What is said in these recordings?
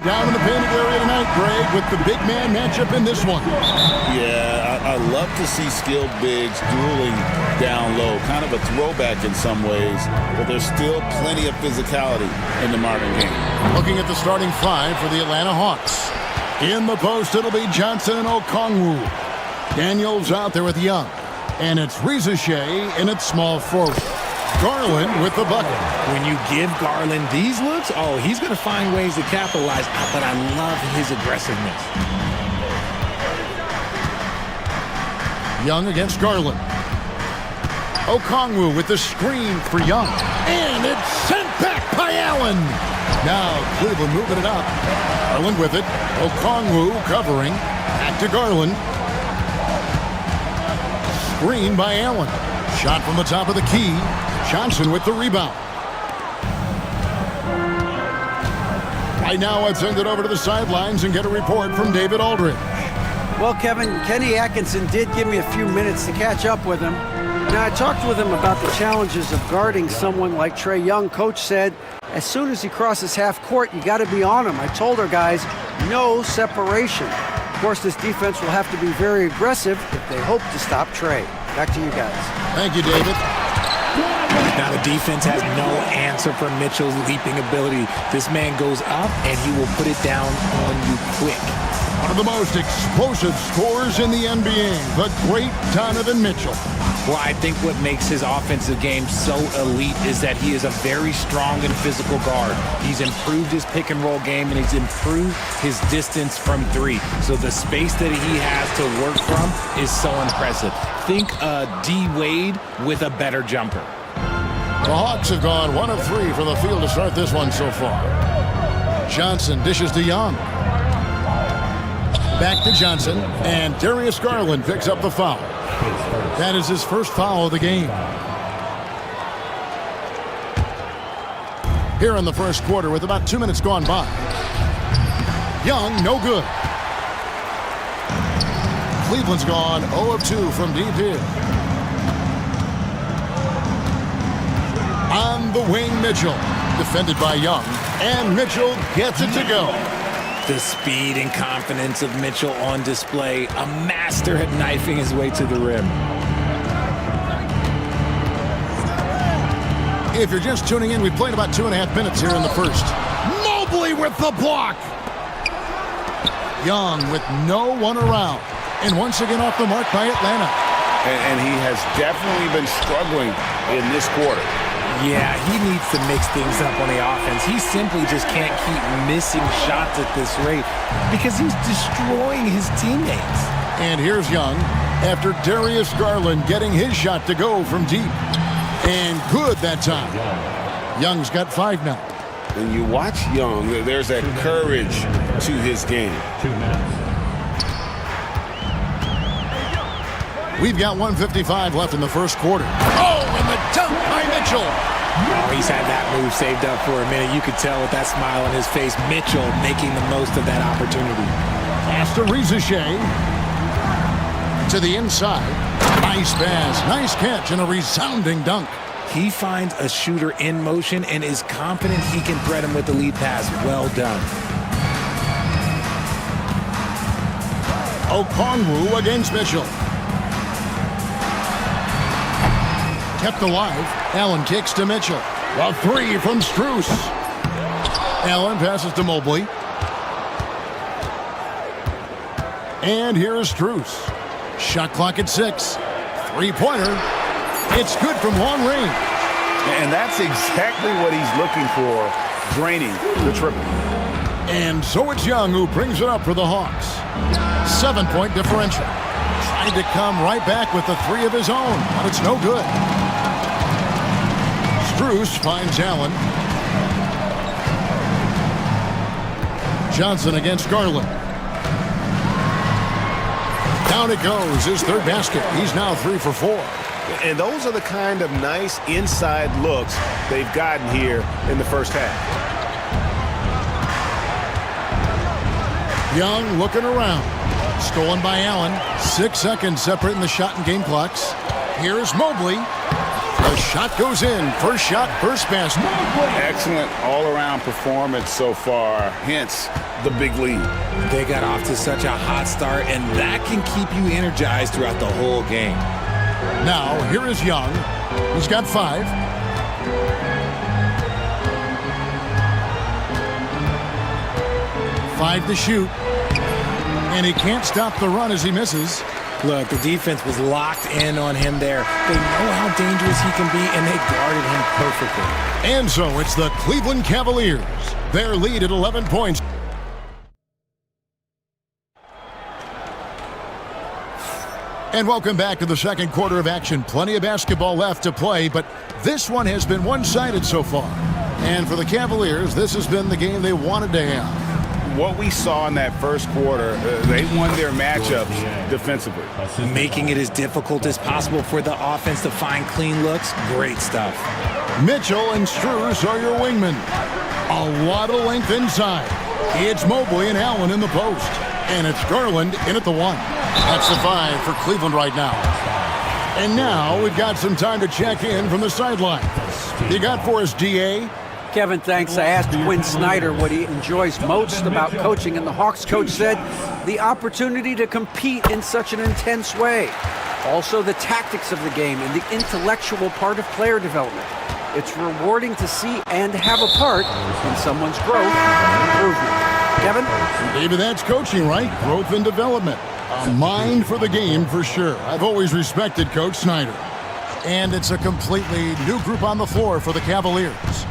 Down in the painted area tonight, Greg, with the big man matchup in this one. Yeah, I love to see skilled bigs dueling down low. Kind of a throwback in some ways, but there's still plenty of physicality in the modern game. Looking at the starting five for the Atlanta Hawks. In the post, it'll be Johnson and Okongwu. Daniels out there with Young. And it's Rizichet in its small forward. Garland with the bucket. When you give Garland these looks, oh, he's going to find ways to capitalize, but I love his aggressiveness. Young against Garland. Okongwu with the screen for Young. And it's sent back by Allen. Now Cleveland moving it up. Garland with it. Okongwu covering. Back to Garland. Screen by Allen. Shot from the top of the key. Johnson with the rebound. Right now, let's send it over to the sidelines and get a report from David Aldridge. Well, Kevin, Kenny Atkinson did give me a few minutes to catch up with him. Now, I talked with him about the challenges of guarding someone like Trae Young. Coach said, as soon as he crosses half court, you got to be on him. I told our guys, no separation. Of course, this defense will have to be very aggressive if they hope to stop Trae. Back to you guys. Thank you, David. Now the defense has no answer for Mitchell's leaping ability. This man goes up and he will put it down on you quick. One of the most explosive scorers in the NBA, the great Donovan Mitchell. Well, I think what makes his offensive game so elite is that he is a very strong and physical guard. He's improved his pick and roll game and he's improved his distance from three. So the space that he has to work from is so impressive. Think D. Wade with a better jumper. The Hawks have gone 1 of 3 from the field to start this one so far. Johnson dishes to Young. Back to Johnson, and Darius Garland picks up the foul. That is his first foul of the game. Here in the first quarter with about 2 minutes gone by. Young, no good. Cleveland's gone 0 of 2 from deep here. On the wing, Mitchell. Defended by Young. And Mitchell gets it to go. The speed and confidence of Mitchell on display. A master at knifing his way to the rim. If you're just tuning in, we've played about 2.5 minutes here in the first. Mobley with the block. Young with no one around. And once again off the mark by Atlanta. And he has definitely been struggling in this quarter. Yeah, he needs to mix things up on the offense. He simply just can't keep missing shots at this rate because he's destroying his teammates. And here's Young after Darius Garland getting his shot to go from deep. And good that time. Young's got 5 now. When you watch Young, there's that courage to his game. 2 minutes. We've got 1:55 left in the first quarter. Oh, and the dunk by Mitchell. Oh, he's had that move saved up for a minute. You could tell with that smile on his face, Mitchell making the most of that opportunity. Pass to Rizichet. To the inside. Nice pass, nice catch, and a resounding dunk. He finds a shooter in motion and is confident he can thread him with the lead pass. Well done. Okongwu against Mitchell. Kept alive. Allen kicks to Mitchell. A 3 from Strus. Allen passes to Mobley. And here is Strus. Shot clock at 6. 3-pointer. It's good from long range. And that's exactly what he's looking for, draining the triple. And so it's Young who brings it up for the Hawks. 7-point differential. Tried to come right back with the 3 of his own, but it's no good. Strus finds Allen. Johnson against Garland. Down it goes, his 3rd basket. He's now 3 for 4. And those are the kind of nice inside looks they've gotten here in the first half. Young looking around. Stolen by Allen. 6 seconds separating the shot and game clocks. Here's Mobley. The shot goes in. First shot, first basket. Excellent all-around performance so far, hence the big lead. They got off to such a hot start, and that can keep you energized throughout the whole game. Now, here is Young. He's got 5. Five to shoot. And he can't stop the run as he misses. Look, the defense was locked in on him there. They know how dangerous he can be, and they guarded him perfectly. And so it's the Cleveland Cavaliers. Their lead at 11 points. And welcome back to the second quarter of action. Plenty of basketball left to play, but this one has been one-sided so far. And for the Cavaliers, this has been the game they wanted to have. What we saw in that first quarter, they won their matchups defensively. Making it as difficult as possible for the offense to find clean looks. Great stuff. Mitchell and Strus are your wingmen. A lot of length inside. It's Mobley and Allen in the post. And it's Garland in at the 1. That's the 5 for Cleveland right now. And now we've got some time to check in from the sideline. You got for us, DA? Kevin, thanks. I asked Quinn Snyder what he enjoys most about coaching, and the Hawks coach said the opportunity to compete in such an intense way. Also, the tactics of the game and the intellectual part of player development. It's rewarding to see and have a part in someone's growth and improvement. Kevin? Maybe that's coaching, right? Growth and development. A mind for the game for sure. I've always respected Coach Snyder. And it's a completely new group on the floor for the Cavaliers.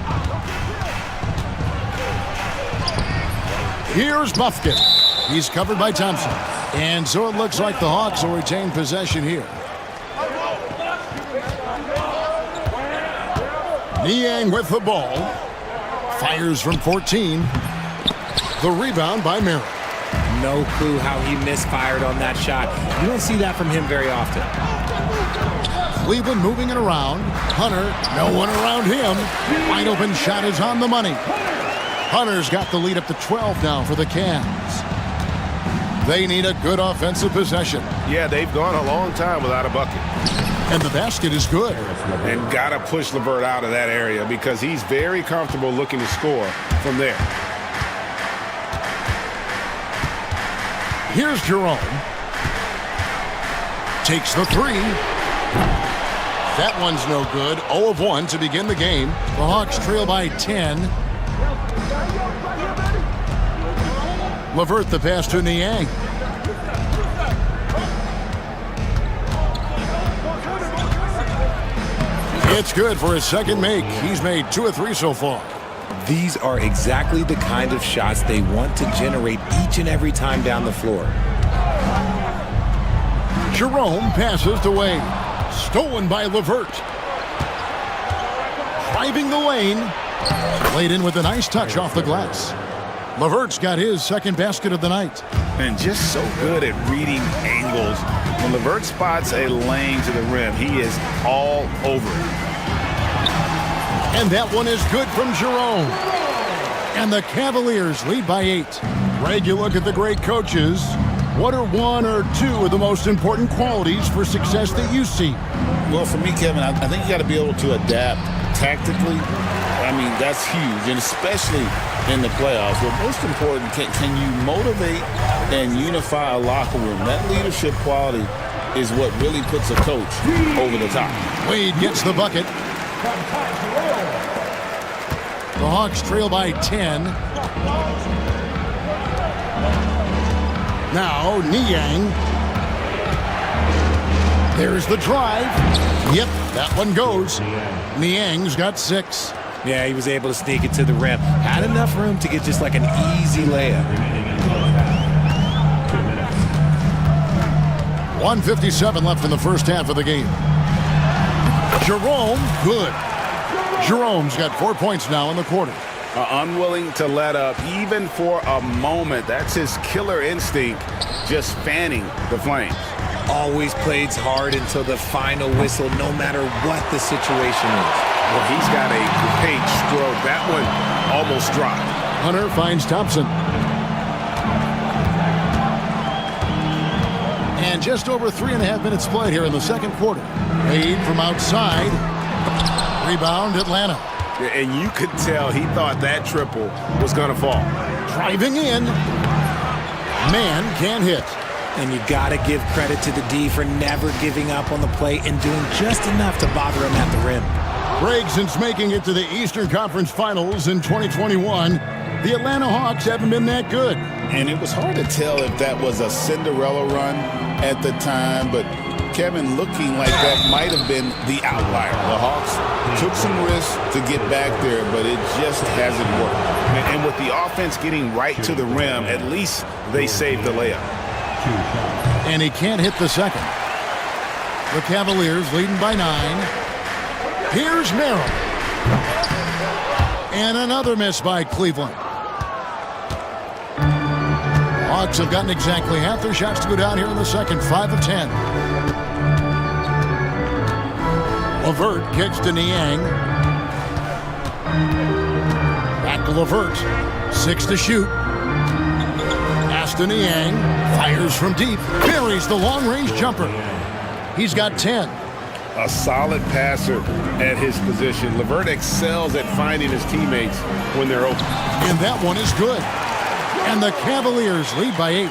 Here's Buffkin. He's covered by Thompson. And so it looks like the Hawks will retain possession here. Niang with the ball. Fires from 14. The rebound by Merrill. No clue how he misfired on that shot. You don't see that from him very often. Cleveland moving it around. Hunter, no one around him. Wide open shot is on the money. Hunter's got the lead up to 12 now for the Cavs. They need a good offensive possession. Yeah, they've gone a long time without a bucket. And the basket is good. And got to push LeVert out of that area because he's very comfortable looking to score from there. Here's Jerome. Takes the 3. That one's no good. 0 of 1 to begin the game. The Hawks trail by 10. LeVert the pass to Niang. It's good for his second make. He's made 2 of 3 so far. These are exactly the kind of shots they want to generate each and every time down the floor. Jerome passes to Wade. Stolen by LeVert. Driving the lane. Played in with a nice touch off the glass. LeVert's got his second basket of the night. And just so good at reading angles. When LeVert spots a lane to the rim, he is all over it. And that one is good from Jerome. And the Cavaliers lead by 8. Greg, you look at the great coaches. What are 1 or 2 of the most important qualities for success that you see? Well, for me, Kevin, I think you got to be able to adapt tactically. I mean, that's huge, and especially in the playoffs. But most important, can you motivate and unify a locker room? That leadership quality is what really puts a coach over the top. Wade gets the bucket. The Hawks trail by 10. Now, Niang. There's the drive. Yep, that one goes. Niang's got 6. Yeah, he was able to sneak it to the rim. Had enough room to get just like an easy layup. 1:57 left in the first half of the game. Jerome, good. Jerome's got 4 points now in the quarter. Unwilling to let up even for a moment. That's his killer instinct, just fanning the flames. Always plays hard until the final whistle, no matter what the situation is. Well, he's got a great stroke. That one almost dropped. Hunter finds Thompson. And just over 3.5 minutes played here in the second quarter. Wade from outside. Rebound, Atlanta. And you could tell he thought that triple was going to fall. Driving in. Man can't hit. And you got to give credit to the D for never giving up on the play and doing just enough to bother him at the rim. Greg, since making it to the Eastern Conference Finals in 2021, the Atlanta Hawks haven't been that good. And it was hard to tell if that was a Cinderella run at the time, but Kevin, looking like that might have been the outlier. The Hawks took some risks to get back there, but it just hasn't worked. And with the offense getting right to the rim, at least they saved the layup. And he can't hit the second. The Cavaliers leading by 9. Here's Merrill. And another miss by Cleveland. Hawks have gotten exactly half their shots to go down here in the second, 5 of 10. LeVert kicks to Niang. Back to LeVert. 6 to shoot. Pass to Niang. Fires from deep. Buries the long-range jumper. He's got 10. A solid passer at his position. LeVert excels at finding his teammates when they're open. And that one is good. And the Cavaliers lead by 8.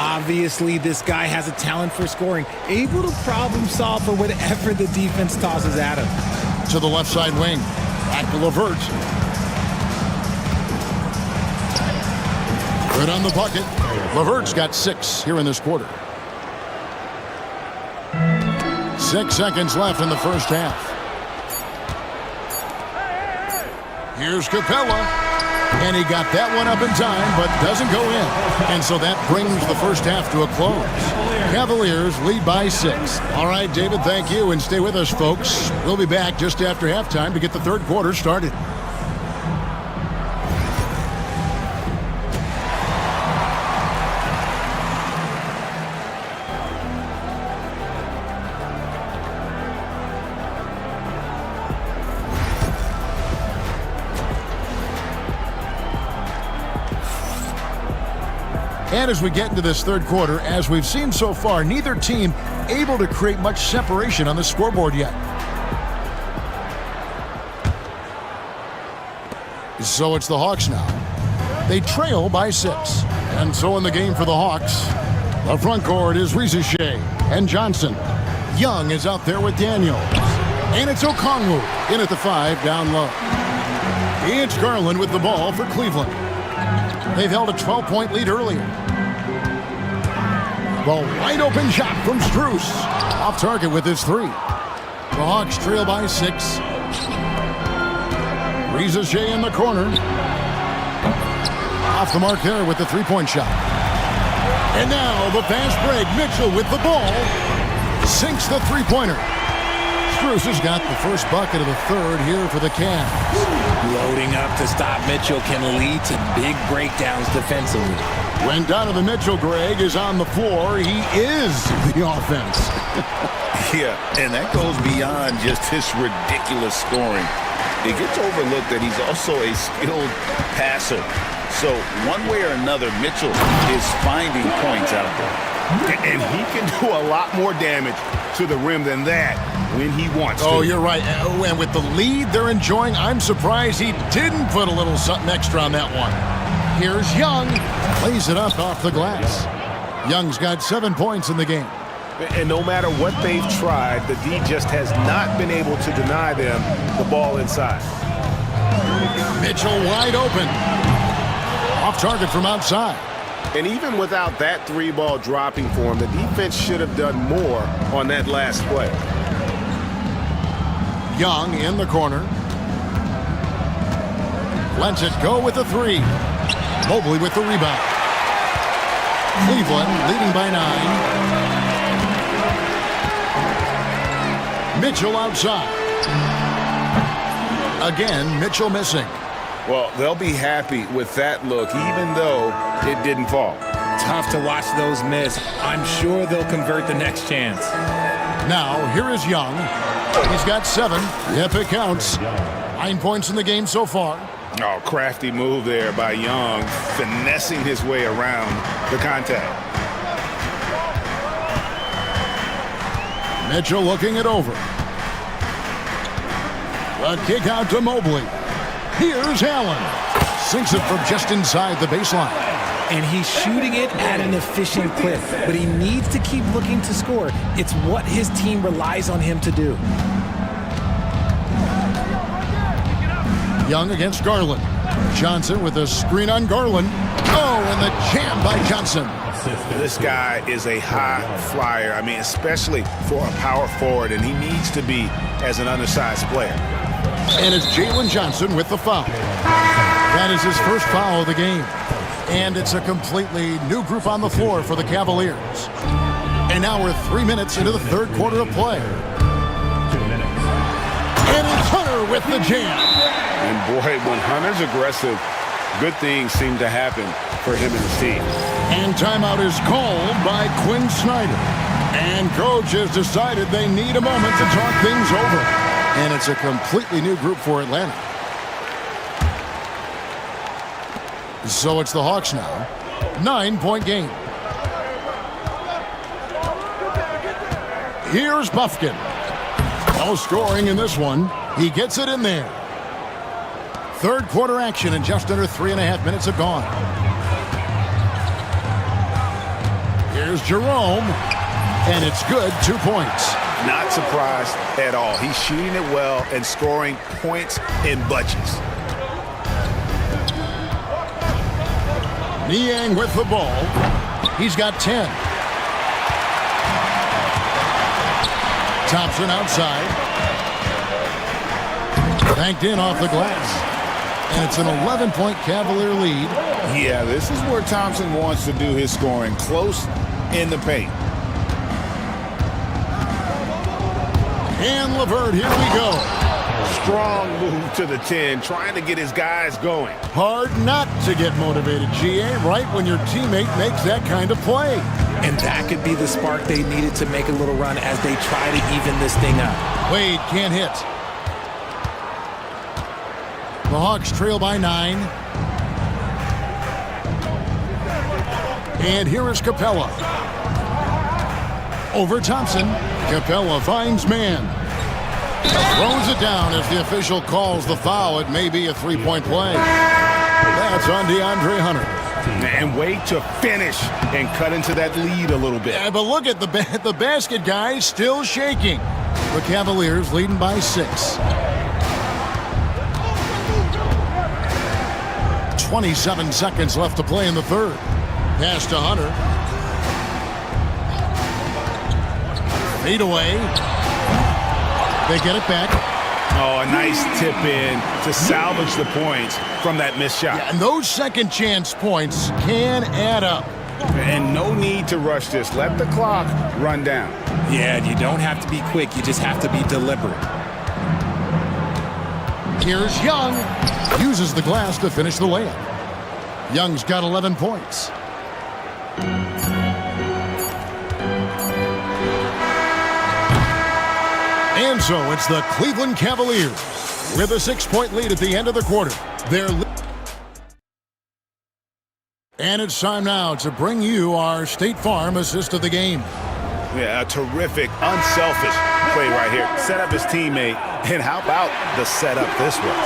Obviously, this guy has a talent for scoring, able to problem solve for whatever the defense tosses at him. To the left side wing. Back to LeVert. Good on the bucket. LeVert's got 6 here in this quarter. 6 seconds left in the first half. Here's Capella. And he got that one up in time, but doesn't go in. And so that brings the first half to a close. Cavaliers lead by 6. All right, David, thank you. And stay with us, folks. We'll be back just after halftime to get the third quarter started. And as we get into this third quarter, as we've seen so far, neither team able to create much separation on the scoreboard yet. So it's the Hawks now. They trail by 6. And so in the game for the Hawks, the front court is Ricochet and Johnson. Young is out there with Daniels. And it's Okongwu in at the 5 down low. It's Garland with the ball for Cleveland. They've held a 12-point lead earlier. The wide open shot from Strus. Off target with his 3. The Hawks trail by 6. Ricochet in the corner. Off the mark there with the 3-point shot. And now the fast break. Mitchell with the ball. Sinks the 3-pointer. Strus has got the first bucket of the third here for the Cavs. Loading up to stop Mitchell can lead to big breakdowns defensively. When Donovan Mitchell, Greg, is on the floor, he is the offense. Yeah, and that goes beyond just his ridiculous scoring. It gets overlooked that he's also a skilled passer. So one way or another, Mitchell is finding points out there. And he can do a lot more damage to the rim than that when he wants to. Oh, you're right. And with the lead they're enjoying, I'm surprised he didn't put a little something extra on that one. Here's Young. Lays it up off the glass. Young's got 7 points in the game. And no matter what they've tried, the D just has not been able to deny them the ball inside. Mitchell wide open. Off target from outside. And even without that 3-ball dropping for him, the defense should have done more on that last play. Young in the corner. Lets it go with the 3. Mobley with the rebound. Cleveland leading by 9. Mitchell outside. Again, Mitchell missing. Well, they'll be happy with that look, even though it didn't fall. Tough to watch those miss. I'm sure they'll convert the next chance. Now, here is Young. He's got 7. If it counts. 9 points in the game so far. Oh, crafty move there by Young, finessing his way around the contact. Mitchell looking it over. The kick out to Mobley. Here's Allen. Sinks it from just inside the baseline. And he's shooting it at an efficient clip, but he needs to keep looking to score. It's what his team relies on him to do. Young against Garland. Johnson with a screen on Garland. Oh, and the jam by Johnson. This guy is a high flyer. I mean, especially for a power forward, and he needs to be as an undersized player. And it's Jalen Johnson with the foul. That is his first foul of the game. And it's a completely new group on the floor for the Cavaliers. And now we're 3 minutes into the third quarter of play. 2 minutes. And it's Hunter with the jam. And boy, when Hunter's aggressive, good things seem to happen for him and his team. And timeout is called by Quinn Snyder. And coach has decided they need a moment to talk things over. And it's a completely new group for Atlanta. So it's the Hawks now. 9-point game. Here's Buffkin. No scoring in this one. He gets it in there. Third quarter action, and just under 3.5 minutes have gone. Here's Jerome. And it's good, 2 points. Not surprised at all. He's shooting it well and scoring points in bunches. Niang with the ball. He's got 10. Thompson outside. Banked in off the glass. And it's an 11-point Cavalier lead. Yeah, this is where Thompson wants to do his scoring, close in the paint. And LeVert, here we go. Strong move to the 10, trying to get his guys going. Hard not to get motivated, GA, right when your teammate makes that kind of play. And that could be the spark they needed to make a little run as they try to even this thing up. Wade can't hit. The Hawks trail by 9. And here is Capella. Over Thompson. Capella finds man. Throws it down as the official calls the foul. It may be a 3-point play. That's on DeAndre Hunter. And wait to finish and cut into that lead a little bit. Yeah, but look at the basket guy still shaking. The Cavaliers leading by 6. 27 seconds left to play in the third. Pass to Hunter. Fade away. They get it back. Oh, a nice tip in to salvage the points from that missed shot. Yeah, and those second chance points can add up. And no need to rush this. Let the clock run down. Yeah, you don't have to be quick. You just have to be deliberate. Here's Young. Uses the glass to finish the layup. Young's got 11 points. And so it's the Cleveland Cavaliers with a 6-point lead at the end of the quarter. And it's time now to bring you our State Farm assist of the game. Yeah, a terrific, unselfish play right here. Set up his teammate, and how about the setup this way?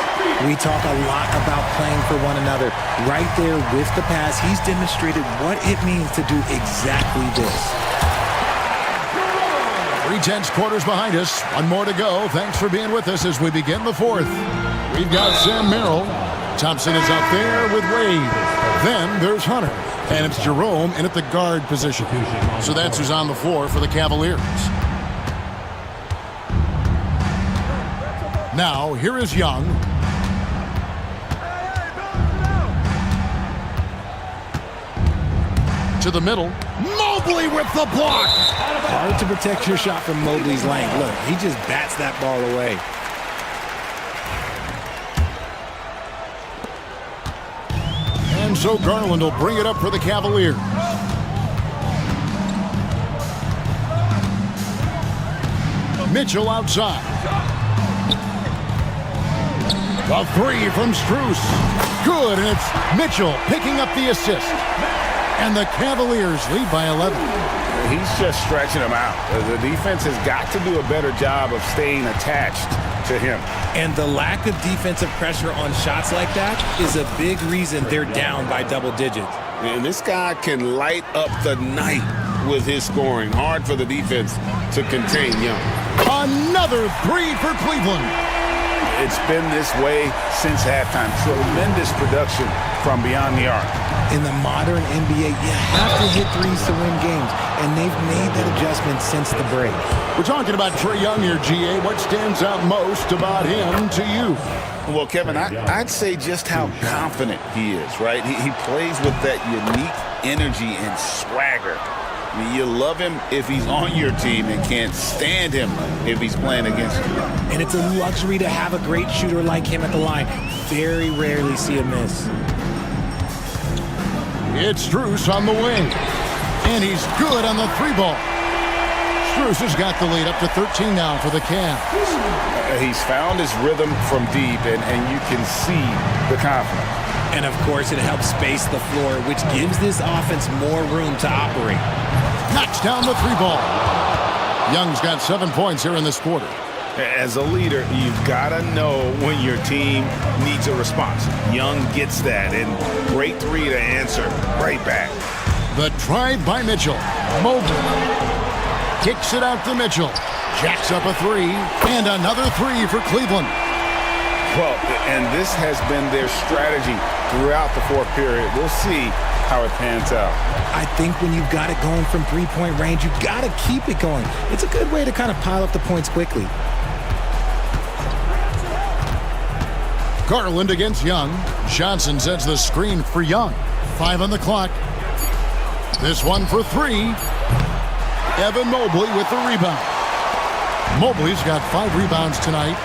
We talk a lot about playing for one another. Right there with the pass, he's demonstrated what it means to do exactly this. 3/10 quarters behind us. One more to go. Thanks for being with us as we begin the fourth. We've got Sam Merrill. Thompson is out there with Wade. Then there's Hunter. And it's Jerome in at the guard position. So that's who's on the floor for the Cavaliers. Now, here is Young. To the middle. Mobley with the block. Hard to protect your shot from Mobley's length. Look, he just bats that ball away. And so Garland will bring it up for the Cavaliers. Mitchell outside. A 3 from Strus. Good, and it's Mitchell picking up the assist. And the Cavaliers lead by 11. He's just stretching him out. The defense has got to do a better job of staying attached to him. And the lack of defensive pressure on shots like that is a big reason they're down by double digits. And this guy can light up the night with his scoring. Hard for the defense to contain Young. Another three for Cleveland. It's been this way since halftime. Tremendous production from beyond the arc. In the modern NBA, you have to hit threes to win games, and they've made that adjustment since the break. We're talking about Trae Young here, GA. What stands out most about him to you? Well, Kevin, I'd say just how confident he is, right? He plays with that unique energy and swagger. I mean, you love him if he's on your team and can't stand him if he's playing against you. And it's a luxury to have a great shooter like him at the line. Very rarely see a miss. It's Strus on the wing. And he's good on the three ball. Strus has got the lead up to 13 now for the Cavs. He's found his rhythm from deep, and you can see the confidence. And of course, it helps space the floor, which gives this offense more room to operate. Knocks down the three ball. Young's got 7 points here in this quarter. As a leader, you've got to know when your team needs a response. Young gets that, and great three to answer right back. The drive by Mitchell. Mobley kicks it out to Mitchell. Jacks up a three, and another three for Cleveland. Well, and this has been their strategy throughout the fourth period. We'll see how it pans out. I think when you've got it going from three-point range, you've got to keep it going. It's a good way to kind of pile up the points quickly. Garland against Young. Johnson sets the screen for Young. 5 on the clock. This one for three. Evan Mobley with the rebound. Mobley's got 5 rebounds tonight.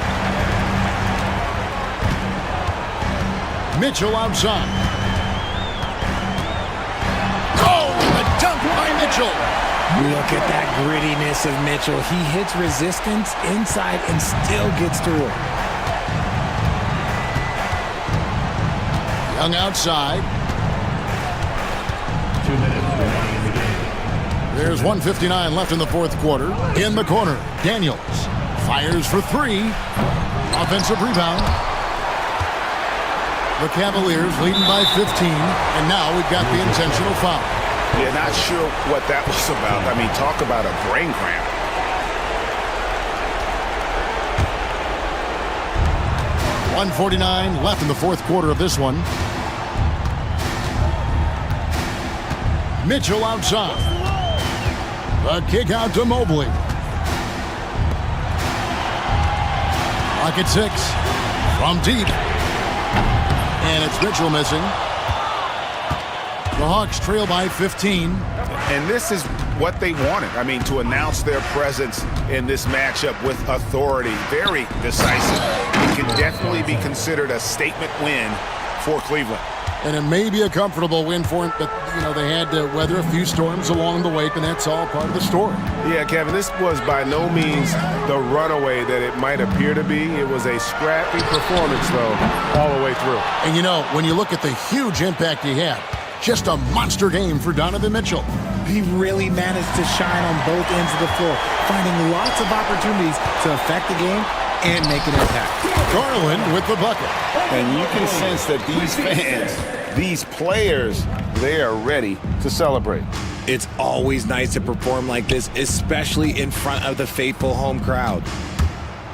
Mitchell outside. Oh, the dunk by Mitchell. Look at that grittiness of Mitchell. He hits resistance inside and still gets through it. Young outside. 2 minutes remaining in the game. There's 1:59 left in the fourth quarter. In the corner, Daniels fires for three. Offensive rebound. The Cavaliers leading by 15, and now we've got the intentional foul. Yeah, not sure what that was about. I mean, talk about a brain cramp. .149 left in the fourth quarter of this one. Mitchell outside. The kick out to Mobley. Clock at 6. From deep. And it's Mitchell missing. The Hawks trail by 15. And this is what they wanted. I mean, to announce their presence in this matchup with authority. Very decisive. It can definitely be considered a statement win for Cleveland. And it may be a comfortable win for him, but, you know, they had to weather a few storms along the way, and that's all part of the story. Yeah, Kevin, this was by no means the runaway that it might appear to be. It was a scrappy performance, though, all the way through. And, you know, when you look at the huge impact he had, just a monster game for Donovan Mitchell. He really managed to shine on both ends of the floor, finding lots of opportunities to affect the game and make an impact. Garland with the bucket. And you can sense that these fans, these players, they are ready to celebrate. It's always nice to perform like this, especially in front of the faithful home crowd.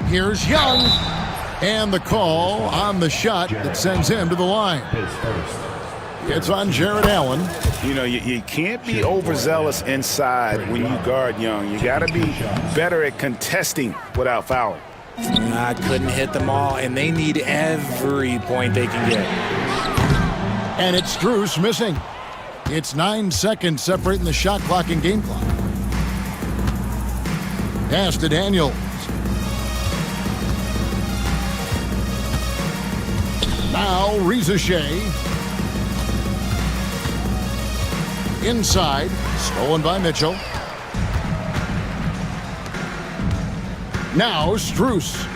Here's Young. And the call on the shot that sends him to the line. His first. It's on Jared Allen. You know, you can't be overzealous inside when you guard Young. You got to be better at contesting without fouling. I couldn't hit them all, and they need every point they can get. And it's Strus missing. It's 9 seconds separating the shot clock and game clock. Pass to Daniels. Now Ricochet. Inside, stolen by Mitchell. Now Strus.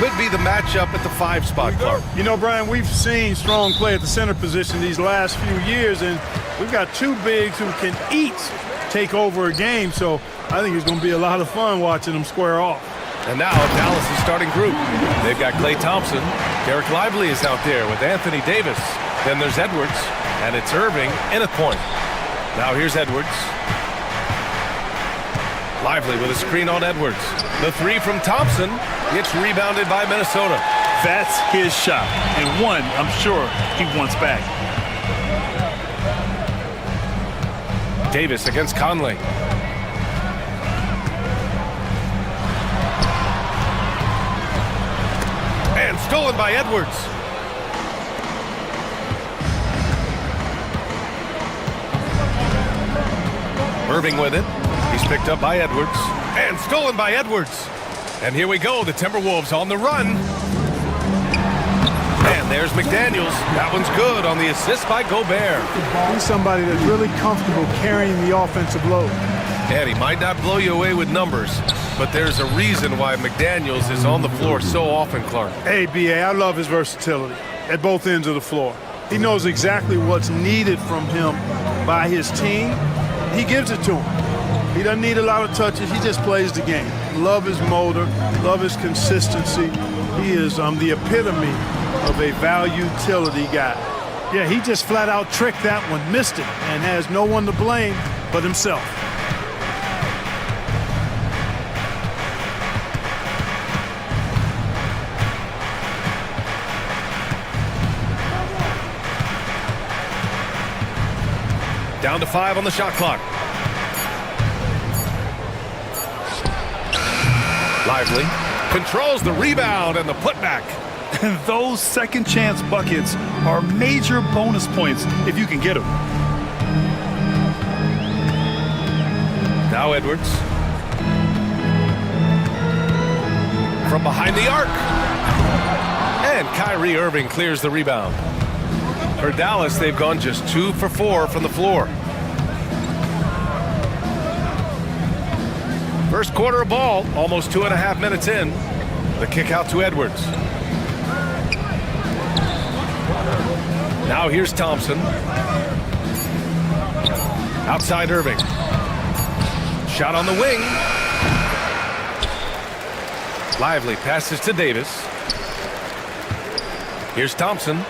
could be the matchup at the 5 spot, Clark. You know, Brian, we've seen strong play at the center position these last few years, and we've got two bigs who can each take over a game, so I think it's going to be a lot of fun watching them square off. And now Dallas' starting group. They've got Klay Thompson. Derek Lively is out there with Anthony Davis. Then there's Edwards, and it's Irving in at point. Now here's Edwards. Lively with a screen on Edwards. The three from Thompson. It's rebounded by Minnesota. That's his shot, and one I'm sure he wants back. Davis against Conley. And stolen by Edwards. Irving with it. He's picked up by Edwards. And stolen by Edwards. And here we go, the Timberwolves on the run. And there's McDaniels. That one's good on the assist by Gobert. He's somebody that's really comfortable carrying the offensive load. And he might not blow you away with numbers, but there's a reason why McDaniels is on the floor so often, Clark. Hey, B.A., I love his versatility at both ends of the floor. He knows exactly what's needed from him by his team. He gives it to him. He doesn't need a lot of touches. He just plays the game. Love his motor, love his consistency. He is the epitome of a value-utility guy. Yeah, he just flat out tricked that one, missed it, and has no one to blame but himself. Down to 5 on the shot clock. Lively controls the rebound and the putback. And those second chance buckets are major bonus points if you can get them. Now Edwards. From behind the arc. And Kyrie Irving clears the rebound. For Dallas, they've gone just 2 for 4 from the floor. First quarter of ball, almost 2.5 minutes in. The kick out to Edwards. Now here's Thompson. Outside Irving. Shot on the wing. Lively passes to Davis. Here's Thompson.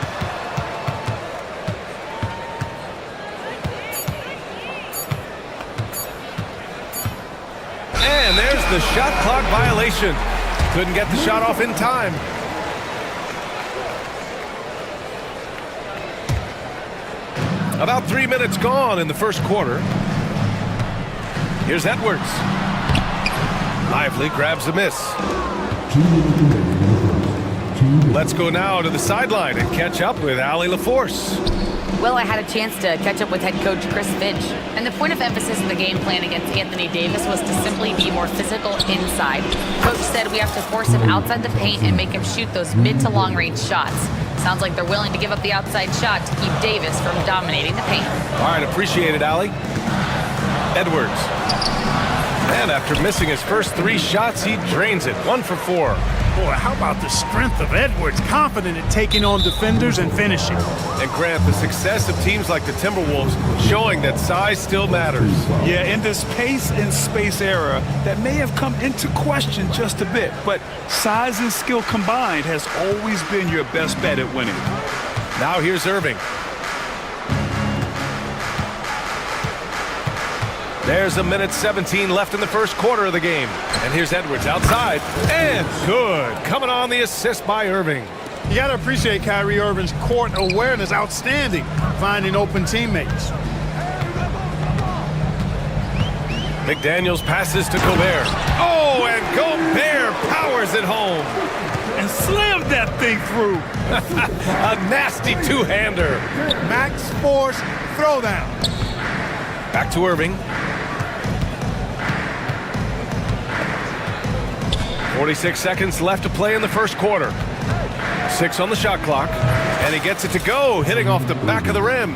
And there's the shot clock violation. Couldn't get the shot off in time. About 3 minutes gone in the first quarter. Here's Edwards. Lively grabs a miss. Let's go now to the sideline and catch up with Allie LaForce. Well, I had a chance to catch up with head coach Chris Finch, and the point of emphasis in the game plan against Anthony Davis was to simply be more physical inside. Coach said we have to force him outside the paint and make him shoot those mid to long range shots. Sounds like they're willing to give up the outside shot to keep Davis from dominating the paint. All right, appreciate it, Allie. Edwards. And after missing his first 3 shots, he drains it. 1 for 4. Boy, how about the strength of Edwards, confident in taking on defenders and finishing. And Grant, the success of teams like the Timberwolves showing that size still matters. Yeah, in this pace and space era, that may have come into question just a bit, but size and skill combined has always been your best bet at winning. Now here's Irving. There's 1:17 left in the first quarter of the game. And here's Edwards outside. And good. Coming on the assist by Irving. You got to appreciate Kyrie Irving's court awareness. Outstanding. Finding open teammates. McDaniels passes to Gobert. Oh, and Gobert powers it home. And slammed that thing through. A nasty two-hander. Max Force throwdown. Back to Irving. 46 seconds left to play in the first quarter. 6 on the shot clock. And he gets it to go, hitting off the back of the rim.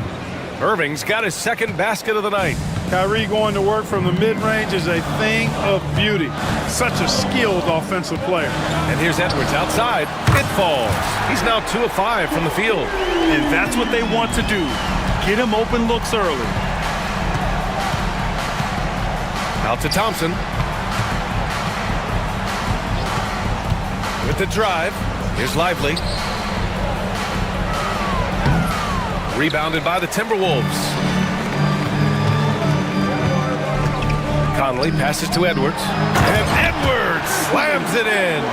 Irving's got his second basket of the night. Kyrie going to work from the mid-range is a thing of beauty. Such a skilled offensive player. And here's Edwards outside. It falls. He's now 2 of 5 from the field. And that's what they want to do. Get him open looks early. Out to Thompson. With the drive. Here's Lively. Rebounded by the Timberwolves. Conley passes to Edwards. And Edwards slams it in.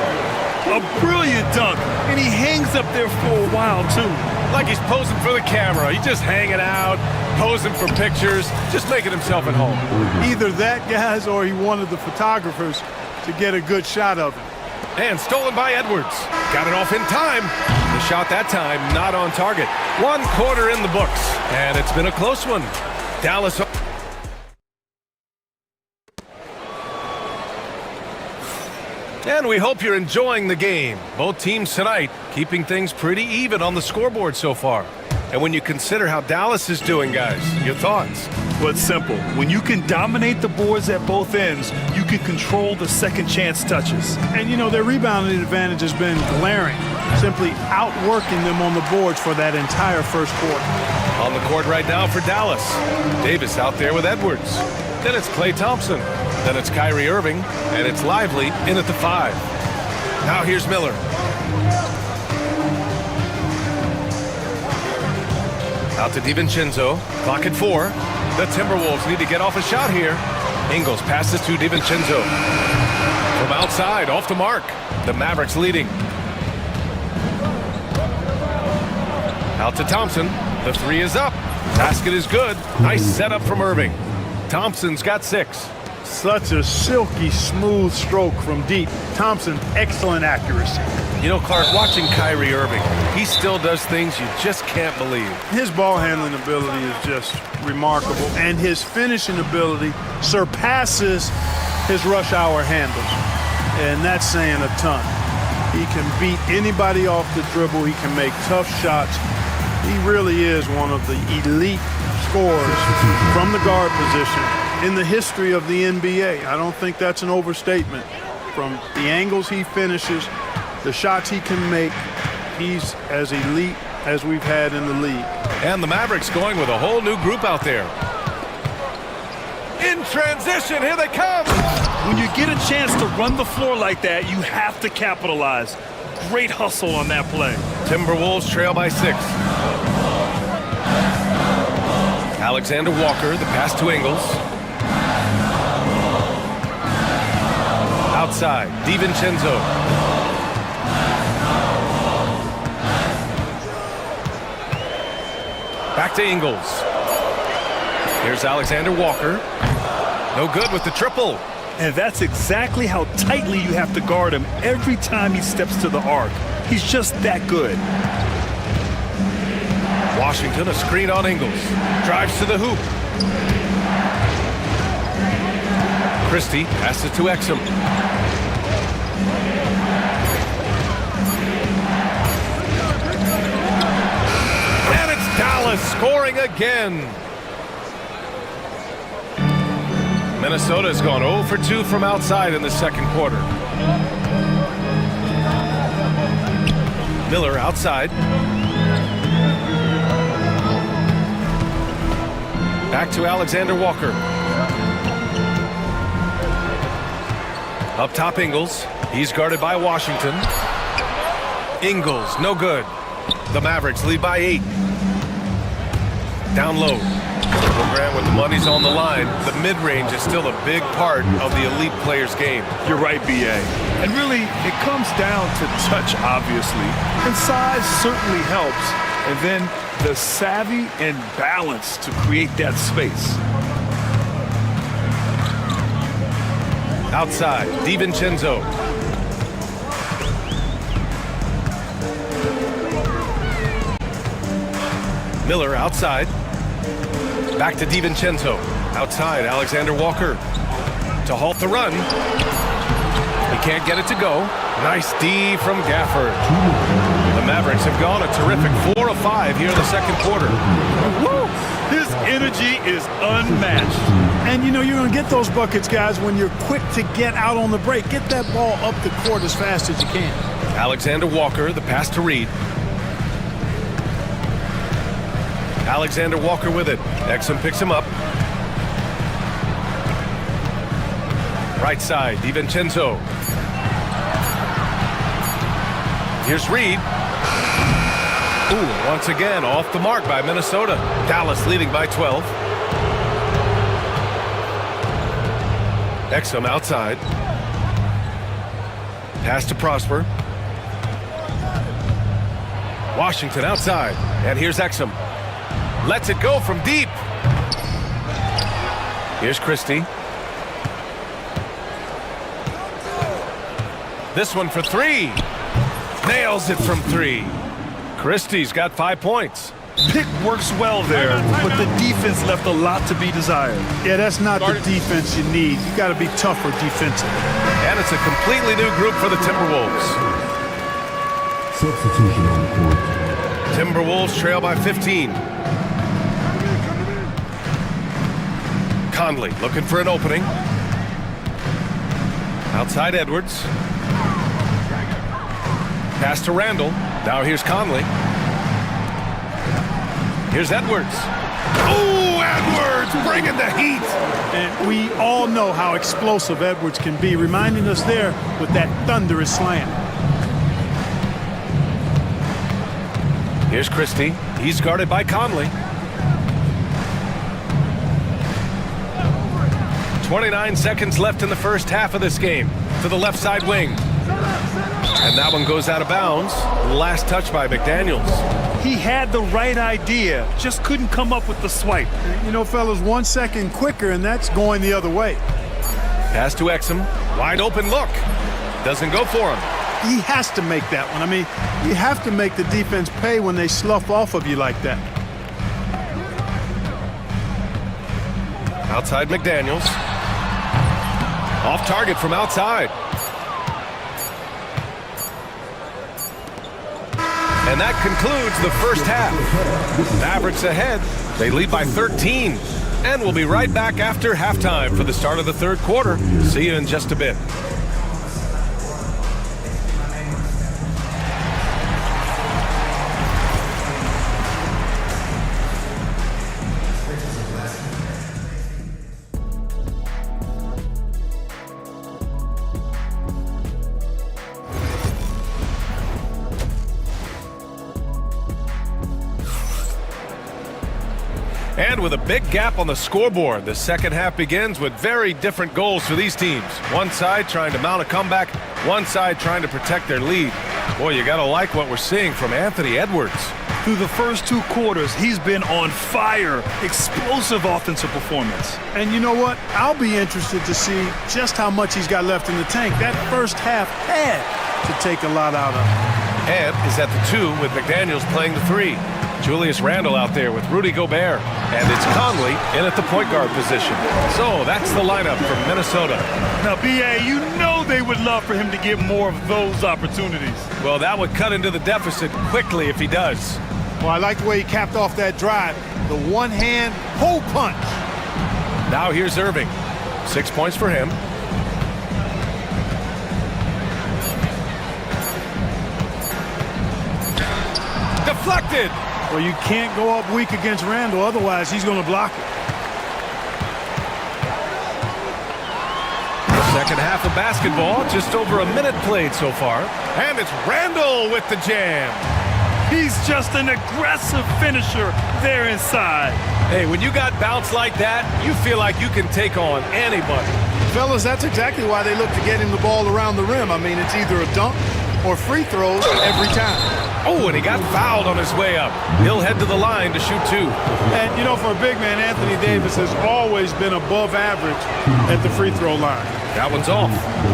A brilliant dunk. And he hangs up there for a while, too. Like he's posing for the camera. He's just hanging out, posing for pictures, just making himself at home. Either that, guys, or he wanted the photographers to get a good shot of it. And stolen by Edwards. Got it off in time. The shot that time not on target. 1 quarter in the books. And it's been a close one. Dallas. And we hope you're enjoying the game. Both teams tonight keeping things pretty even on the scoreboard so far. And when you consider how Dallas is doing, guys, your thoughts? Well, it's simple. When you can dominate the boards at both ends, you can control the second chance touches. And, you know, their rebounding advantage has been glaring, simply outworking them on the boards for that entire first quarter. On the court right now for Dallas. Davis out there with Edwards. Then it's Klay Thompson. Then it's Kyrie Irving. And it's Lively in at the 5. Now here's Miller. Out to DiVincenzo. Clock at 4. The Timberwolves need to get off a shot here. Ingles passes to DiVincenzo. From outside, off the mark. The Mavericks leading. Out to Thompson. The 3 is up. Basket is good. Nice setup from Irving. Thompson's got 6. Such a silky, smooth stroke from deep. Thompson, excellent accuracy. You know, Clark, watching Kyrie Irving, he still does things you just can't believe. His ball handling ability is just remarkable, and his finishing ability surpasses his rush hour handles. And that's saying a ton. He can beat anybody off the dribble. He can make tough shots. He really is one of the elite scorers from the guard position in the history of the NBA. I don't think that's an overstatement. From the angles he finishes, the shots he can make, he's as elite as we've had in the league. And the Mavericks going with a whole new group out there. In transition, here they come! When you get a chance to run the floor like that, you have to capitalize. Great hustle on that play. Timberwolves trail by 6. Alexander Walker, the pass to Ingles. Outside, DiVincenzo. Back to Ingles. Here's Alexander Walker. No good with the triple. And that's exactly how tightly you have to guard him every time he steps to the arc. He's just that good. Washington, a screen on Ingles. Drives to the hoop. Christie passes to Exum. And it's Dallas scoring again. Minnesota has gone 0 for 2 from outside in the second quarter. Miller outside. Back to Alexander Walker. Up top, Ingles. He's guarded by Washington. Ingles, no good. The Mavericks lead by 8. Down low. Grant, with the money's on the line, the mid-range is still a big part of the elite player's game. You're right, B.A. And really, it comes down to touch, obviously. And size certainly helps. And then the savvy and balance to create that space. Outside, DiVincenzo. Miller outside. Back to DiVincenzo. Outside, Alexander Walker. To halt the run. He can't get it to go. Nice D from Gafford. The Mavericks have gone a terrific 4 of 5 here in the second quarter. Woo! His energy is unmatched. And, you know, you're going to get those buckets, guys, when you're quick to get out on the break. Get that ball up the court as fast as you can. Alexander Walker, the pass to Reed. Alexander Walker with it. Exum picks him up. Right side, DiVincenzo. Here's Reed. Ooh, once again, off the mark by Minnesota. Dallas leading by 12. Exum outside. Pass to Prosper. Washington outside. And here's Exum. Lets it go from deep. Here's Christie. This one for three. Nails it from three. Christie's got 5 points. Pick works well there, but the defense left a lot to be desired. Yeah, that's not the defense you need. You got to be tougher defensively. And it's a completely new group for the Timberwolves. Substitution on the court. Timberwolves trail by 15. Conley looking for an opening. Outside Edwards. Pass to Randall. Now here's Conley. Here's Edwards. Oh, Edwards bringing the heat. And we all know how explosive Edwards can be, reminding us there with that thunderous slam. Here's Christie. He's guarded by Conley. 29 seconds left in the first half of this game. To the left side wing. And that one goes out of bounds. Last touch by McDaniels. He had the right idea, just couldn't come up with the swipe. You know, fellas, 1 second quicker, and that's going the other way. Pass to Exum. Wide open look. Doesn't go for him. He has to make that one. I mean, you have to make the defense pay when they slough off of you like that. Outside McDaniels. Off target from outside. And that concludes the first half. Mavericks ahead. They lead by 13. And we'll be right back after halftime for the start of the third quarter. See you in just a bit. And with a big gap on the scoreboard, the second half begins with very different goals for these teams. One side trying to mount a comeback, one side trying to protect their lead. Boy, you gotta like what we're seeing from Anthony Edwards. Through the first 2 quarters, he's been on fire. Explosive offensive performance. And you know what? I'll be interested to see just how much he's got left in the tank. That first half had to take a lot out of him. Ed is at the 2 with McDaniels playing the 3. Julius Randle out there with Rudy Gobert. And it's Conley in at the point guard position. So that's the lineup from Minnesota. Now, B.A., you know they would love for him to get more of those opportunities. Well, that would cut into the deficit quickly if he does. Well, I like the way he capped off that drive. The one-hand hole punch. Now here's Irving. 6 points for him. Deflected. Well, you can't go up weak against Randall, otherwise he's going to block it. The second half of basketball, just over a minute played so far. And it's Randall with the jam. He's just an aggressive finisher there inside. Hey, when you got bounce like that, you feel like you can take on anybody. Fellas, that's exactly why they look to get him the ball around the rim. I mean, it's either a dunk or free throws every time. Oh, and he got fouled on his way up. He'll head to the line to shoot 2. And, you know, for a big man, Anthony Davis has always been above average at the free throw line. That one's off.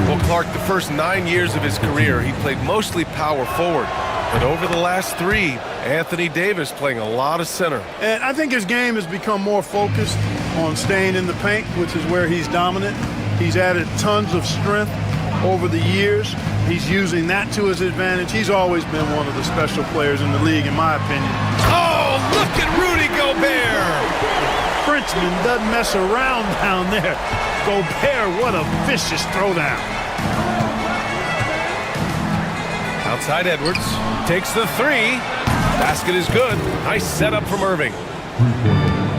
Well, Clark, the first 9 years of his career, he played mostly power forward. But over the last 3, Anthony Davis playing a lot of center. And I think his game has become more focused on staying in the paint, which is where he's dominant. He's added tons of strength over the years. He's using that to his advantage. He's always been one of the special players in the league, in my opinion. Oh, look Look at Rudy Gobert. Frenchman doesn't mess around down there. Gobert, what a vicious throwdown. Outside Edwards, takes the three. Basket is good. Nice setup from Irving.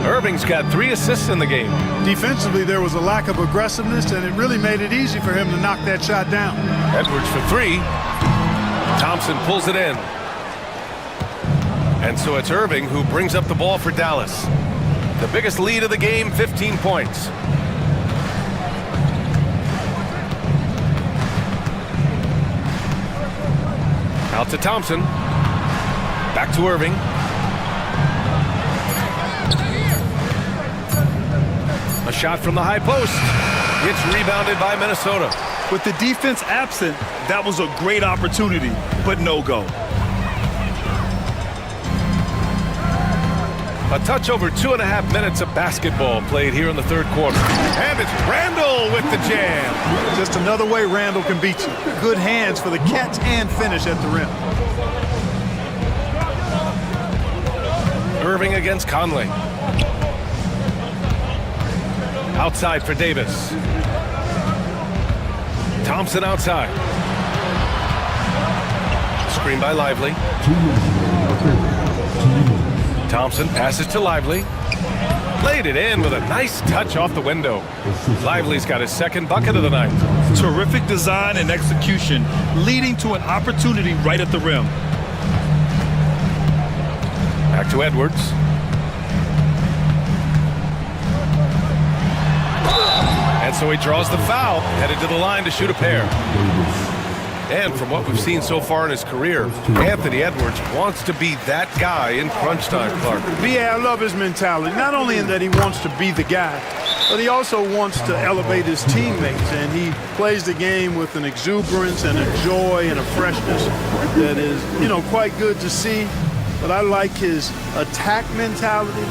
Irving's got 3 assists in the game. Defensively, there was a lack of aggressiveness, and it really made it easy for him to knock that shot down. Edwards for 3. Thompson pulls it in. And so it's Irving who brings up the ball for Dallas. The biggest lead of the game, 15 points. Out to Thompson. Back to Irving. A shot from the high post. It's rebounded by Minnesota. With the defense absent, that was a great opportunity, but no go. A touch over 2.5 minutes of basketball played here in the third quarter. And it's Randall with the jam. Just another way Randall can beat you. Good hands for the catch and finish at the rim. Irving against Conley. Outside for Davis. Thompson outside. Screen by Lively. Thompson passes to Lively. Laid it in with a nice touch off the window. Lively's got his second bucket of the night. Terrific design and execution, leading to an opportunity right at the rim. Back to Edwards. And so he draws the foul, headed to the line to shoot a pair. And from what we've seen so far in his career, Anthony Edwards wants to be that guy in crunch time, Clark. Yeah, I love his mentality. Not only in that he wants to be the guy, but he also wants to elevate his teammates. And he plays the game with an exuberance and a joy and a freshness that is, quite good to see. But I like his attack mentality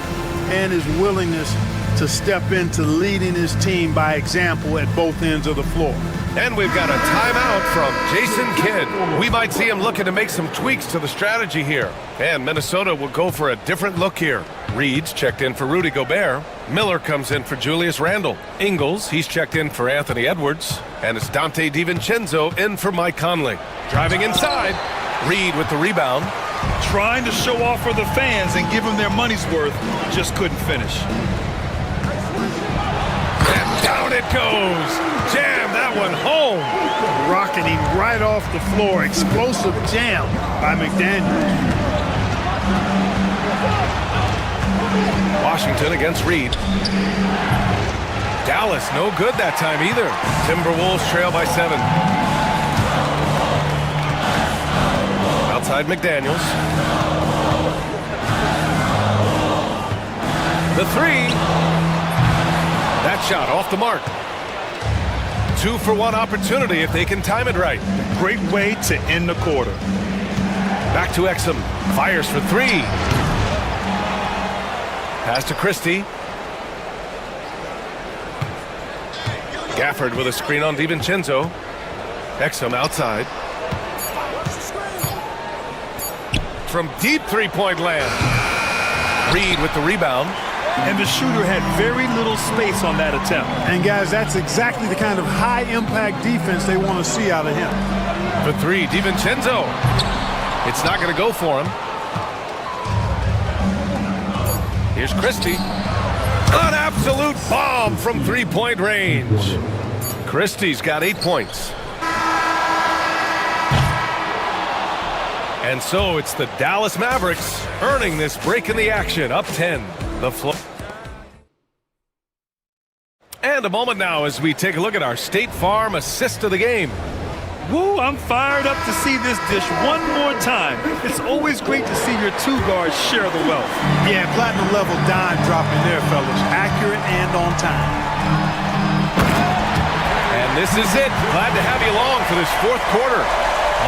and his willingness to step into leading his team by example at both ends of the floor. And we've got a timeout from Jason Kidd. We might see him looking to make some tweaks to the strategy here. And Minnesota will go for a different look here. Reed's checked in for Rudy Gobert. Miller comes in for Julius Randle. Ingles, he's checked in for Anthony Edwards. And it's Dante DiVincenzo in for Mike Conley. Driving inside, Reed with the rebound. Trying to show off for the fans and give them their money's worth, just couldn't finish. And down it goes. Jam that one home. Rocketing right off the floor. Explosive jam by McDaniels. Washington against Reed. Dallas no good that time either. Timberwolves trail by 7. Outside McDaniels. The 3. That shot off the mark. 2-for-1 opportunity if they can time it right. Great way to end the quarter. Back to Exum. Fires for 3. Pass to Christie. Gafford with a screen on DiVincenzo. Exum outside. From deep three-point land. Reed with the rebound. And the shooter had very little space on that attempt. And guys, that's exactly the kind of high-impact defense they want to see out of him. For 3, DiVincenzo. It's not going to go for him. Here's Christie. An absolute bomb from three-point range. Christie's got 8 points. And so it's the Dallas Mavericks earning this break in the action, up 10. The floor. And a moment now as we take a look at our State Farm assist of the game. Woo, I'm fired up to see this dish one more time. It's always great to see your 2 guards share the wealth. Yeah, platinum level dime dropping there, fellas. Accurate and on time. And this is it. Glad to have you along for this 4th quarter.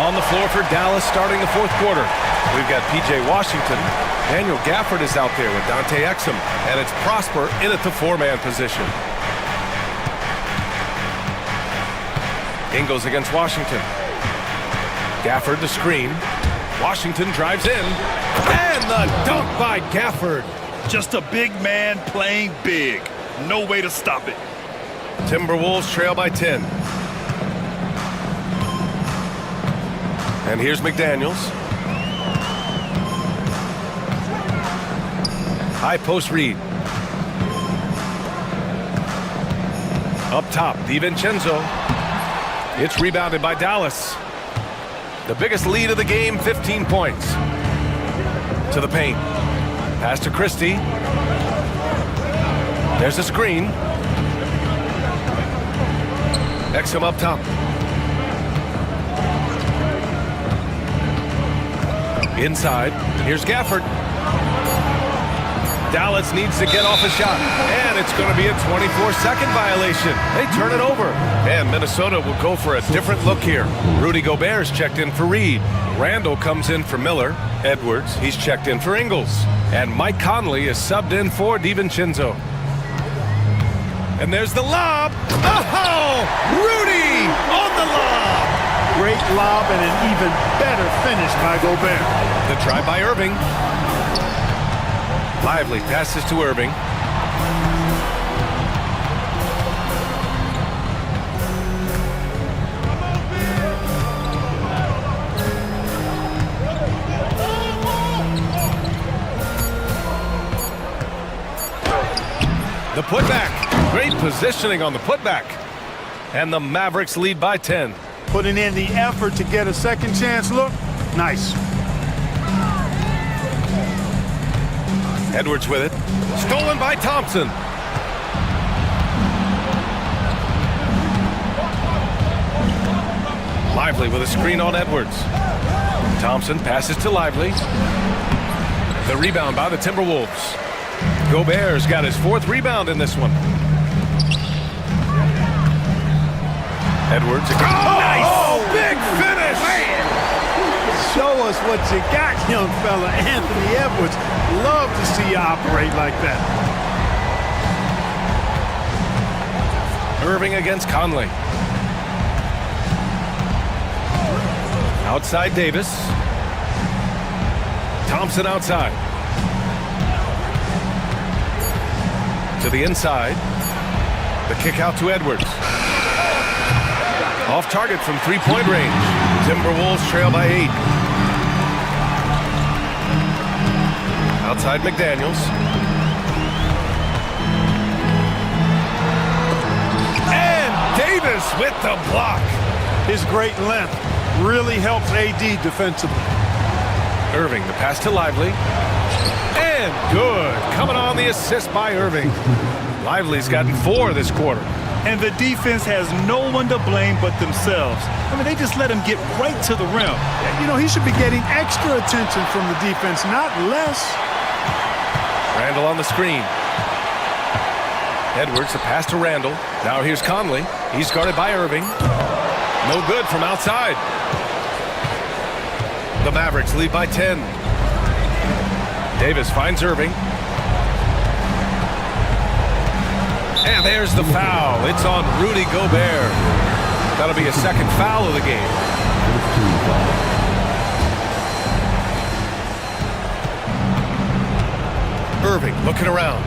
On the floor for Dallas starting the 4th quarter. We've got P.J. Washington. Daniel Gafford is out there with Dante Exum. And it's Prosper in at the 4-man position. Ingles against Washington. Gafford the screen. Washington drives in. And the dunk by Gafford. Just a big man playing big. No way to stop it. Timberwolves trail by 10. And here's McDaniels. High post read. Up top, DiVincenzo. It's rebounded by Dallas. The biggest lead of the game, 15 points. To the paint. Pass to Christie. There's a screen. Exum up top. Inside. Here's Gafford. Dallas needs to get off a shot. And it's going to be a 24-second violation. They turn it over. And Minnesota will go for a different look here. Rudy Gobert's checked in for Reed. Randall comes in for Miller. Edwards, he's checked in for Ingles. And Mike Conley is subbed in for DiVincenzo. And there's the lob. Oh! Rudy on the lob! Great lob and an even better finish by Gobert. The try by Irving. Lively passes to Irving. The putback. Great positioning on the putback. And the Mavericks lead by 10. Putting in the effort to get a second chance look. Nice. Edwards with it. Stolen by Thompson. Lively with a screen on Edwards. Thompson passes to Lively. The rebound by the Timberwolves. Gobert's got his 4th rebound in this one. Edwards. Oh, nice! Oh, big finish! Man. Show us what you got, young fella. Anthony Edwards. Love to see you operate like that. Irving against Conley. Outside Davis. Thompson outside. To the inside. The kick out to Edwards. Off target from 3-point range. Timberwolves trail by 8. Outside McDaniels. And Davis with the block. His great length really helps AD defensively. Irving, the pass to Lively. And good. Coming on the assist by Irving. Lively's gotten 4 this quarter. And the defense has no one to blame but themselves. I mean, they just let him get right to the rim. You know, he should be getting extra attention from the defense, not less. Randall on the screen. Edwards, the pass to Randall. Now here's Conley. He's guarded by Irving. No good from outside. The Mavericks lead by 10. Davis finds Irving. And there's the foul. It's on Rudy Gobert. That'll be a 2nd foul of the game. Irving looking around.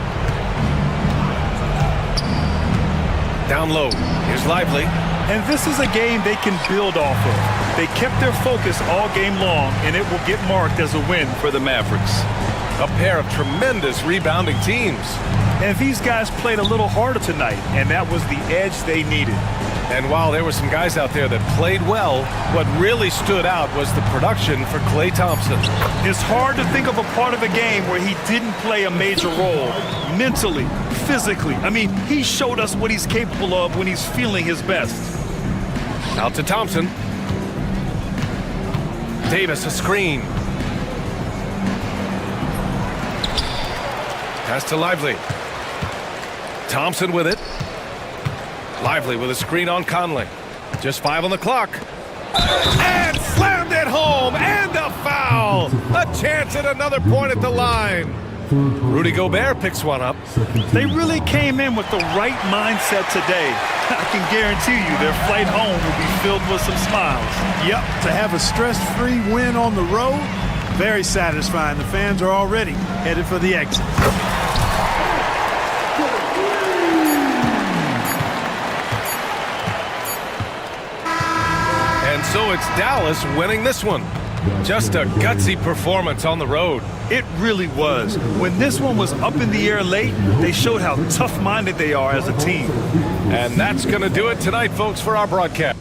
Down low. Here's Lively. And this is a game they can build off of. They kept their focus all game long, and it will get marked as a win for the Mavericks. A pair of tremendous rebounding teams. And these guys played a little harder tonight, and that was the edge they needed. And while there were some guys out there that played well, what really stood out was the production for Klay Thompson. It's hard to think of a part of the game where he didn't play a major role. Mentally, physically. I mean, he showed us what he's capable of when he's feeling his best. Out to Thompson. Davis, a screen. Pass to Lively. Thompson with it. Lively with a screen on Conley. Just 5 on the clock. And slammed it home. And a foul. A chance at another point at the line. Rudy Gobert picks one up. They really came in with the right mindset today. I can guarantee you their flight home will be filled with some smiles. Yep, to have a stress-free win on the road, very satisfying. The fans are already headed for the exit. And so it's Dallas winning this one. Just a gutsy performance on the road. It really was. When this one was up in the air late, they showed how tough-minded they are as a team. And that's going to do it tonight, folks, for our broadcast.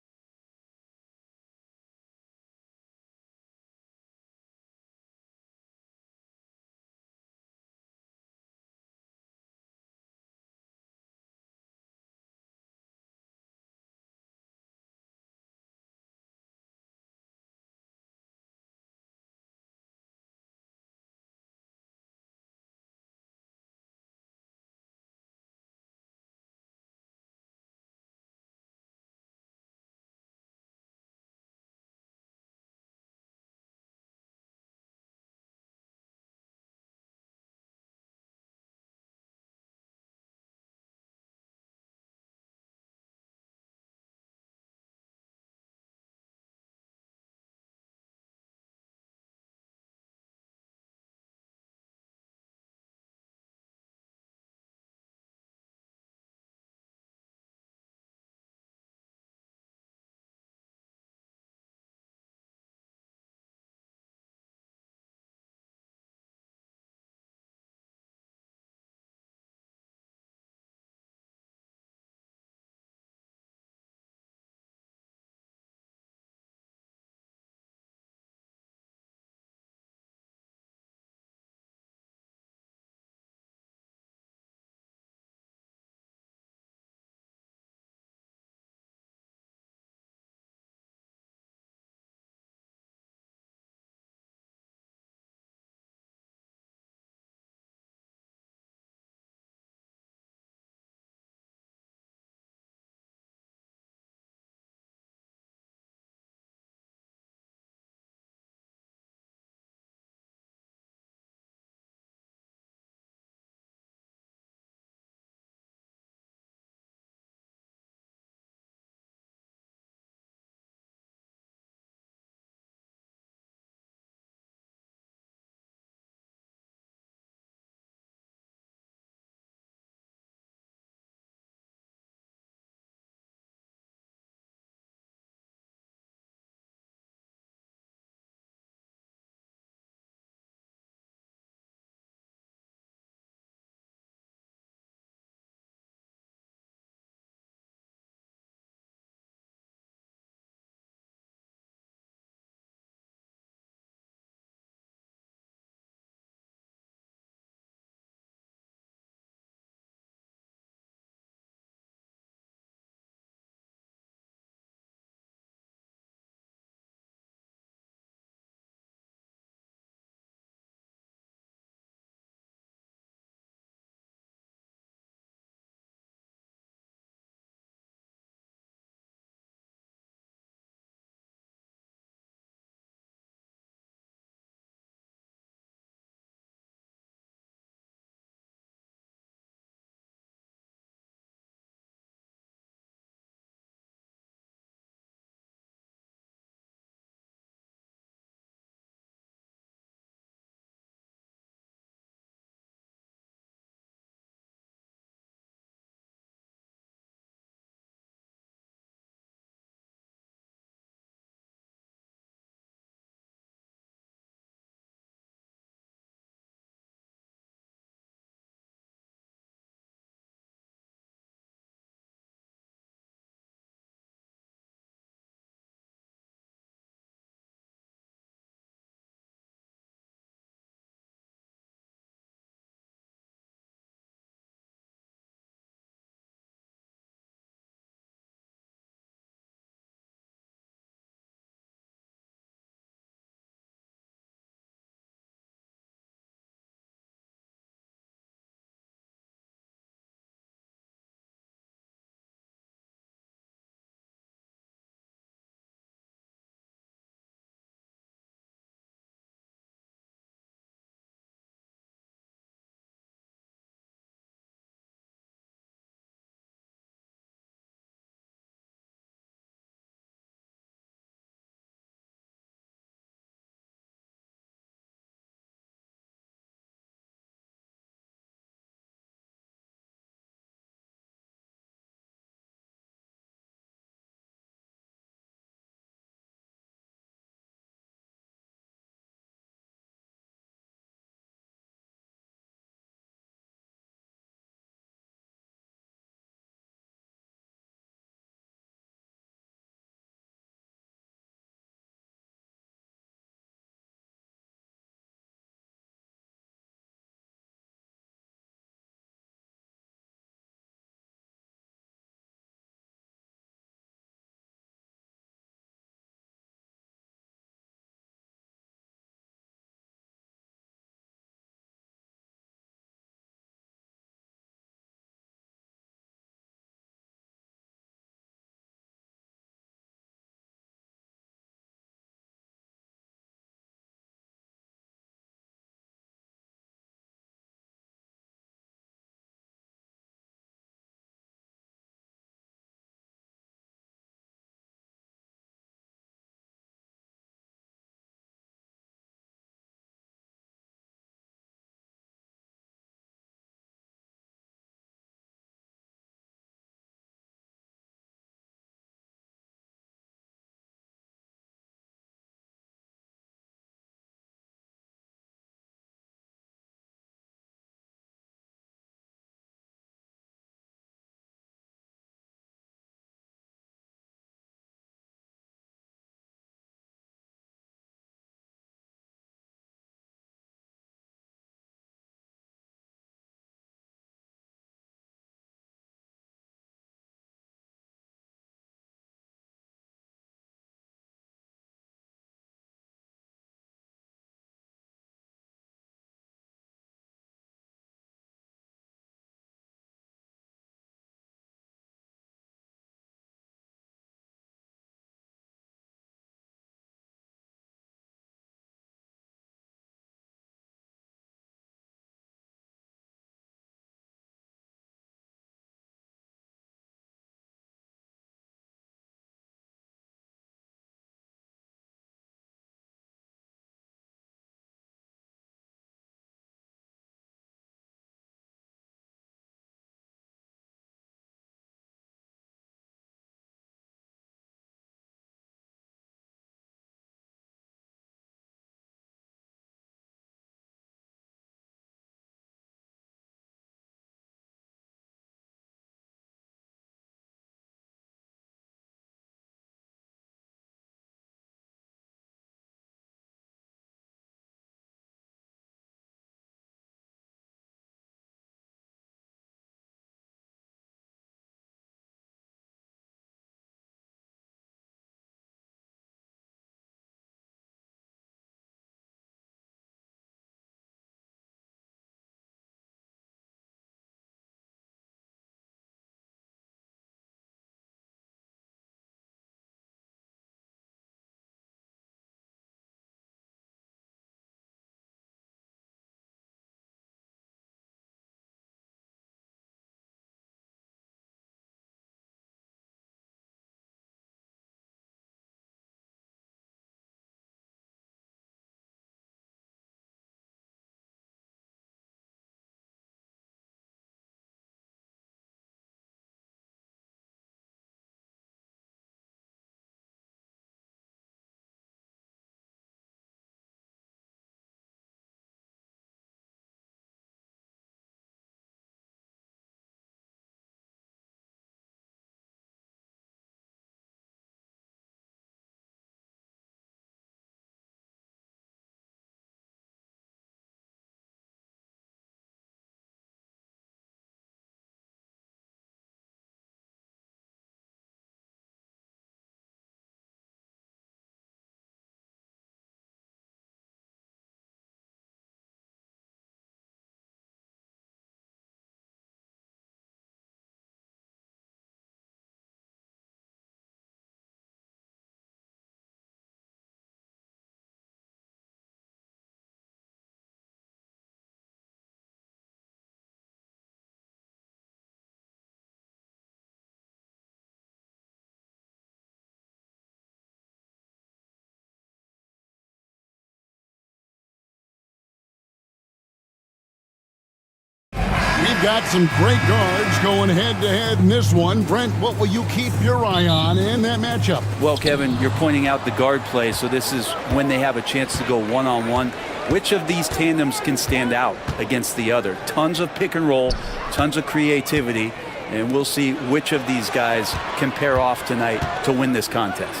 We've got some great guards going head-to-head in this one. Brent, what will you keep your eye on in that matchup? Well, Kevin, you're pointing out the guard play, so this is when they have a chance to go one-on-one. Which of these tandems can stand out against the other? Tons of pick and roll, tons of creativity, and we'll see which of these guys can pair off tonight to win this contest.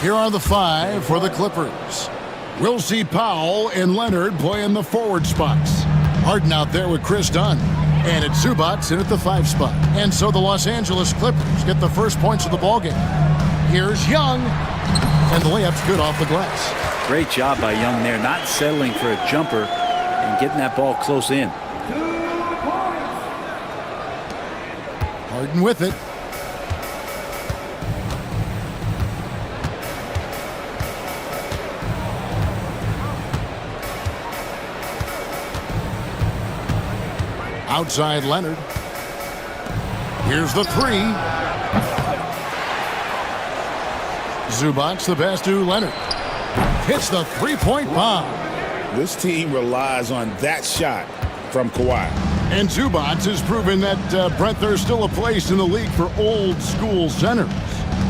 Here are the 5 for the Clippers. We'll see Powell and Leonard play in the forward spots. Harden out there with Chris Dunn. And it's Zubats in at the 5 spot. And so the Los Angeles Clippers get the first points of the ballgame. Here's Young. And the layup's good off the glass. Great job by Young there, not settling for a jumper and getting that ball close in. Harden with it. Outside Leonard. Here's the 3. Zubats the pass to Leonard. Hits the three-point bomb. This team relies on that shot from Kawhi. And Zubats has proven that, Brent, there's still a place in the league for old-school centers.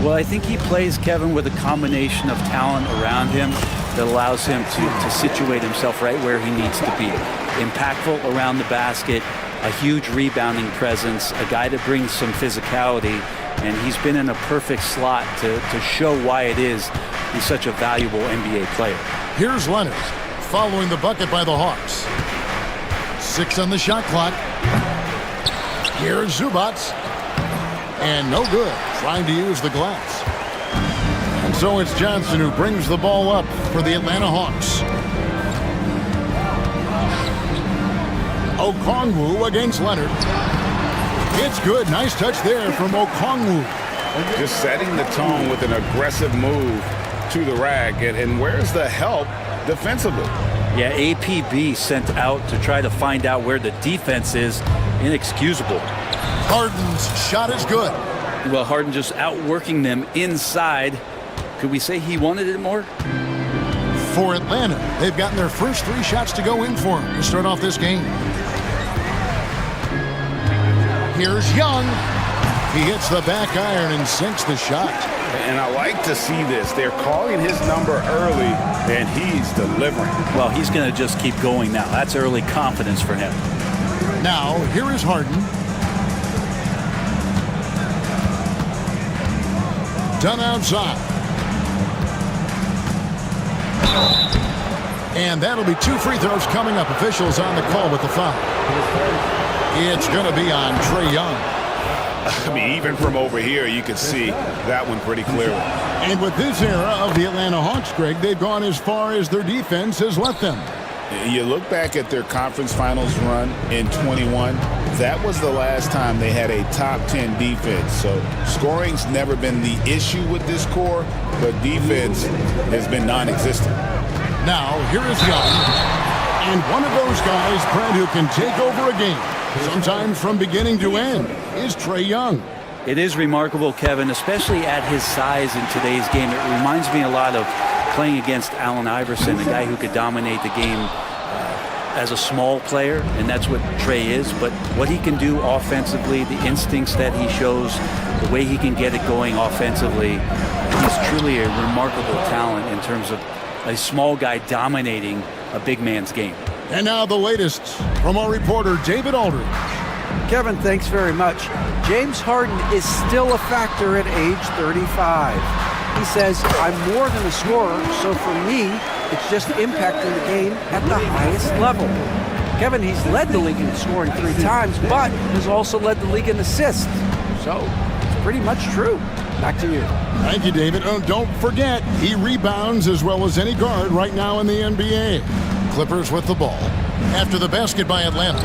Well, I think he plays, Kevin, with a combination of talent around him that allows him to situate himself right where he needs to be. Impactful around the basket, a huge rebounding presence, a guy that brings some physicality, and he's been in a perfect slot to show why it is he's such a valuable NBA player. Here's Leonard, following the bucket by the Hawks. 6 on the shot clock. Here's Zubats. And no good, trying to use the glass. And so it's Johnson who brings the ball up for the Atlanta Hawks. Okongwu against Leonard. It's good. Nice touch there from Okongwu. Just setting the tone with an aggressive move to the rack. And where's the help defensively? Yeah, APB sent out to try to find out where the defense is. Inexcusable. Harden's shot is good. Well, Harden just outworking them inside. Could we say he wanted it more? For Atlanta, they've gotten their first 3 shots to go in for him to start off this game. Here's Young. He hits the back iron and sinks the shot. And I like to see this. They're calling his number early, and he's delivering. Well, he's going to just keep going now. That's early confidence for him. Now, here is Harden. Done outside. And that'll be 2 free throws coming up. Officials on the call with the foul. It's going to be on Trae Young. I mean, even from over here, you can see that one pretty clearly. And with this era of the Atlanta Hawks, Greg, they've gone as far as their defense has let them. You look back at their conference finals run in 21, that was the last time they had a top 10 defense. So scoring's never been the issue with this core, but defense has been non-existent. Now, here is Young. And one of those guys, Brent, who can take over a game, sometimes from beginning to end, is Trae Young. It is remarkable, Kevin, especially at his size in today's game. It reminds me a lot of playing against Allen Iverson, a guy who could dominate the game as a small player, and that's what Trae is. But what he can do offensively, the instincts that he shows, the way he can get it going offensively, he's truly a remarkable talent in terms of a small guy dominating a big man's game. And now the latest from our reporter, David Aldridge. Kevin, thanks very much. James Harden is still a factor at age 35. He says, I'm more than a scorer, so for me, it's just impacting the game at the highest level. Kevin, he's led the league in scoring 3 times, but has also led the league in assists. So, it's pretty much true. Back to you. Thank you, David. Oh, don't forget, he rebounds as well as any guard right now in the NBA. Clippers with the ball. After the basket by Atlanta.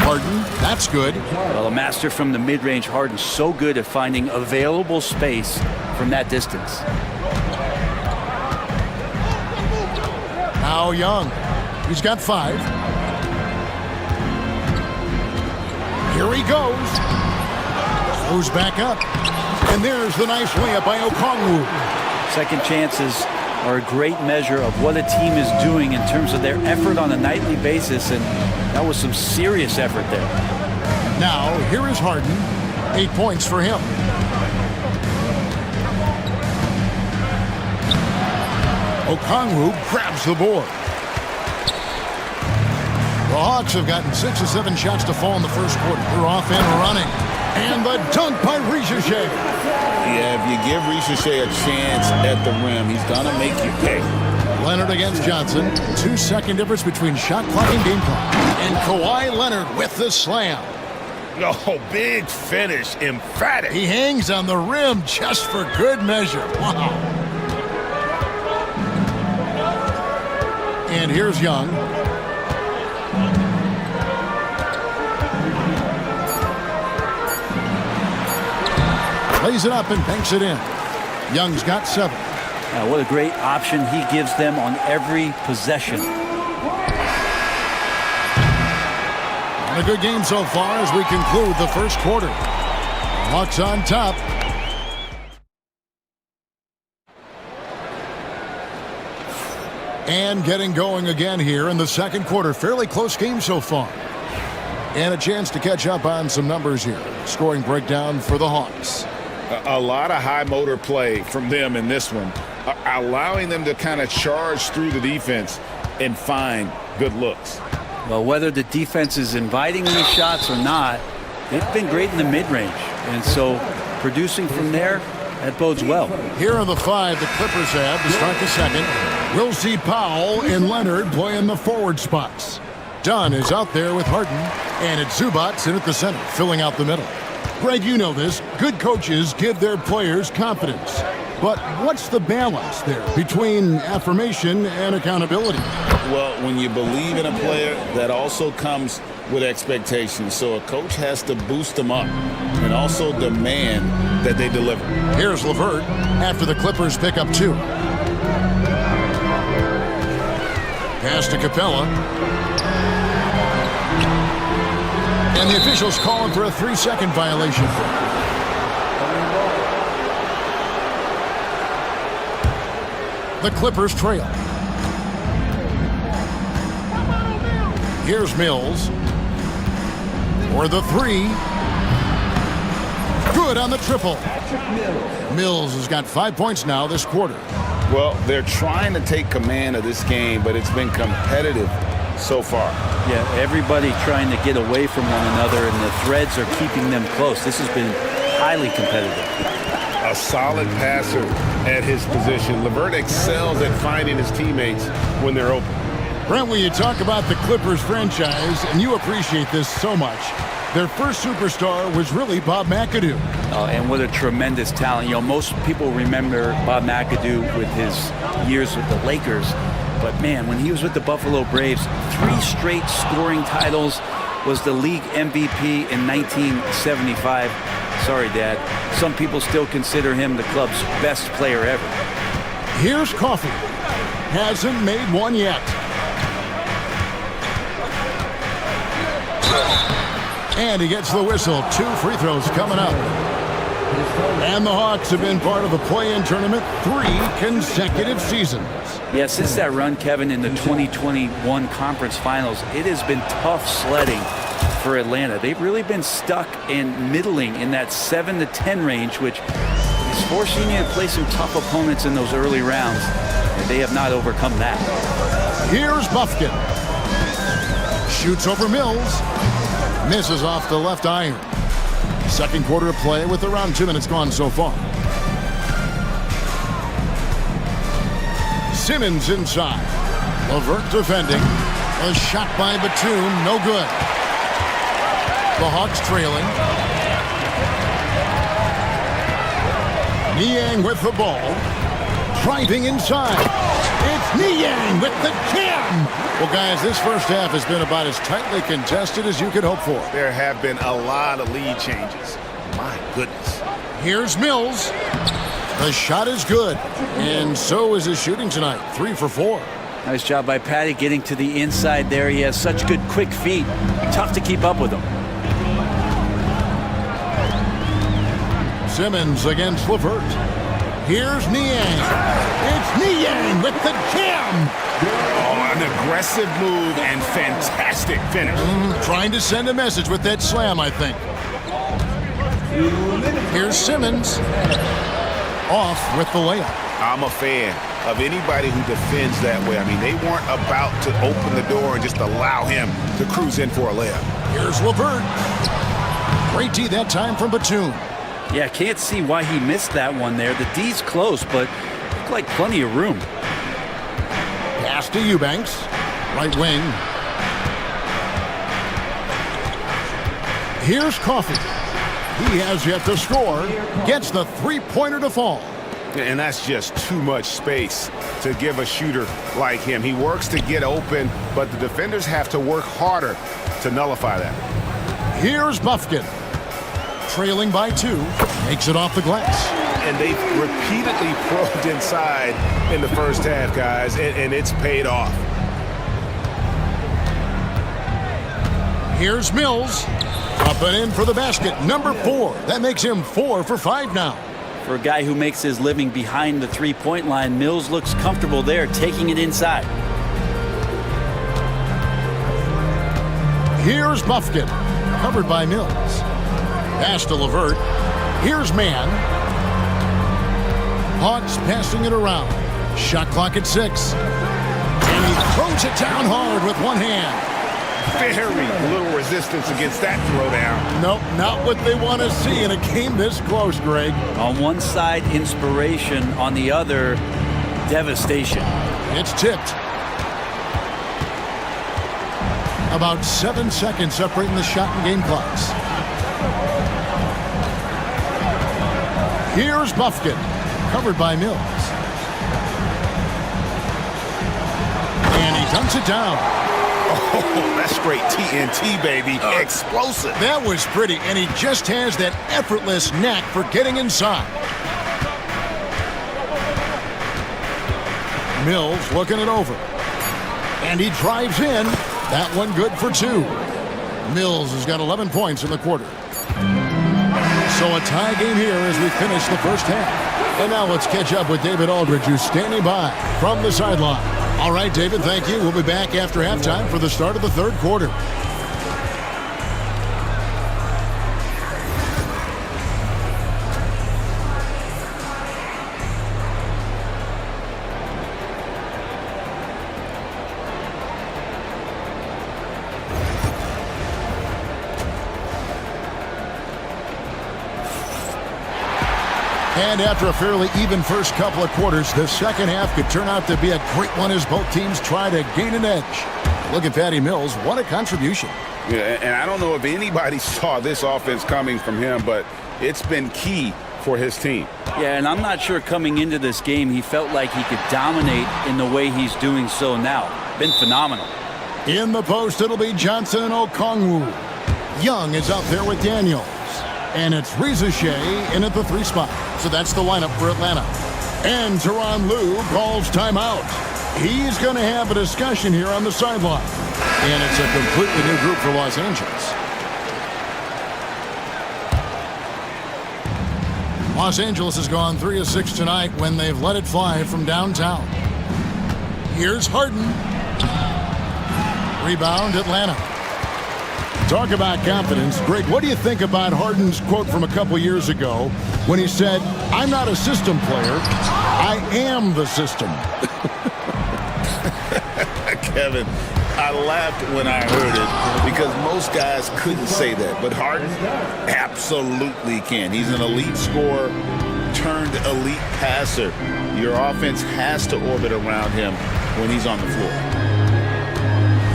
Harden, that's good. Well, a master from the mid-range. Harden so good at finding available space from that distance. Now Young. He's got 5. Here he goes. Goes back up. And there's the nice layup by Okongwu. Second chances are a great measure of what a team is doing in terms of their effort on a nightly basis, and That was some serious effort there. Now, here is Harden. 8 points for him. Okongwu grabs the board. The Hawks have gotten 6 or 7 shots to fall in the first quarter. They're off and running. And the dunk by Ricochet. Yeah, if you give Ricochet a chance at the rim, he's going to make you pay. Leonard against Johnson. 2-second difference between shot clock and game clock. And Kawhi Leonard with the slam. Oh, big finish, emphatic. He hangs on the rim just for good measure. Wow. And here's Young. Lays it up and banks it in. Young's got 7. What a great option he gives them on every possession. A good game so far as we conclude the first quarter. Hawks on top. And getting going again here in the second quarter. Fairly close game so far. And a chance to catch up on some numbers here. Scoring breakdown for the Hawks. A lot of high motor play from them in this one, allowing them to kind of charge through the defense and find good looks. Well, whether the defense is inviting these shots or not, they've been great in the mid-range. And so producing from there, that bodes well. Here are the 5 the Clippers have to start the second. We'll see Powell and Leonard playing the forward spots. Dunn is out there with Harden, and it's Zubats in at the center, filling out the middle. Greg, you know this. Good coaches give their players confidence. But what's the balance there between affirmation and accountability? Well, when you believe in a player, that also comes with expectations. So a coach has to boost them up and also demand that they deliver. Here's LeVert after the Clippers pick up 2. Pass to Capella. And the officials calling for a 3-second violation. The Clippers trail. Here's Mills. For the 3. Good on the triple. Mills has got 5 points now this quarter. Well, they're trying to take command of this game, but it's been competitive so far. Yeah, everybody trying to get away from one another, and the threads are keeping them close. This has been highly competitive. A solid passer at his position. LeVert excels at finding his teammates when they're open. Brent, when you talk about the Clippers franchise, and you appreciate this so much, their first superstar was really Bob McAdoo. And what a tremendous talent. You know, most people remember Bob McAdoo with his years with the Lakers. But man, when he was with the Buffalo Braves, 3 straight scoring titles, was the league MVP in 1975. Sorry, Dad. Some people still consider him the club's best player ever. Here's Coffey. Hasn't made one yet. And he gets the whistle. 2 free throws coming up. And the Hawks have been part of the play-in tournament 3 consecutive seasons. Yeah, since that run, Kevin, in the 2021 conference finals, it has been tough sledding for Atlanta. They've really been stuck in middling in that 7 to 10 range, which is forcing you to play some tough opponents in those early rounds. And they have not overcome that. Here's Buffkin. Shoots over Mills. Misses off the left iron. Second quarter of play with around 2 minutes gone so far. Simmons inside. LeVert defending. A shot by Batum, no good. The Hawks trailing. Niang with the ball. Driving inside. It's Niang with the jam. Well, guys, this first half has been about as tightly contested as you could hope for. There have been a lot of lead changes. My goodness. Here's Mills. The shot is good, and so is his shooting tonight. 3 for 4. Nice job by Patty getting to the inside there. He has such good quick feet. Tough to keep up with him. Simmons against LeVert. Here's Niang. It's Niang with the jam. Oh, my An aggressive move and fantastic finish. Trying to send a message with that slam, I think. Here's Simmons. Off with the layup. I'm a fan of anybody who defends that way. I mean, they weren't about to open the door and just allow him to cruise in for a layup. Here's LeVert. Great D that time from Batum. Yeah, can't see why he missed that one there. The D's close, but looked like plenty of room. Pass to Eubanks. Right wing. Here's Coffey. He has yet to score. Gets the three-pointer to fall. And that's just too much space to give a shooter like him. He works to get open, but the defenders have to work harder to nullify that. Here's Bufkin. Trailing by 2. Makes it off the glass. And they've repeatedly probed inside in the first half, guys, and it's paid off. Here's Mills. Up and in for the basket. Number 4. That makes him 4 for 5 now. For a guy who makes his living behind the three-point line, Mills looks comfortable there, taking it inside. Here's Bufkin. Covered by Mills. Pass to LeVert. Here's Mann. Hawks passing it around. Shot clock at 6. And he throws it down hard with one hand. Very little resistance against that throwdown. Nope, not what they want to see in a game this close, Greg. On one side, inspiration. On the other, devastation. It's tipped. About 7 seconds separating the shot and game clocks. Here's Bufkin. Covered by Mills. And he dunks it down. Oh, that's straight TNT, baby. Explosive. That was pretty, and he just has that effortless knack for getting inside. Mills looking it over. And he drives in. That one good for 2. Mills has got 11 points in the quarter. So a tie game here as we finish the first half. And now let's catch up with David Aldridge, who's standing by from the sideline. All right, David, thank you. We'll be back after halftime for the start of the third quarter. And after a fairly even first couple of quarters, the second half could turn out to be a great one as both teams try to gain an edge. Look at Patty Mills. What a contribution. Yeah, and I don't know if anybody saw this offense coming from him, but it's been key for his team. Yeah, and I'm not sure coming into this game he felt like he could dominate in the way he's doing so now. Been phenomenal. In the post, it'll be Johnson and Okongwu. Young is out there with Daniels. And it's Rizachet in at the 3 spot. So that's the lineup for Atlanta. And Tyronn Lue calls timeout. He's going to have a discussion here on the sideline. And it's a completely new group for Los Angeles. Los Angeles has gone 3 of 6 tonight when they've let it fly from downtown. Here's Harden. Rebound, Atlanta. Talk about confidence. Greg, what do you think about Harden's quote from a couple years ago when he said, "I'm not a system player, I am the system"? Kevin, I laughed when I heard it because most guys couldn't say that, but Harden absolutely can. He's an elite scorer turned elite passer. Your offense has to orbit around him when he's on the floor.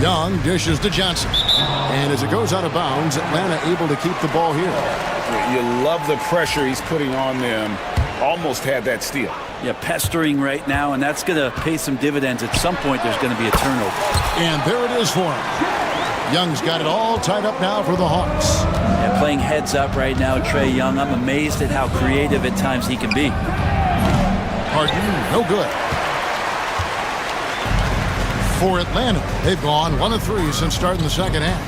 Young dishes to Johnson. And as it goes out of bounds, Atlanta able to keep the ball here. You love the pressure he's putting on them. Almost had that steal. Yeah, pestering right now, and that's going to pay some dividends. At some point, there's going to be a turnover. And there it is for him. Young's got it all tied up now for the Hawks. Yeah, playing heads up right now, Trae Young. I'm amazed at how creative at times he can be. Harden, no good. For Atlanta, they've gone 1 of 3 since starting the second half.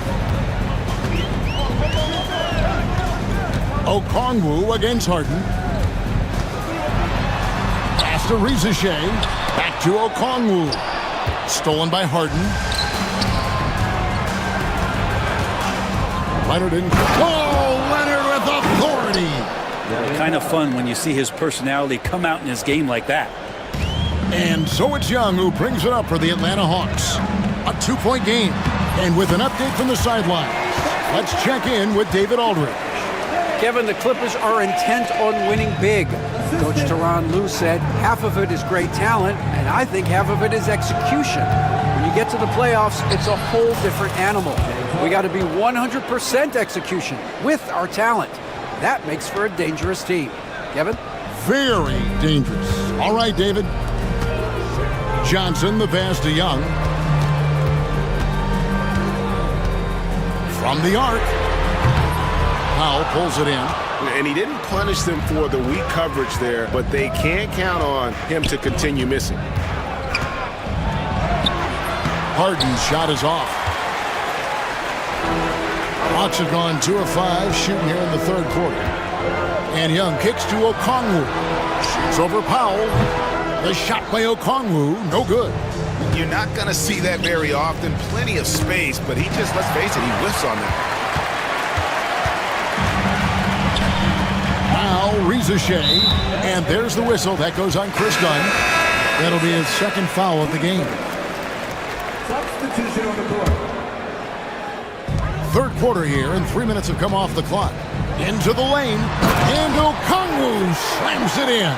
Okongwu against Harden. Pass to Rizachet. Back to Okongwu. Stolen by Harden. Leonard in. Oh, Leonard with authority. Kind of fun when you see his personality come out in his game like that. And so it's Young who brings it up for the Atlanta Hawks. A 2-point game. And with an update from the sidelines, let's check in with David Aldridge. Kevin, the Clippers are intent on winning big. Coach Tyronn Lue said half of it is great talent, and I think half of it is execution. When you get to the playoffs, it's a whole different animal. We got to be 100% execution with our talent. That makes for a dangerous team. Kevin? Very dangerous. All right, David. Johnson, the pass to Young. From the arc. Powell pulls it in. And he didn't punish them for the weak coverage there, but they can't count on him to continue missing. Harden's shot is off. Hawks have gone 2 of 5 shooting here in the third quarter. And Young kicks to Okongwu. Shoots over Powell. The shot by Okongwu, no good. You're not going to see that very often. Plenty of space, but he just, let's face it, he whiffs on that. Now, Ricochet, and there's the whistle. That goes on Chris Dunn. That'll be his second foul of the game. Substitution on the court. Third quarter here, and 3 minutes have come off the clock. Into the lane, and Okongwu slams it in.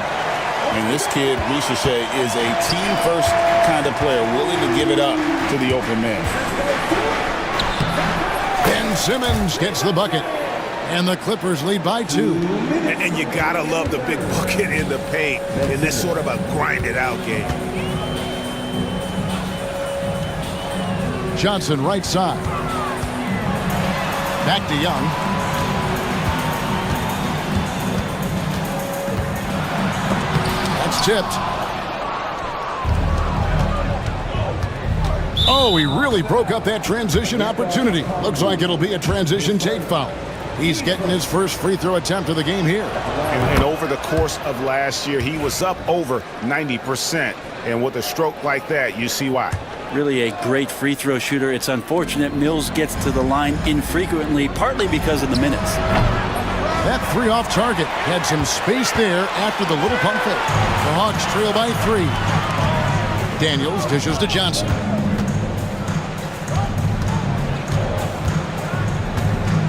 And this kid, Ricochet, is a team-first kind of player, willing to give it up to the open man. Ben Simmons gets the bucket, and the Clippers lead by 2. And you got to love the big bucket in the paint in this sort of a grinded-out game. Johnson right side. Back to Young. That's tipped. Oh, he really broke up that transition opportunity. Looks like it'll be a transition take foul. He's getting his first free throw attempt of the game here. And over the course of last year, he was up over 90%. And with a stroke like that, you see why. Really a great free throw shooter. It's unfortunate Mills gets to the line infrequently, partly because of the minutes. That 3 off target had some space there after the little pump fake. The Hawks trail by 3. Daniels dishes to Johnson.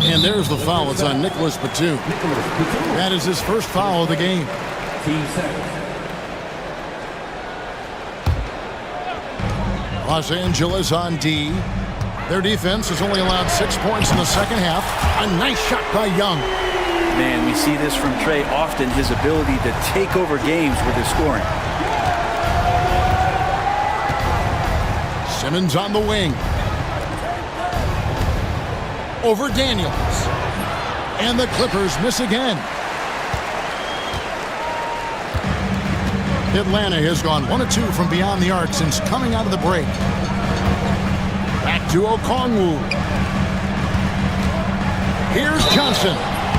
And there's the foul. It's on Nicholas Batum. That is his first foul of the game. Los Angeles on D. Their defense has only allowed 6 points in the second half. A nice shot by Young. Man, we see this from Trey often, his ability to take over games with his scoring. Simmons on the wing. Over Daniels. And the Clippers miss again. Atlanta has gone 1 of 2 from beyond the arc since coming out of the break. Back to Okongwu. Here's Johnson.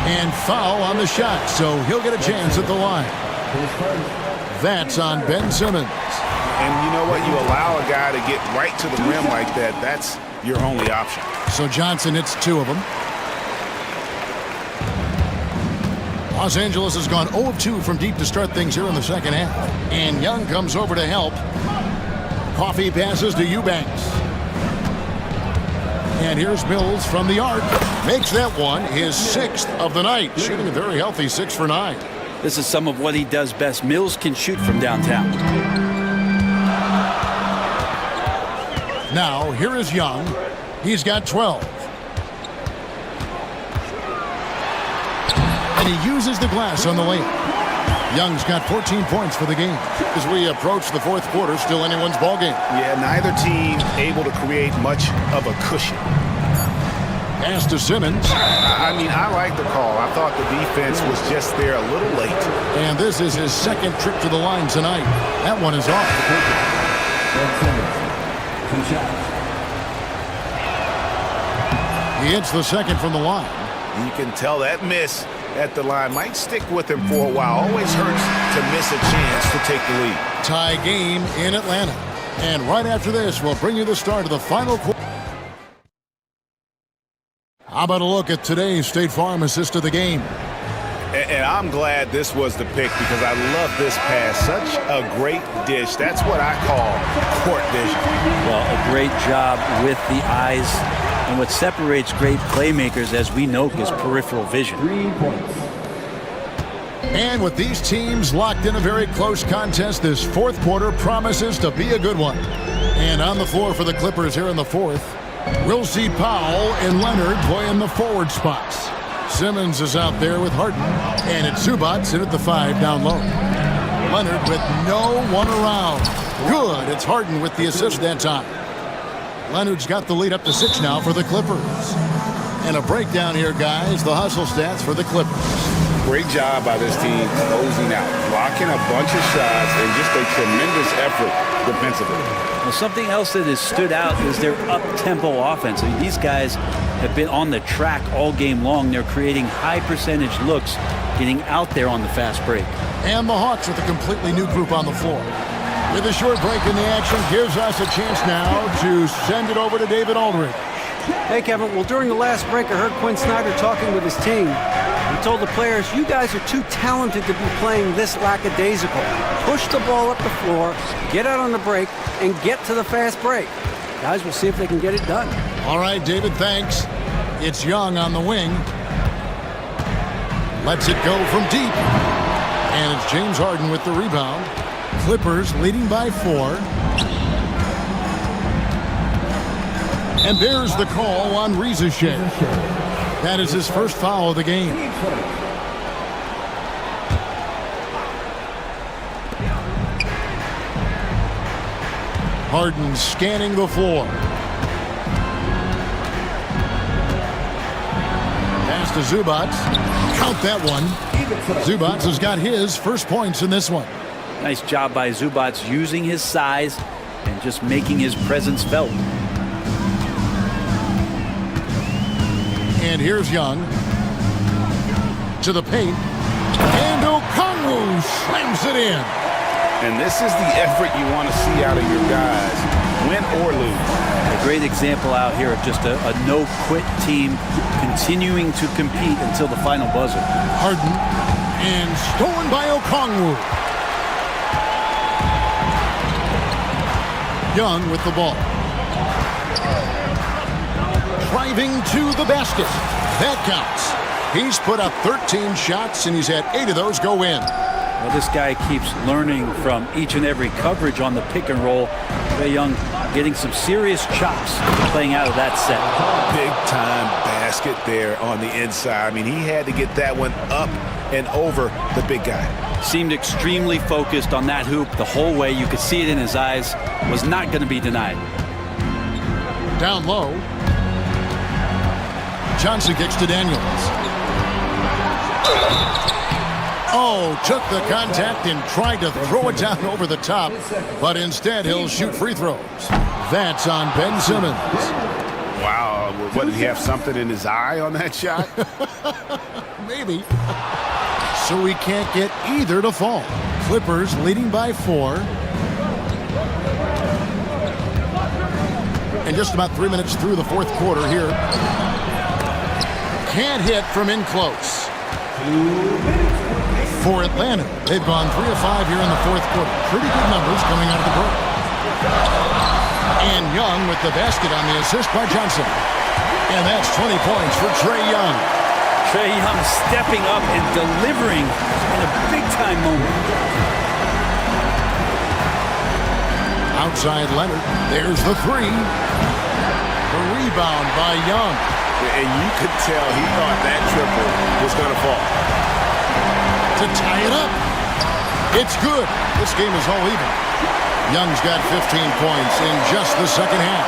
And foul on the shot, so he'll get a chance at the line. That's on Ben Simmons. And you know what? You allow a guy to get right to the rim like that. That's your only option. So Johnson hits 2 of them. Los Angeles has gone 0 of 2 from deep to start things here in the second half. And Young comes over to help. Coffee passes to Eubanks. And here's Mills from the arc. Makes that one his 6th of the night. Shooting a very healthy 6 for 9. This is some of what he does best. Mills can shoot from downtown. Now, here is Young. He's got 12. And he uses the glass on the lane. Young's got 14 points for the game. As we approach the fourth quarter, still anyone's ball game. Yeah, neither team able to create much of a cushion. Pass to Simmons. I mean, I like the call. I thought the defense was just there a little late. And this is his second trip to the line tonight. That one is off. He hits the second from the line. You can tell that miss at the line might stick with him for a while. Always hurts to miss a chance to take the lead. Tie game in Atlanta. And right after this, we'll bring you the start of the final quarter. How about a look at today's State Farm assist of the game? And I'm glad this was the pick because I love this pass. Such a great dish. That's what I call court vision. Well, a great job with the eyes. And what separates great playmakers, as we know, is peripheral vision. 3 points. And with these teams locked in a very close contest, this fourth quarter promises to be a good one. And on the floor for the Clippers here in the fourth, we'll see Powell and Leonard play in the forward spots. Simmons is out there with Harden, and it's Zubac in at the 5 down low. Leonard with no one around. Good, it's Harden with the assist that time. Leonard's got the lead up to 6 now for the Clippers. And a breakdown here, guys, the hustle stats for the Clippers. Great job by this team closing out, blocking a bunch of shots, and just a tremendous effort defensively. Well, something else that has stood out is their up-tempo offense. I mean, these guys have been on the track all game long. They're creating high-percentage looks, getting out there on the fast break. And the Hawks with a completely new group on the floor. With a short break in the action, gives us a chance now to send it over to David Aldridge. Hey, Kevin. Well, during the last break, I heard Quinn Snyder talking with his team. He told the players, you guys are too talented to be playing this lackadaisical. Push the ball up the floor, get out on the break, and get to the fast break. Guys, we'll see if they can get it done. All right, David, thanks. It's Young on the wing. Lets it go from deep. And it's James Harden with the rebound. Clippers leading by 4. And there's the call on Rizasheh. That is his first foul of the game. Harden scanning the floor. Pass to Zubac. Count that one. Zubac has got his first points in this one. Nice job by Zubac using his size and just making his presence felt. And here's Young to the paint, and Okongwu slams it in. And this is the effort you want to see out of your guys, win or lose. A great example out here of just a no-quit team continuing to compete until the final buzzer. Harden, and stolen by Okongwu. Young with the ball. Driving to the basket. That counts. He's put up 13 shots, and he's had 8 of those go in. Well, this guy keeps learning from each and every coverage on the pick and roll. Trae Young getting some serious chops playing out of that set. Big time basket there on the inside. I mean, he had to get that one up and over the big guy. Seemed extremely focused on that hoop the whole way. You could see it in his eyes. Was not going to be denied. Down low. Johnson kicks to Daniels. Oh, took the contact and tried to throw it down over the top, but instead he'll shoot free throws. That's on Ben Simmons. Wow, what, did he have something in his eye on that shot? Maybe. So he can't get either to fall. Clippers leading by 4. And just about 3 minutes through the fourth quarter here. Can't hit from in close. For Atlanta, they've gone 3 of 5 here in the fourth quarter. Pretty good numbers coming out of the break. And Young with the basket on the assist by Johnson. And that's 20 points for Trae Young. Trae Young stepping up and delivering in a big-time moment. Outside Leonard. There's the 3. The rebound by Young. And you could tell he thought that triple was going to fall. To tie it up. It's good. This game is all even. Young's got 15 points in just the second half.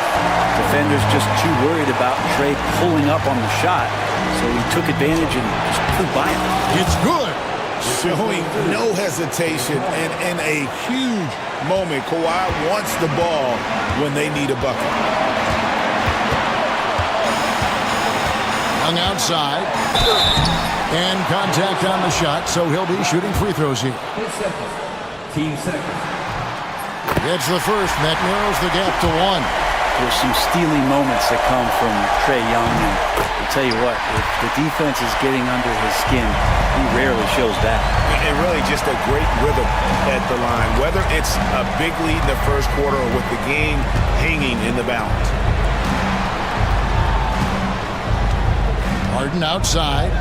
Defenders just too worried about Trae pulling up on the shot, so he took advantage and just flew by him. It's good. Showing no hesitation and in a huge moment. Kawhi wants the ball when they need a bucket. Young outside. And contact on the shot, so he'll be shooting free throws here. Team second. gets the first, and that narrows the gap to 1. There's some steely moments that come from Trae Young, and I'll tell you what, if the defense is getting under his skin, he rarely shows that. And really just a great rhythm at the line, whether it's a big lead in the first quarter or with the game hanging in the balance. Harden outside.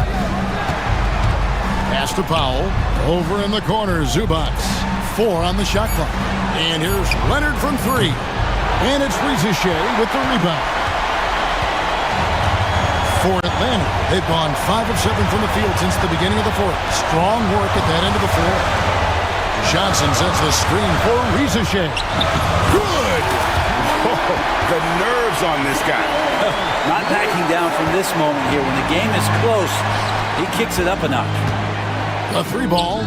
Pass to Powell. Over in the corner, Zubats. 4 on the shot clock. And here's Leonard from 3. And it's Ricochet with the rebound. For Atlanta, they've gone 5 of 7 from the field since the beginning of the fourth. Strong work at that end of the floor. Johnson sets the screen for Ricochet. Good! Oh, the nerves on this guy. Not backing down from this moment here. When the game is close, he kicks it up a notch. The 3 ball.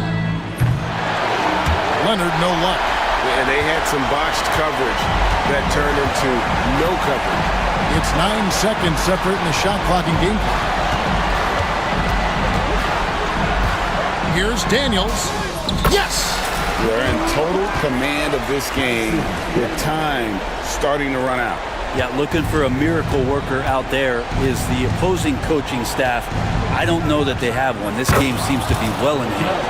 Leonard, no luck. And they had some botched coverage that turned into no coverage. It's 9 seconds separating the shot clock and game clock. Here's Daniels. Yes! They're in total command of this game with time starting to run out. Yeah, looking for a miracle worker out there is the opposing coaching staff. I don't know that they have one. This game seems to be well in hand.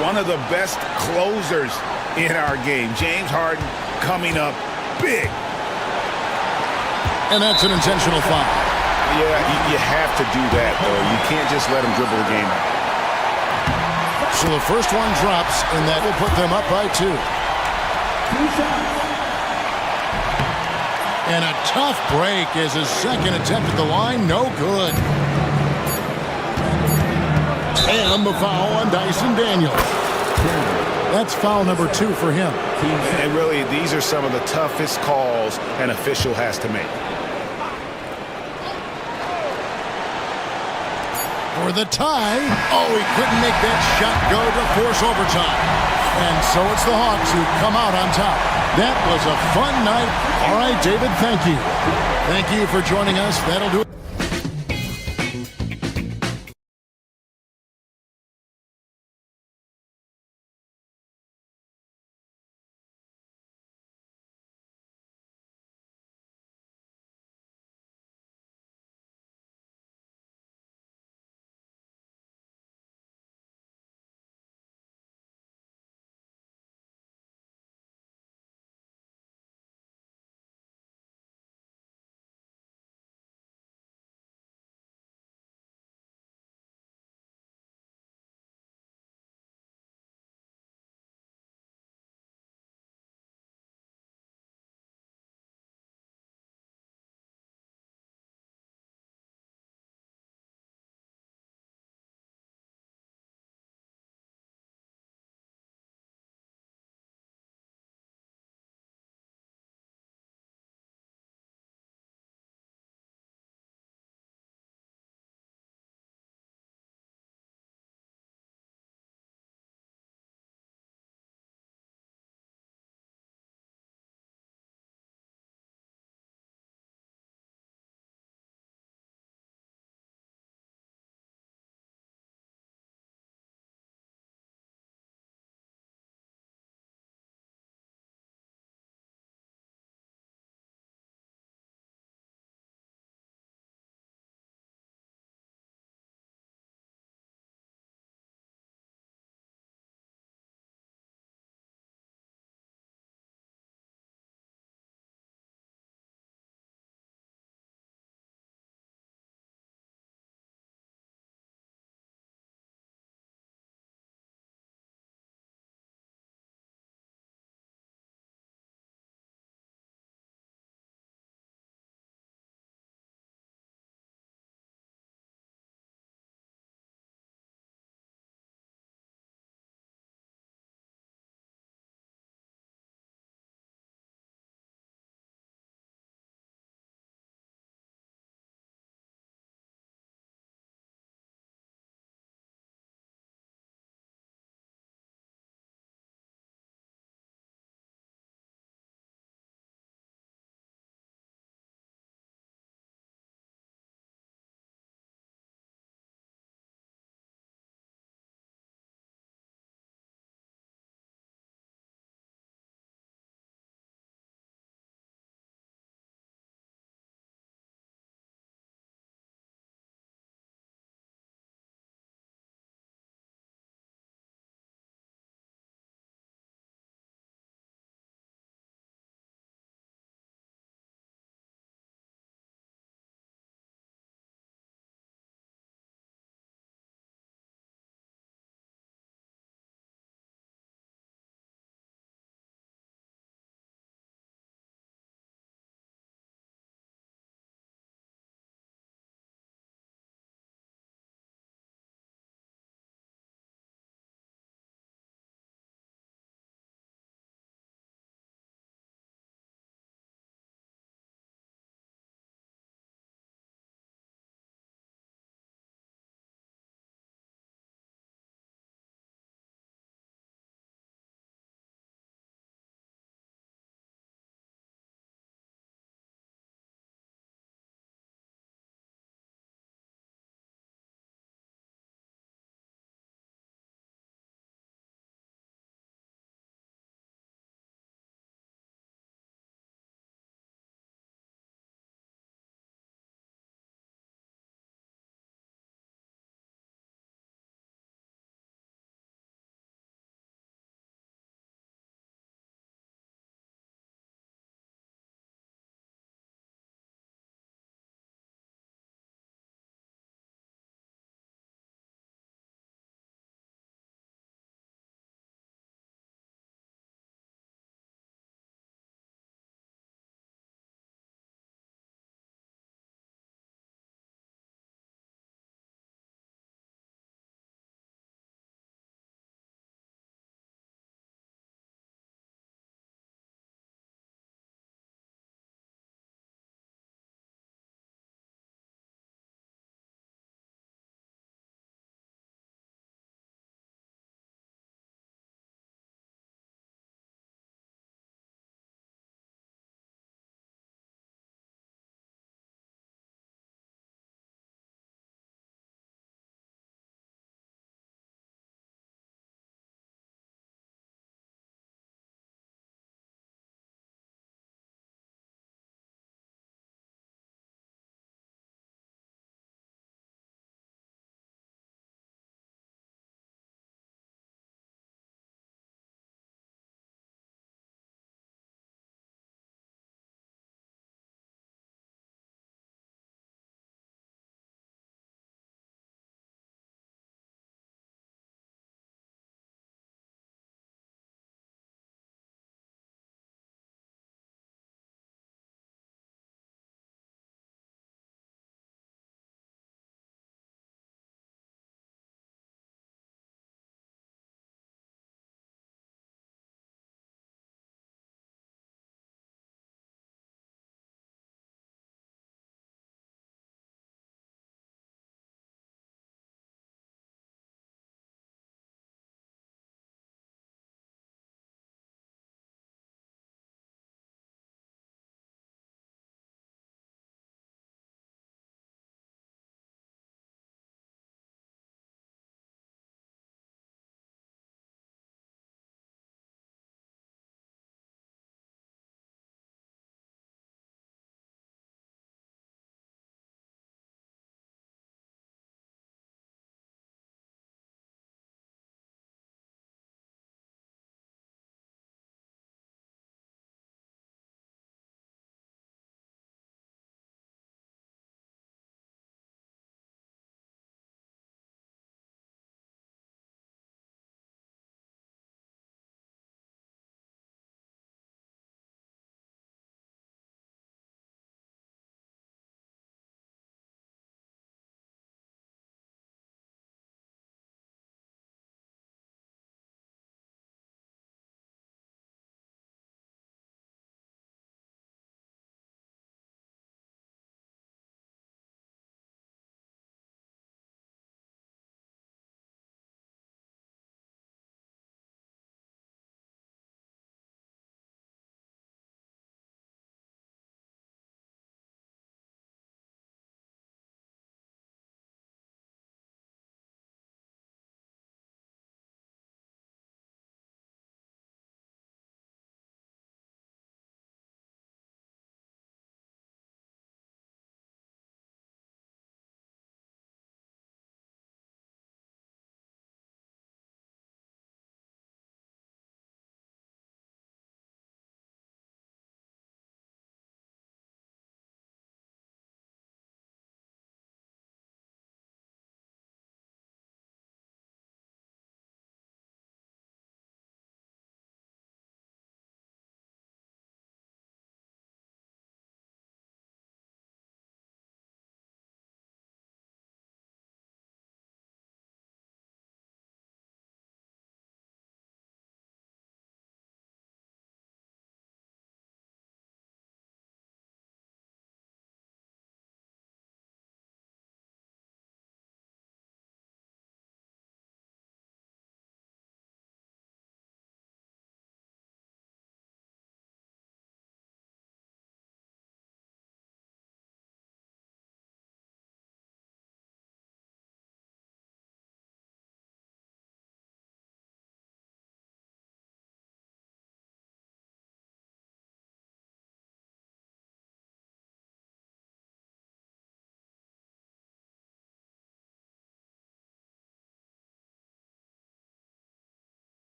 One of the best closers in our game. James Harden coming up big. And that's an intentional foul. Yeah, you have to do that, though. You can't just let him dribble the game out. So the first one drops, and that will put them up by 2. And a tough break as his second attempt at the line, no good. And the foul on Dyson Daniels. That's foul number 2 for him. And really, these are some of the toughest calls an official has to make. For the tie. Oh, he couldn't make that shot go to force overtime. And so it's the Hawks who come out on top. That was a fun night. All right, David, thank you. Thank you for joining us. That'll do it.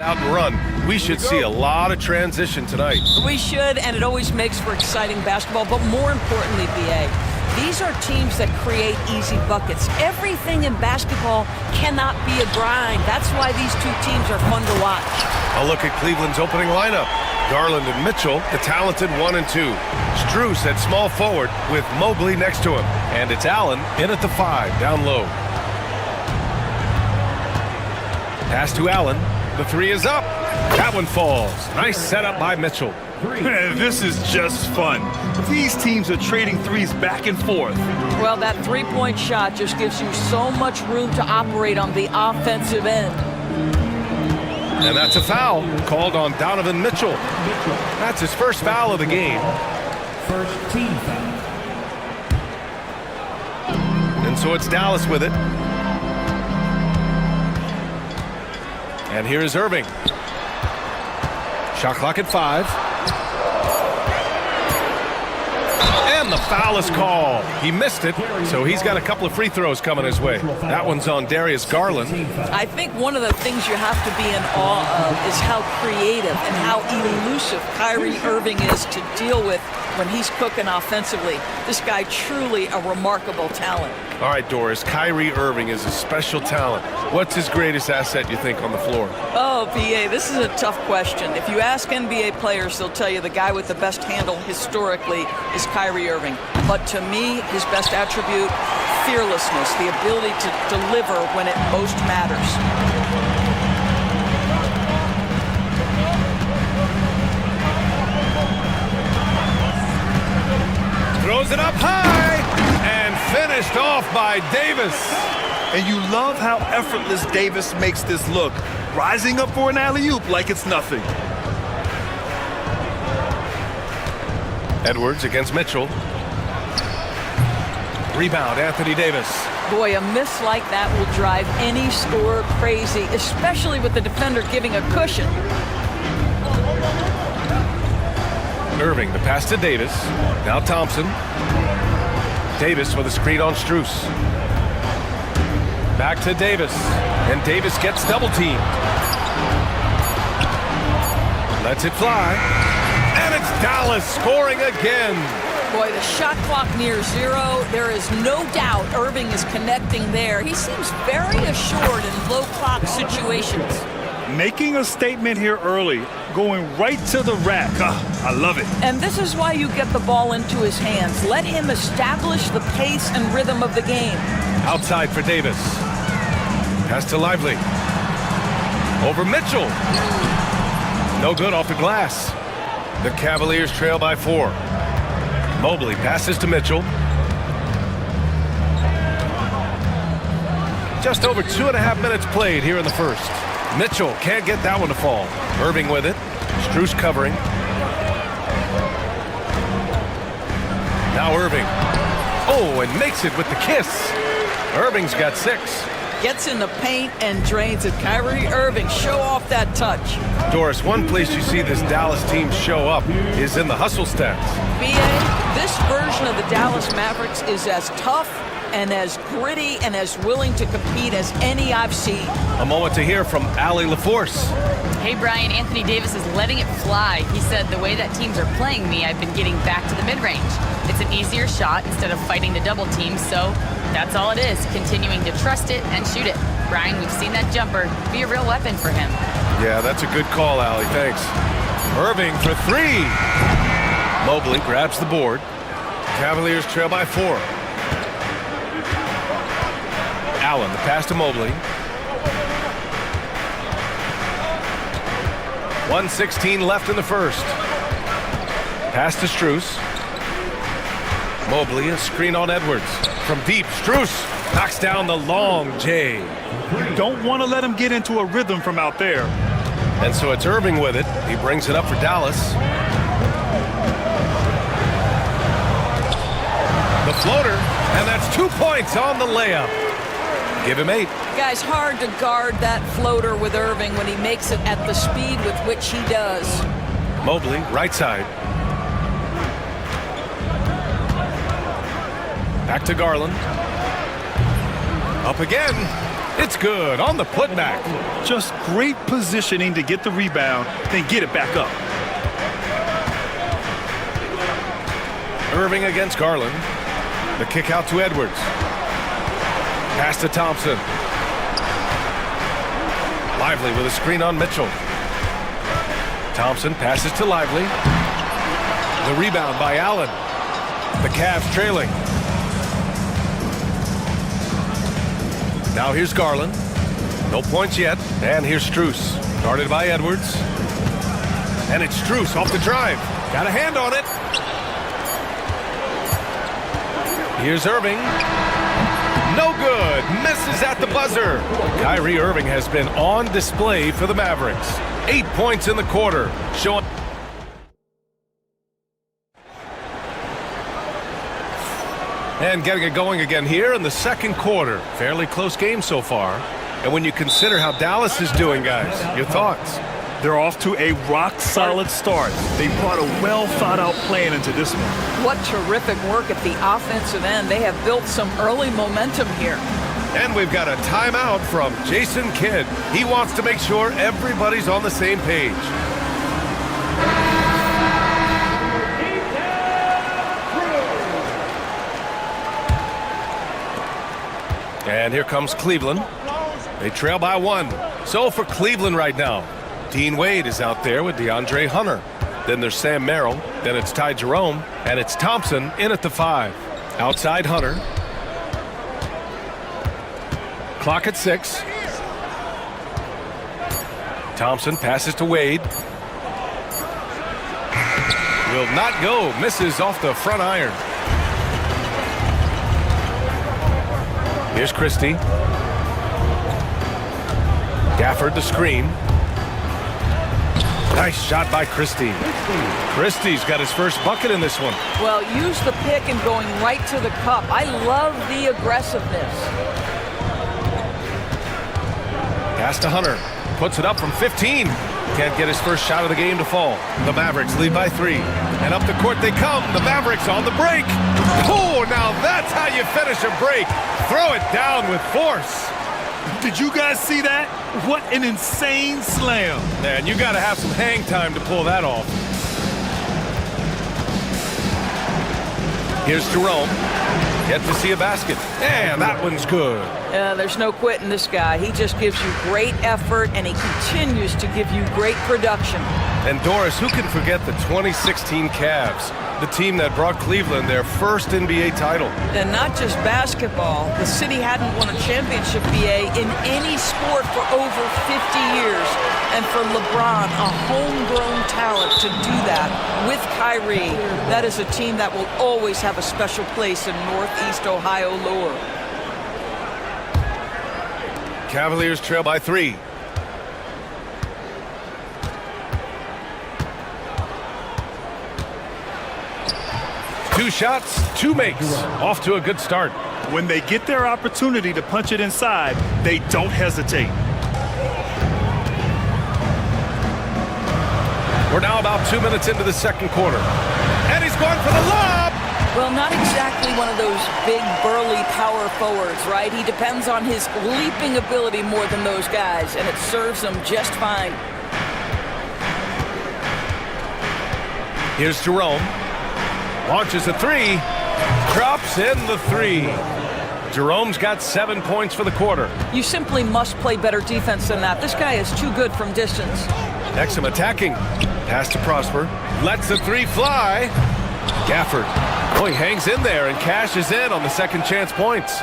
Out and run. We should see a lot of transition tonight. We should, and it always makes for exciting basketball, but more importantly, BA, these are teams that create easy buckets. Everything in basketball cannot be a grind. That's why these two teams are fun to watch. A look at Cleveland's opening lineup. Garland and Mitchell, the talented 1 and 2. Strus at small forward with Mobley next to him. And it's Allen in at the 5, down low. Pass to Allen. The 3 is up. That one falls. Nice setup by Mitchell. This is just fun. These teams are trading threes back and forth. Well, that three-point shot just gives you so much room to operate on the offensive end. And that's a foul called on Donovan Mitchell. That's his first foul of the game. First team foul. And so it's Dallas with it. And here is Irving. Shot clock at 5. And the foul is called. He missed it, so he's got a couple of free throws coming his way. That one's on Darius Garland. I think one of the things you have to be in awe of is how creative and how elusive Kyrie Irving is to deal with when he's cooking offensively. This guy truly a remarkable talent. All right, Doris, Kyrie Irving is a special talent. What's his greatest asset, you think, on the floor? Oh, BA, this is a tough question. If you ask NBA players, they'll tell you the guy with the best handle historically is Kyrie Irving. But to me, his best attribute, fearlessness, the ability to deliver when it most matters. Throws it up high and finished off by Davis. And you love how effortless Davis makes this look, rising up for an alley-oop like it's nothing. Edwards against Mitchell. Rebound, Anthony Davis. Boy, a miss like that will drive any scorer crazy, especially with the defender giving a cushion. Irving, the pass to Davis. Now Thompson. Davis with a screen on Strus. Back to Davis. And Davis gets double teamed. Lets it fly. And it's Dallas scoring again. Boy, the shot clock near 0. There is no doubt Irving is connecting there. He seems very assured in low clock situations. Making a statement here early, going right to the rack. I love it. And this is why you get the ball into his hands. Let him establish the pace and rhythm of the game. Outside for Davis. Pass to Lively. Over Mitchell. No good off the glass. The Cavaliers trail by 4. Mobley passes to Mitchell. Just over 2.5 minutes played here in the first. Mitchell can't get that one to fall. Irving with it. Strus covering. Now Irving. Oh, and makes it with the kiss. Irving's got 6. Gets in the paint and drains it. Kyrie Irving, show off that touch. Doris, one place you see this Dallas team show up is in the hustle stats. BA, this version of the Dallas Mavericks is as tough and as gritty and as willing to compete as any I've seen. A moment to hear from Allie LaForce. Hey, Brian, Anthony Davis is letting it fly. He said, the way that teams are playing me, I've been getting back to the mid-range. It's an easier shot instead of fighting the double team, so that's all it is, continuing to trust it and shoot it. Brian, we've seen that jumper be a real weapon for him. Yeah, that's a good call, Allie. Thanks. Irving for 3. Mobley grabs the board. Cavaliers trail by 4. Allen, the pass to Mobley. 1:16 left in the first. Pass to Strus. Mobley, a screen on Edwards. From deep, Strus knocks down the long J. You don't want to let him get into a rhythm from out there. And so it's Irving with it. He brings it up for Dallas. The floater, and that's 2 points on the layup. Give him 8. Guys, hard to guard that floater with Irving when he makes it at the speed with which he does. Mobley, right side. Back to Garland. Up again. It's good on the putback. Just great positioning to get the rebound, then get it back up. Irving against Garland. The kick out to Edwards. Pass to Thompson. Lively with a screen on Mitchell. Thompson passes to Lively. The rebound by Allen. The Cavs trailing. Now here's Garland. No points yet. And here's Strus. Guarded by Edwards. And it's Strus off the drive. Got a hand on it. Here's Irving. No good. Misses at the buzzer. Kyrie Irving has been on display for the Mavericks. 8 points in the quarter. Showing. And getting it going again here in the second quarter. Fairly close game so far. And when you consider how Dallas is doing, guys, your thoughts? They're off to a rock-solid start. They brought a well-thought-out plan into this one. What terrific work at the offensive end. They have built some early momentum here. And we've got a timeout from Jason Kidd. He wants to make sure everybody's on the same page. And here comes Cleveland. They trail by 1. So for Cleveland right now, Dean Wade is out there with DeAndre Hunter. Then there's Sam Merrill. Then it's Ty Jerome. And it's Thompson in at the 5. Outside Hunter. Clock at 6. Thompson passes to Wade. Will not go. Misses off the front iron. Here's Christie. Gafford the screen. Nice shot by Christie. Christie's got his first bucket in this one. Well, use the pick and going right to the cup. I love the aggressiveness. Pass to Hunter. Puts it up from 15. Can't get his first shot of the game to fall. The Mavericks lead by 3. And up the court they come. The Mavericks on the break. Oh, now that's how you finish a break. Throw it down with force. Did you guys see that? What an insane slam. Man, you got to have some hang time to pull that off. Here's Jerome. Yet to see a basket. And that one's good. There's no quitting this guy. He just gives you great effort, and he continues to give you great production. And Doris, who can forget the 2016 Cavs? The team that brought Cleveland their first NBA title. And not just basketball. The city hadn't won a championship BA in any sport for over 50 years. And for LeBron, a homegrown talent to do that with Kyrie, that is a team that will always have a special place in Northeast Ohio lore. Cavaliers trail by 3. Two shots, 2 makes. Off to a good start. When they get their opportunity to punch it inside, they don't hesitate. We're now about 2 minutes into the second quarter. And he's going for the lob! Well, not exactly one of those big, burly power forwards, right? He depends on his leaping ability more than those guys, and it serves him just fine. Here's Jerome. Launches a 3. Drops in the 3. Jerome's got 7 points for the quarter. You simply must play better defense than that. This guy is too good from distance. Exum attacking. Pass to Prosper. Lets the 3 fly. Gafford. Oh, he hangs in there and cashes in on the second chance points.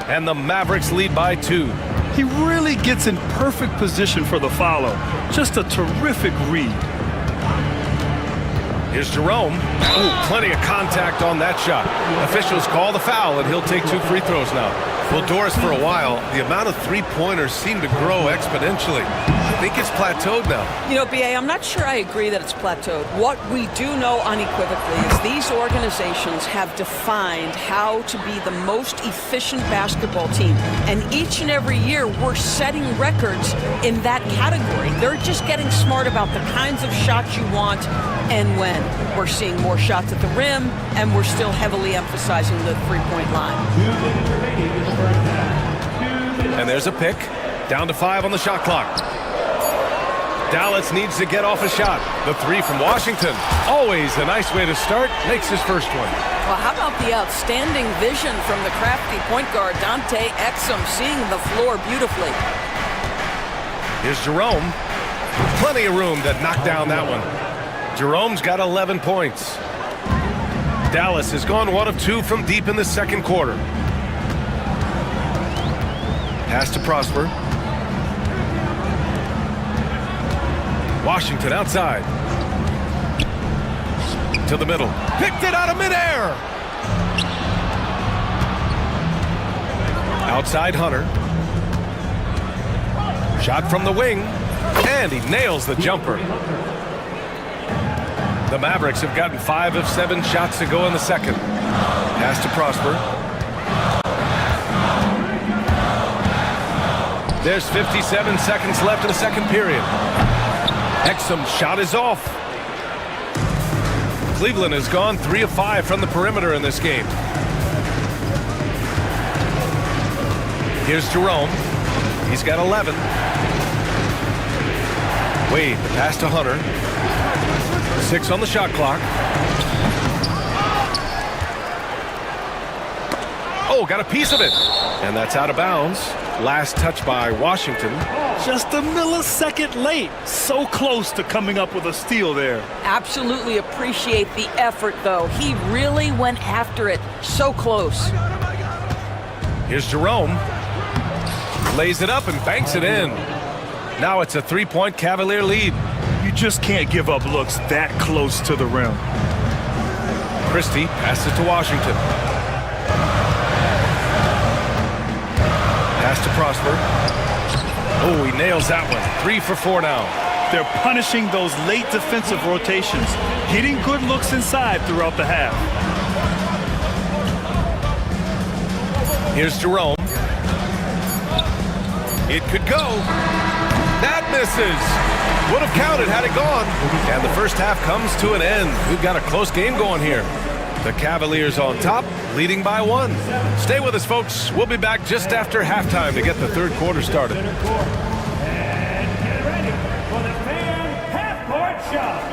And the Mavericks lead by 2. He really gets in perfect position for the follow. Just a terrific read. Here's Jerome. Ooh, plenty of contact on that shot. Officials call the foul, and he'll take 2 free throws now. Well, Doris, for a while, the amount of three-pointers seemed to grow exponentially. I think it's plateaued now. You know, B.A., I'm not sure I agree that it's plateaued. What we do know unequivocally is these organizations have defined how to be the most efficient basketball team. And each and every year, we're setting records in that category. They're just getting smart about the kinds of shots you want and when. We're seeing more shots at the rim, and we're still heavily emphasizing the three-point line. And there's a pick. Down to 5 on the shot clock. Dallas needs to get off a shot. The 3 from Washington. Always a nice way to start. Makes his first one. Well, how about the outstanding vision from the crafty point guard, Dante Exum, seeing the floor beautifully. Here's Jerome. Plenty of room to knock down that one. Jerome's got 11 points. Dallas has gone 1 of 2 from deep in the second quarter. Pass to Prosper. Washington outside. To the middle. Picked it out of midair. Outside Hunter. Shot from the wing. And he nails the jumper. The Mavericks have gotten 5 of 7 shots to go in the second. Pass to Prosper. There's 57 seconds left in the second period. Exum's shot is off. Cleveland has gone 3 of 5 from the perimeter in this game. Here's Jerome. He's got 11. Wade, the pass to Hunter. 6 on the shot clock. Oh, got a piece of it. And that's out of bounds. Last touch by Washington. Just a millisecond late. So close to coming up with a steal there. Absolutely appreciate the effort, though. He really went after it. So close. Here's Jerome. Lays it up and banks it in. Now it's a 3-point Cavalier lead. You just can't give up looks that close to the rim. Christie passes to Washington. Pass to Prosper. Oh, he nails that one. 3 for 4 now. They're punishing those late defensive rotations, getting good looks inside throughout the half. Here's Jerome. It could go. That misses. Would have counted had it gone. And the first half comes to an end. We've got a close game going here. The Cavaliers on top, leading by 1. Stay with us, folks. We'll be back just after halftime to get the third quarter started. And get ready for the fan half-court show.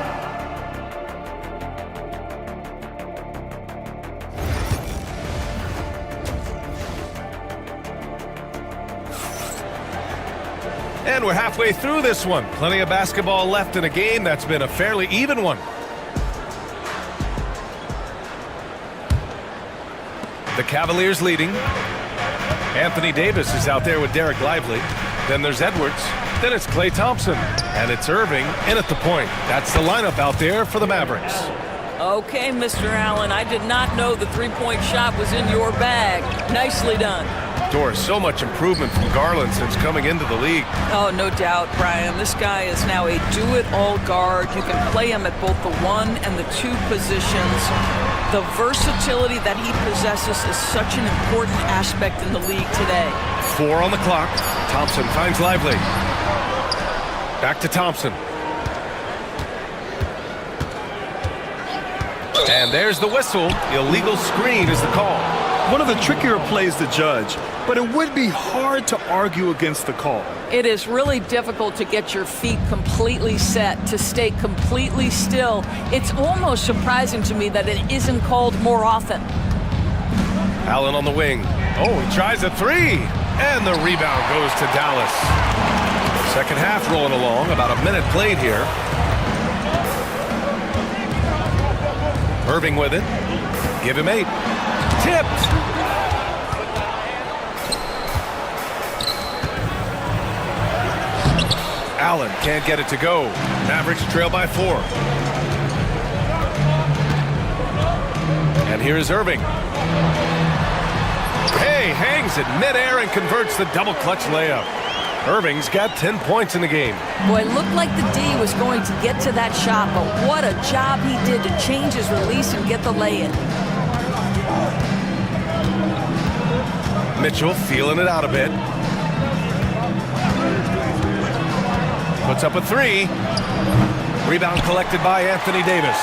And we're halfway through this one. Plenty of basketball left in a game that's been a fairly even one. The Cavaliers leading. Anthony Davis is out there with Derek Lively. Then there's Edwards. Then it's Klay Thompson. And it's Irving in at the point. That's the lineup out there for the Mavericks. Okay, Mr. Allen, I did not know the three-point shot was in your bag. Nicely done. Doris, so much improvement from Garland since coming into the league. Oh, no doubt, Brian. This guy is now a do-it-all guard. You can play him at both the 1 and the 2 positions. The versatility that he possesses is such an important aspect in the league today. 4 on the clock. Thompson finds Lively. Back to Thompson. And there's the whistle. Illegal screen is the call. One of the trickier plays to judge, but it would be hard to argue against the call. It is really difficult to get your feet completely set, to stay completely still. It's almost surprising to me that it isn't called more often. Allen on the wing. Oh, he tries a 3. And the rebound goes to Dallas. Second half rolling along. About a minute played here. Irving with it. Give him 8. Tipped. Allen can't get it to go. Mavericks trail by 4. And here's Irving. Hey, hangs it midair and converts the double clutch layup. Irving's got 10 points in the game. Boy, it looked like the D was going to get to that shot, but what a job he did to change his release and get the lay-in. Mitchell feeling it out a bit. Puts up a 3. Rebound collected by Anthony Davis.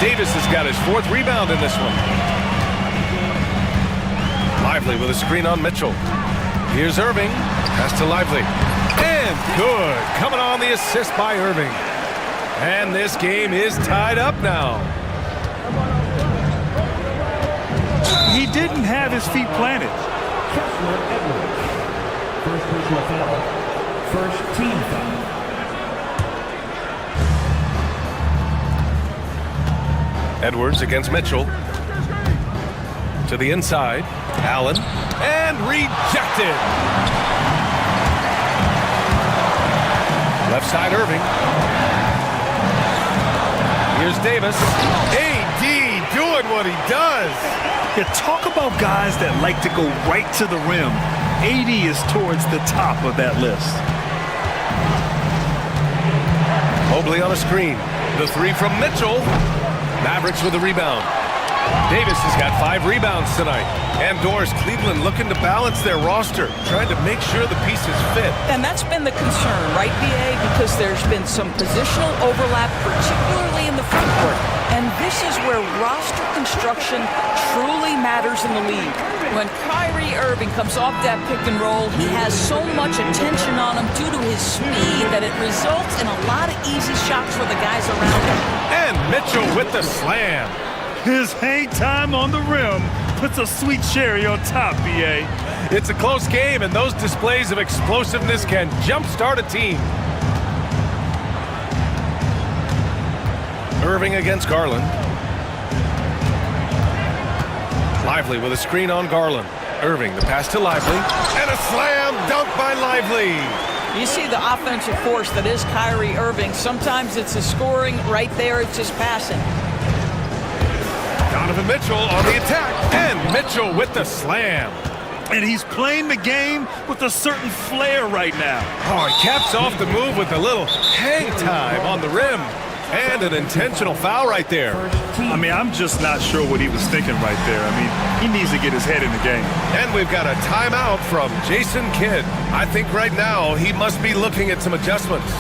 Davis has got his 4th rebound in this one. Lively with a screen on Mitchell. Here's Irving. Pass to Lively. And good. Coming on the assist by Irving. And this game is tied up now. He didn't have his feet planted. First personal foul. First team foul. Edwards against Mitchell. To the inside. Allen. And rejected. Left side Irving. Here's Davis. AD doing what he does. Yeah, talk about guys that like to go right to the rim. AD is towards the top of that list. Mobley on a screen. The three from Mitchell. Mavericks with the rebound. Davis has got 5 rebounds tonight. And Doris, Cleveland looking to balance their roster, trying to make sure the pieces fit. And that's been the concern, right, BA? Because there's been some positional overlap, particularly in the front court. And this is where roster construction truly matters in the league. When Kyrie Irving comes off that pick and roll, he has so much attention on him due to his speed that it results in a lot of easy shots for the guys around him. And Mitchell with the slam. His hang time on the rim puts a sweet cherry on top, BA. It's a close game, and those displays of explosiveness can jumpstart a team. Irving against Garland. Lively with a screen on Garland. Irving, the pass to Lively. And a slam dunk by Lively. You see the offensive force that is Kyrie Irving. Sometimes it's his scoring. Right there, it's his passing. Donovan Mitchell on the attack. And Mitchell with the slam. And he's playing the game with a certain flair right now. Oh, he caps off the move with a little hang time on the rim. And an intentional foul right there. I mean, I'm just not sure what he was thinking right there. I mean, he needs to get his head in the game. And we've got a timeout from Jason Kidd. I think right now he must be looking at some adjustments.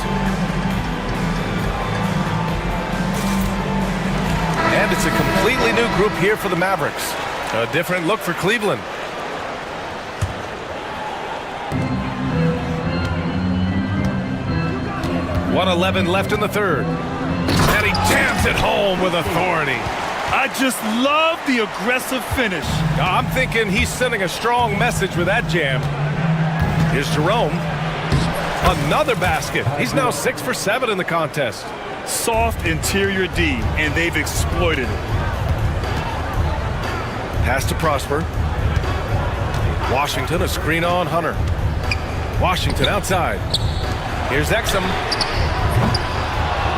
And it's a completely new group here for the Mavericks. A different look for Cleveland. .111 left in the third. And he jams it home with authority. I just love the aggressive finish. I'm thinking he's sending a strong message with that jam. Here's Jerome. Another basket. He's now 6 for 7 in the contest. Soft interior D, and they've exploited it. Pass to Prosper. Washington, a screen on Hunter. Washington outside. Here's Exum.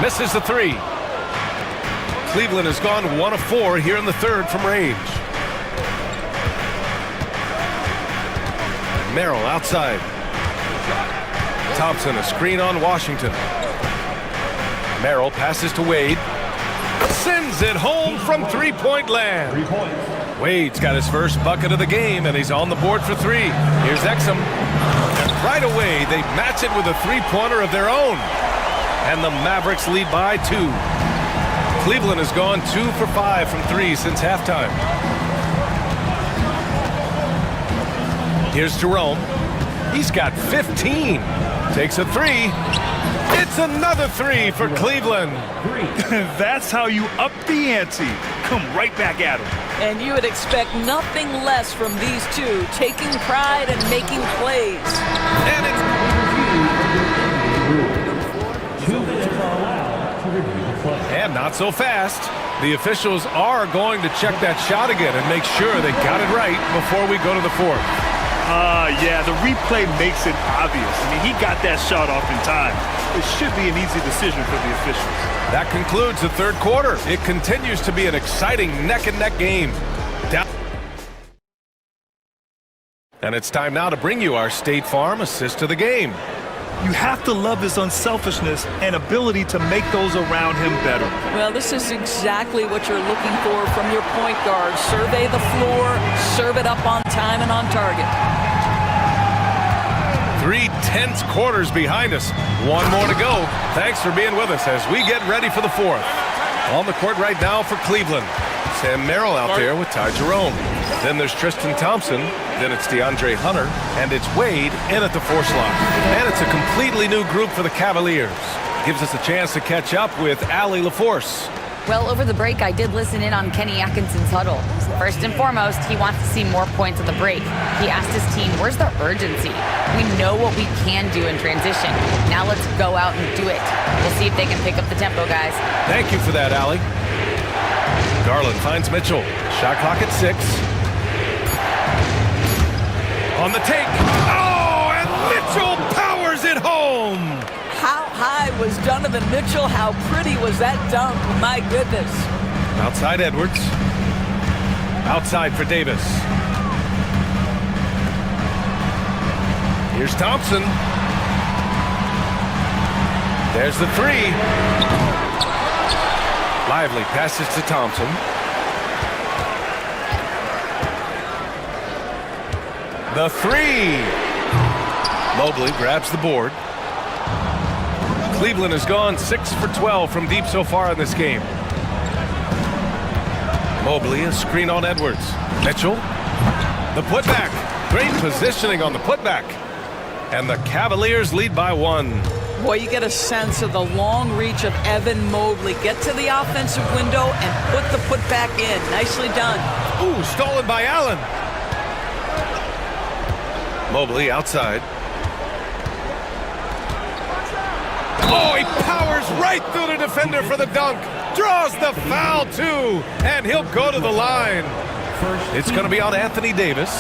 Misses the three. Cleveland has gone 1 of 4 here in the third from range. Merrill outside. Thompson, a screen on Washington. Merrill passes to Wade. Sends it home from three-point land. 3 points. Wade's got his first bucket of the game, and he's on the board for 3. Here's Exum. And right away, they match it with a three-pointer of their own. And the Mavericks lead by 2. Cleveland has gone 2 for 5 from 3 since halftime. Here's Jerome. He's got 15. Takes a 3. It's another 3 for Cleveland. That's how you up the ante. Come right back at him. And you would expect nothing less from these two, taking pride and making plays. And it's... 2 minutes are allowed to review the play. And not so fast. The officials are going to check that shot again and make sure they got it right before we go to the fourth. Yeah, the replay makes it obvious. I mean, he got that shot off in time. It should be an easy decision for the officials. That concludes the third quarter. It continues to be an exciting neck-and-neck game. And it's time now to bring you our State Farm assist of the game. You have to love his unselfishness and ability to make those around him better. Well, this is exactly what you're looking for from your point guard. Survey the floor, serve it up on time and on target. 3 tense quarters behind us. 1 more to go. Thanks for being with us as we get ready for the fourth. On the court right now for Cleveland. Sam Merrill out there with Ty Jerome. Then there's Tristan Thompson. Then it's DeAndre Hunter. And it's Wade in at the 4 slot. And it's a completely new group for the Cavaliers. Gives us a chance to catch up with Allie LaForce. Well, over the break, I did listen in on Kenny Atkinson's huddle. First and foremost, he wants to see more points at the break. He asked his team, where's the urgency? We know what we can do in transition. Now let's go out and do it. We'll see if they can pick up the tempo, guys. Thank you for that, Allie. Garland finds Mitchell. Shot clock at 6. On the take. Oh, and Mitchell powers it home. How high was Donovan Mitchell? How pretty was that dunk? My goodness. Outside Edwards. Outside for Davis. Here's Thompson. There's the 3. Lively passes to Thompson. The 3. Mobley grabs the board. Cleveland has gone 6 for 12 from deep so far in this game. Mobley, a screen on Edwards. Mitchell, the putback. Great positioning on the putback. And the Cavaliers lead by 1. Boy, you get a sense of the long reach of Evan Mobley. Get to the offensive window and put the putback in. Nicely done. Ooh, stolen by Allen. Mobley outside. Oh, he powers right through the defender for the dunk. Draws the foul, too. And he'll go to the line. It's going to be on Anthony Davis.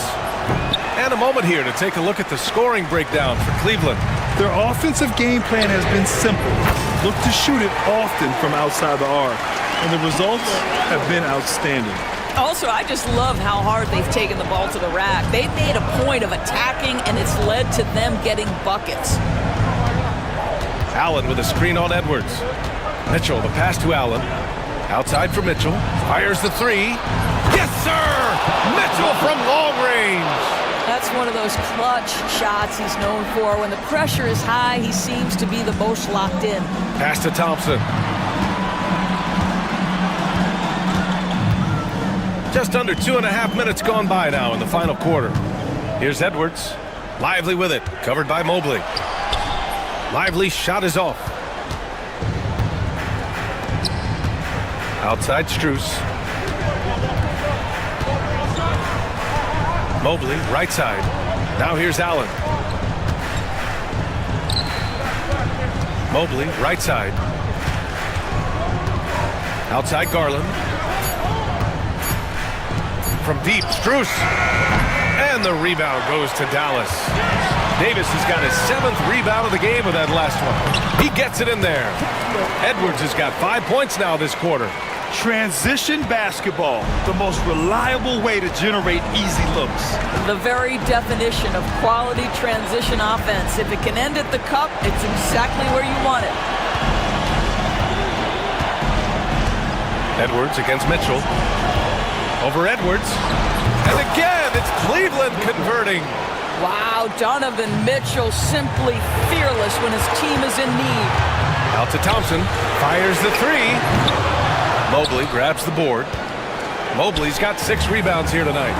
And a moment here to take a look at the scoring breakdown for Cleveland. Their offensive game plan has been simple. Look to shoot it often from outside the arc. And the results have been outstanding. Also, I just love how hard they've taken the ball to the rack. They've made a point of attacking, and it's led to them getting buckets. Allen with a screen on Edwards. Mitchell, the pass to Allen. Outside for Mitchell. Fires the 3. Yes, sir! Mitchell from long range. That's one of those clutch shots he's known for. When the pressure is high, he seems to be the most locked in. Pass to Thompson. Just under 2.5 minutes gone by now in the final quarter. Here's Edwards. Lively with it. Covered by Mobley. Lively shot is off. Outside Strus. Mobley, right side. Now here's Allen. Mobley, right side. Outside Garland. From deep, Strus. And the rebound goes to Dallas. Davis has got his 7th rebound of the game with that last one. He gets it in there. Edwards has got 5 points now this quarter. Transition basketball, the most reliable way to generate easy looks. The very definition of quality transition offense. If it can end at the cup, it's exactly where you want it. Edwards against Mitchell. Over Edwards. And again, it's Cleveland converting. Wow, Donovan Mitchell simply fearless when his team is in need. Out to Thompson. Fires the 3. Mobley grabs the board. Mobley's got 6 rebounds here tonight.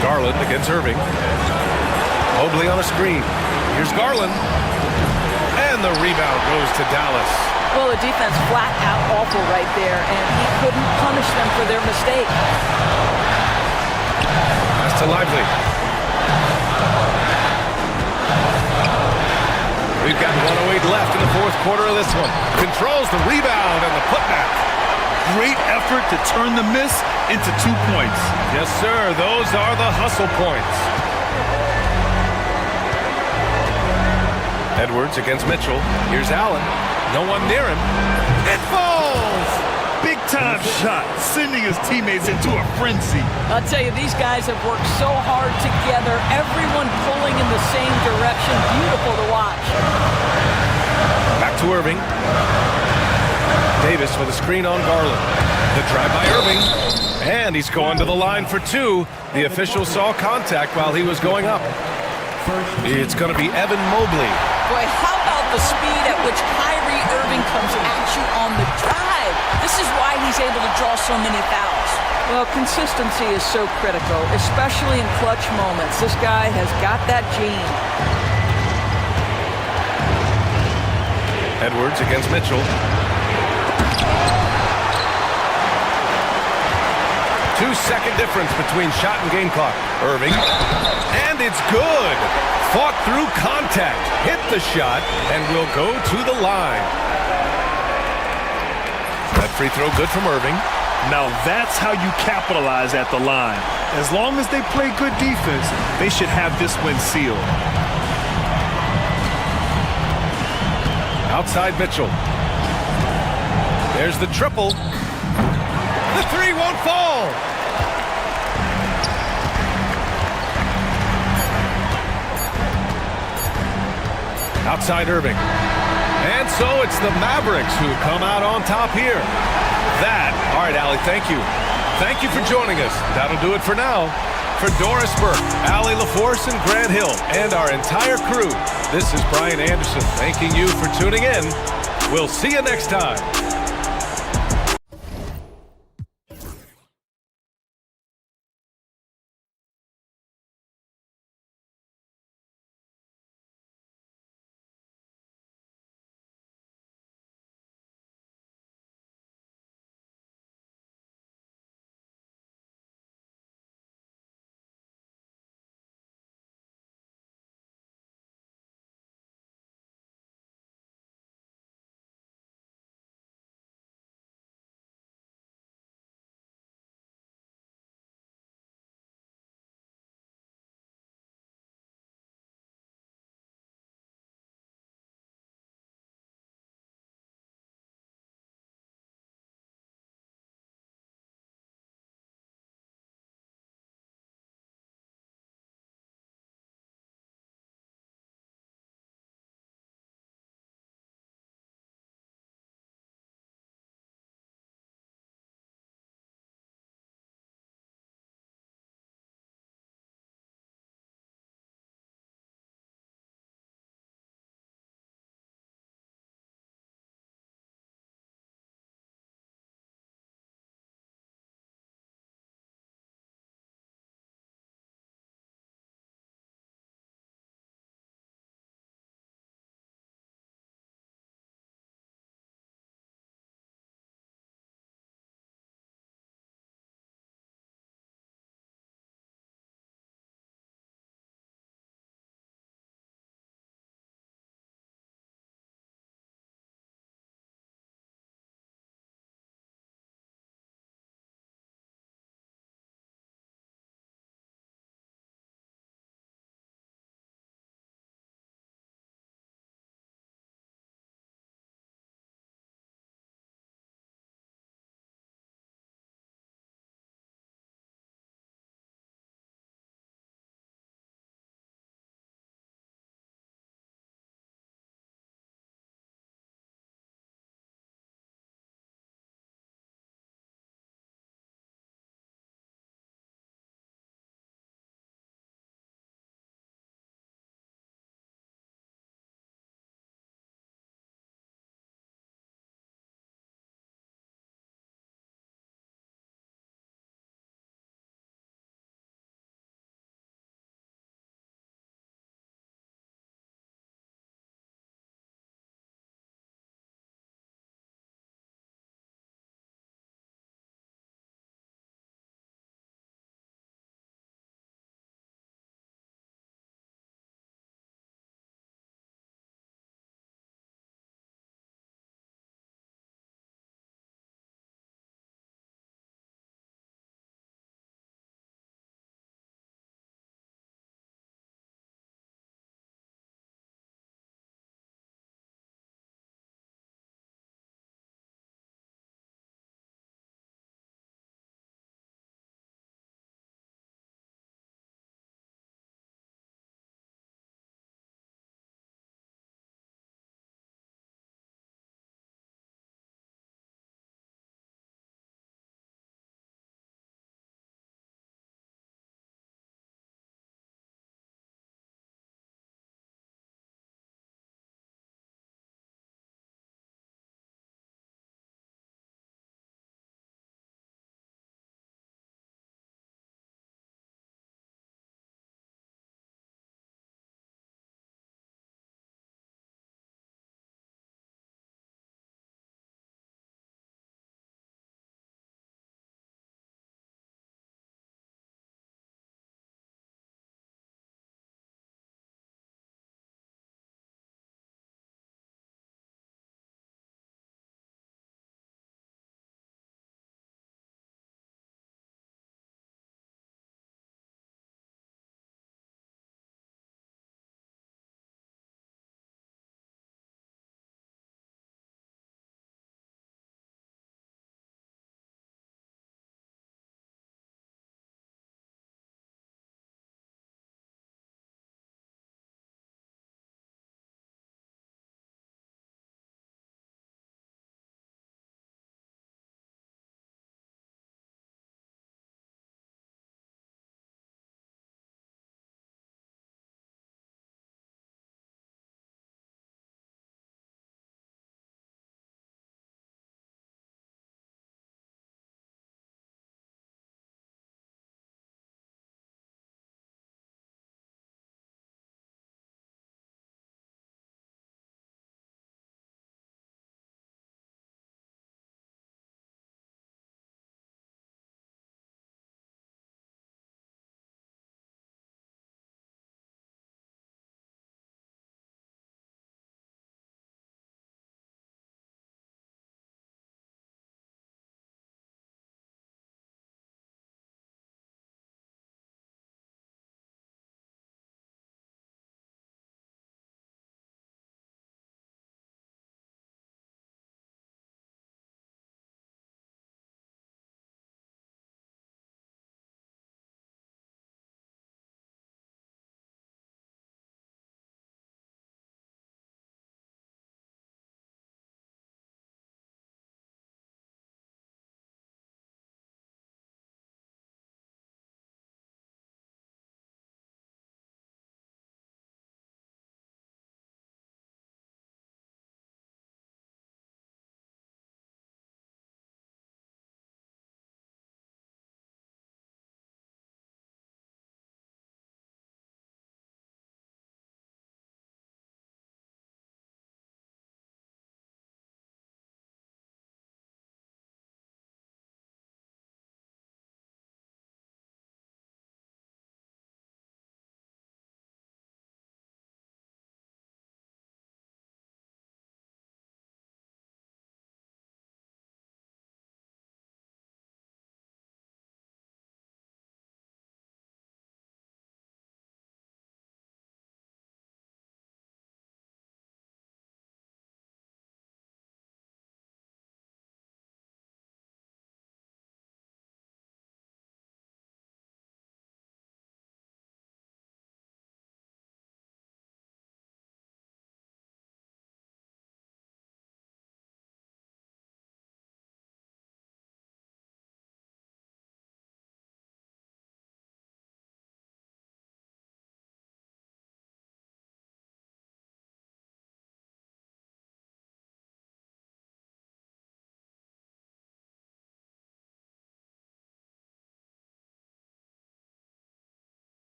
Garland against Irving. Mobley on a screen. Here's Garland. And the rebound goes to Dallas. Well, the defense flat out awful right there, and he couldn't punish them for their mistake. Pass to Lively. We've got 1:08 left in the 4th quarter of this one. Controls the rebound and the putback. Great effort to turn the miss into 2 points. Yes, sir. Those are the hustle points. Edwards against Mitchell. Here's Allen. No one near him. It falls! Big-time shot, sending his teammates into a frenzy. I'll tell you, these guys have worked so hard together, everyone pulling in the same direction. Beautiful to watch. Back to Irving. Davis with a screen on Garland. The drive by Irving. And he's going to the line for 2. The official saw contact while he was going up. It's going to be Evan Mobley. Boy, how about the speed at which Kyrie Irving comes at you on the drive? draw so many fouls? Well, consistency is so critical, especially in clutch moments. This guy has got that gene. Edwards against Mitchell. 2-second difference between shot and game clock. Irving. And it's good. Fought through contact. Hit the shot and will go to the line. That free throw good from Irving. Now that's how you capitalize at the line. As long as they play good defense, they should have this win sealed. Outside Mitchell. There's the triple. The three won't fall. Outside Irving. And so it's the Mavericks who come out on top here. All right, Allie, thank you. Thank you for joining us. That'll do it for now. For Doris Burke, Allie LaForce, and Grant Hill, and our entire crew, this is Brian Anderson thanking you for tuning in. We'll see you next time.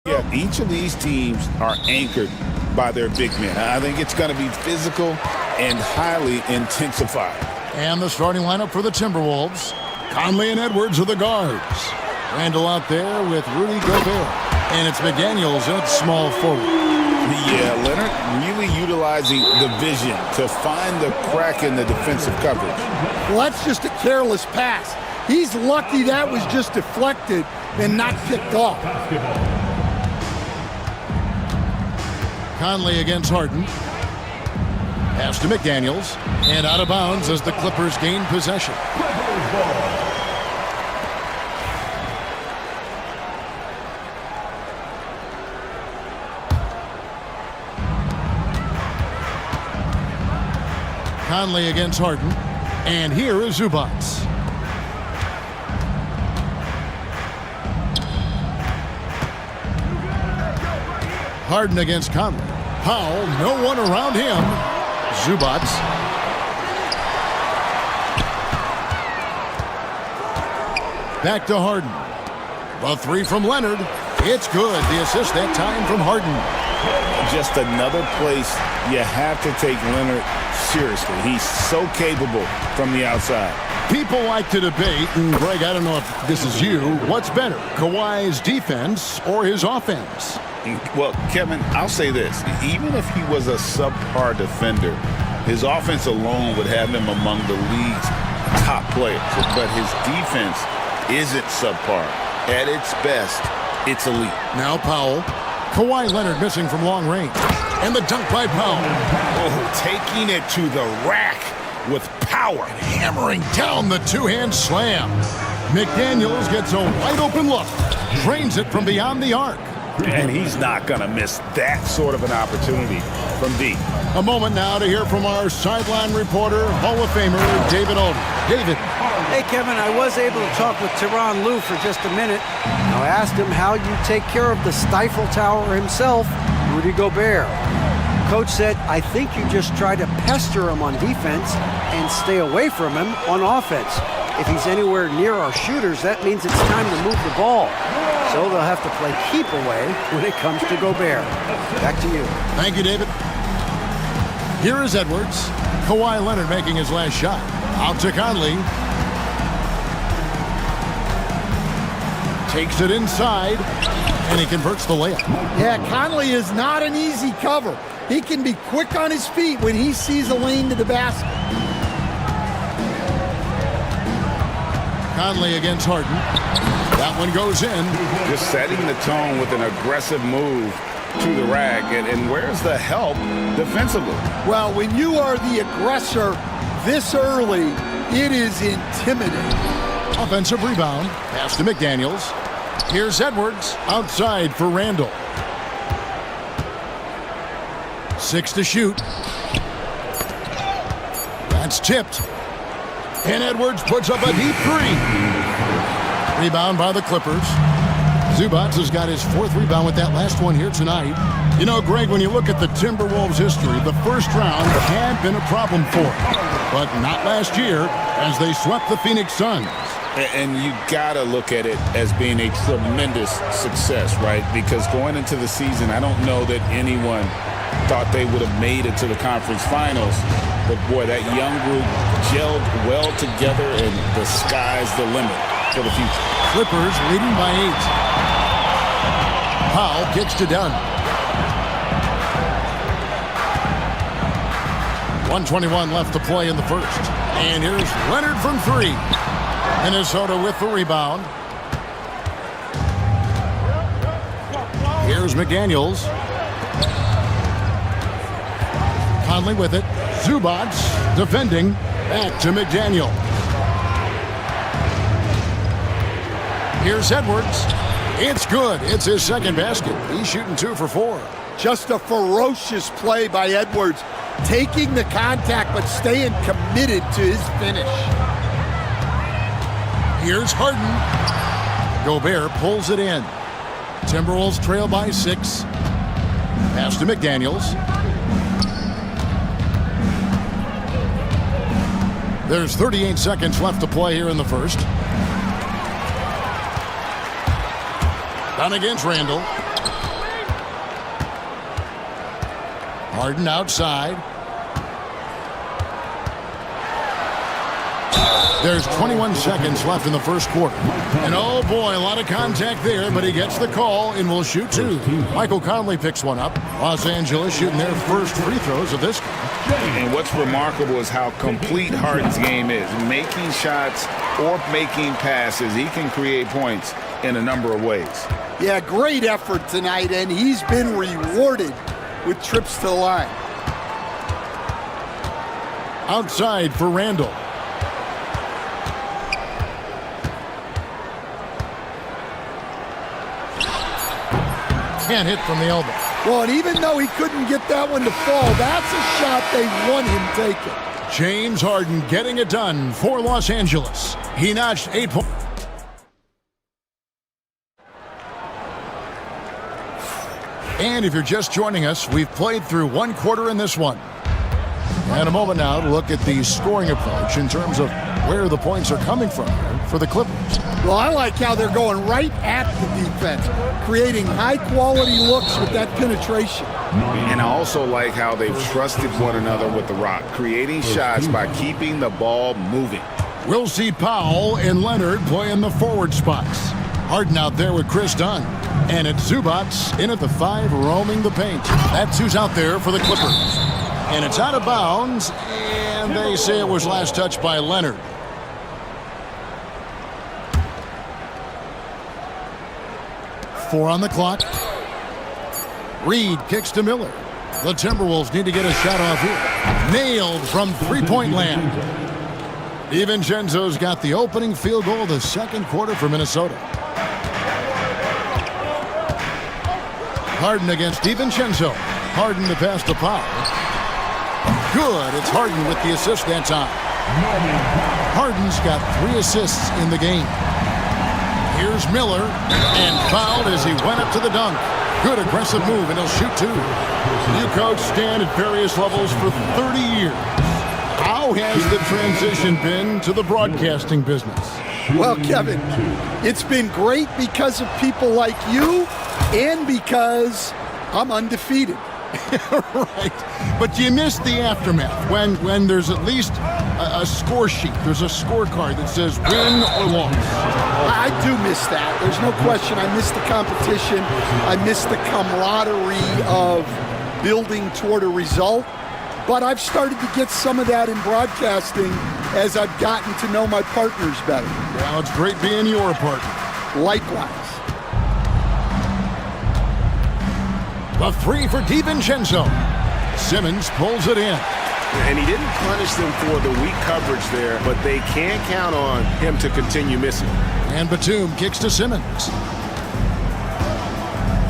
Yeah, each of these teams are anchored by their big men. I think it's going to be physical and highly intensified. And the starting lineup for the Timberwolves. Conley and Edwards are the guards. Randall out there with Rudy Gobert. And it's McDaniels at small forward. Yeah, Leonard really utilizing the vision to find the crack in the defensive coverage. Well, that's just a careless pass. He's lucky that was just deflected and not picked off. Conley against Harden. Pass to McDaniels. And out of bounds as the Clippers gain possession. Conley against Harden. And here is Zubac. Harden against Conley. Powell, no one around him. Zubac. Back to Harden. The three from Leonard. It's good. The assist that time from Harden. Just another place you have to take Leonard seriously. He's so capable from the outside. People like to debate, and Greg, I don't know if this is you, what's better, Kawhi's defense or his offense? Well, Kevin, I'll say this. Even if he was a subpar defender, his offense alone would have him among the league's top players. But his defense isn't subpar. At its best, it's elite. Now Powell. Kawhi Leonard missing from long range. And the dunk by Powell. Oh, taking it to the rack with power. And hammering down the two-hand slam. McDaniels gets a wide-open look. Drains it from beyond the arc. And he's not going to miss that sort of an opportunity from deep. A moment now to hear from our sideline reporter, Hall of Famer David Alden. David. Hey, Kevin, I was able to talk with Tyronn Lue for just a minute. I asked him how you take care of the Stifle Tower himself, Rudy Gobert. Coach said, I think you just try to pester him on defense and stay away from him on offense. If he's anywhere near our shooters, that means it's time to move the ball. So they'll have to play keep away when it comes to Gobert. Back to you. Thank you, David. Here is Edwards. Kawhi Leonard making his last shot. Out to Conley. Takes it inside, and he converts the layup. Yeah, Conley is not an easy cover. He can be quick on his feet when he sees a lane to the basket. Conley against Harden. That one goes in. Just setting the tone with an aggressive move to the rack. And where's the help defensively? Well, when you are the aggressor this early, it is intimidating. Offensive rebound. Pass to McDaniels. Here's Edwards. Outside for Randall. 6 to shoot. That's tipped. And Edwards puts up a deep three. Rebound by the Clippers. Zubac has got his 4th rebound with that last one here tonight. You know, Greg, when you look at the Timberwolves' history, the first round had been a problem for them. But not last year, as they swept the Phoenix Suns. And you got to look at it as being a tremendous success, right? Because going into the season, I don't know that anyone thought they would have made it to the conference finals. But, boy, that young group gelled well together, and the sky's the limit for the future. Clippers leading by 8. Powell kicks to Dunn. 1:21 left to play in the first. And here's Leonard from 3. Minnesota with the rebound. Here's McDaniels. Conley with it. Zubac defending. Back to McDaniel. Here's Edwards. It's good. It's his second basket. He's shooting 2 for 4. Just a ferocious play by Edwards. Taking the contact, but staying committed to his finish. Here's Harden. Gobert pulls it in. Timberwolves trail by 6. Pass to McDaniels. There's 38 seconds left to play here in the first. Down against Randall. Harden outside. There's 21 seconds left in the first quarter. And oh boy, a lot of contact there, but he gets the call and will shoot two. Michael Conley picks one up. Los Angeles shooting their first free throws of this game. And what's remarkable is how complete Harden's game is. Making shots or making passes, he can create points in a number of ways. Yeah, great effort tonight, and he's been rewarded with trips to the line. Outside for Randall. Can't hit from the elbow. Well, and even though he couldn't get that one to fall, that's a shot they want him taking. James Harden getting it done for Los Angeles. He notched 8 points. And if you're just joining us, we've played through one quarter in this one. And a moment now to look at the scoring approach in terms of where the points are coming from for the Clippers. Well, I like how they're going right at the defense, creating high-quality looks with that penetration. And I also like how they've trusted one another with the rock, creating shots by keeping the ball moving. We'll see Powell and Leonard play in the forward spots. Harden out there with Chris Dunn. And it's Zubats in at the 5, roaming the paint. That's who's out there for the Clippers. And it's out of bounds, and they say it was last touched by Leonard. Four on the clock. Reed kicks to Miller. The Timberwolves need to get a shot off here. Nailed from three-point land. DiVincenzo's got the opening field goal of the second quarter for Minnesota. Harden against DiVincenzo. Harden the pass to Powell. Good. It's Harden with the assist that time. Harden's got 3 assists in the game. Here's Miller, and fouled as he went up to the dunk. Good aggressive move, and he'll shoot 2. You coach Stan at various levels for 30 years. How has the transition been to the broadcasting business? Well, Kevin, it's been great because of people like you and because I'm undefeated. Right, but you miss the aftermath when there's at least a score sheet. There's a scorecard that says win or loss. I do miss that. There's no question. I miss the competition. I miss the camaraderie of building toward a result. But I've started to get some of that in broadcasting as I've gotten to know my partners better. Well, it's great being your partner. Likewise. A 3 for DiVincenzo. Simmons pulls it in. And he didn't punish them for the weak coverage there, but they can count on him to continue missing. And Batum kicks to Simmons.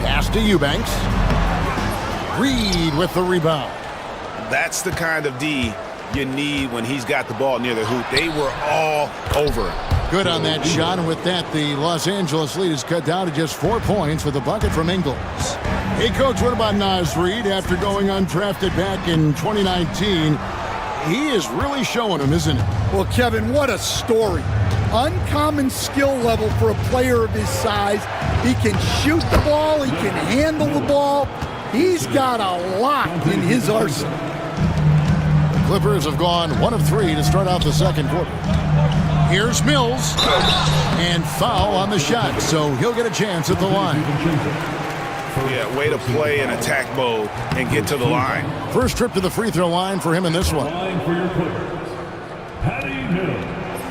Pass to Eubanks. Reed with the rebound. That's the kind of D you need when he's got the ball near the hoop. They were all over it. Good on that shot, and with that, the Los Angeles lead is cut down to just 4 points with a bucket from Ingles. Hey, Coach, what about Naz Reid after going undrafted back in 2019? He is really showing him, isn't he? Well, Kevin, what a story. Uncommon skill level for a player of his size. He can shoot the ball. He can handle the ball. He's got a lot in his arsenal. The Clippers have gone 1 of 3 to start out the second quarter. Here's Mills. And foul on the shot, so he'll get a chance at the line. Yeah, way to play in attack mode and get to the line. First trip to the free throw line for him in this one.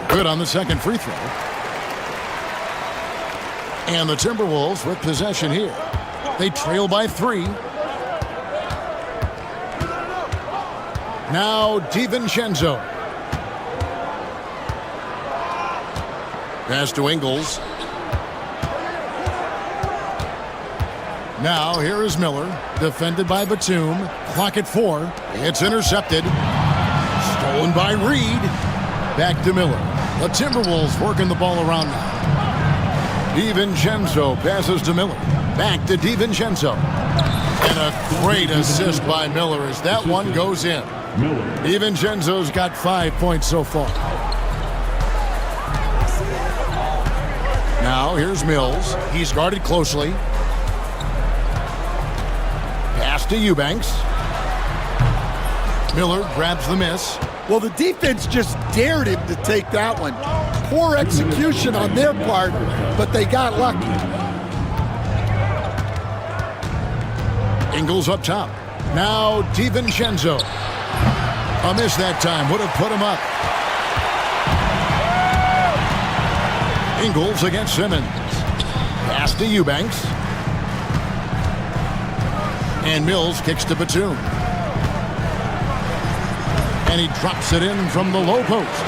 Good on the second free throw. And the Timberwolves with possession here. They trail by 3. Now DiVincenzo. Pass to Ingles. Now here is Miller, defended by Batum. Clock at 4. It's intercepted. Stolen by Reed. Back to Miller. The Timberwolves working the ball around now. DiVincenzo passes to Miller. Back to DiVincenzo. And a great assist by Miller as that one goes in. DiVincenzo's got 5 points so far. Now here's Mills. He's guarded closely. Pass to Eubanks. Miller grabs the miss. Well, the defense just dared him to take that one. Poor execution on their part, but they got lucky. Ingles up top. Now DiVincenzo. A miss that time would have put him up. Ingles against Simmons. Pass to Eubanks. And Mills kicks to Batum. And he drops it in from the low post.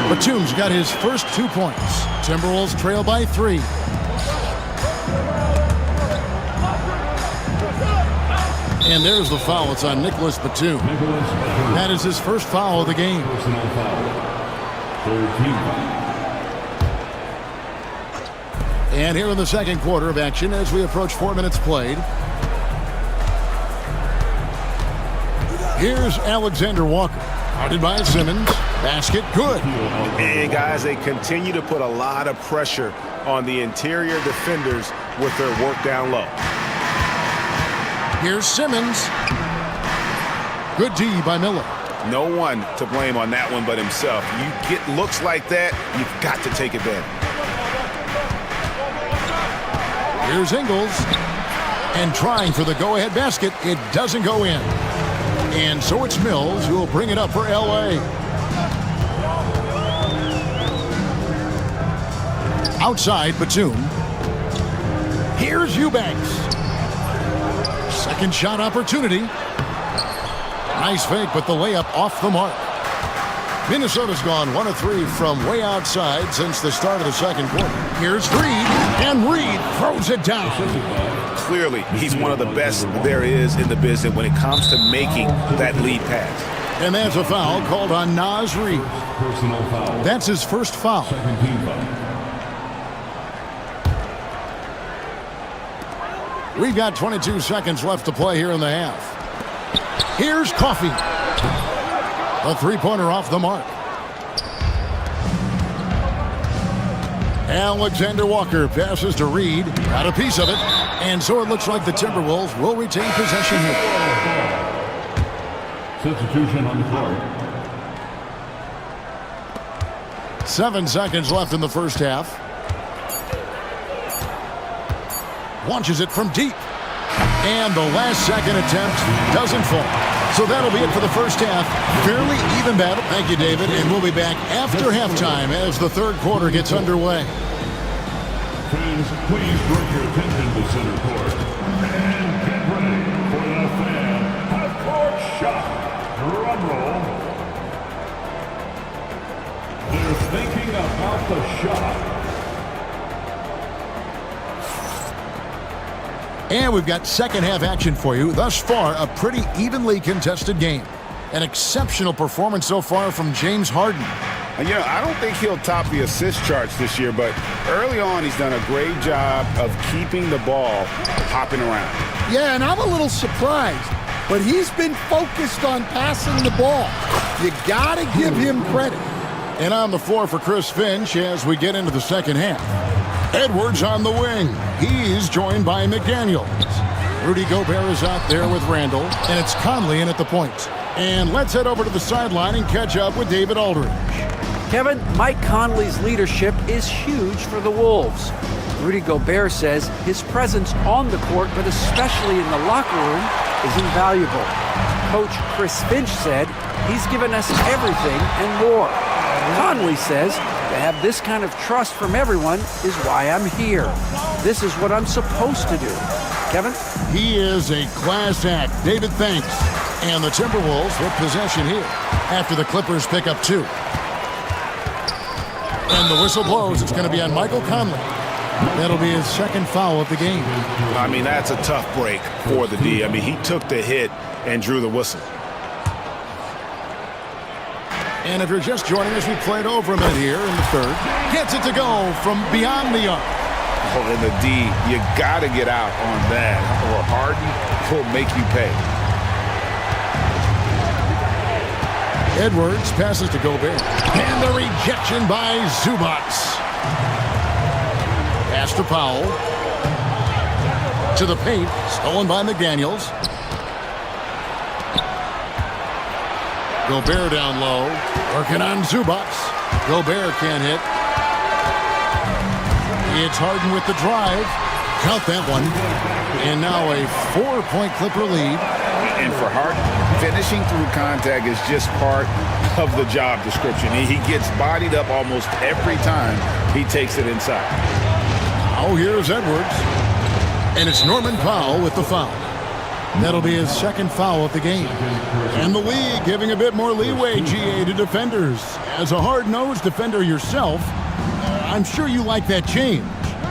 Batum's got his first 2 points. Timberwolves trail by 3. And there's the foul. It's on Nicholas Batum. That is his first foul of the game. And here in the second quarter of action as we approach 4 minutes played. Here's Alexander Walker. Guarded by Simmons. Basket good. And guys, they continue to put a lot of pressure on the interior defenders with their work down low. Here's Simmons. Good D by Miller. No one to blame on that one but himself. You get looks like that, you've got to take advantage. Here's Ingles. And trying for the go-ahead basket. It doesn't go in. And so it's Mills who will bring it up for L.A. Outside, Batum. Here's Eubanks. Second shot opportunity. Nice fake, but the layup off the mark. Minnesota's gone 1 of 3 from way outside since the start of the second quarter. Here's Reed, and Reed throws it down. Clearly, he's one of the best there is in the business when it comes to making that lead pass. And that's a foul called on Naz Reid. That's his first foul. We've got 22 seconds left to play here in the half. Here's Coffey. A three-pointer off the mark. Alexander Walker passes to Reed. Got a piece of it. And so it looks like the Timberwolves will retain possession here. Substitution on the court. 7 seconds left in the first half. Launches it from deep. And the last second attempt doesn't fall. So that'll be it for the first half. Fairly even battle. Thank you, David. And we'll be back after halftime as the third quarter gets underway. Fans, please bring your attention to center court. And get ready for the fan half-court shot. Drum roll. They're thinking about the shot. And we've got second half action for you. Thus far, a pretty evenly contested game. An exceptional performance so far from James Harden. And, you know, I don't think he'll top the assist charts this year, but early on he's done a great job of keeping the ball hopping around. Yeah, and I'm a little surprised, but he's been focused on passing the ball. You got to give him credit. And on the floor for Chris Finch as we get into the second half. Edwards on the wing. He's joined by McDaniels. Rudy Gobert is out there with Randall, and it's Conley in at the point. And let's head over to the sideline and catch up with David Aldridge. Kevin, Mike Conley's leadership is huge for the Wolves. Rudy Gobert says his presence on the court, but especially in the locker room, is invaluable. Coach Chris Finch said he's given us everything and more. Conley says to have this kind of trust from everyone is why I'm here. This is what I'm supposed to do. Kevin? He is a class act. David, thanks. And the Timberwolves with possession here after the Clippers pick up 2. And the whistle blows. It's going to be on Michael Conley. That'll be his second foul of the game. I mean, that's a tough break for the D. I mean, he took the hit and drew the whistle. And if you're just joining us, we played over a minute here in the third. Gets it to go from beyond the arc. Oh, and the D, you got to get out on that, or Harden will make you pay. Edwards passes to Gobert. And the rejection by Zubac. Pass to Powell. To the paint. Stolen by McDaniels. Gobert down low, working on Zubats. Gobert can't hit. It's Harden with the drive. Count that one. And now a 4-point Clipper lead. And for Harden, finishing through contact is just part of the job description. He gets bodied up almost every time he takes it inside. Now here's Edwards. And it's Norman Powell with the foul. That'll be his second foul of the game. And the league giving a bit more leeway, GA, to defenders. As a hard-nosed defender yourself, I'm sure you like that change.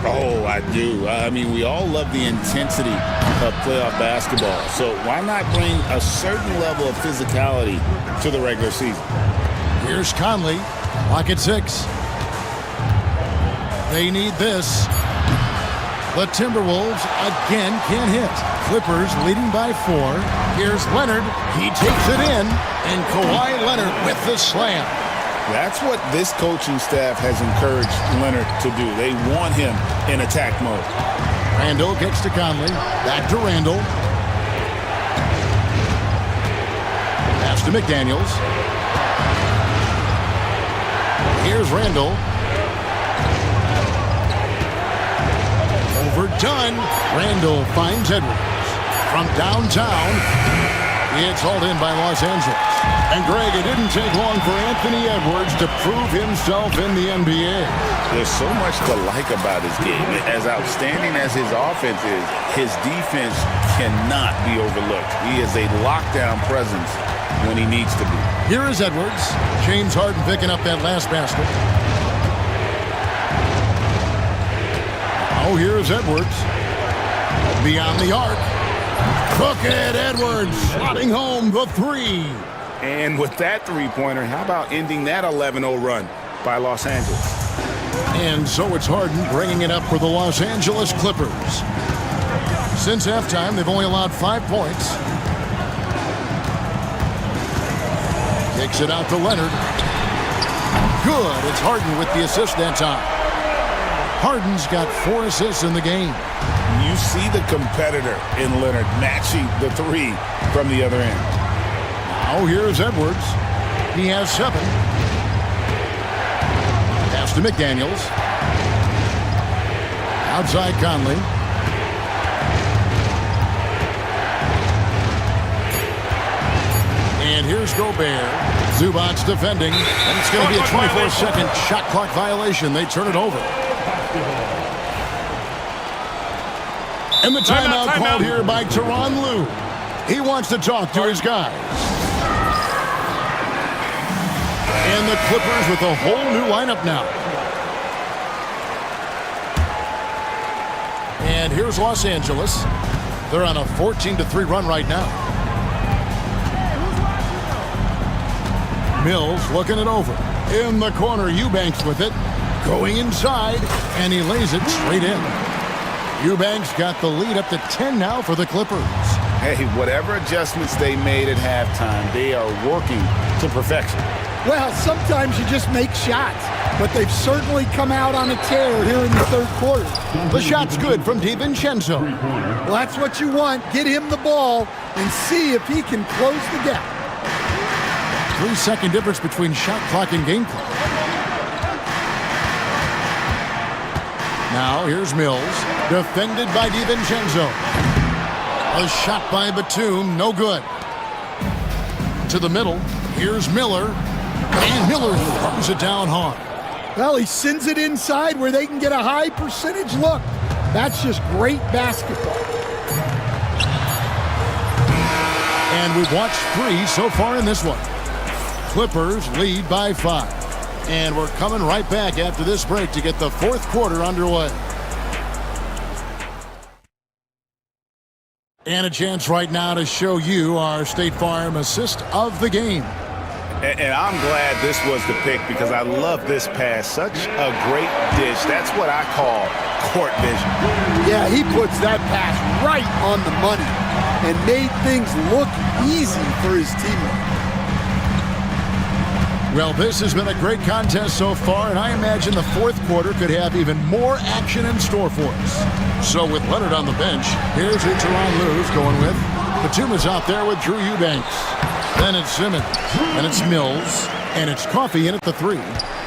Oh, I do. I mean, we all love the intensity of playoff basketball. So why not bring a certain level of physicality to the regular season? Here's Conley, lock at 6. They need this. The Timberwolves again can't hit. Clippers leading by 4. Here's Leonard. He takes it in. And Kawhi Leonard with the slam. That's what this coaching staff has encouraged Leonard to do. They want him in attack mode. Randall gets to Conley. Back to Randall. Pass to McDaniels. Here's Randall. Overdone. Randall finds Edwards. From downtown, it's hauled in by Los Angeles. And Greg, it didn't take long for Anthony Edwards to prove himself in the NBA. There's so much to like about his game. As outstanding as his offense is, his defense cannot be overlooked. He is a lockdown presence when he needs to be. Here is Edwards. James Harden picking up that last basket. Oh, here's Edwards. Beyond the arc. Crooked Edwards slotting home the 3. And with that three-pointer, how about ending that 11-0 run by Los Angeles? And so it's Harden bringing it up for the Los Angeles Clippers. Since halftime, they've only allowed 5 points. Kicks it out to Leonard. Good. It's Harden with the assist that time. Harden's got 4 assists in the game. You see the competitor in Leonard matching the 3 from the other end. Now here's Edwards. He has 7. Pass to McDaniels. Outside Conley. And here's Gobert. Zubats defending. And it's going to be a 24-second shot clock violation. They turn it over. And the timeout called here by Tyronn Lue. He wants to talk to his guys. And the Clippers with a whole new lineup now. And here's Los Angeles. They're on a 14-3 run right now. Mills looking it over. In the corner, Eubanks with it. Going inside, and he lays it straight in. Eubanks got the lead up to 10 now for the Clippers. Hey, whatever adjustments they made at halftime, they are working to perfection. Well, sometimes you just make shots, but they've certainly come out on a tear here in the third quarter. The shot's good from DiVincenzo. Well, that's what you want. Get him the ball and see if he can close the gap. 3-second difference between shot clock and game clock. Now here's Mills, defended by DiVincenzo. A shot by Batum, no good. To the middle, here's Miller, and Miller throws it down hard. Well, he sends it inside where they can get a high percentage look. That's just great basketball. And we've watched 3 so far in this one. Clippers lead by 5. And we're coming right back after this break to get the fourth quarter underway. And a chance right now to show you our State Farm assist of the game. And I'm glad this was the pick because I love this pass. Such a great dish. That's what I call court vision. Yeah, he puts that pass right on the money and made things look easy for his teammate. Well, this has been a great contest so far, and I imagine the fourth quarter could have even more action in store for us. So with Leonard on the bench, here's who Tyronn Lue's going with. Batum is out there with Drew Eubanks. Then it's Simmons. And it's Mills. And it's Coffey in at the 3.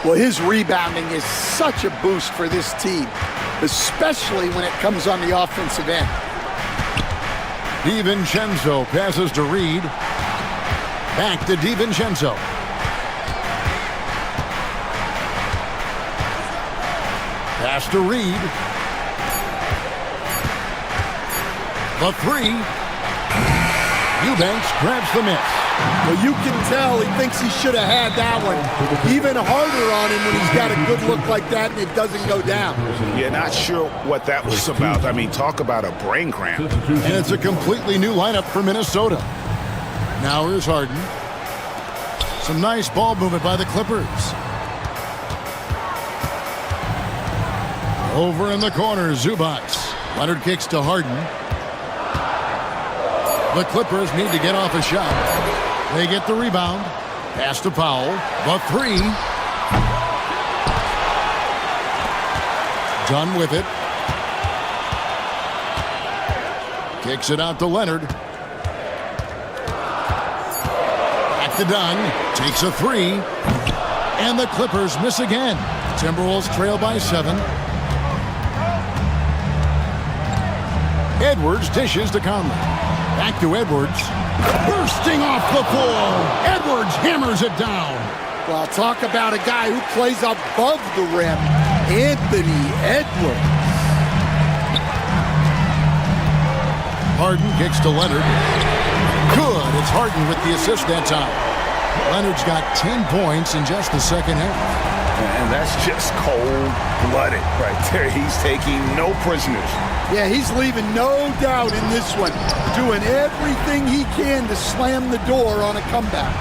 Well, his rebounding is such a boost for this team, especially when it comes on the offensive end. DiVincenzo passes to Reed. Back to DiVincenzo. Pass to Reed. The 3. Eubanks grabs the miss. Well, you can tell he thinks he should have had that one. Even harder on him when he's got a good look like that and it doesn't go down. Yeah, not sure what that was about. I mean, talk about a brain cramp. And it's a completely new lineup for Minnesota. Now here's Harden. Some nice ball movement by the Clippers. Over in the corner, Zubac. Leonard kicks to Harden. The Clippers need to get off a shot. They get the rebound. Pass to Powell. The 3. Dunn with it. Kicks it out to Leonard. Back to Dunn. Takes a 3. And the Clippers miss again. Timberwolves trail by 7. Edwards dishes to Conley. Back to Edwards. Bursting off the floor. Edwards hammers it down. Well, talk about a guy who plays above the rim. Anthony Edwards. Harden kicks to Leonard. Good. It's Harden with the assist that time. Leonard's got 10 points in just the second half. And that's just cold-blooded right there. He's taking no prisoners. Yeah, he's leaving no doubt in this one. Doing everything he can to slam the door on a comeback.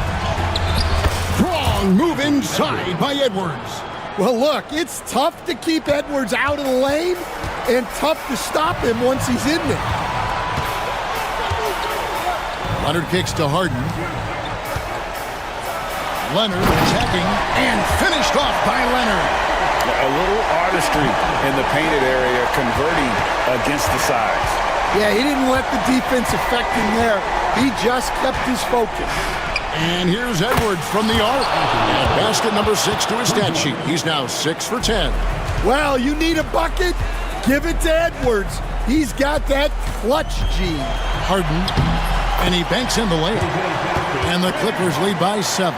Strong move inside by Edwards. Well, look, it's tough to keep Edwards out of the lane and tough to stop him once he's in there. Leonard kicks to Harden. Leonard attacking and finished off by Leonard. A little artistry in the painted area, converting against the size. Yeah, he didn't let the defense affect him there. He just kept his focus. And here's Edwards from the arc. And basket number 6 to his stat sheet. He's now 6 for 10. Well, you need a bucket? Give it to Edwards. He's got that clutch gene. Harden. And he banks in the layup. And the Clippers lead by 7.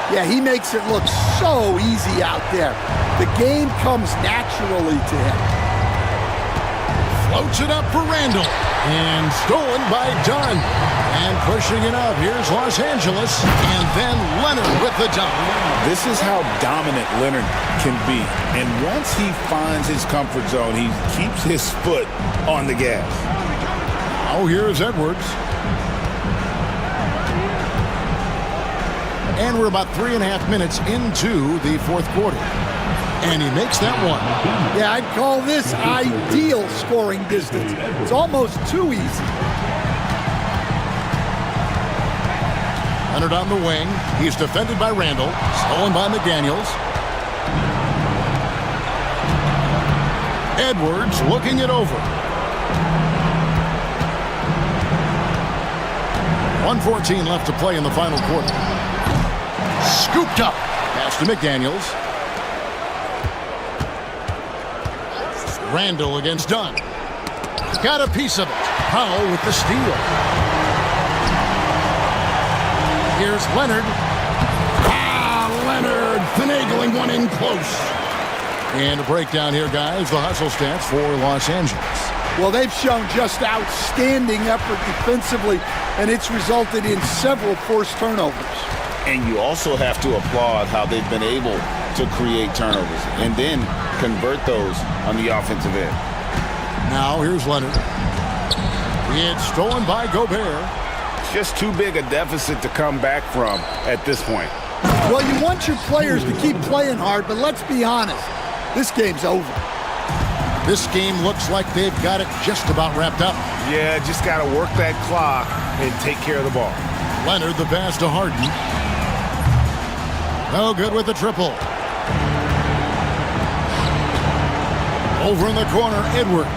Yeah, he makes it look so easy out there. The game comes naturally to him. Floats it up for Randall. And stolen by Dunn. And pushing it up. Here's Los Angeles. And then Leonard with the dunk. This is how dominant Leonard can be. And once he finds his comfort zone, he keeps his foot on the gas. Oh, here's Edwards. And we're about 3.5 minutes into the fourth quarter. And he makes that one. Yeah, I'd call this ideal scoring distance. It's almost too easy. Leonard on the wing. He's defended by Randall. Stolen by McDaniels. Edwards looking it over. 1:14 left to play in the final quarter. Scooped up. Pass to McDaniels. Randall against Dunn. Got a piece of it. Powell with the steal. Here's Leonard. Leonard finagling one in close. And a breakdown here, guys. The hustle stats for Los Angeles. Well, they've shown just outstanding effort defensively, and it's resulted in several forced turnovers. And you also have to applaud how they've been able to create turnovers and then convert those on the offensive end. Now here's Leonard. It's stolen by Gobert. It's just too big a deficit to come back from at this point. Well, you want your players to keep playing hard, but let's be honest. This game's over. This game looks like they've got it just about wrapped up. Yeah, just got to work that clock and take care of the ball. Leonard, the pass to Harden. No good with the triple. Over in the corner, Edwards.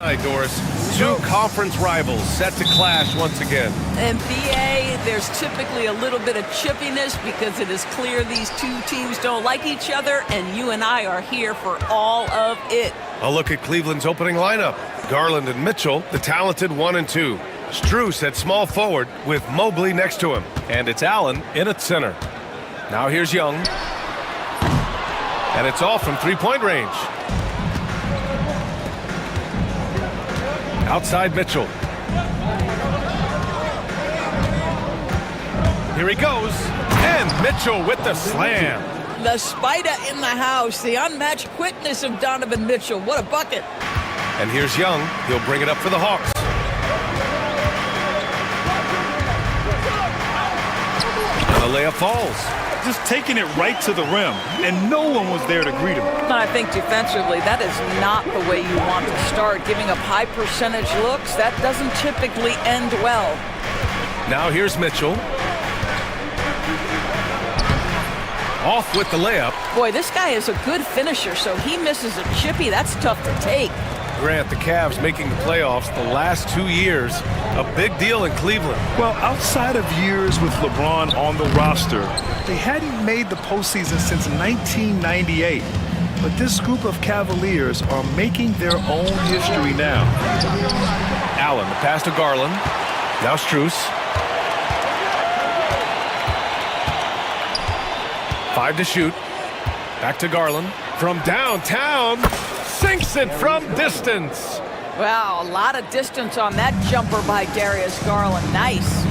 Hi, Doris. Two conference rivals set to clash once again. And BA, there's typically a little bit of chippiness because it is clear these two teams don't like each other, and you and I are here for all of it. A look at Cleveland's opening lineup. Garland and Mitchell, the talented 1 and 2. Strus at small forward with Mobley next to him. And it's Allen in at center. Now here's Young. And it's all from three-point range. Outside Mitchell. Here he goes. And Mitchell with the slam. The spider in the house, the unmatched quickness of Donovan Mitchell. What a bucket. And here's Young. He'll bring it up for the Hawks. And the layup falls. Just taking it right to the rim, and no one was there to greet him. I think defensively, that is not the way you want to start. Giving up high percentage looks, that doesn't typically end well. Now here's Mitchell. Off with the layup. Boy, this guy is a good finisher, so he misses a chippy. That's tough to take. Grant, the Cavs making the playoffs the last 2 years. A big deal in Cleveland. Well, outside of years with LeBron on the roster, they hadn't made the postseason since 1998. But this group of Cavaliers are making their own history now. Allen, the pass to Garland. Now Strus. 5 to shoot. Back to Garland. From downtown. Sinks it from distance. Wow, a lot of distance on that jumper by Darius Garland. Nice.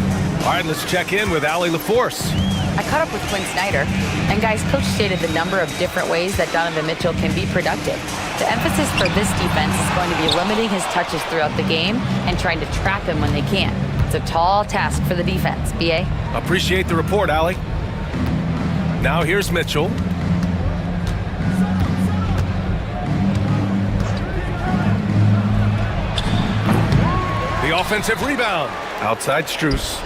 All right, let's check in with Allie LaForce. I caught up with Quinn Snyder, and guys, Coach stated the number of different ways that Donovan Mitchell can be productive. The emphasis for this defense is going to be limiting his touches throughout the game and trying to trap him when they can. It's a tall task for the defense. BA? Appreciate the report, Allie. Now here's Mitchell. The offensive rebound. Outside Strus.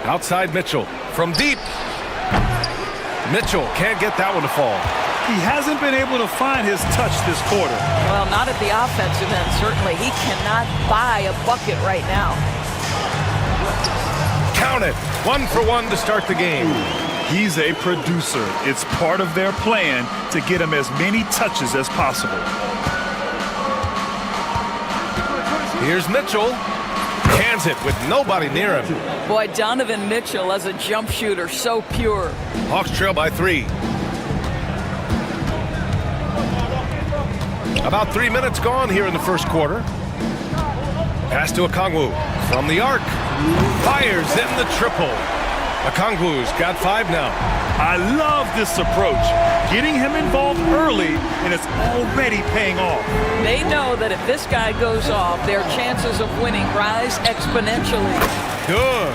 Outside Mitchell. From deep. Mitchell can't get that one to fall. He hasn't been able to find his touch this quarter. Well, not at the offensive end, certainly. He cannot buy a bucket right now. Count it. 1 for 1 to start the game. He's a producer. It's part of their plan to get him as many touches as possible. Here's Mitchell. Cans it with nobody near him. Boy, Donovan Mitchell as a jump shooter, so pure. Hawks trail by 3. About 3 minutes gone here in the first quarter. Pass to Okongwu from the arc. Fires in the triple. Okongwu's got 5 now. I love this approach. Getting him involved early, and it's already paying off. They know that if this guy goes off, their chances of winning rise exponentially. Good.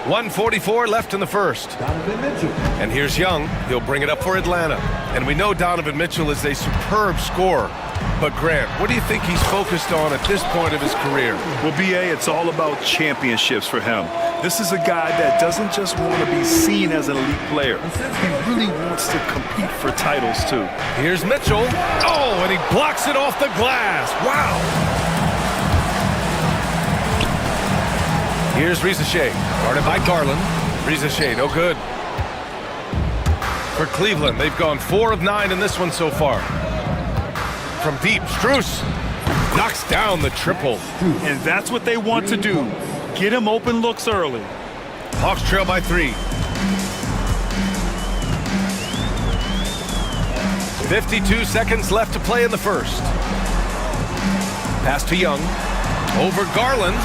1:44 left in the first. And here's Young. He'll bring it up for Atlanta. And we know Donovan Mitchell is a superb scorer. But Grant, what do you think he's focused on at this point of his career? Well, BA, it's all about championships for him. This is a guy that doesn't just want to be seen as an elite player. He really wants to compete for titles, too. Here's Mitchell. Oh, and he blocks it off the glass. Wow. Here's Rizachet, guarded by Garland. Rizachet, no good. For Cleveland, they've gone 4 of 9 in this one so far. From deep, Strus knocks down the triple. And that's what they want to do. Get him open looks early. Hawks trail by 3. 52 seconds left to play in the first. Pass to Young. Over Garland.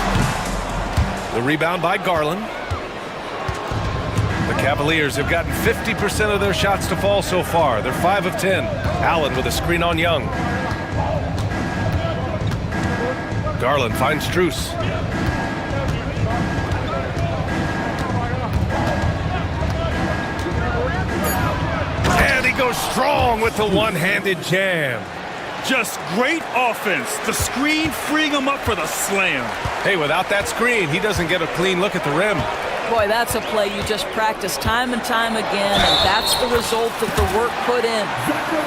The rebound by Garland. The Cavaliers have gotten 50% of their shots to fall so far. They're 5 of 10. Allen with a screen on Young. Garland finds Strus. And he goes strong with the one-handed jam. Just great offense. The screen freeing him up for the slam. Hey, without that screen, he doesn't get a clean look at the rim. Boy, that's a play you just practice time and time again, and that's the result of the work put in.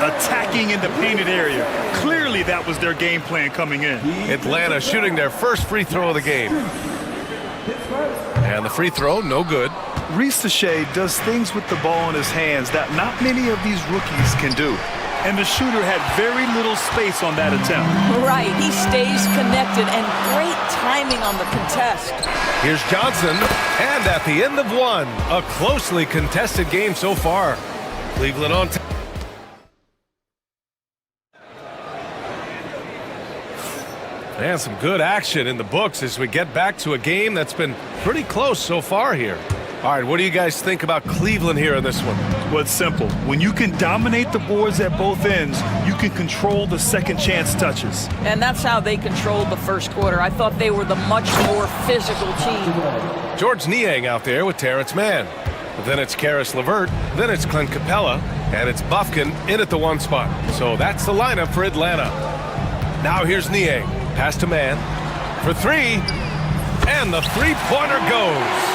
Attacking in the painted area. Clearly that was their game plan coming in. Atlanta shooting their first free throw of the game. And the free throw, no good. Ricochet does things with the ball in his hands that not many of these rookies can do. And the shooter had very little space on that attempt. Right, he stays connected, and great timing on the contest. Here's Johnson, and at the end of one, a closely contested game so far. Cleveland on top. And some good action in the books as we get back to a game that's been pretty close so far here. All right, what do you guys think about Cleveland here in this one? Well, it's simple. When you can dominate the boards at both ends, you can control the second chance touches. And that's how they controlled the first quarter. I thought they were the much more physical team. George Niang out there with Terrence Mann. Then it's Karis LeVert, then it's Clint Capella, and it's Bufkin in at the one spot. So that's the lineup for Atlanta. Now here's Niang. Pass to Mann for three, and the three-pointer goes.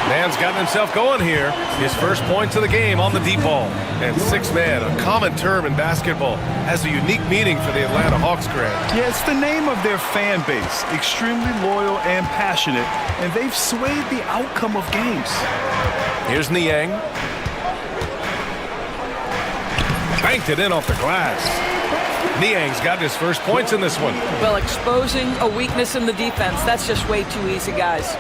Mann's gotten himself going here. His first points of the game on the deep ball. And six-man, a common term in basketball, has a unique meaning for the Atlanta Hawks, Grant. Yeah, it's the name of their fan base. Extremely loyal and passionate, and they've swayed the outcome of games. Here's Niang. Banked it in off the glass. Niang's got his first points in this one. Well, exposing a weakness in the defense, that's just way too easy, guys.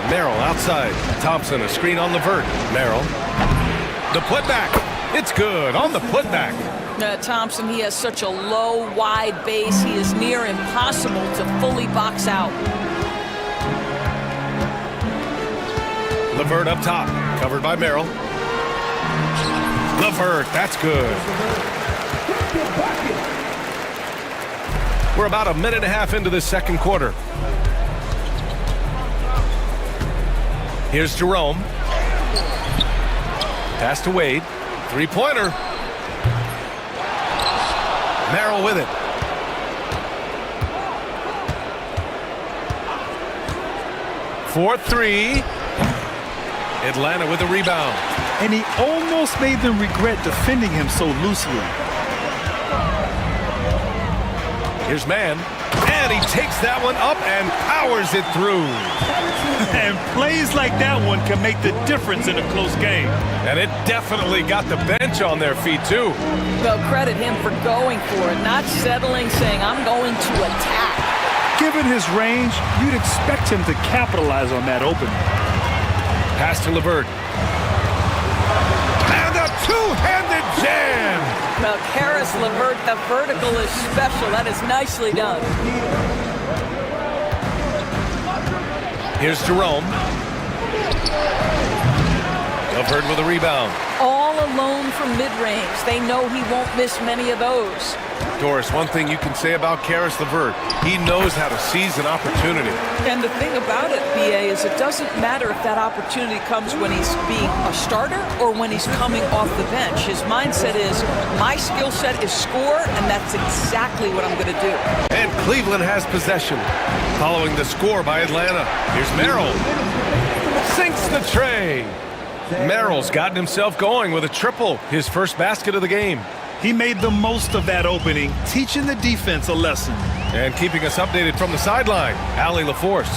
Merrill outside. Thompson, a screen on LeVert. Merrill. The putback. It's good on the putback. Thompson, he has such a low, wide base. He is near impossible to fully box out. LeVert up top. Covered by Merrill. LeVert, that's good. We're about a minute and a half into this second quarter. Here's Jerome. Pass to Wade. Three-pointer. Merrill with it. For three. Atlanta with a rebound. And he almost made them regret defending him so loosely. Here's Mann. And he takes that one up and powers it through. And plays like that one can make the difference in a close game. And it definitely got the bench on their feet, too. Well, credit him for going for it, not settling, saying, I'm going to attack. Given his range, you'd expect him to capitalize on that opening. Pass to LeVert. And a two-handed jam! Well, Karis LeVert, the vertical is special. That is nicely done. Here's Jerome. LeVert with a rebound. All alone from mid-range. They know he won't miss many of those. Doris, one thing you can say about Karis LeVert, he knows how to seize an opportunity. And the thing about it, BA, is it doesn't matter if that opportunity comes when he's being a starter or when he's coming off the bench. His mindset is, my skill set is score, and that's exactly what I'm going to do. And Cleveland has possession, following the score by Atlanta. Here's Merrill. Sinks the tray. Merrill's gotten himself going with a triple, his first basket of the game. He made the most of that opening, teaching the defense a lesson. And keeping us updated from the sideline, Allie LaForce.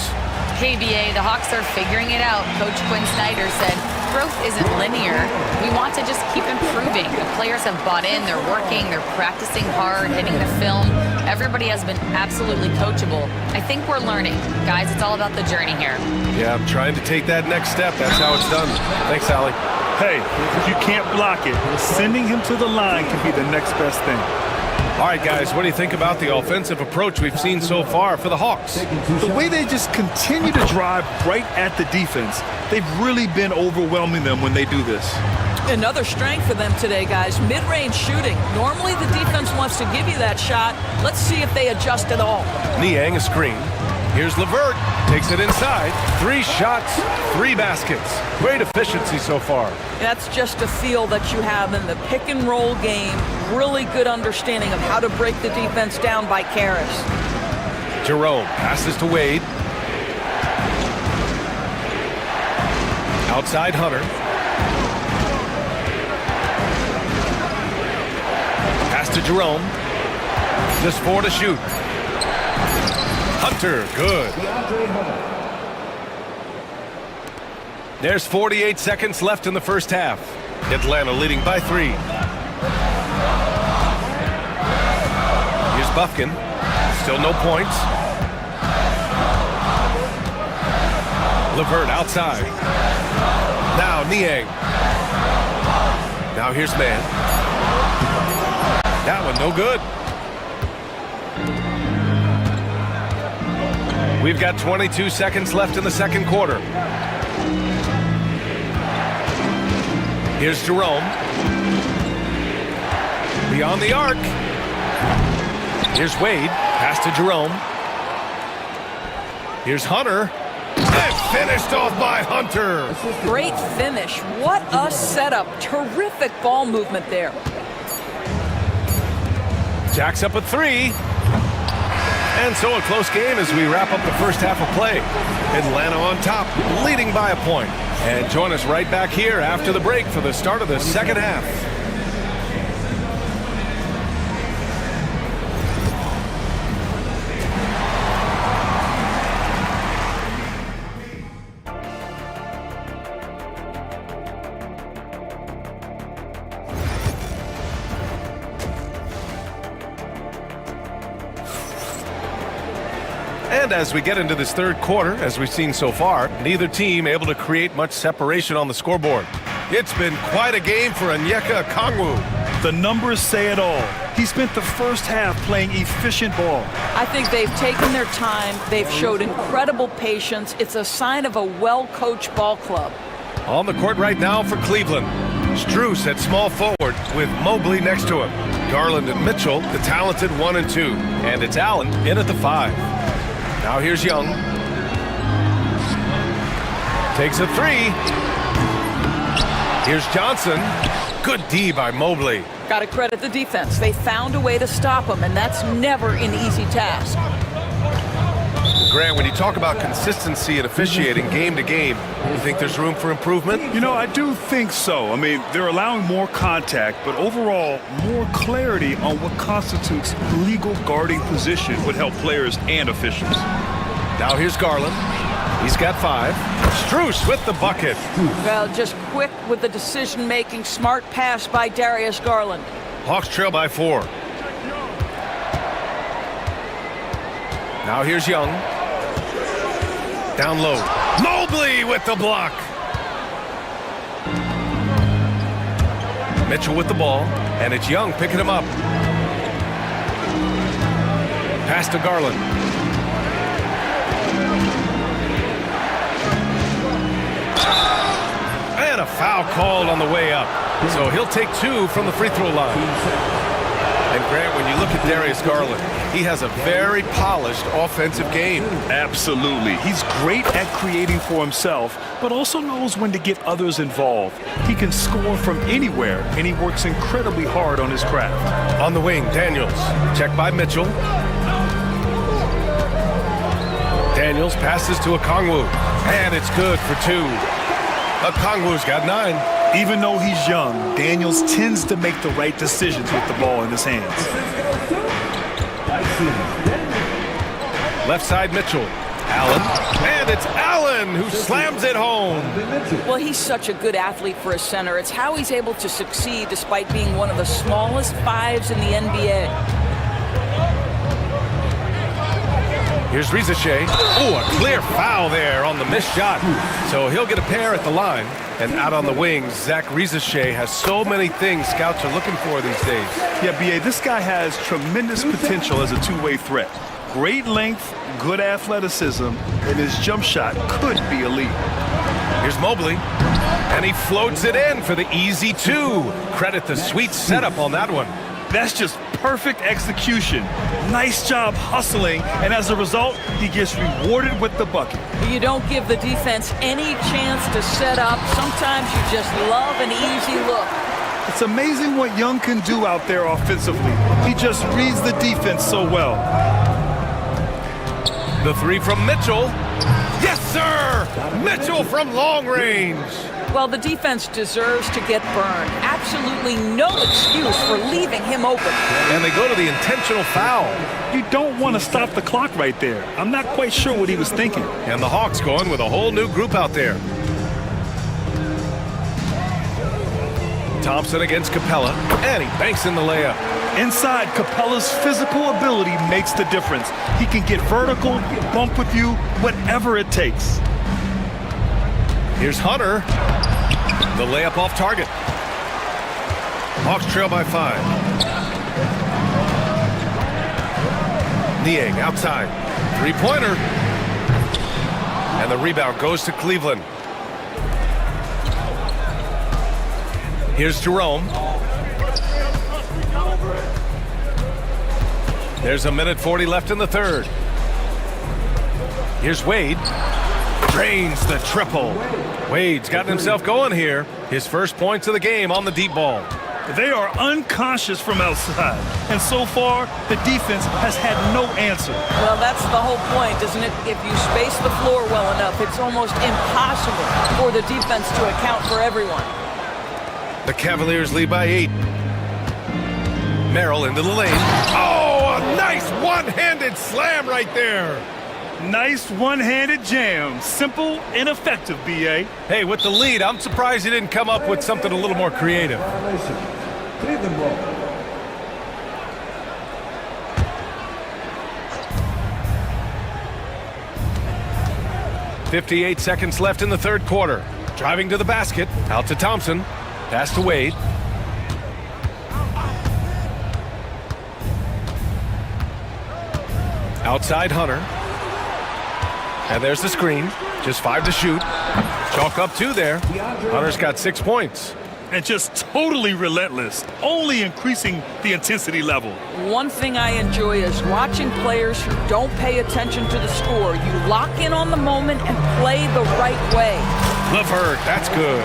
Hey, BA, the Hawks are figuring it out. Coach Quinn Snyder said, growth isn't linear. We want to just keep improving. The players have bought in, they're working, they're practicing hard, hitting the film. Everybody has been absolutely coachable. I think we're learning. Guys, it's all about the journey here. Yeah, I'm trying to take that next step. That's how it's done. Thanks, Allie. Hey, if you can't block it, sending him to the line can be the next best thing. All right, guys, what do you think about the offensive approach we've seen so far for the Hawks? The way they just continue to drive right at the defense, they've really been overwhelming them when they do this. Another strength for them today, guys, mid-range shooting. Normally the defense wants to give you that shot. Let's see if they adjust at all. Niang a screen. Here's LeVert. Takes it inside. 3 shots, 3 baskets. Great efficiency so far. That's just a feel that you have in the pick-and-roll game. Really good understanding of how to break the defense down by Karis. Jerome passes to Wade. Outside Hunter. Pass to Jerome. Just 4 to shoot. Hunter, good. There's 48 seconds left in the first half. Atlanta leading by 3. Here's Buffkin. Still no points. Levert outside. Now Niang. Now here's Mann. That one no good. We've got 22 seconds left in the second quarter. Here's Jerome. Beyond the arc. Here's Wade. Pass to Jerome. Here's Hunter. And finished off by Hunter. Great finish. What a setup. Terrific ball movement there. Jacks up a 3. And so a close game as we wrap up the first half of play. Atlanta on top, leading by a point. And join us right back here after the break for the start of the second half. And as we get into this third quarter, as we've seen so far, neither team able to create much separation on the scoreboard. It's been quite a game for Onyeka Okongwu. The numbers say it all. He spent the first half playing efficient ball. I think they've taken their time. They've showed incredible patience. It's a sign of a well-coached ball club. On the court right now for Cleveland. Strus at small forward with Mobley next to him. Garland and Mitchell, the talented 1 and 2. And it's Allen in at the 5. Now here's Young. Takes a 3. Here's Johnson. Good D by Mobley. Got to credit the defense. They found a way to stop him, and that's never an easy task. Grant, when you talk about consistency and officiating game to game, you think there's room for improvement? You know, I do think so. I mean, they're allowing more contact, but overall, more clarity on what constitutes legal guarding position would help players and officials. Now here's Garland. He's got 5. Strus with the bucket. Well, just quick with the decision-making, smart pass by Darius Garland. Hawks trail by 4. Now here's Young. Down low. Mobley with the block. Mitchell with the ball, and it's Young picking him up. Pass to Garland. And a foul called on the way up. So he'll take 2 from the free throw line. And Grant, when you look at Darius Garland, he has a very polished offensive game. Absolutely. He's great at creating for himself, but also knows when to get others involved. He can score from anywhere, and he works incredibly hard on his craft. On the wing, Daniels. Checked by Mitchell. Daniels passes to Okongwu. And it's good for 2. Okongwu's got 9. Even though he's young, Daniels tends to make the right decisions with the ball in his hands. Left side, Mitchell. Allen. And it's Allen who slams it home. Well, he's such a good athlete for a center. It's how he's able to succeed despite being one of the smallest 5s in the NBA. Here's Rizashay. Oh, a clear foul there on the missed shot. So he'll get a pair at the line. And out on the wings, Zach Rizashay has so many things scouts are looking for these days. Yeah, B.A., this guy has tremendous potential as a two-way threat. Great length, good athleticism, and his jump shot could be elite. Here's Mobley. And he floats it in for the easy 2. Credit the sweet setup on that one. That's just perfect execution. Nice job hustling, and as a result, he gets rewarded with the bucket. You don't give the defense any chance to set up. Sometimes you just love an easy look. It's amazing what Young can do out there offensively. He just reads the defense so well. The three from Mitchell. Yes, sir! Mitchell from long range. Well, the defense deserves to get burned. Absolutely no excuse for leaving him open. And they go to the intentional foul. You don't want to stop the clock right there. I'm not quite sure what he was thinking. And the Hawks going with a whole new group out there. Thompson against Capella, and he banks in the layup. Inside, Capella's physical ability makes the difference. He can get vertical, bump with you, whatever it takes. Here's Hunter. The layup off target. Hawks trail by 5. Niang outside. Three-pointer. And the rebound goes to Cleveland. Here's Jerome. There's a minute 40 left in the third. Here's Wade. Drains the triple. Wade's gotten himself going here. His first points of the game on the deep ball. They are unconscious from outside. And so far, the defense has had no answer. Well, that's the whole point, isn't it? If you space the floor well enough, it's almost impossible for the defense to account for everyone. The Cavaliers lead by 8. Merrill into the lane. Oh, a nice one-handed slam right there. Nice one-handed jam. Simple and effective, B.A. Hey, with the lead, I'm surprised he didn't come up with something a little more creative. 58 seconds left in the third quarter. Driving to the basket, out to Thompson. Pass to Wade. Outside Hunter. And there's the screen. Just 5 to shoot. Chalk up 2 there. Hunter's got 6 points. And just totally relentless, only increasing the intensity level. One thing I enjoy is watching players who don't pay attention to the score. You lock in on the moment and play the right way. LeVert, that's good.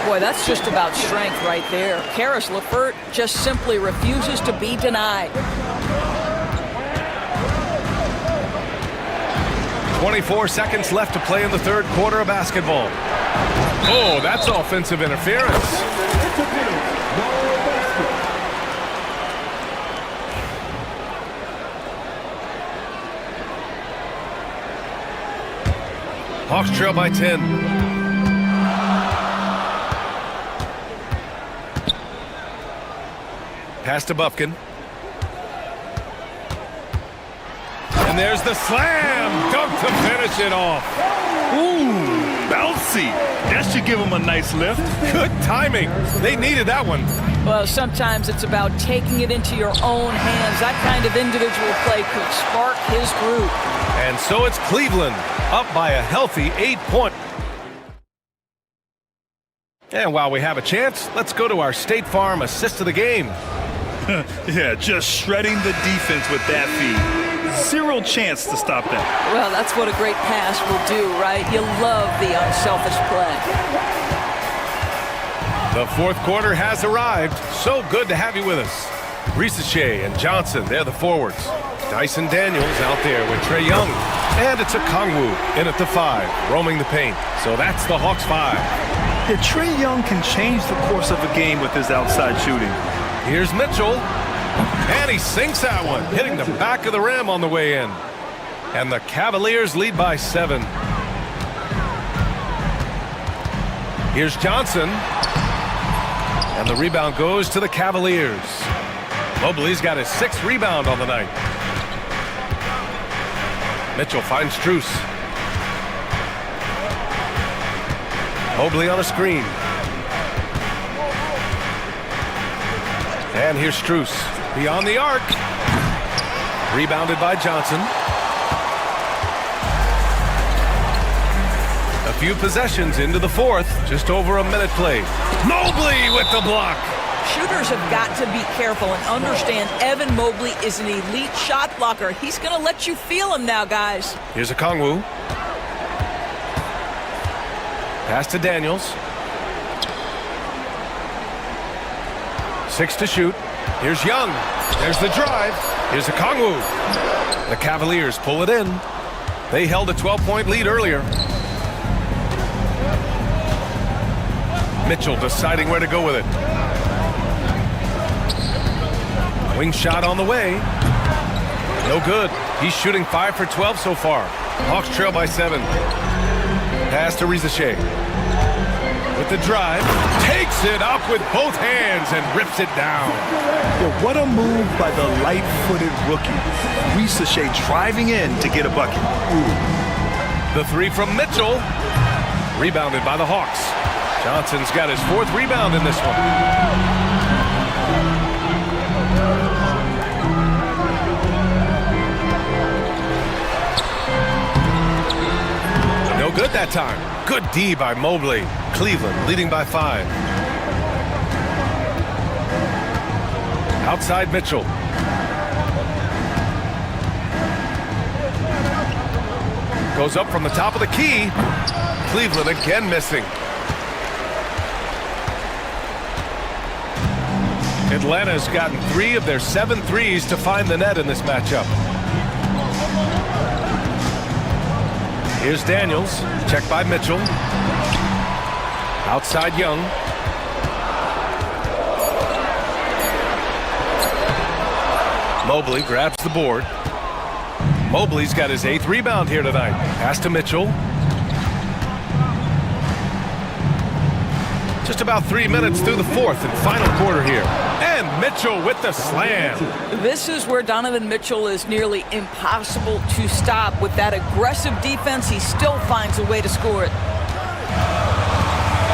Boy, that's just about strength right there. Karis LeVert just simply refuses to be denied. 24 seconds left to play in the third quarter of basketball. Oh, that's offensive interference. Hawks trail by 10. Pass to Bufkin. And there's the slam dunk to finish it off. Ooh, bouncy. That should give him a nice lift. Good timing. They needed that one. Well, sometimes it's about taking it into your own hands. That kind of individual play could spark his group. And so it's Cleveland up by a healthy 8 points. And while we have a chance, let's go to our State Farm assist of the game. Yeah, just shredding the defense with that feed. Zero chance to stop that. Well, that's what a great pass will do, right? You love the unselfish play. The fourth quarter has arrived. So good to have you with us. Risachet and Johnson, they're the forwards. Dyson Daniels out there with Trae Young. And it's a Kongwu in at the 5, roaming the paint. So that's the Hawks 5. Yeah, Trae Young can change the course of a game with his outside shooting. Here's Mitchell. And he sinks that one, hitting the back of the rim on the way in. And the Cavaliers lead by 7. Here's Johnson. And the rebound goes to the Cavaliers. Mobley's got his 6th rebound on the night. Mitchell finds Strus. Mobley on a screen. And here's Strus. Beyond the arc. Rebounded by Johnson. A few possessions into the fourth. Just over a minute played. Mobley with the block. Shooters have got to be careful and understand Evan Mobley is an elite shot blocker. He's going to let you feel him now, guys. Here's a Kongwu. Pass to Daniels. 6 to shoot. Here's Young. There's the drive. Here's a Kongwu. The Cavaliers pull it in. They held a 12-point lead earlier. Mitchell deciding where to go with it. Wing shot on the way. No good. He's shooting 5 for 12 so far. Hawks trail by 7. Pass to Rizashay. With the drive, takes it up with both hands and rips it down. Yeah, what a move by the light-footed rookie. Rizashay driving in to get a bucket. The three from Mitchell. Rebounded by the Hawks. Johnson's got his 4th rebound in this one. No good that time. Good D by Mobley. Cleveland leading by 5. Outside Mitchell. Goes up from the top of the key. Cleveland again missing. Atlanta's gotten 3 of their 7 threes to find the net in this matchup. Here's Daniels. Checked by Mitchell. Outside Young. Mobley grabs the board. Mobley's got his 8th rebound here tonight. Pass to Mitchell. Just about 3 minutes through the 4th and final quarter here. And Mitchell with the slam. This is where Donovan Mitchell is nearly impossible to stop. With that aggressive defense, he still finds a way to score it.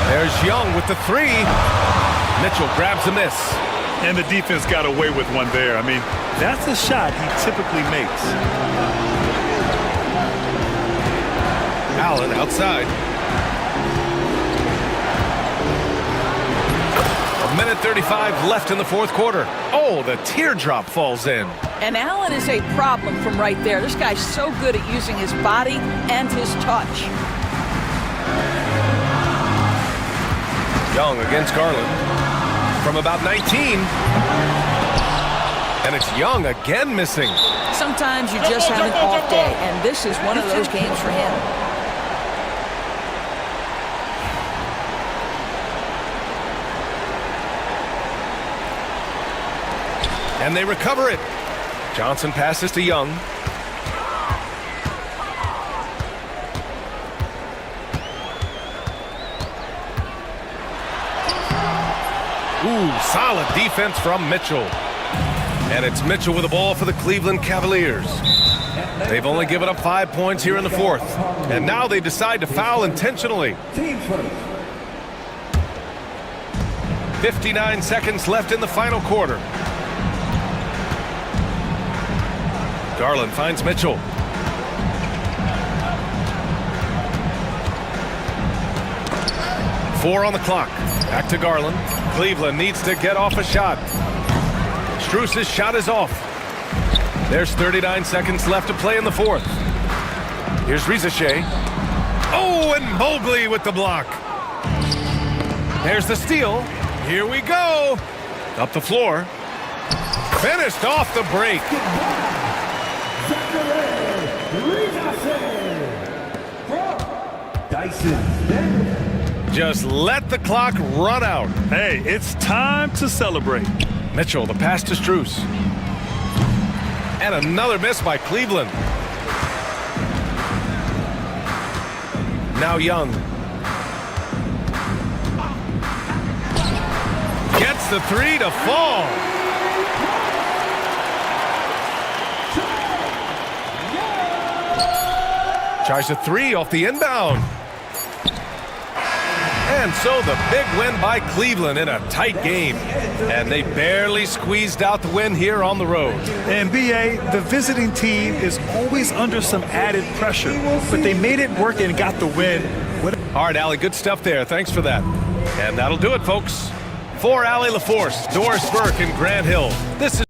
There's Young with the 3. Mitchell grabs a miss. And the defense got away with one there. I mean, that's a shot he typically makes. Allen outside. 1:35 left in the 4th quarter. Oh, the teardrop falls in. And Allen is a problem from right there. This guy's so good at using his body and his touch. Young against Garland. From about 19. And it's Young again missing. Sometimes you just have an off day, and this is one of those games for him. And they recover it. Johnson passes to Young. Ooh, solid defense from Mitchell. And it's Mitchell with the ball for the Cleveland Cavaliers. They've only given up 5 points here in the 4th. And now they decide to foul intentionally. 59 seconds left in the final quarter. Garland finds Mitchell. Four on the clock. Back to Garland. Cleveland needs to get off a shot. Strus's shot is off. There's 39 seconds left to play in the 4th. Here's Rizashay. Oh, and Mobley with the block. There's the steal. Here we go. Up the floor. Finished off the break. Just let the clock run out. Hey, it's time to celebrate. Mitchell, the pass to Strus. And another miss by Cleveland. Now Young. Gets the 3 to fall. Tries a 3 off the inbound. And so the big win by Cleveland in a tight game. And they barely squeezed out the win here on the road. And BA, the visiting team is always under some added pressure, but they made it work and got the win. All right, Allie, good stuff there. Thanks for that. And that'll do it, folks. For Allie LaForce, Doris Burke, and Grant Hill, this is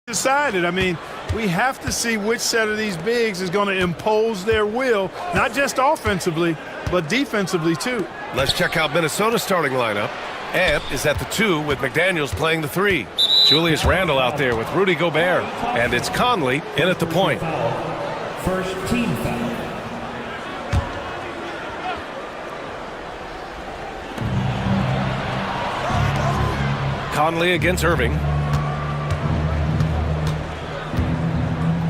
decided. I mean, we have to see which set of these bigs is going to impose their will, not just offensively, but defensively too. Let's check out Minnesota's starting lineup. Ant is at the 2 with McDaniels playing the 3. Julius Randle out there with Rudy Gobert. And it's Conley in at the point. First team foul. Conley against Irving.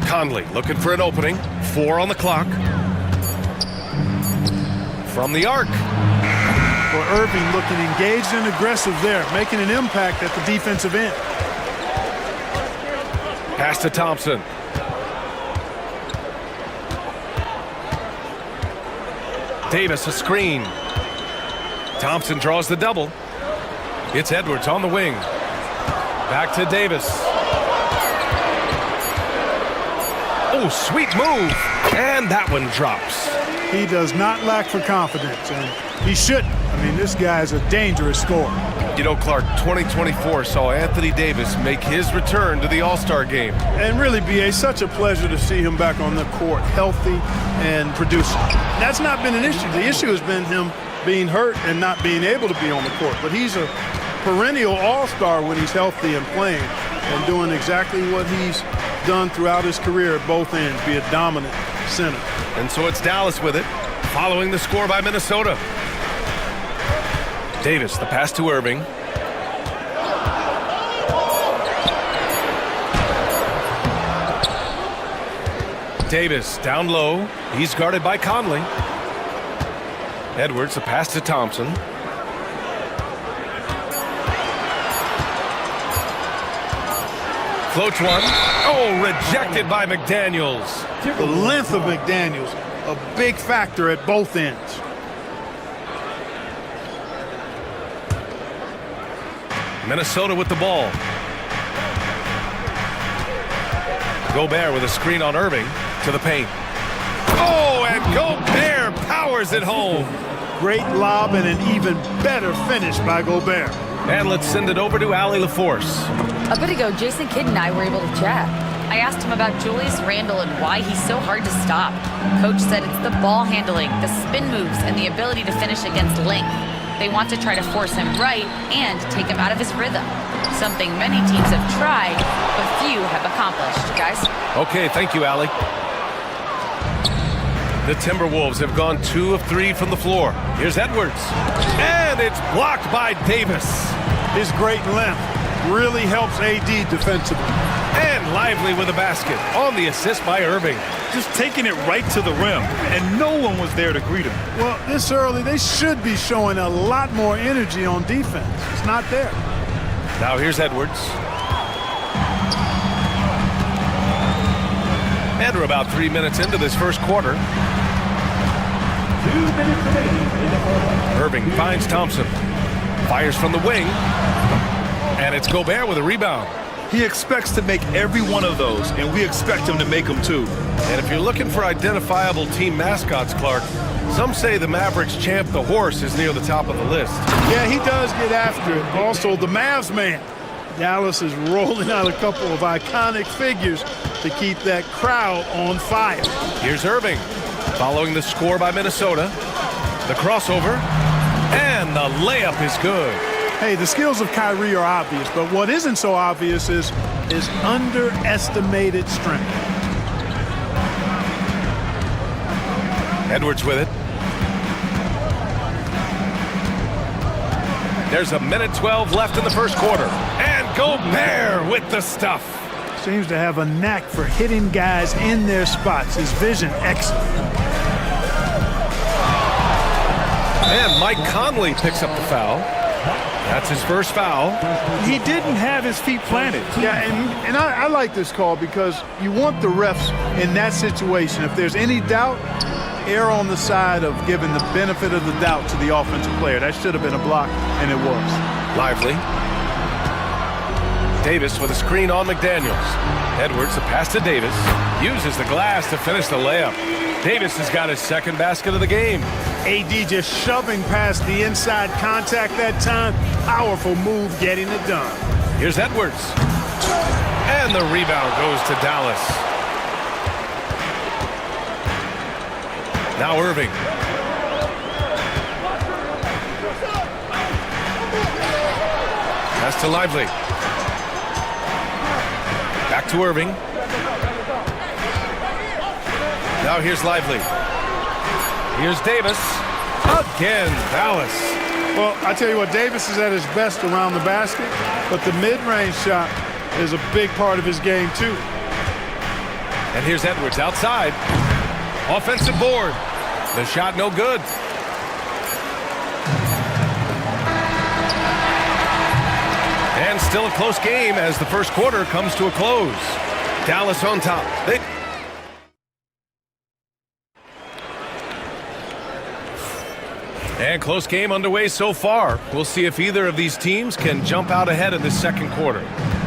Conley looking for an opening. 4 on the clock. From the arc. For Irving looking engaged and aggressive there, making an impact at the defensive end. Pass to Thompson. Davis a screen. Thompson draws the double. It's Edwards on the wing. Back to Davis. Oh, sweet move. And that one drops. He does not lack for confidence, and he shouldn't. I mean, this guy is a dangerous scorer. You know, Clark, 2024 saw Anthony Davis make his return to the All-Star game. And really, B.A., such a pleasure to see him back on the court, healthy and producing. That's not been an issue. The issue has been him being hurt and not being able to be on the court. But he's a perennial all-star when he's healthy and playing and doing exactly what he's done throughout his career at both ends, be a dominant center. And so it's Dallas with it, following the score by Minnesota. Davis, the pass to Irving. Davis down low. He's guarded by Conley. Edwards, the pass to Thompson. Floats one. Oh, rejected by McDaniels. The length of McDaniels, a big factor at both ends. Minnesota with the ball. Gobert with a screen on Irving to the paint. Oh, and Gobert powers it home. Great lob and an even better finish by Gobert. And let's send it over to Allie LaForce. A bit ago, Jason Kidd and I were able to chat. I asked him about Julius Randle and why he's so hard to stop. Coach said it's the ball handling, the spin moves, and the ability to finish against length. They want to try to force him right and take him out of his rhythm. Something many teams have tried, but few have accomplished. Guys? Okay, thank you, Allie. The Timberwolves have gone 2 of 3 from the floor. Here's Edwards. And it's blocked by Davis. His great length really helps AD defensively. And Lively with a basket on the assist by Irving. Just taking it right to the rim, and no one was there to greet him. Well, this early, they should be showing a lot more energy on defense. It's not there. Now here's Edwards. And we're about 3 minutes into this first quarter. 2 minutes remaining in the quarter. Irving finds Thompson. Fires from the wing. And it's Gobert with a rebound. He expects to make every one of those, and we expect him to make them too. And if you're looking for identifiable team mascots, Clark, some say the Mavericks champ the horse is near the top of the list. Yeah, he does get after it. Also, the Mavs man. Dallas is rolling out a couple of iconic figures to keep that crowd on fire. Here's Irving, following the score by Minnesota. The crossover, and the layup is good. Hey, the skills of Kyrie are obvious, but what isn't so obvious is his underestimated strength. Edwards with it. There's a minute 12 left in the first quarter. And Gobert with the stuff. Seems to have a knack for hitting guys in their spots. His vision excellent. And Mike Conley picks up the foul. That's his first foul. He didn't have his feet planted. Yeah, and I like this call because you want the refs in that situation. If there's any doubt, err on the side of giving the benefit of the doubt to the offensive player. That should have been a block, and it was. Lively. Davis with a screen on McDaniels. Edwards, the pass to Davis. Uses the glass to finish the layup. Davis has got his second basket of the game. AD just shoving past the inside contact that time. Powerful move getting it done. Here's Edwards. And the rebound goes to Dallas. Now Irving. Pass to Lively. Back to Irving. Now here's Lively. Here's Davis. Again, Dallas. Well, I tell you what, Davis is at his best around the basket, but the mid-range shot is a big part of his game, too. And here's Edwards outside. Offensive board. The shot no good. And still a close game as the first quarter comes to a close. Dallas on top. And close game underway so far. We'll see if either of these teams can jump out ahead in the second quarter.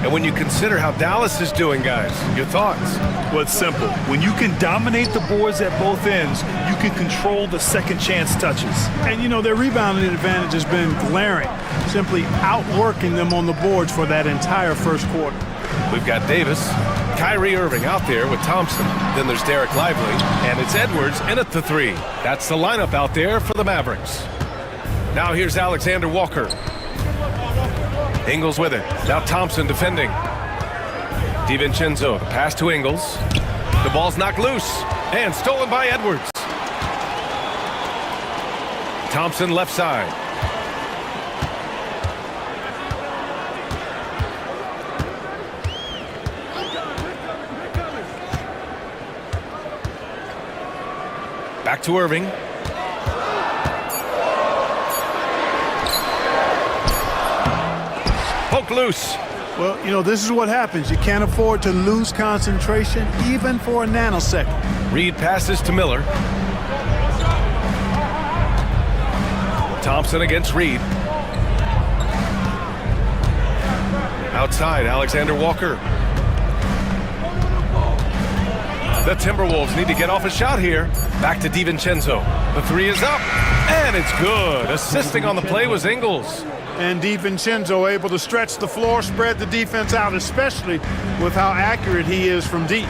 And when you consider how Dallas is doing, guys, your thoughts? Well, it's simple. When you can dominate the boards at both ends, you can control the second chance touches. And, you know, their rebounding advantage has been glaring, simply outworking them on the boards for that entire first quarter. We've got Davis, Kyrie Irving out there with Thompson. Then there's Derek Lively, and it's Edwards in at the three. That's the lineup out there for the Mavericks. Now here's Alexander Walker. Ingles with it. Now Thompson defending. DiVincenzo, the pass to Ingles. The ball's knocked loose and stolen by Edwards. Thompson left side. Back to Irving. Poke loose. Well, you know, this is what happens. You can't afford to lose concentration even for a nanosecond. Reed passes to Miller. Thompson against Reed. Outside, Alexander Walker. The Timberwolves need to get off a shot here. Back to DiVincenzo. The three is up, and it's good. Assisting on the play was Ingles. And DiVincenzo able to stretch the floor, spread the defense out, especially with how accurate he is from deep.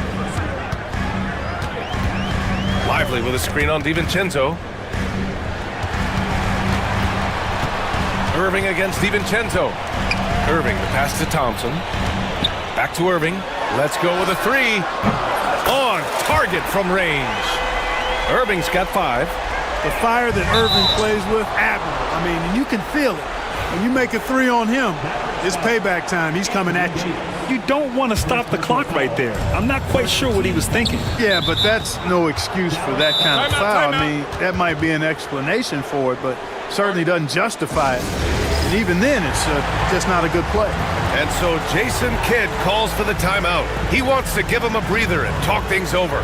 Lively with a screen on DiVincenzo. Irving against DiVincenzo. Irving, the pass to Thompson. Back to Irving. Let's go with a three. On target from range. Irving's got 5. The fire that Irving plays with, admirable. I mean, you can feel it. When you make a three on him, it's payback time. He's coming at you. You don't want to stop the clock right there. I'm not quite sure what he was thinking. Yeah, but that's no excuse for that kind of foul. I mean, that might be an explanation for it, but certainly doesn't justify it. And even then, it's just not a good play. And so Jason Kidd calls for the timeout. He wants to give him a breather and talk things over.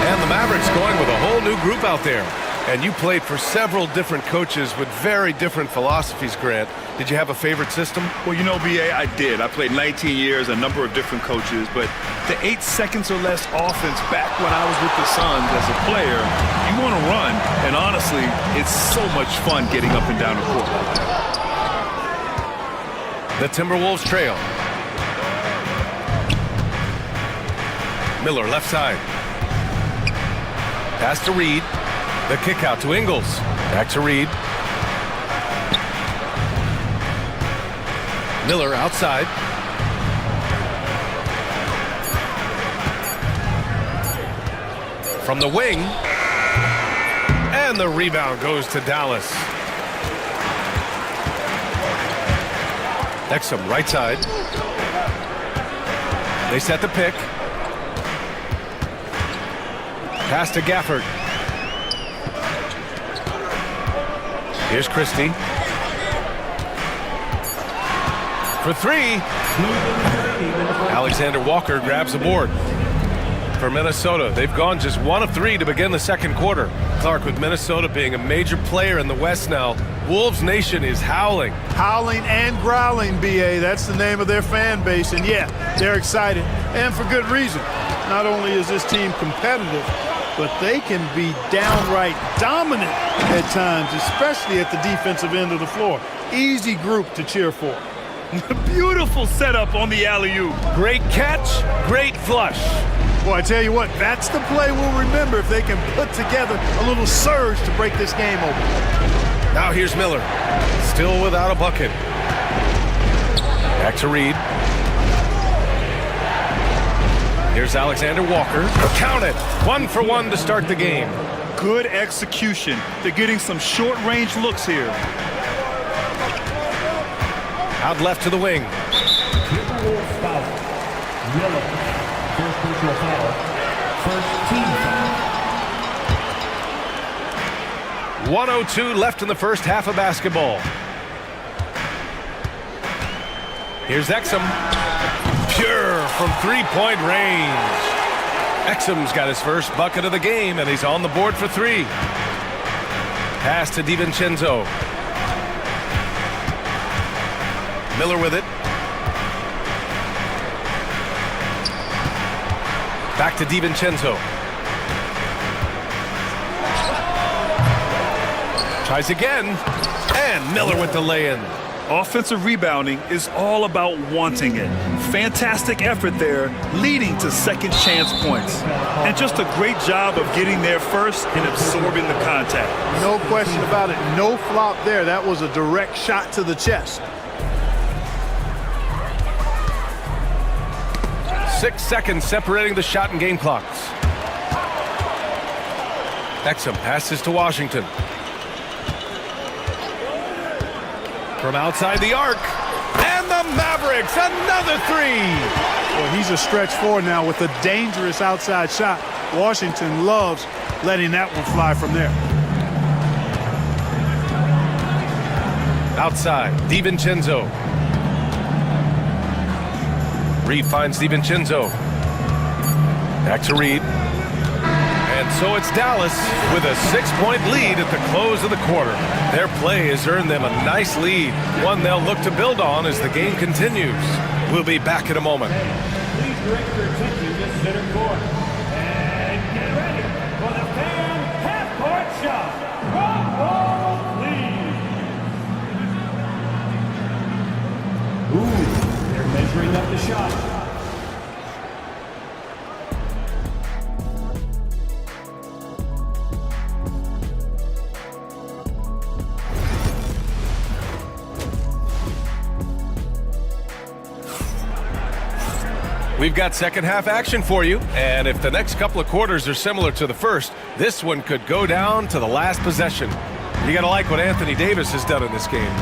And the Mavericks going with a whole new group out there. And you played for several different coaches with very different philosophies, Grant. Did you have a favorite system? Well, you know, B.A., I did. I played 19 years, a number of different coaches, but the 8 seconds or less offense back when I was with the Suns as a player, you want to run, and honestly, it's so much fun getting up and down the court. The Timberwolves trail. Miller left side. Pass to Reed. The kick out to Ingles. Back to Reed. Miller outside. From the wing. And the rebound goes to Dallas. Exum right side. They set the pick. Pass to Gafford. Here's Christie. For 3. Alexander Walker grabs the board. For Minnesota, they've gone just 1 of 3 to begin the second quarter. Clark, with Minnesota being a major player in the West now, Wolves Nation is howling. Howling and growling, B.A. That's the name of their fan base. And yeah, they're excited. And for good reason. Not only is this team competitive, but they can be downright dominant at times, especially at the defensive end of the floor. Easy group to cheer for. Beautiful setup on the alley-oop. Great catch, great flush. Boy, I tell you what, that's the play we'll remember if they can put together a little surge to break this game open. Now here's Miller, still without a bucket. Back to Reed. Here's Alexander Walker. Count it, 1 for 1 to start the game. Good execution. They're getting some short-range looks here. Out left to the wing. Miller, first personal foul, first team foul. 1:02 left in the first half of basketball. Here's Exum. Pure from three-point range. Exum's got his first bucket of the game, and he's on the board for 3. Pass to DiVincenzo. Miller with it. Back to DiVincenzo. Tries again. And Miller with the lay-in. Offensive rebounding is all about wanting it. Fantastic effort there, leading to second chance points. And just a great job of getting there first and absorbing the contact. No question about it. No flop there. That was a direct shot to the chest. 6 seconds separating the shot and game clocks. Exum passes to Washington. From outside the arc. And the Mavericks, another 3. Well, he's a stretch 4 now with a dangerous outside shot. Washington loves letting that one fly from there. Outside, DiVincenzo. Reed finds DiVincenzo. Back to Reed. And so it's Dallas with a 6-point lead at the close of the quarter. Their play has earned them a nice lead, one they'll look to build on as the game continues. We'll be back in a moment. Please direct your attention to center court. And get ready for the fan half-court shot. Rock ball, please. Ooh, they're measuring up the shot. We've got second half action for you, and if the next couple of quarters are similar to the first, this one could go down to the last possession. You gotta like what Anthony Davis has done in this game.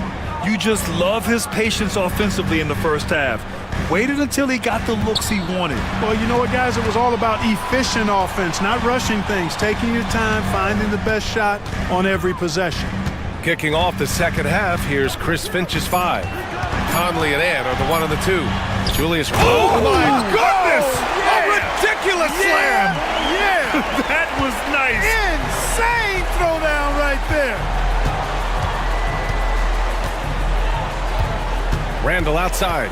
You just love his patience offensively in the first half. Waited until he got the looks he wanted. Well, you know what, guys? It was all about efficient offense, not rushing things, taking your time, finding the best shot on every possession. Kicking off the second half, here's Chris Finch's 5. Conley and Ant are the 1 and the 2. Julius. Oh my goodness! A ridiculous slam! Yeah! That was nice. Insane throwdown right there. Randall outside.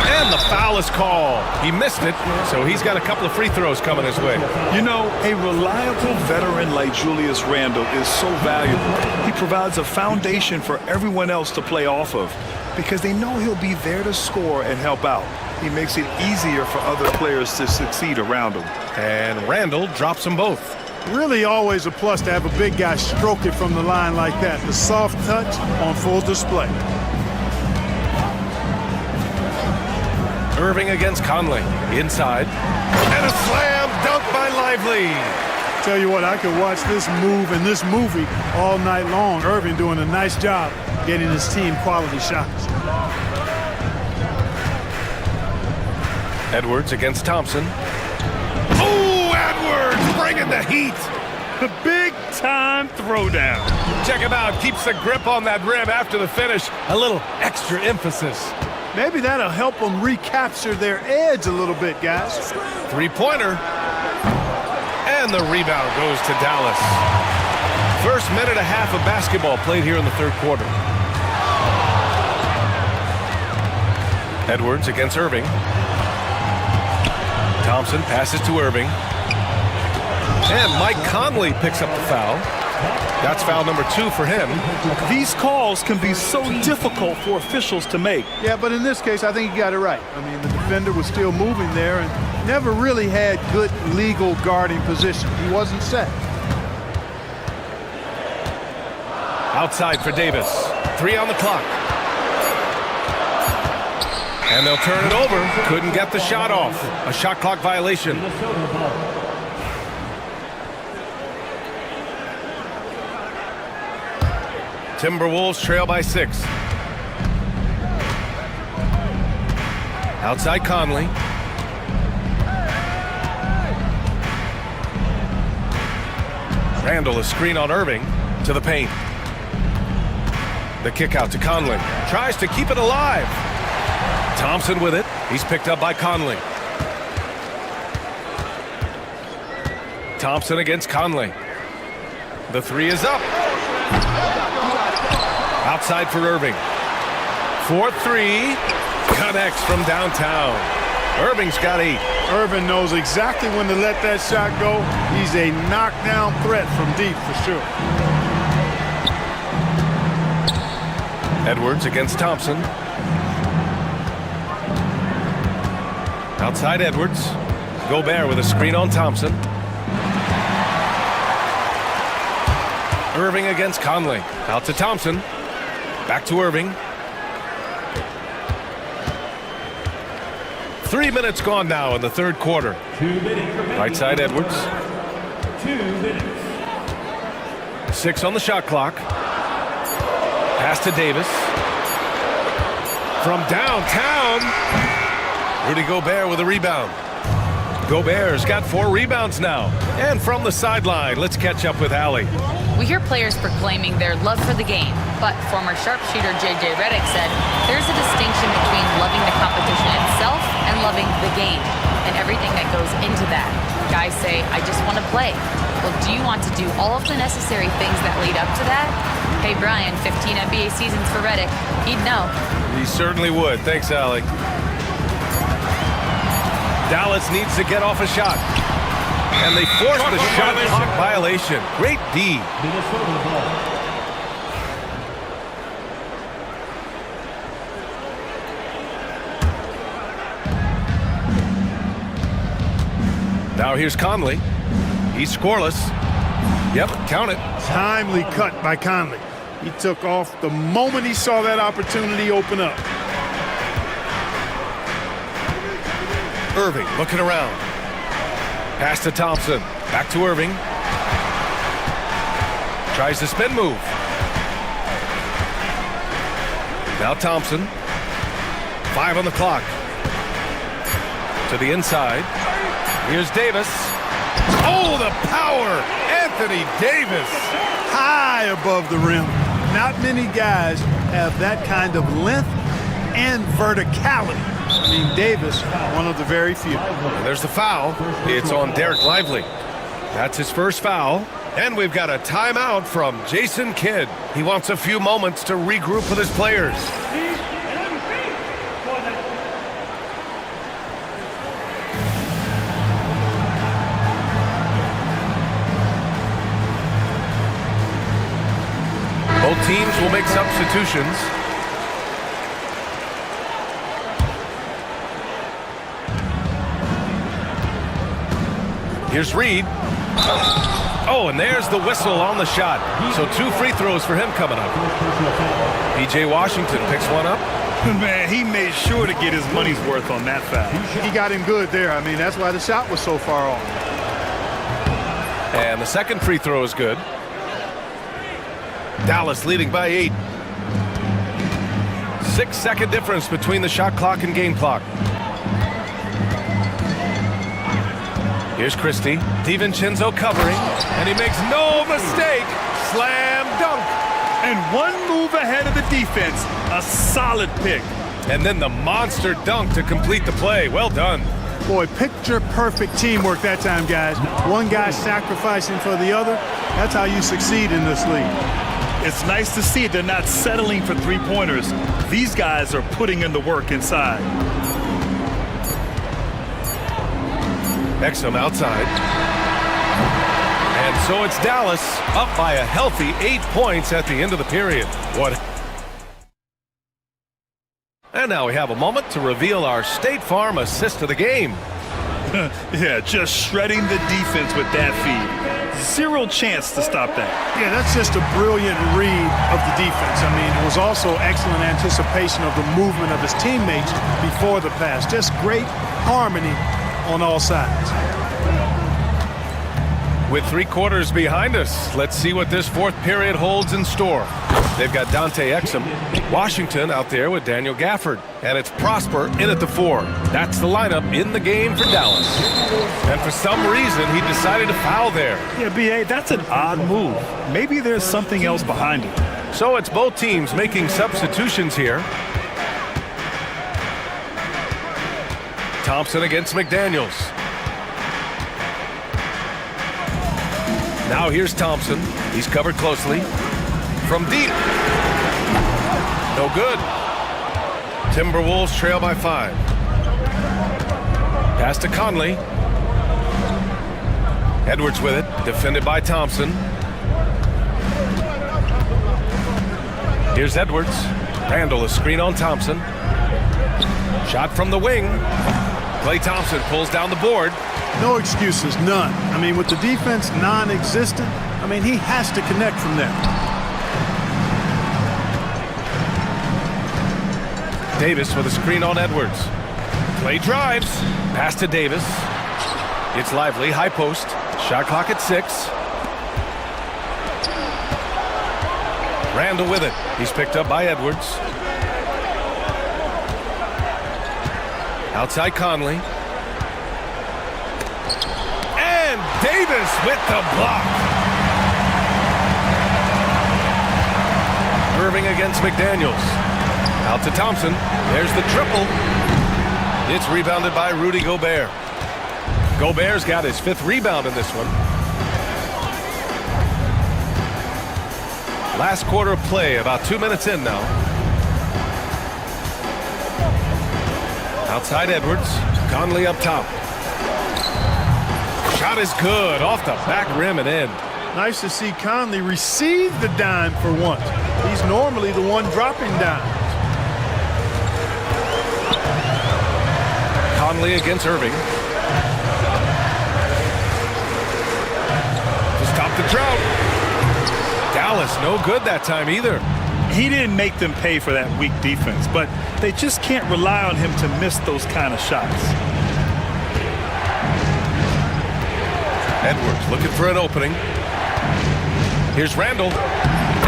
And the foul is called. He missed it, so he's got a couple of free throws coming his way. You know, a reliable veteran like Julius Randle is so valuable. He provides a foundation for everyone else to play off of because they know he'll be there to score and help out. He makes it easier for other players to succeed around him. And Randall drops them both. Really always a plus to have a big guy stroke it from the line like that. The soft touch on full display. Irving against Conley. Inside. And a slam dunk by Lively. Tell you what, I could watch this move and this movie all night long. Irving doing a nice job getting his team quality shots. Edwards against Thompson. Oh, Edwards bringing the heat. The big-time throwdown. Check him out. Keeps the grip on that rim after the finish. A little extra emphasis. Maybe that'll help them recapture their edge a little bit, guys. Three-pointer. And the rebound goes to Dallas. First minute and a half of basketball played here in the third quarter. Edwards against Irving. Thompson passes to Irving. And Mike Conley picks up the foul. That's foul number 2 for him. These calls can be so difficult for officials to make. Yeah, but in this case, I think he got it right. I mean, the defender was still moving there and never really had good legal guarding position. He wasn't set. Outside for Davis. 3 on the clock. And they'll turn it over. Couldn't get the shot off. A shot clock violation. Timberwolves trail by 6. Outside Conley. Randall, a screen on Irving to the paint. The kick out to Conley. Tries to keep it alive. Thompson with it. He's picked up by Conley. Thompson against Conley. The 3 is up. Outside for Irving. 4-3. Connects from downtown. Irving's got 8. Irving knows exactly when to let that shot go. He's a knockdown threat from deep for sure. Edwards against Thompson. Outside Edwards. Gobert with a screen on Thompson. Irving against Conley. Out to Thompson. Back to Irving. 3 minutes gone now in the third quarter. 2 minutes. Right side Edwards. 2 minutes. 6 on the shot clock. Pass to Davis. From downtown. Rudy Gobert with a rebound. Gobert's got 4 rebounds now. And from the sideline, let's catch up with Allie. We hear players proclaiming their love for the game, but former sharpshooter J.J. Redick said there's a distinction between loving the competition itself and loving the game and everything that goes into that. Guys say, I just want to play. Well, do you want to do all of the necessary things that lead up to that? Hey, Brian, 15 NBA seasons for Redick. He'd know. He certainly would. Thanks, Allie. Dallas needs to get off a shot. And they force the shot clock violation. Great D. Minnesota ball. Now here's Conley. He's scoreless. Yep, count it. Timely cut by Conley. He took off the moment he saw that opportunity open up. Irving looking around. Pass to Thompson. Back to Irving. Tries the spin move. Now Thompson. 5 on the clock. To the inside. Here's Davis. Oh, the power! Anthony Davis. High above the rim. Not many guys have that kind of length and verticality. I mean, Davis, one of the very few. And there's the foul. It's on Derek Lively. That's his first foul. And we've got a timeout from Jason Kidd. He wants a few moments to regroup with his players. Both teams will make substitutions. Here's Reed. Oh, and there's the whistle on the shot. So 2 free throws for him coming up. P.J. Washington picks one up. Man, he made sure to get his money's worth on that foul. He got him good there. I mean, that's why the shot was so far off. And the second free throw is good. Dallas leading by 8. 6-second difference between the shot clock and game clock. Here's Christie. DiVincenzo covering, and he makes no mistake. Slam dunk. And one move ahead of the defense. A solid pick. And then the monster dunk to complete the play. Well done. Boy, picture-perfect teamwork that time, guys. One guy sacrificing for the other. That's how you succeed in this league. It's nice to see they're not settling for three-pointers. These guys are putting in the work inside. Exum outside. And so it's Dallas up by a healthy 8 points at the end of the period. And now we have a moment to reveal our State Farm assist of the game. Yeah, just shredding the defense with that feed. Zero chance to stop that. Yeah, that's just a brilliant read of the defense. I mean, it was also excellent anticipation of the movement of his teammates before the pass. Just great harmony on all sides. With 3 quarters behind us, let's see what this fourth period holds in store. They've got Dante Exum, Washington out there with Daniel Gafford, and it's Prosper in at the 4. That's the lineup in the game for Dallas. And for some reason, he decided to foul there. Yeah, B.A., that's an odd move. Maybe there's something else behind it. So it's both teams making substitutions here. Thompson against McDaniels. Now here's Thompson. He's covered closely. From deep. No good. Timberwolves trail by 5. Pass to Conley. Edwards with it. Defended by Thompson. Here's Edwards. Randall, a screen on Thompson. Shot from the wing. Klay Thompson pulls down the board. No excuses, none. I mean, with the defense non-existent, I mean, he has to connect from there. Davis with a screen on Edwards. Klay drives. Pass to Davis. It's Lively, high post. Shot clock at 6. Randall with it. He's picked up by Edwards. Outside Conley. And Davis with the block. Irving against McDaniels. Out to Thompson. There's the triple. It's rebounded by Rudy Gobert. Gobert's got his 5th rebound in this one. Last quarter of play, about 2 minutes in now. Outside Edwards. Conley up top. Shot is good. Off the back rim and in. Nice to see Conley receive the dime for once. He's normally the one dropping dimes. Conley against Irving. To stop the drought. Dallas no good that time either. He didn't make them pay for that weak defense, but they just can't rely on him to miss those kind of shots. Edwards looking for an opening. Here's Randall.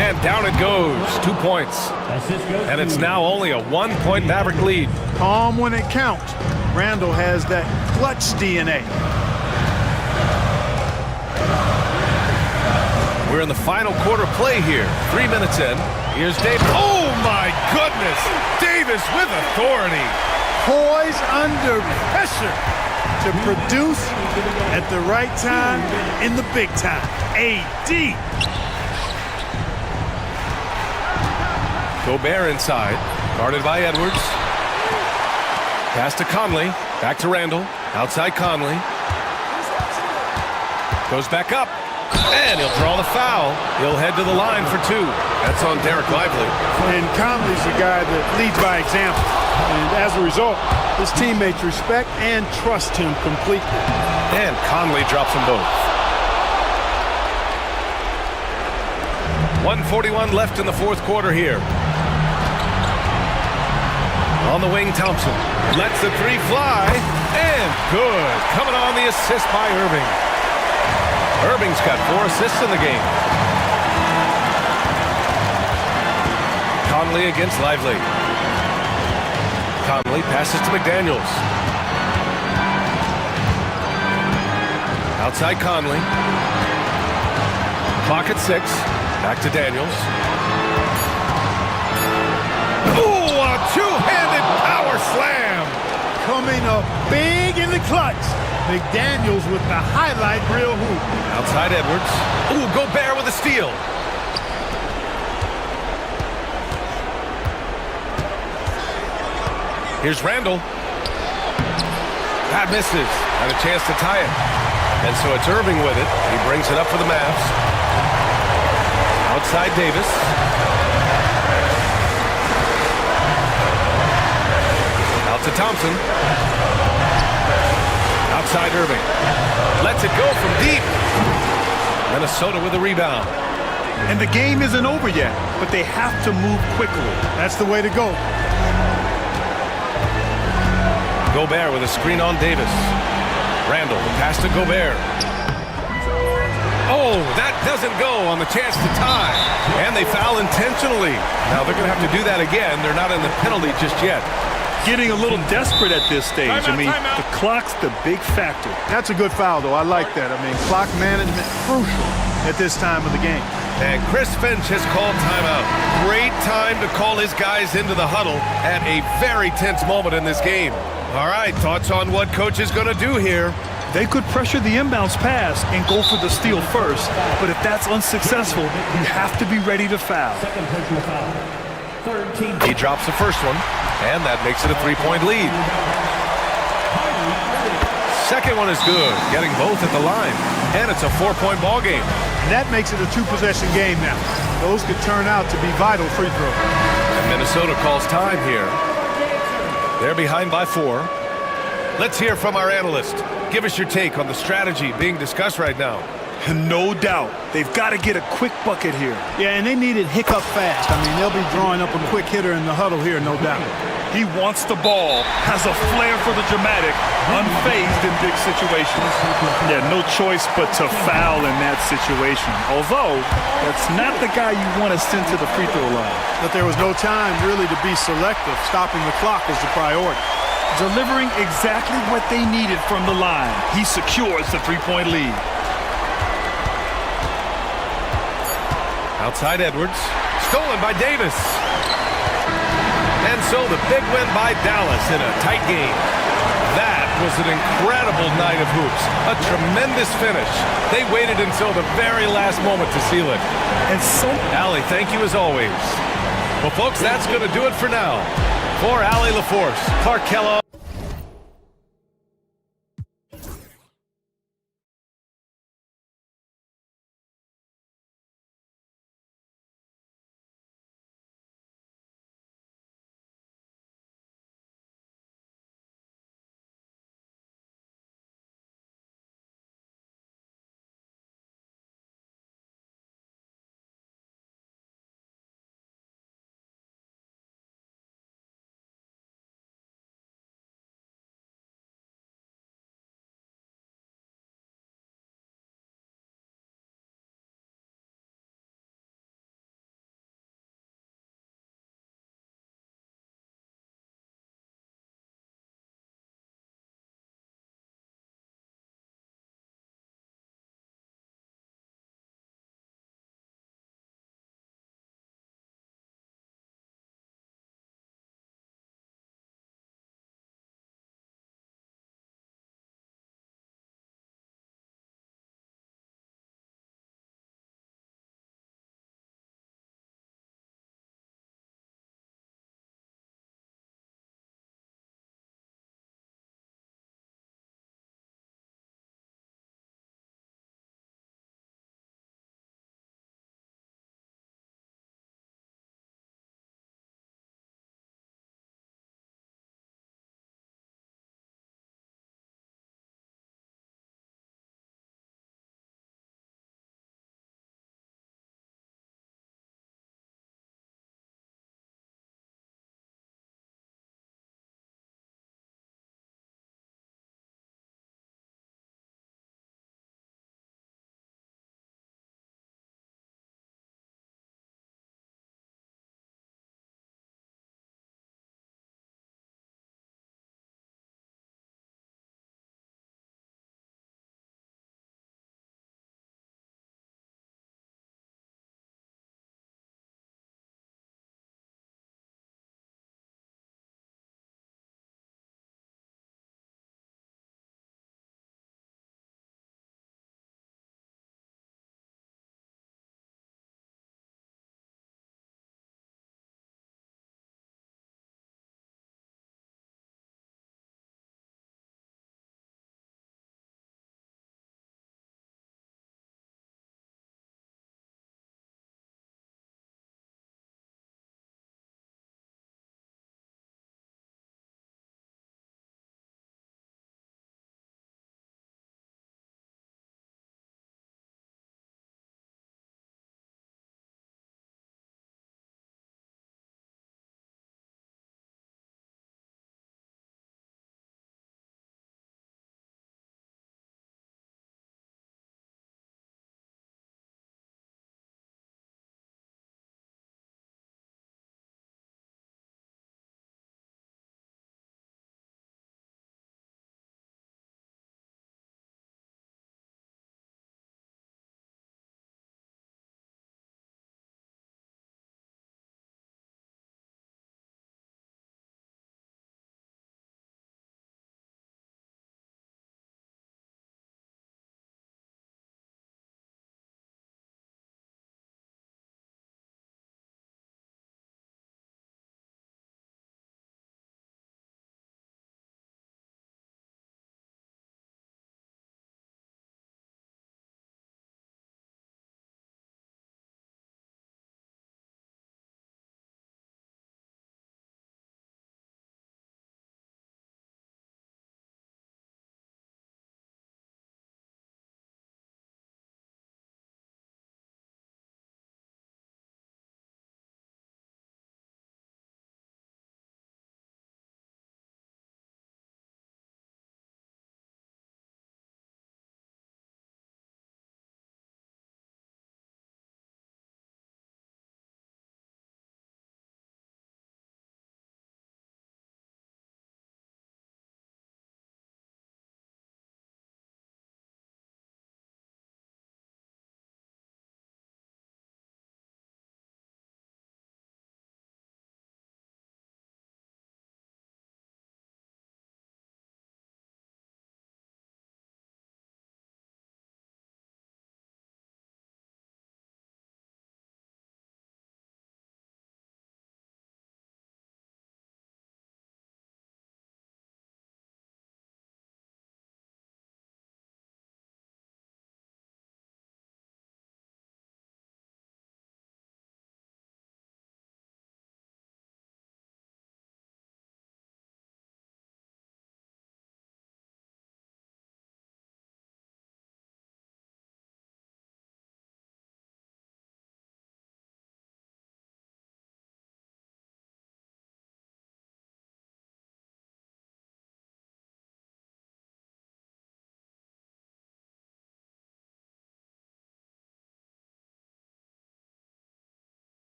And down it goes. 2 points. And it's now only a 1-point Maverick lead. Calm when it counts. Randall has that clutch DNA. We're in the final quarter play here. 3 minutes in. Here's Davis. Oh, my goodness. Davis with authority. Poised under pressure to produce at the right time in the big time. AD. Gobert inside. Guarded by Edwards. Pass to Conley. Back to Randall. Outside Conley. Goes back up. And he'll draw the foul. He'll head to the line for 2. That's on Derek Lively. And Conley's the guy that leads by example. And as a result, his teammates respect and trust him completely. And Conley drops them both. 1:41 left in the fourth quarter here. On the wing, Thompson lets the 3 fly. And good. Coming on the assist by Irving. Irving's got 4 assists in the game. Conley against Lively. Conley passes to McDaniels. Outside Conley. Clock at 6. Back to Daniels. Ooh, a 2-handed power slam. Coming up big in the clutch. McDaniels with the highlight reel hoop. Outside Edwards. Ooh, Gobert with a steal. Here's Randall. That misses. And a chance to tie it. And so it's Irving with it. He brings it up for the Mavs. Outside Davis. Out to Thompson. Outside Irving. Lets it go from deep. Minnesota with a rebound. And the game isn't over yet, but they have to move quickly. That's the way to go. Gobert with a screen on Davis. Randall, the pass to Gobert. Oh, that doesn't go on the chance to tie. And they foul intentionally. Now they're going to have to do that again. They're not in the penalty just yet. Getting a little desperate at this stage. The clock's the big factor. That's a good foul, though. I like that. Clock management crucial at this time of the game. And Chris Finch has called timeout. Great time to call his guys into the huddle at a very tense moment in this game. All right, thoughts on what coach is going to do here? They could pressure the inbounds pass and go for the steal first, but if that's unsuccessful, you have to be ready to foul. He drops the first one, and that makes it a three-point lead. Second one is good, getting both at the line, and it's a four-point ball game. And that makes it a two-possession game now. Those could turn out to be vital free throws. And Minnesota calls time here. They're behind by 4. Let's hear from our analyst. Give us your take on the strategy being discussed right now. No doubt. They've got to get a quick bucket here. Yeah, and they need it hiccup fast. They'll be drawing up a quick hitter in the huddle here, no doubt. He wants the ball, has a flair for the dramatic, unfazed in big situations. Yeah, no choice but to foul in that situation. Although, that's not the guy you want to send to the free throw line. But there was no time really to be selective. Stopping the clock was the priority. Delivering exactly what they needed from the line. He secures the three-point lead. Outside Edwards. Stolen by Davis. And so the big win by Dallas in a tight game. That was an incredible night of hoops. A tremendous finish. They waited until the very last moment to seal it. And so, Allie, thank you as always. Well, folks, that's going to do it for now. For Allie LaForce, Clark Kellogg.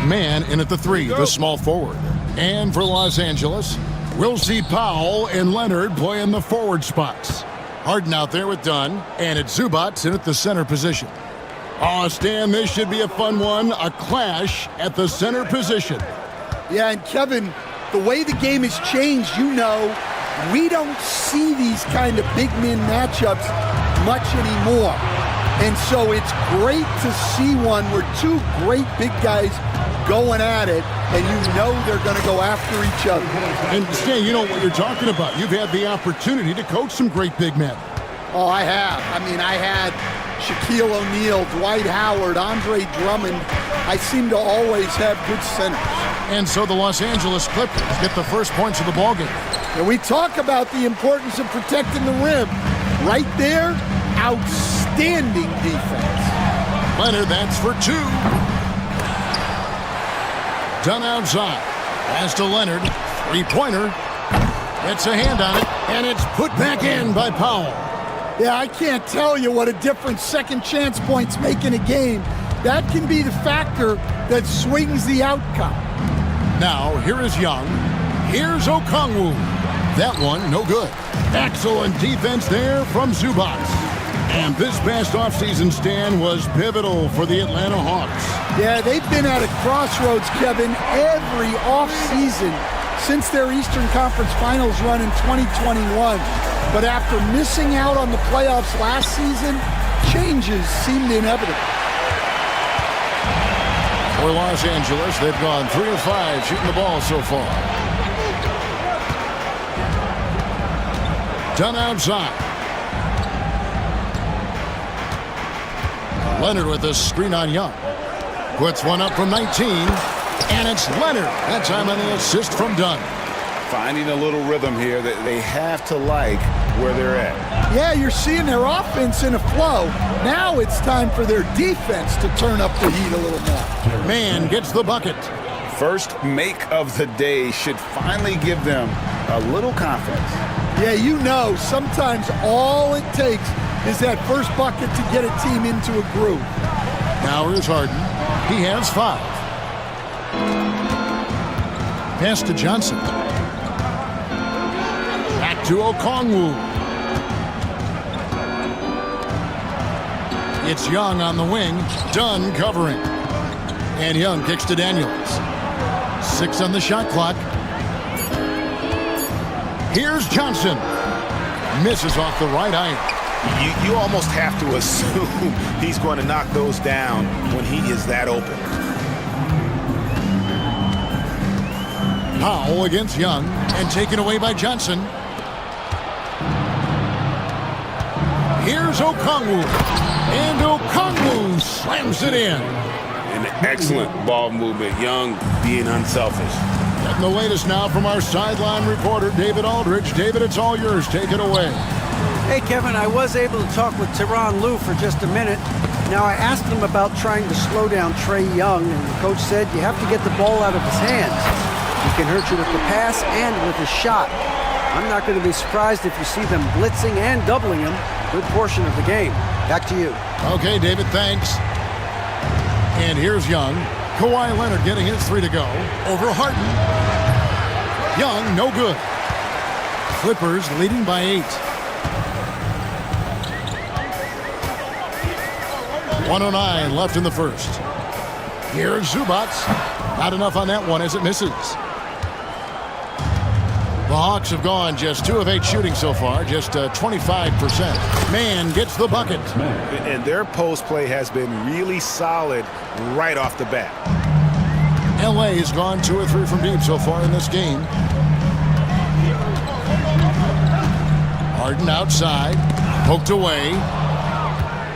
man in at the 3, the small forward. And for Los Angeles, we'll see Powell and Leonard play in the forward spots. Harden out there with Dunn, and it's Zubac in at the center position. Oh, Stan, this should be a fun one, a clash at the center position. Yeah, and Kevin, the way the game has changed, you know, we don't see these kind of big men matchups much anymore. And so it's great to see one where two great big guys going at it, and you know they're going to go after each other. And Stan, you know what you're talking about. You've had the opportunity to coach some great big men. Oh, I have. I mean, I had Shaquille O'Neal, Dwight Howard, Andre Drummond. I seem to always have good centers. And so the Los Angeles Clippers get the first points of the ballgame. And we talk about the importance of protecting the rim. Right there, outstanding defense. Leonard, that's for 2. Done outside. Pass to Leonard. 3-pointer. Gets a hand on it, and it's put back in by Powell. Yeah, I can't tell you what a difference second chance points make in a game. That can be the factor that swings the outcome. Now, here is Young. Here's Okongwu. That one, no good. Excellent defense there from Zubac. And this past offseason, Stan, was pivotal for the Atlanta Hawks. Yeah, they've been at a crossroads, Kevin, every offseason since their Eastern Conference Finals run in 2021. But after missing out on the playoffs last season, changes seemed inevitable. For Los Angeles, they've gone 3 of 5 shooting the ball so far. Done outside. Leonard with a screen on Young. Puts one up from 19, and it's Leonard. That time on the assist from Dunn. Finding a little rhythm here that they have to like where they're at. Yeah, you're seeing their offense in a flow. Now it's time for their defense to turn up the heat a little more. Man gets the bucket. First make of the day should finally give them a little confidence. Yeah, you know, sometimes all it takes is that first bucket to get a team into a groove. Now here's Harden. He has 5. Pass to Johnson. Back to Okongwu. It's Young on the wing. Dunn covering. And Young kicks to Daniels. 6 on the shot clock. Here's Johnson. Misses off the right eye. You almost have to assume he's going to knock those down when he is that open. Powell against Young and taken away by Johnson. Here's Okongwu. And Okongwu slams it in. An excellent ball movement. Young being unselfish. Getting the latest now from our sideline reporter, David Aldridge. David, it's all yours. Take it away. Hey, Kevin, I was able to talk with Tyronn Lue for just a minute. Now, I asked him about trying to slow down Trae Young, and the coach said you have to get the ball out of his hands. He can hurt you with the pass and with his shot. I'm not going to be surprised if you see them blitzing and doubling him a good portion of the game. Back to you. Okay, David, thanks. And here's Young. Kawhi Leonard getting his 3 to go. Over Harden. Young, no good. Clippers leading by 8. 1:09 left in the first. Here's Zubac. Not enough on that one as it misses. The Hawks have gone just 2 of 8 shooting so far, just 25%. Man gets the bucket. And their post play has been really solid right off the bat. LA has gone 2 or 3 from deep so far in this game. Harden outside, poked away.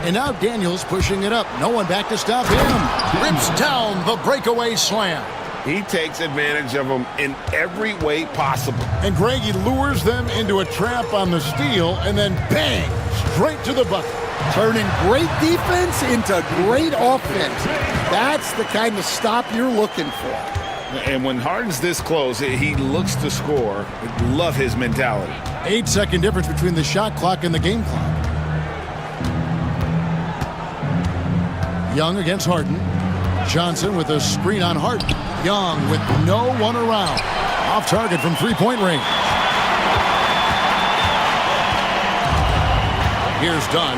And now Daniels pushing it up. No one back to stop him. Rips down the breakaway slam. He takes advantage of them in every way possible. And Greg, he lures them into a trap on the steal and then bang, straight to the bucket. Turning great defense into great offense. That's the kind of stop you're looking for. And when Harden's this close, he looks to score. Love his mentality. 8-second difference between the shot clock and the game clock. Young against Harden. Johnson with a screen on Hart. Young with no one around. Off target from three-point range. Here's Dunn.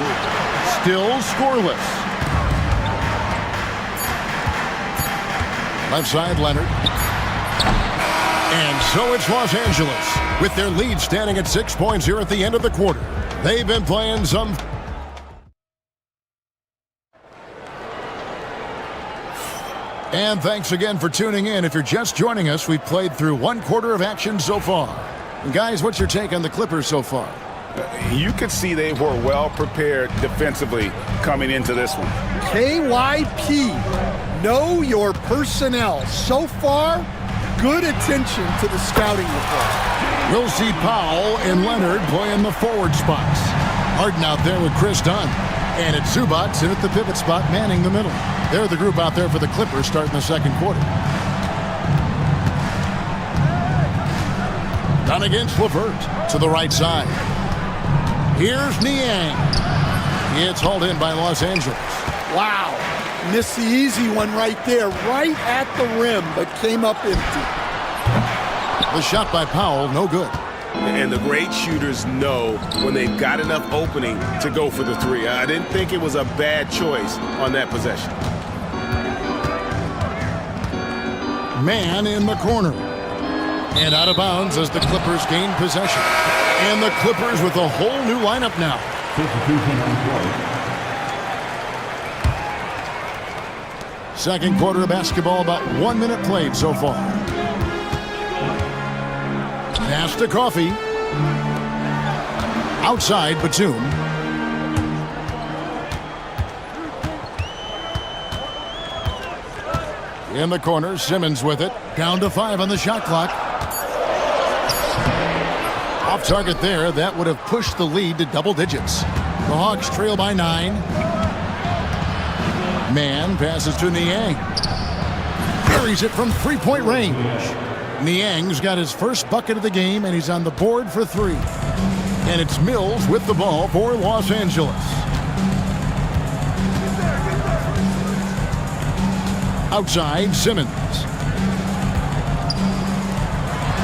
Still scoreless. Left side, Leonard. And so it's Los Angeles, with their lead standing at 6 points here at the end of the quarter. They've been playing some... And thanks again for tuning in. If you're just joining us, we've played through one quarter of action so far. And guys, what's your take on the Clippers so far? You could see they were well prepared defensively coming into this one. KYP, know your personnel. So far, good attention to the scouting report. We'll see Powell and Leonard playing the forward spots. Harden out there with Chris Dunn. And it's Zubac in at the pivot spot, manning the middle. They're the group out there for the Clippers starting the second quarter. Dunn against LeVert to the right side. Here's Niang. It's hauled in by Los Angeles. Wow. Missed the easy one right there, right at the rim, but came up empty. The shot by Powell, no good. And the great shooters know when they've got enough opening to go for the three. I didn't think it was a bad choice on that possession. Man in the corner. And out of bounds as the Clippers gain possession. And the Clippers with a whole new lineup now. Second quarter of basketball, about 1 minute played so far. Pass to Coffee. Outside, Batum. In the corner, Simmons with it. Down to 5 on the shot clock. Off target there. That would have pushed the lead to double digits. The Hawks trail by 9. Man passes to Niang. Carries it from three-point range. Niang's got his first bucket of the game, and he's on the board for 3. And it's Mills with the ball for Los Angeles. Outside, Simmons.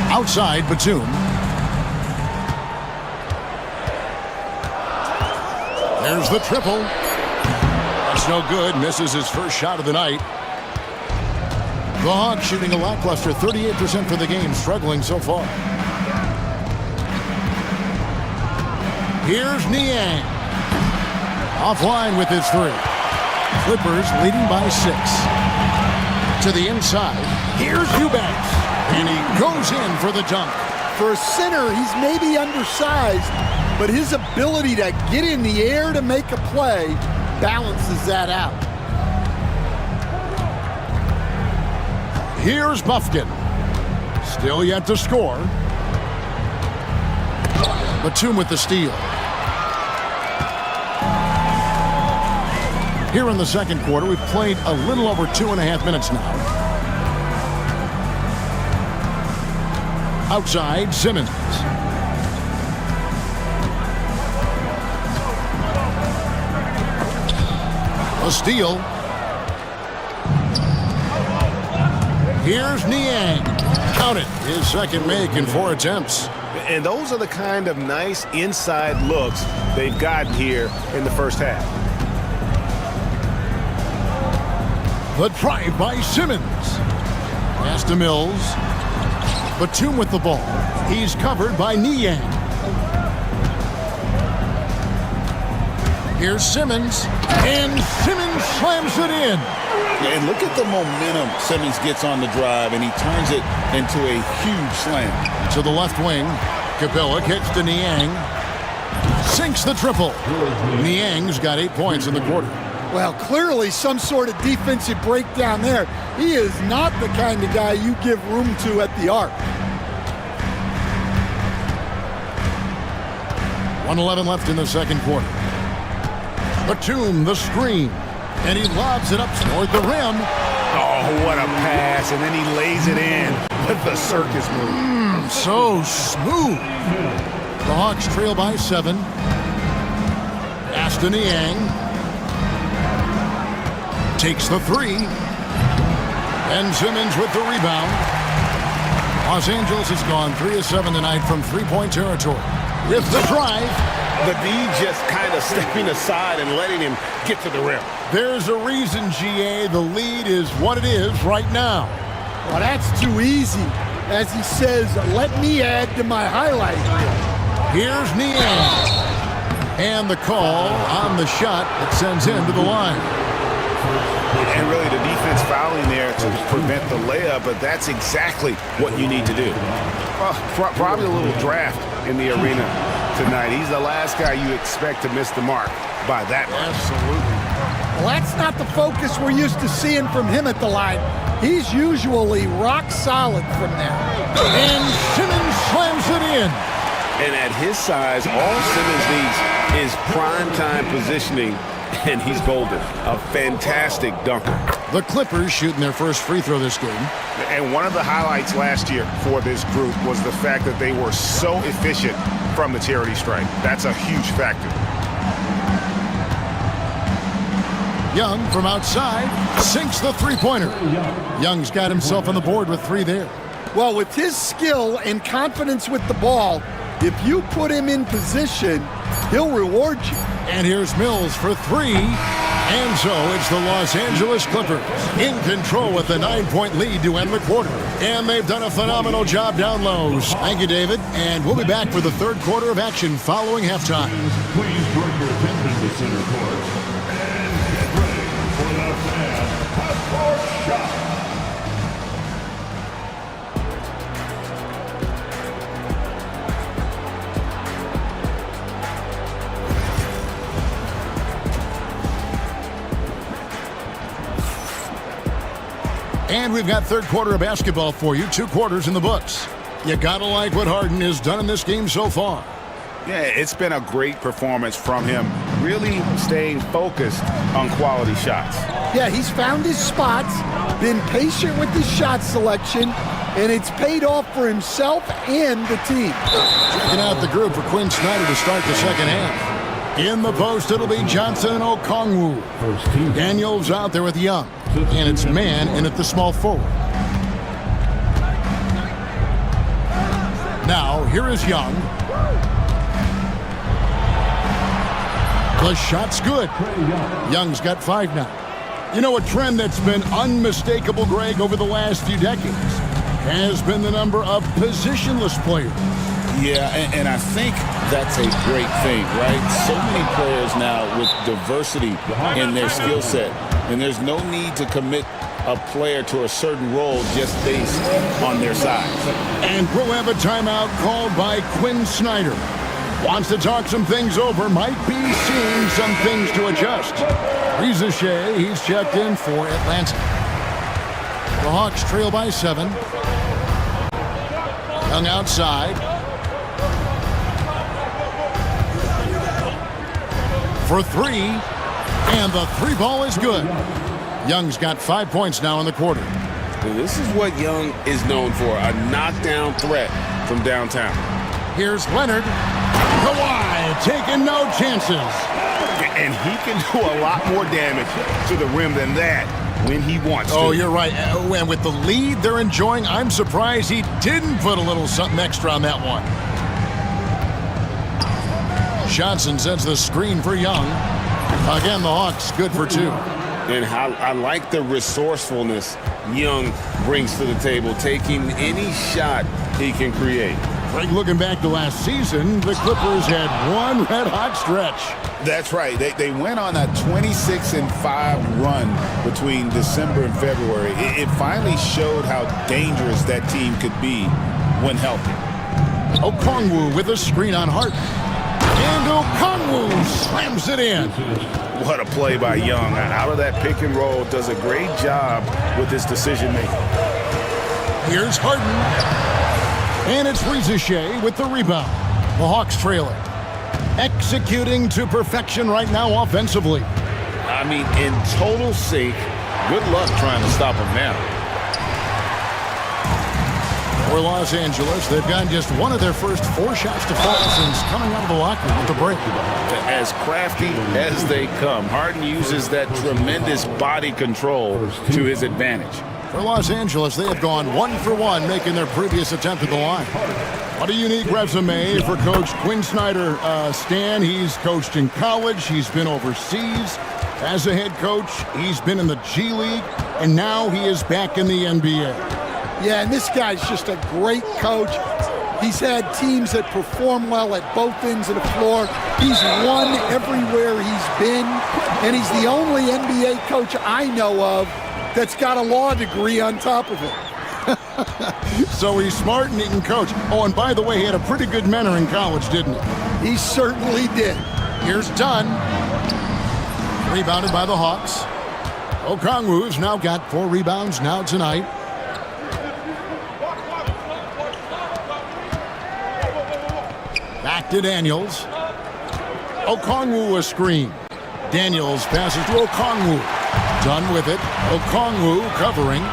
Outside, Batum. There's the triple. That's no good. Misses his first shot of the night. The Hawks shooting a lackluster 38% for the game, struggling so far. Here's Niang. Offline with his 3. Clippers leading by 6. To the inside. Here's Eubanks. And he goes in for the dunk. For a center, he's maybe undersized, but his ability to get in the air to make a play balances that out. Here's Buffkin. Still yet to score. Batum with the steal. Here in the second quarter, we've played a little over 2.5 minutes now. Outside, Simmons. A steal. Here's Niang. Count it. His second make in 4 attempts. And those are the kind of nice inside looks they've gotten here in the first half. The drive by Simmons. Pass to Mills. Batum with the ball. He's covered by Niang. Here's Simmons. And Simmons slams it in. And look at the momentum Simmons gets on the drive, and he turns it into a huge slam. To the left wing. Capella kicks to Niang. Sinks the triple. Niang's got 8 points in the quarter. Well, clearly some sort of defensive breakdown there. He is not the kind of guy you give room to at the arc. 1:11 left in the second quarter. Batum, the screen. And he lobs it up toward the rim. Oh, what a pass. And then he lays it in with the circus move. So smooth. The Hawks trail by 7. Pass to Niang. Takes the 3. And Simmons with the rebound. Los Angeles has gone 3 of 7 tonight from three-point territory. With the drive. The D just kind of stepping aside and letting him get to the rim. There's a reason, GA, the lead is what it is right now. Well, that's too easy. As he says, let me add to my highlight reel. Here's Niang. And the call on the shot that sends him to the line. And really the defense fouling there to prevent the layup, but that's exactly what you need to do. Well, probably a little draft in the arena tonight. He's the last guy you expect to miss the mark by that much. Absolutely. Well, that's not the focus we're used to seeing from him at the line. He's usually rock solid from there. And Simmons slams it in. And at his size, all Simmons needs is prime-time positioning, and he's golden. A fantastic dunker. The Clippers shooting their first free throw this game. And one of the highlights last year for this group was the fact that they were so efficient from the charity stripe. That's a huge factor. Young from outside sinks the three-pointer. Young's got himself on the board with 3 there. Well, with his skill and confidence with the ball, if you put him in position, he'll reward you. And here's Mills for 3. And so it's the Los Angeles Clippers in control with a 9-point lead to end the quarter. And they've done a phenomenal job down low. Thank you, David. And we'll be back for the third quarter of action following halftime. Please bring your attention to center court. And get ready for the fan half-court shot. And we've got third quarter of basketball for you. 2 quarters in the books. You gotta like what Harden has done in this game so far. Yeah, it's been a great performance from him, really staying focused on quality shots. Yeah, he's found his spots, been patient with his shot selection, and it's paid off for himself and the team. Checking out the group for Quinn Snyder to start the second half. In the post, it'll be Johnson and Okongwu. Daniels out there with Young. And it's man in at the small forward. Now, here is Young. The shot's good. Young's got 5 now. You know, a trend that's been unmistakable, Greg, over the last few decades has been the number of positionless players. Yeah, and I think that's a great thing, right? So many players now with diversity in their skill set, and there's no need to commit a player to a certain role just based on their size. And we'll have a timeout called by Quinn Snyder. Wants to talk some things over, might be seeing some things to adjust. Rizashay, he's checked in for Atlanta. The Hawks trail by 7. Young outside. For 3, and the 3 ball is good. Young's got 5 points now in the quarter. And this is what Young is known for, a knockdown threat from downtown. Here's Leonard. Kawhi taking no chances. And he can do a lot more damage to the rim than that when he wants to. Oh, you're right. And with the lead they're enjoying, I'm surprised he didn't put a little something extra on that one. Johnson sends the screen for Young. Again, the Hawks good for 2. And how I like the resourcefulness Young brings to the table, taking any shot he can create. Greg, looking back to last season, the Clippers had one red-hot stretch. That's right. They went on a 26-5 run between December and February. It finally showed how dangerous that team could be when healthy. Okongwu with a screen on Hart. And Okongwu slams it in. What a play by Young. Out of that pick and roll, does a great job with his decision making. Here's Harden. And it's Rizashay with the rebound. The Hawks trailing. Executing to perfection right now offensively. I mean, in total sync. Good luck trying to stop him now. For Los Angeles, they've gotten just one of their first 4 shots to fall since coming out of the locker room at the break. As crafty as they come, Harden uses that tremendous body control to his advantage. For Los Angeles, they have gone 1 for 1, making their previous attempt at the line. What a unique resume for Coach Quinn Snyder. Stan, he's coached in college. He's been overseas as a head coach. He's been in the G League, and now he is back in the NBA. Yeah, and this guy's just a great coach. He's had teams that perform well at both ends of the floor. He's won everywhere he's been, and he's the only NBA coach I know of that's got a law degree on top of it. So he's smart and he can coach. Oh, and by the way, he had a pretty good mentor in college, didn't he? He certainly did. Here's Dunn. Rebounded by the Hawks. Okongwu's now got 4 rebounds now tonight. Back to Daniels. Okongwu a screen. Daniels passes to Okongwu. Done with it. Okongwu covering.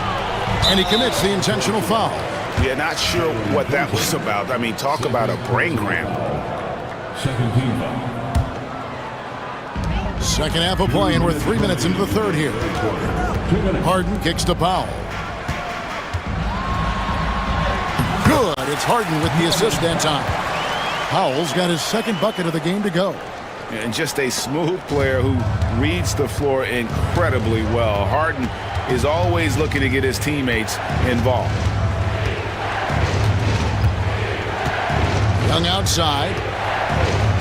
And he commits the intentional foul. Yeah, not sure what that was about. I mean, talk about a brain cramp. Second team foul. Second half of play, and we're 3 minutes into the third here. Harden kicks to Powell. Good. It's Harden with the assist that time. Powell's got his second bucket of the game to go. And just a smooth player who reads the floor incredibly well. Harden is always looking to get his teammates involved. Young outside.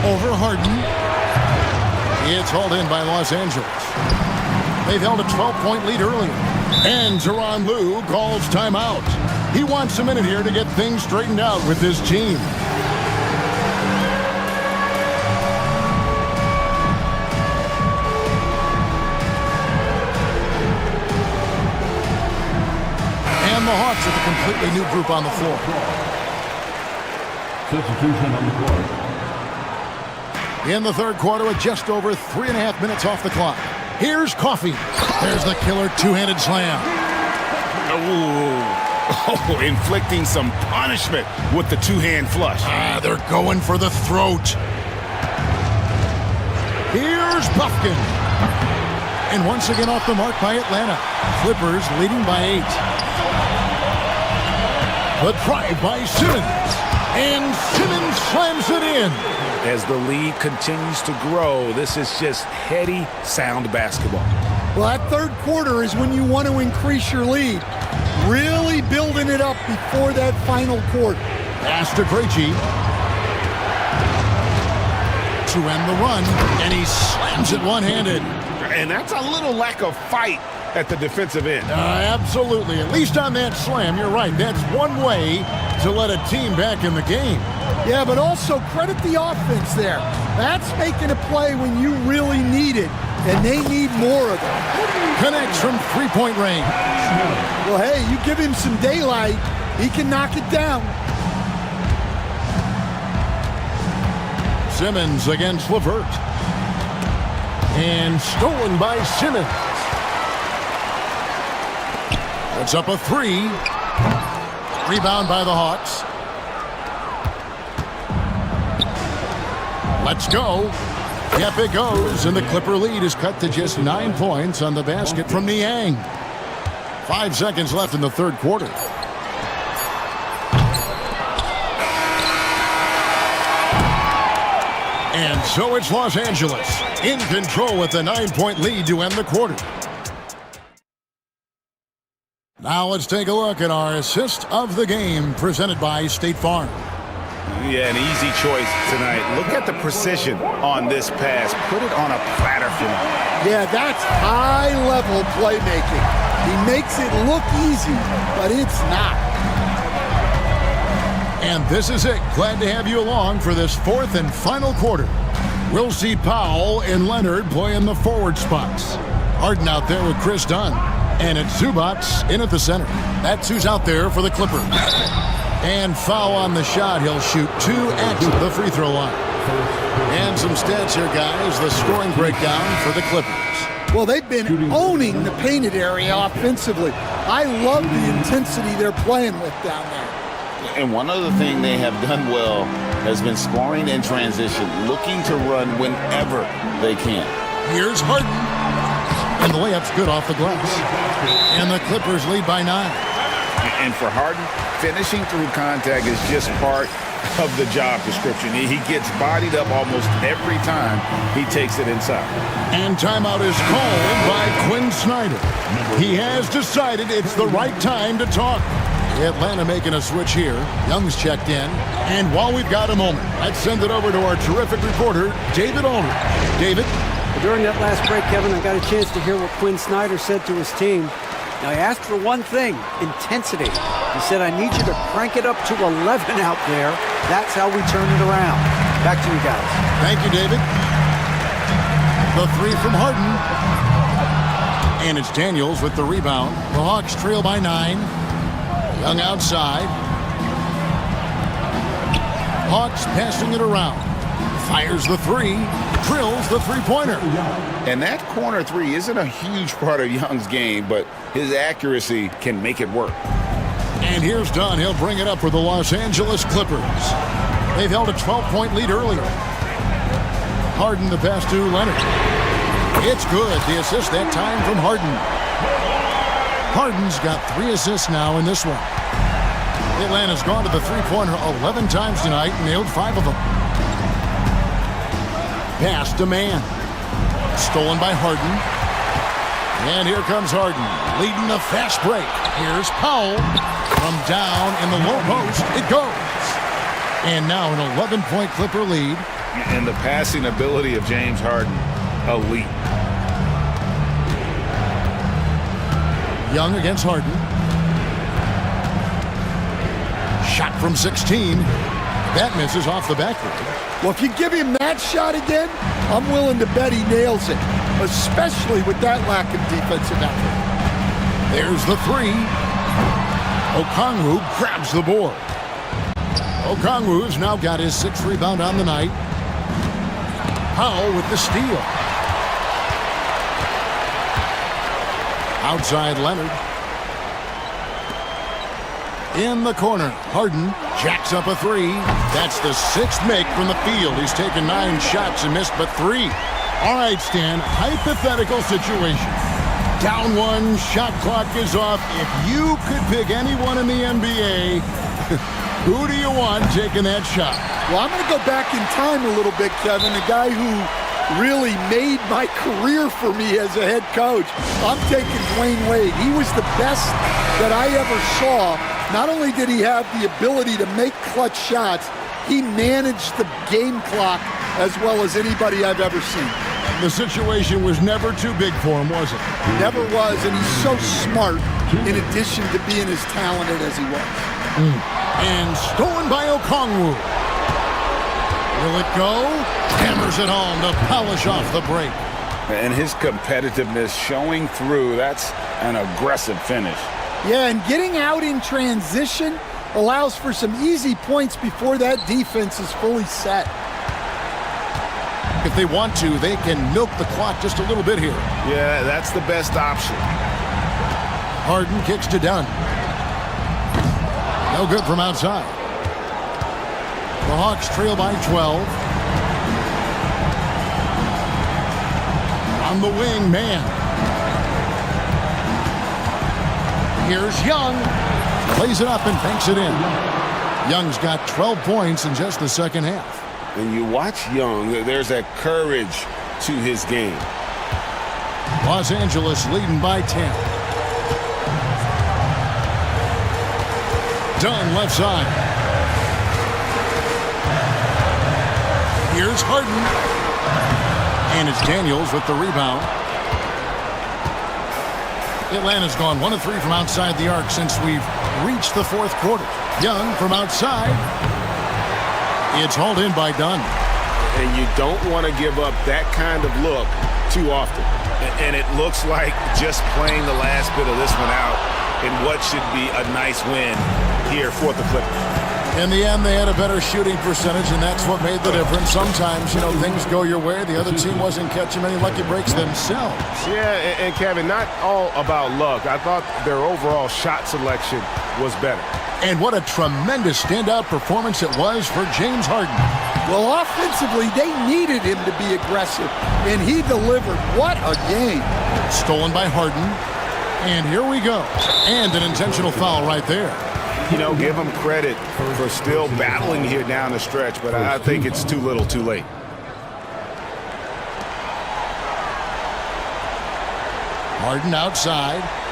Over Harden. It's hauled in by Los Angeles. They've held a 12-point lead earlier. And Tyronn Lue calls timeout. He wants a minute here to get things straightened out with his team. And the Hawks with a completely new group on the floor. Substitution on the court. In the third quarter with just over 3.5 minutes off the clock. Here's Coffey. There's the killer two-handed slam. Oh, inflicting some punishment with the two-hand flush. They're going for the throat. Here's Buffkin. And once again off the mark by Atlanta. Clippers leading by 8. The drive by Simmons. And Simmons slams it in. As the lead continues to grow, this is just heady, sound basketball. Well, that third quarter is when you want to increase your lead. Really building it up before that final quarter. Pass to Krejci. To end the run, and he slams it one-handed. And that's a little lack of fight at the defensive end. Absolutely. At least on that slam, you're right. That's one way to let a team back in the game. Yeah, but also credit the offense there. That's making a play when you really need it, and they need more of it. Connects from three-point range. Well, hey, you give him some daylight, he can knock it down. Simmons against LeVert. And stolen by Simmons. It's up a 3. Rebound by the Hawks. Let's go. Yep, it goes. And the Clipper lead is cut to just 9 points on the basket from Niang. 5 seconds left in the third quarter. And so it's Los Angeles in control with a 9-point lead to end the quarter. Now let's take a look at our assist of the game presented by State Farm. Yeah, an easy choice tonight. Look at the precision on this pass. Put it on a platter for him. Yeah, that's high-level playmaking. He makes it look easy, but it's not. And this is it. Glad to have you along for this fourth and final quarter. We'll see Powell and Leonard play in the forward spots. Harden out there with Chris Dunn. And it's Zubats in at the center. That's who's out there for the Clippers. And foul on the shot. He'll shoot 2 at the free throw line. And some stats here, guys. The scoring breakdown for the Clippers. Well, they've been owning the painted area offensively. I love the intensity they're playing with down there. And one other thing they have done well has been scoring in transition, looking to run whenever they can. Here's Harden. And the layup's good off the glass. And the Clippers lead by 9. And for Harden, finishing through contact is just part of the job description. He gets bodied up almost every time he takes it inside. And timeout is called by Quinn Snyder. He has decided it's the right time to talk. Atlanta making a switch here. Young's checked in. And while we've got a moment, let's send it over to our terrific reporter, David Aldridge. David? During that last break, Kevin, I got a chance to hear what Quinn Snyder said to his team. Now, he asked for one thing, intensity. He said, I need you to crank it up to 11 out there. That's how we turn it around. Back to you guys. Thank you, David. The three from Harden. And it's Daniels with the rebound. The Hawks trail by 9. Young outside. Hawks passing it around. Fires the three. Drills the three-pointer. And that corner three isn't a huge part of Young's game, but his accuracy can make it work. And here's Dunn. He'll bring it up for the Los Angeles Clippers. They've held a 12-point lead earlier. Harden the pass to Leonard. It's good. The assist that time from Harden. Harden's got 3 assists now in this one. Atlanta's gone to the three-pointer 11 times tonight and nailed 5 of them. Pass to man. Stolen by Harden. And here comes Harden, leading the fast break. Here's Powell. From down in the low post, it goes. And now an 11-point Clipper lead. And the passing ability of James Harden, elite. Young against Harden. Shot from 16. That misses off the backboard. Well, if you give him that shot again, I'm willing to bet he nails it, especially with that lack of defensive effort. There's the three. Okongwu grabs the board. Okongwu's now got his 6th rebound on the night. Powell with the steal. Outside Leonard. In the corner, Harden jacks up a 3. That's the 6th make from the field. He's taken 9 shots and missed but 3. All right, Stan, hypothetical situation. Down 1, shot clock is off. If you could pick anyone in the NBA, who do you want taking that shot? Well, I'm going to go back in time a little bit, Kevin. The guy who really made my career for me as a head coach. I'm taking Dwayne Wade. He was the best that I ever saw. Not only did he have the ability to make clutch shots, he managed the game clock as well as anybody I've ever seen. The situation was never too big for him, was it? Never was, and he's so smart in addition to being as talented as he was. And stolen by Okongwu. Will it go? Hammers it home to polish off the break. And his competitiveness showing through. That's an aggressive finish. Yeah, and getting out in transition allows for some easy points before that defense is fully set. If they want to, they can milk the clock just a little bit here. Yeah, that's the best option. Harden kicks to Dunn. No good from outside. The Hawks trail by 12. On the wing, man. Here's Young. Plays it up and banks it in. Young's got 12 points in just the second half. When you watch Young, there's a courage to his game. Los Angeles leading by 10. Dunn left side. Here's Harden. And it's Daniels with the rebound. Atlanta's gone 1 of 3 from outside the arc since we've reached the 4th quarter. Young from outside. It's hauled in by Dunn. And you don't want to give up that kind of look too often. And it looks like just playing the last bit of this one out in what should be a nice win here for the Clippers. In the end, they had a better shooting percentage, and that's what made the difference. Sometimes, things go your way. The other team wasn't catching many lucky breaks themselves. Yeah, and Kevin, not all about luck. I thought their overall shot selection was better. And what a tremendous standout performance it was for James Harden. Well, offensively, they needed him to be aggressive, and he delivered. What a game. Stolen by Harden. And here we go. And an intentional foul right there. You know, give him credit for still battling here down the stretch, but I think it's too little too late. Harden outside.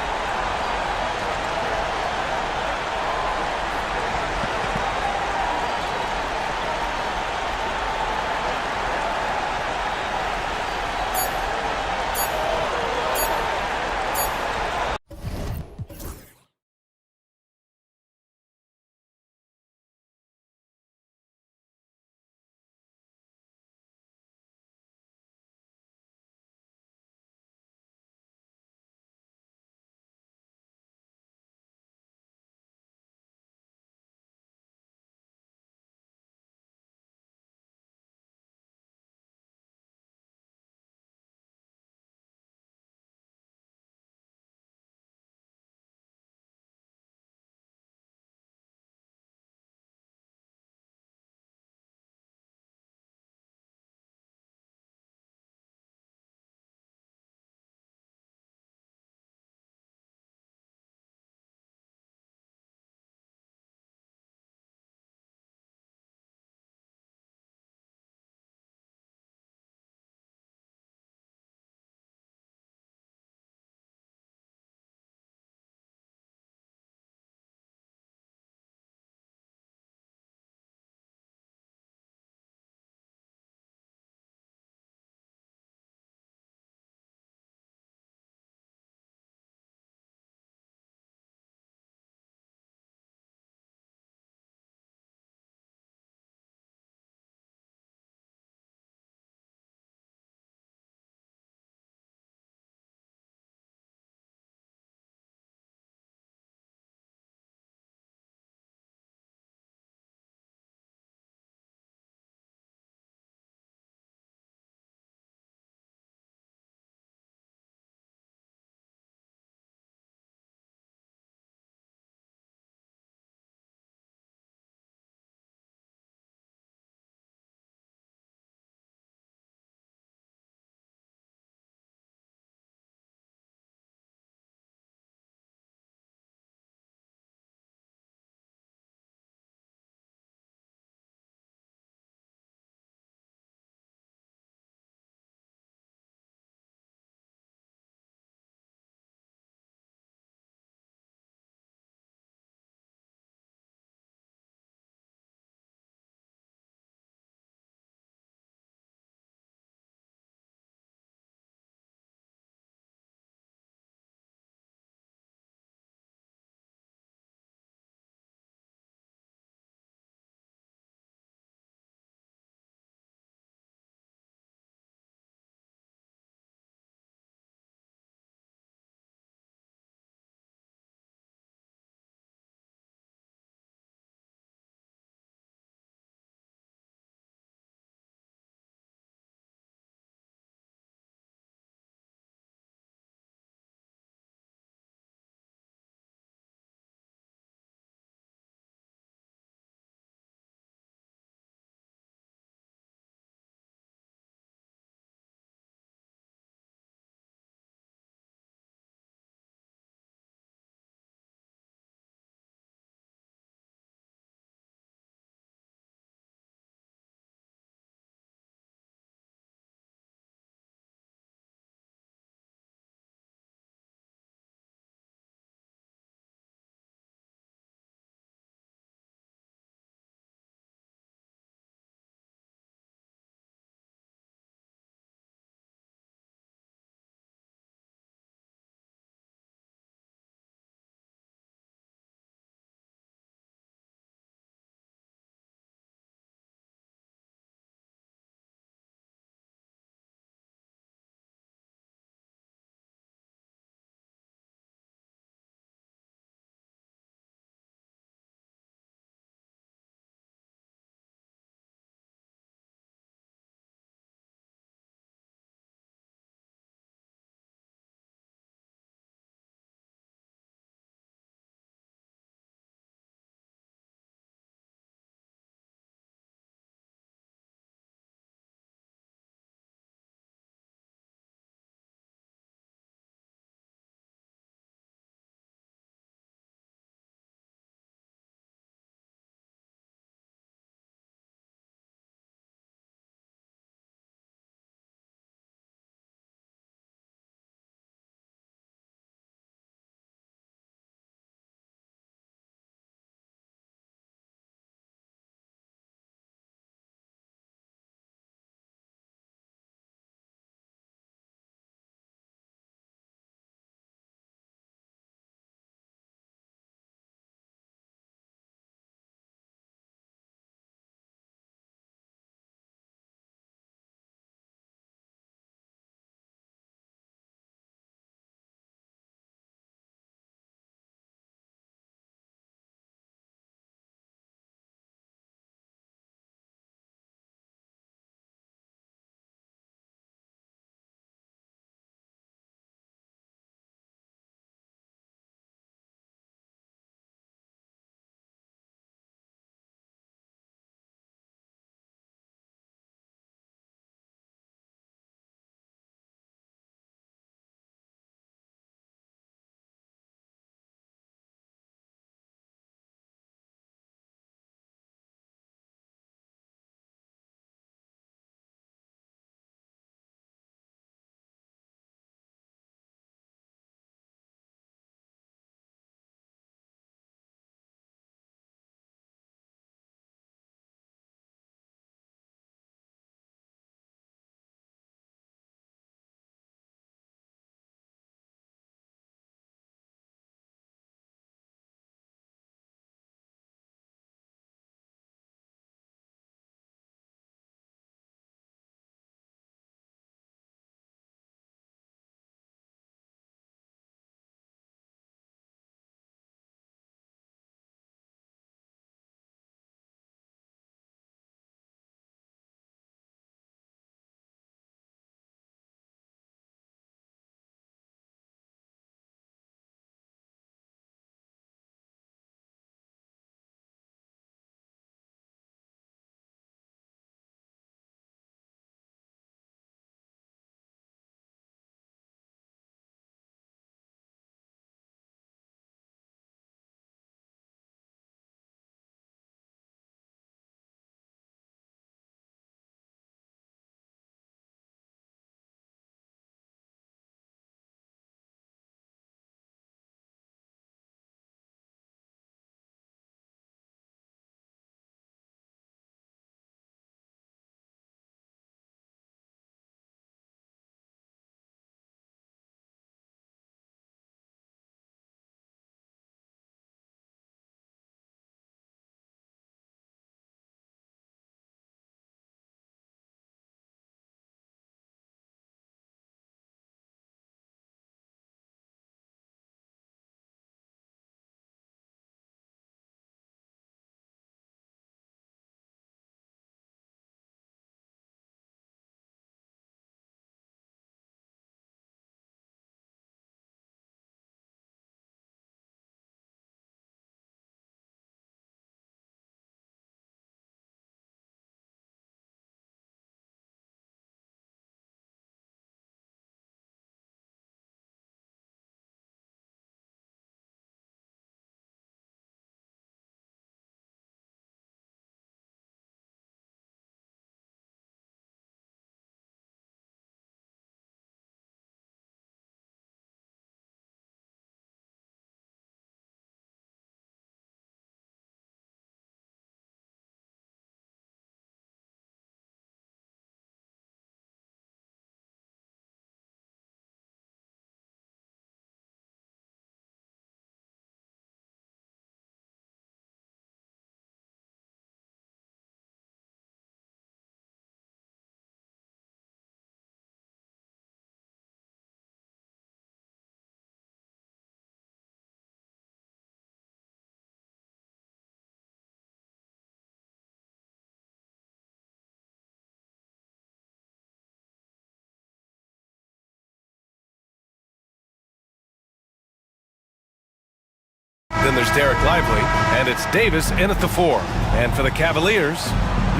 Then there's Derek Lively, and it's Davis in at the 4. And for the Cavaliers,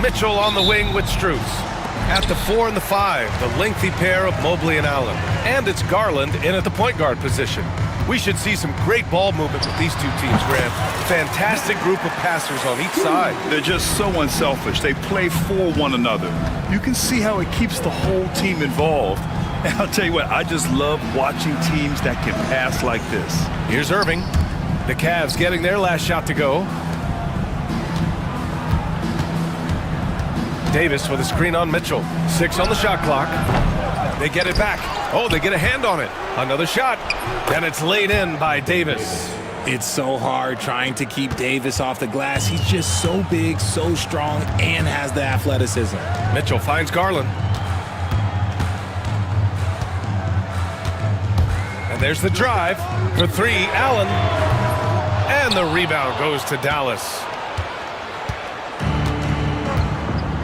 Mitchell on the wing with Strus. At the 4 and the 5, the lengthy pair of Mobley and Allen. And it's Garland in at the point guard position. We should see some great ball movement with these two teams, Grant. Fantastic group of passers on each side. They're just so unselfish. They play for one another. You can see how it keeps the whole team involved. And I'll tell you what, I just love watching teams that can pass like this. Here's Irving. The Cavs getting their last shot to go. Davis with a screen on Mitchell. 6 on the shot clock. They get it back. Oh, they get a hand on it. Another shot. And it's laid in by Davis. It's so hard trying to keep Davis off the glass. He's just so big, so strong, and has the athleticism. Mitchell finds Garland. And there's the drive for 3, Allen. And the rebound goes to Dallas.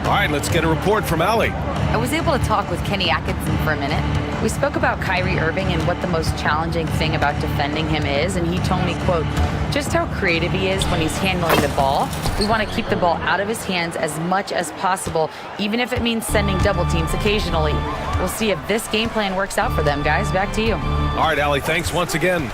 All right, let's get a report from Allie. I was able to talk with Kenny Atkinson for a minute. We spoke about Kyrie Irving and what the most challenging thing about defending him is, and he told me, quote, just how creative he is when he's handling the ball. We want to keep the ball out of his hands as much as possible, even if it means sending double teams occasionally. We'll see if this game plan works out for them, guys. Back to you. All right, Allie, thanks once again.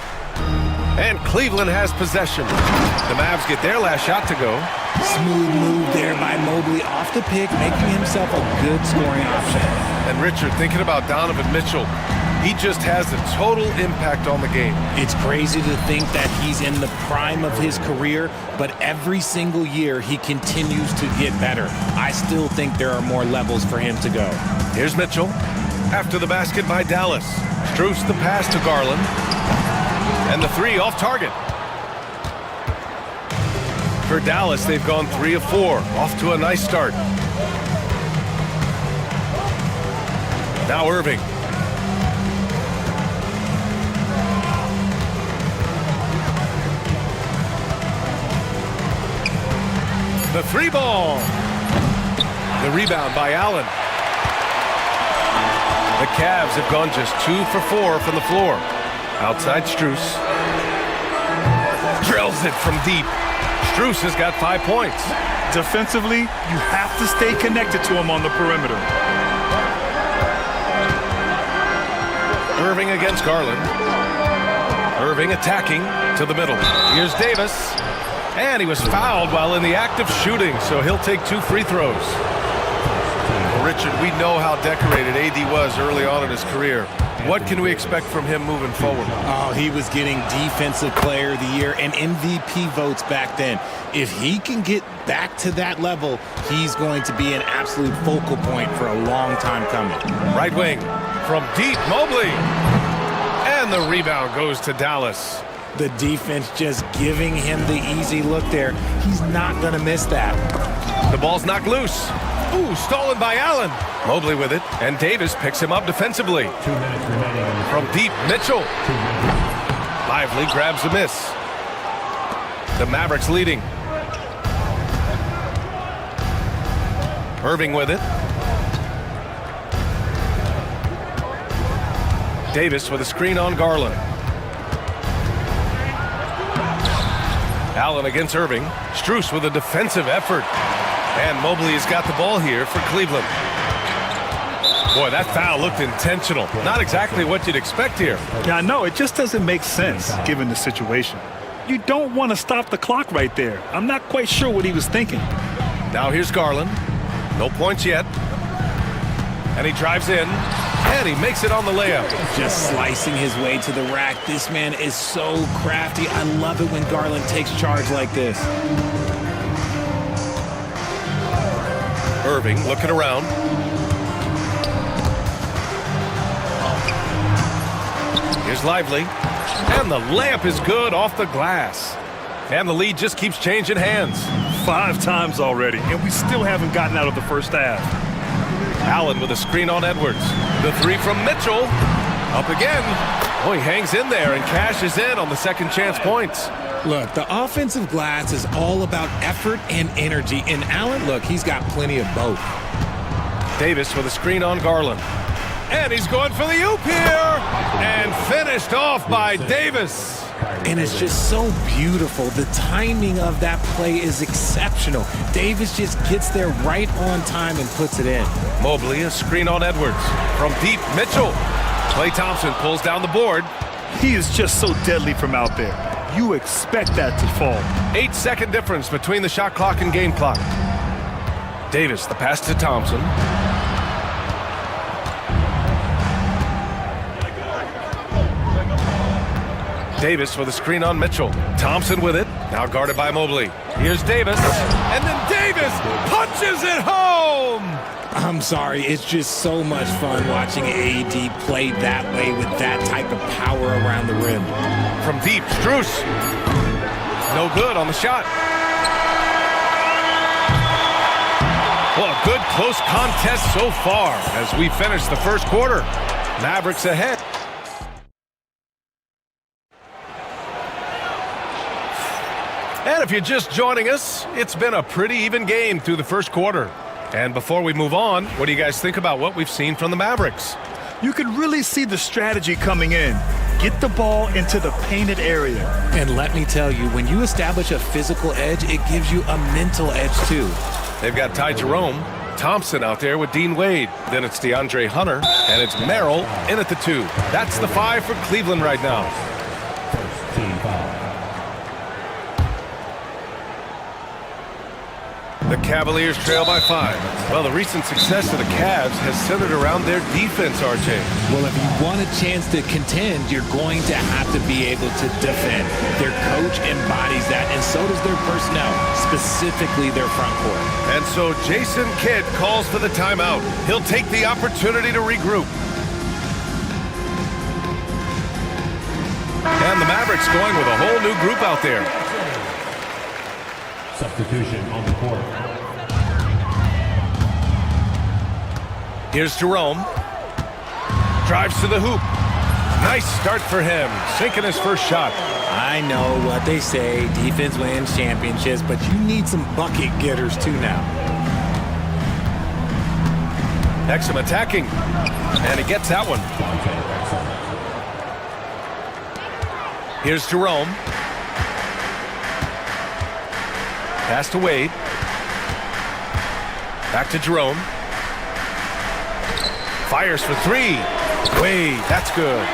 And Cleveland has possession. The Mavs get their last shot to go. Smooth move there by Mobley off the pick, making himself a good scoring option. And Richard, thinking about Donovan Mitchell, he just has a total impact on the game. It's crazy to think that he's in the prime of his career, but every single year he continues to get better. I still think there are more levels for him to go. Here's Mitchell. After the basket by Dallas. Strus the pass to Garland. And the 3 off target. For Dallas, they've gone 3 of 4. Off to a nice start. Now Irving. The 3 ball. The rebound by Allen. The Cavs have gone just 2 for 4 from the floor. Outside Strus. Drills it from deep. Strus has got 5 points. Defensively, you have to stay connected to him on the perimeter. Irving against Garland. Irving attacking to the middle. Here's Davis. And he was fouled while in the act of shooting, so he'll take 2 free throws. Well, Richard, we know how decorated AD was early on in his career. What can we expect from him moving forward? Oh, he was getting Defensive Player of the Year and MVP votes back then. If he can get back to that level, he's going to be an absolute focal point for a long time coming. Right wing from deep, Mobley. And the rebound goes to Dallas. The defense just giving him the easy look there. He's not going to miss that. The ball's knocked loose. Ooh, stolen by Allen. Mobley with it, and Davis picks him up defensively. 2 minutes remaining. From deep, Mitchell. Lively grabs a miss. The Mavericks leading. Irving with it. Davis with a screen on Garland. Allen against Irving. Strus with a defensive effort. And Mobley has got the ball here for Cleveland. Boy, that foul looked intentional. Not exactly what you'd expect here. Yeah, I know. It just doesn't make sense given the situation. You don't want to stop the clock right there. I'm not quite sure what he was thinking. Now here's Garland. No points yet. And he drives in. And he makes it on the layup. Just slicing his way to the rack. This man is so crafty. I love it when Garland takes charge like this. Irving looking around. Here's Lively. And the layup is good off the glass. And the lead just keeps changing hands. 5 times already, and we still haven't gotten out of the first half. Allen with a screen on Edwards. The 3 from Mitchell. Up again. Oh, he hangs in there and cashes in on the second chance points. Look, the offensive glass is all about effort and energy. And Allen, look, he's got plenty of both. Davis with a screen on Garland. And he's going for the oop here. And finished off by Davis. And it's just so beautiful. The timing of that play is exceptional. Davis just gets there right on time and puts it in. Mobley, a screen on Edwards. From deep, Mitchell. Klay Thompson pulls down the board. He is just so deadly from out there. You expect that to fall. 8-second difference between the shot clock and game clock. Davis, the pass to Thompson. Davis with a screen on Mitchell. Thompson with it. Now guarded by Mobley. Here's Davis. And then Davis punches it home! I'm sorry, it's just so much fun watching AD play that way with that type of power around the rim. From deep, Strus. No good on the shot. Well, a good close contest so far as we finish the first quarter. Mavericks ahead. And if you're just joining us, it's been a pretty even game through the first quarter. And before we move on, what do you guys think about what we've seen from the Mavericks? You can really see the strategy coming in. Get the ball into the painted area. And let me tell you, when you establish a physical edge, it gives you a mental edge too. They've got Ty Jerome, Thompson out there with Dean Wade. Then it's DeAndre Hunter, and it's Merrill in at the 2. That's the 5 for Cleveland right now. The Cavaliers trail by 5. Well, the recent success of the Cavs has centered around their defense, RJ. Well, if you want a chance to contend, you're going to have to be able to defend. Their coach embodies that, and so does their personnel, specifically their front court. And so Jason Kidd calls for the timeout. He'll take the opportunity to regroup. And the Mavericks going with a whole new group out there. Substitution on the court. Here's Jerome. Drives to the hoop. Nice start for him. Sinking his first shot. I know what they say, defense wins championships, but you need some bucket getters too now. Exum attacking. And he gets that one. Here's Jerome. Pass to Wade. Back to Jerome. Fires for 3. Wade, that's good.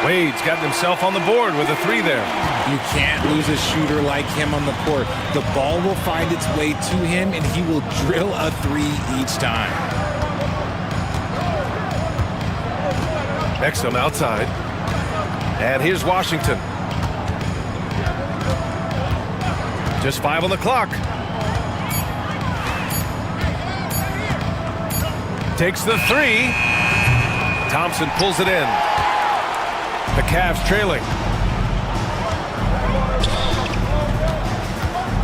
Wade's gotten himself on the board with a 3 there. You can't lose a shooter like him on the court. The ball will find its way to him, and he will drill a 3 each time. Exum outside. And here's Washington. Just 5 on the clock. Takes the 3. Thompson pulls it in. The Cavs trailing.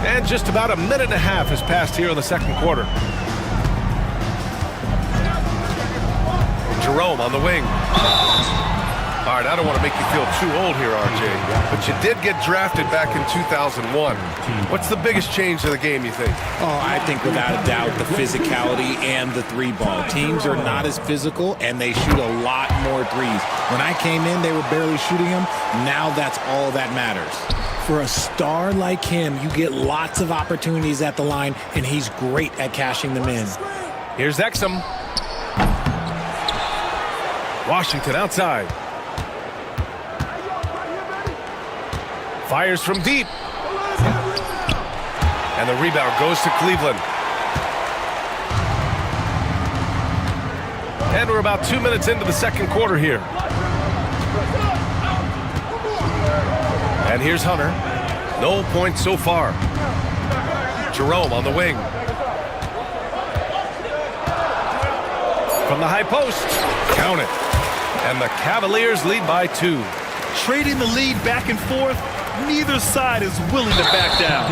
And just about a minute and a half has passed here in the second quarter. Jerome on the wing. All right, I don't want to make you feel too old here, RJ, but you did get drafted back in 2001. What's the biggest change to the game, you think? Oh, I think without a doubt the physicality and the 3-ball. Teams are not as physical, and they shoot a lot more threes. When I came in, they were barely shooting them. Now that's all that matters. For a star like him, you get lots of opportunities at the line, and he's great at cashing them in. Here's Exum. Washington outside. Fires from deep. And the rebound goes to Cleveland. And we're about 2 minutes into the second quarter here. And here's Hunter. No points so far. Jerome on the wing. From the high post. Count it. And the Cavaliers lead by 2. Trading the lead back and forth. Neither side is willing to back down.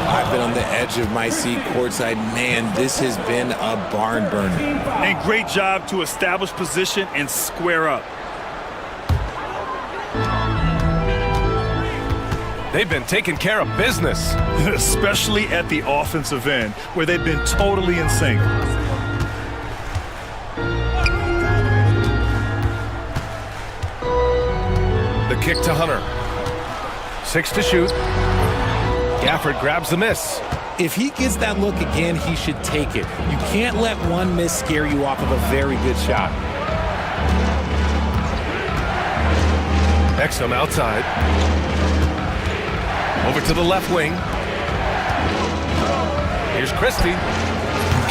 I've been on the edge of my seat courtside. Man, this has been a barn burner. And great job to establish position and square up. They've been taking care of business. Especially at the offensive end, where they've been totally in sync. The kick to Hunter. 6 to shoot. Gafford grabs the miss. If he gets that look again, he should take it. You can't let one miss scare you off of a very good shot. Exum outside. Over to the left wing. Here's Christie.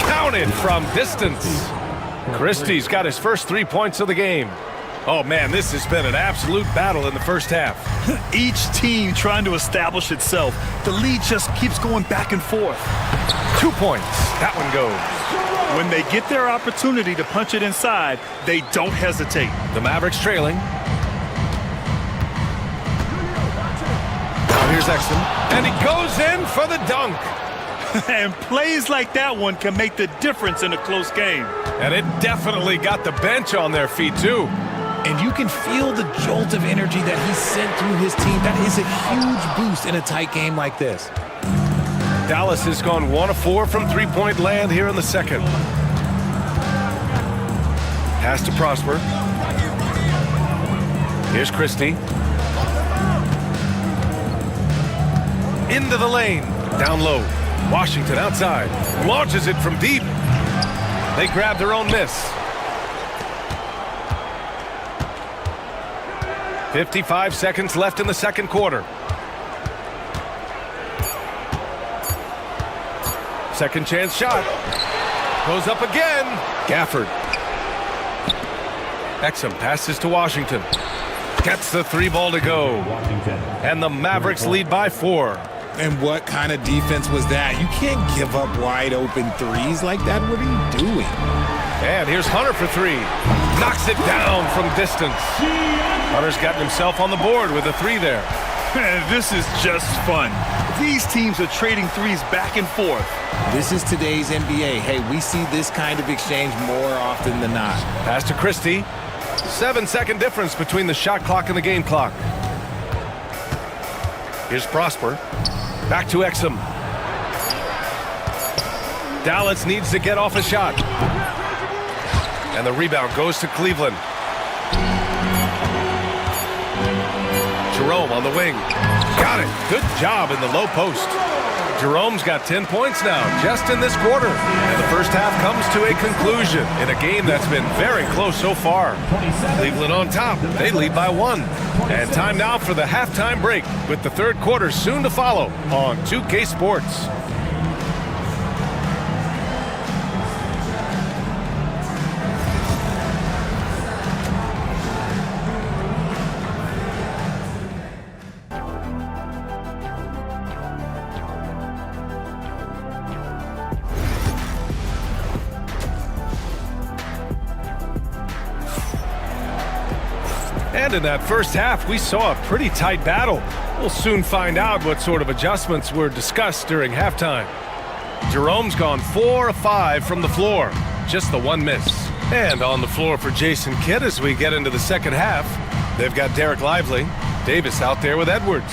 Counted from distance. Christie's got his first 3 points of the game. Oh man, this has been an absolute battle in the first half. Each team trying to establish itself. The lead just keeps going back and forth. 2 points. That one goes. When they get their opportunity to punch it inside, they don't hesitate. The Mavericks trailing. Now here's Exum. And he goes in for the dunk. And plays like that one can make the difference in a close game. And it definitely got the bench on their feet too. And you can feel the jolt of energy that he sent through his team. That is a huge boost in a tight game like this. Dallas has gone 1 of 4 from three-point land here in the second. Pass to Prosper. Here's Christie. Into the lane. Down low. Washington outside. Launches it from deep. They grab their own miss. 55 seconds left in the second quarter. Second chance shot. Goes up again. Gafford. Exum passes to Washington. Gets the 3 ball to go. And the Mavericks lead by 4. And what kind of defense was that? You can't give up wide open threes like that. What are you doing? And here's Hunter for 3. Knocks it down from distance. Hunter's gotten himself on the board with a 3 there. Man, this is just fun. These teams are trading threes back and forth. This is today's NBA. Hey, we see this kind of exchange more often than not. Pass to Christie. 7-second difference between the shot clock and the game clock. Here's Prosper. Back to Exum. Dallas needs to get off a shot. And the rebound goes to Cleveland. Jerome on the wing. Got it. Good job in the low post. Jerome's got 10 points now, just in this quarter. And the first half comes to a conclusion in a game that's been very close so far. Cleveland on top. They lead by 1. And time now for the halftime break, with the third quarter soon to follow on 2K Sports. And in that first half, we saw a pretty tight battle. We'll soon find out what sort of adjustments were discussed during halftime. Jerome's gone 4 of 5 from the floor, just the 1 miss. And on the floor for Jason Kidd as we get into the second half, they've got Derek Lively, Davis out there with Edwards.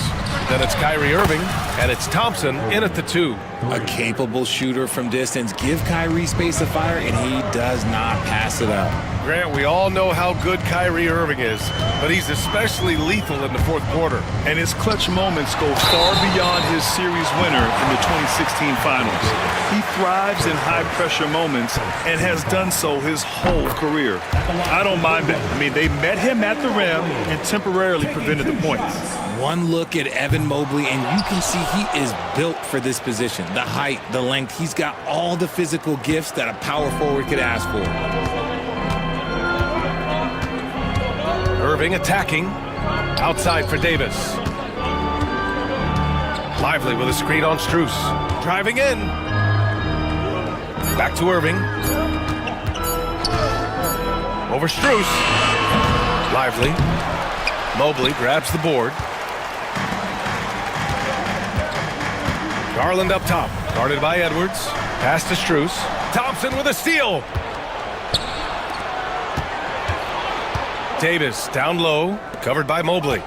Then it's Kyrie Irving, and it's Thompson in at the 2. A capable shooter from distance. Give Kyrie space to fire, and he does not pass it up. Grant, we all know how good Kyrie Irving is, but he's especially lethal in the fourth quarter. And his clutch moments go far beyond his series winner in the 2016 finals. He thrives in high-pressure moments and has done so his whole career. I don't mind that. I mean, they met him at the rim and temporarily prevented the points. One look at Evan Mobley, and you can see he is built for this position. The height, the length, he's got all the physical gifts that a power forward could ask for. Irving attacking. Outside for Davis. Lively with a screen on Strus. Driving in. Back to Irving. Over Strus. Lively. Mobley grabs the board. Garland up top. Guarded by Edwards. Pass to Strus. Thompson with a steal. Davis down low, covered by Mobley.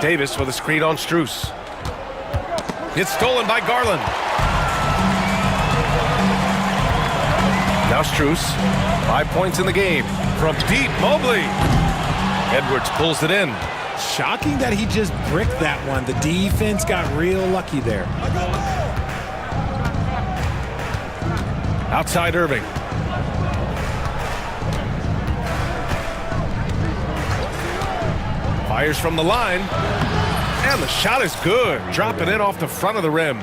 Davis with a screen on Strus. It's stolen by Garland. Now Strus, 5 points in the game. From deep, Mobley. Edwards pulls it in. Shocking that he just bricked that one. The defense got real lucky there. Outside Irving. Fires from the line. And the shot is good. Dropping it off the front of the rim.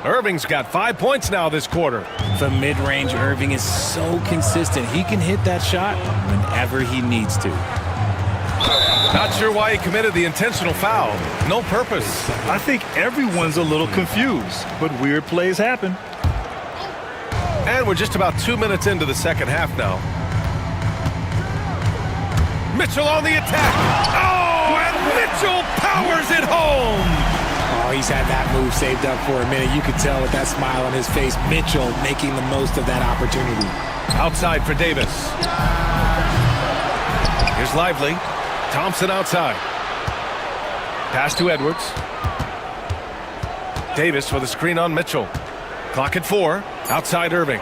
Irving's got 5 points now this quarter. From mid-range, Irving is so consistent. He can hit that shot whenever he needs to. Not sure why he committed the intentional foul. No purpose. I think everyone's a little confused, but weird plays happen. And we're just about 2 minutes into the second half now. Mitchell on the attack. Oh, and Mitchell powers it home. Oh, he's had that move saved up for a minute. You could tell with that smile on his face, Mitchell making the most of that opportunity. Outside for Davis. Here's Lively. Thompson outside. Pass to Edwards. Davis with a screen on Mitchell. Clock at 4. Outside Irving.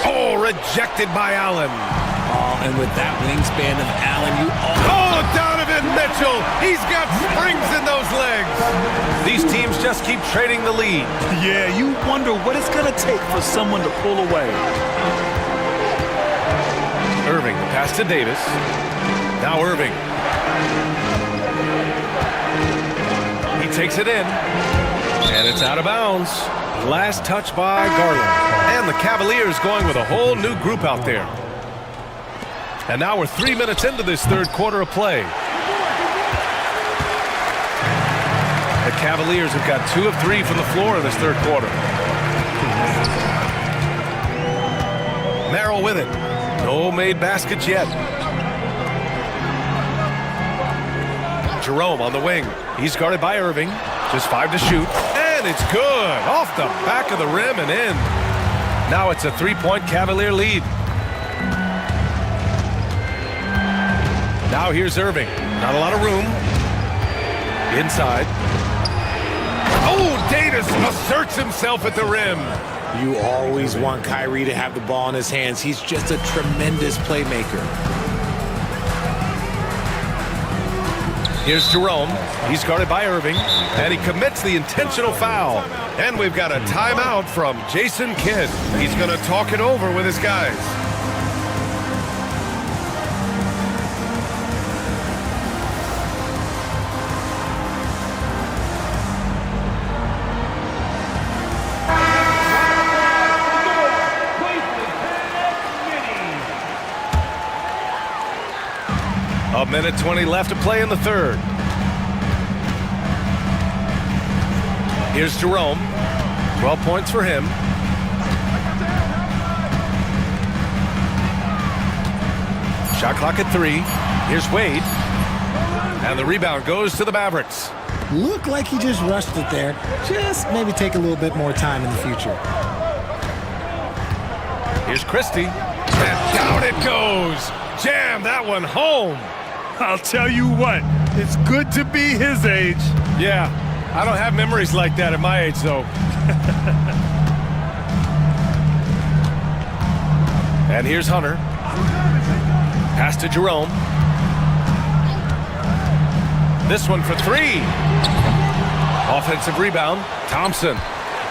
Oh, rejected by Allen. Oh, and with that wingspan of Allen, Oh, Donovan Mitchell! He's got springs in those legs! These teams just keep trading the lead. Yeah, you wonder what it's going to take for someone to pull away. Irving, the pass to Davis. Now Irving. He takes it in. And it's out of bounds. Last touch by Garland. And the Cavaliers going with a whole new group out there. And now we're 3 minutes into this third quarter of play. The Cavaliers have got 2 of 3 from the floor in this third quarter. Merrill with it. No made baskets yet. Jerome on the wing. He's guarded by Irving. Just 5 to shoot. And it's good. Off the back of the rim and in. Now it's a 3-point Cavalier lead. Now here's Irving. Not a lot of room. Inside. Oh, Davis asserts himself at the rim. You always want Kyrie to have the ball in his hands. He's just a tremendous playmaker. Here's Jerome. He's guarded by Irving. And he commits the intentional foul. And we've got a timeout from Jason Kidd. He's going to talk it over with his guys. A minute 20 left to play in the third. Here's Jerome. 12 points for him. Shot clock at 3. Here's Wade. And the rebound goes to the Mavericks. Looked like he just rushed it there. Just maybe take a little bit more time in the future. Here's Christie. And down it goes. Jam that one home. I'll tell you what, it's good to be his age. Yeah, I don't have memories like that at my age, though. And here's Hunter. Pass to Jerome. This one for 3. Offensive rebound. Thompson.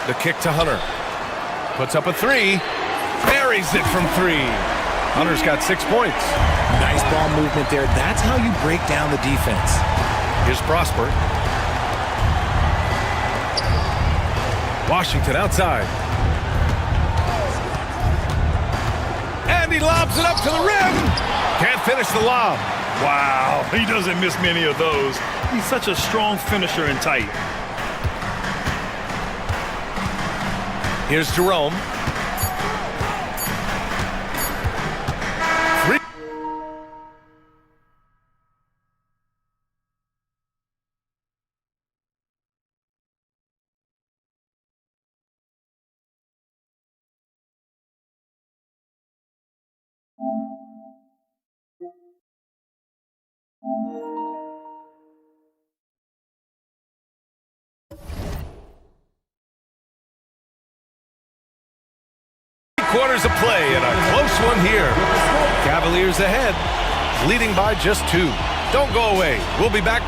The kick to Hunter. Puts up a 3. Buries it from 3. Hunter's got 6 points. Nice ball movement there. That's how you break down the defense. Here's Prosper. Washington outside. And he lobs it up to the rim. Can't finish the lob. Wow, he doesn't miss many of those. He's such a strong finisher and tight. Here's Jerome. Quarters of play and a close one here. Cavaliers ahead. leading by just 2. Don't go away. We'll be back.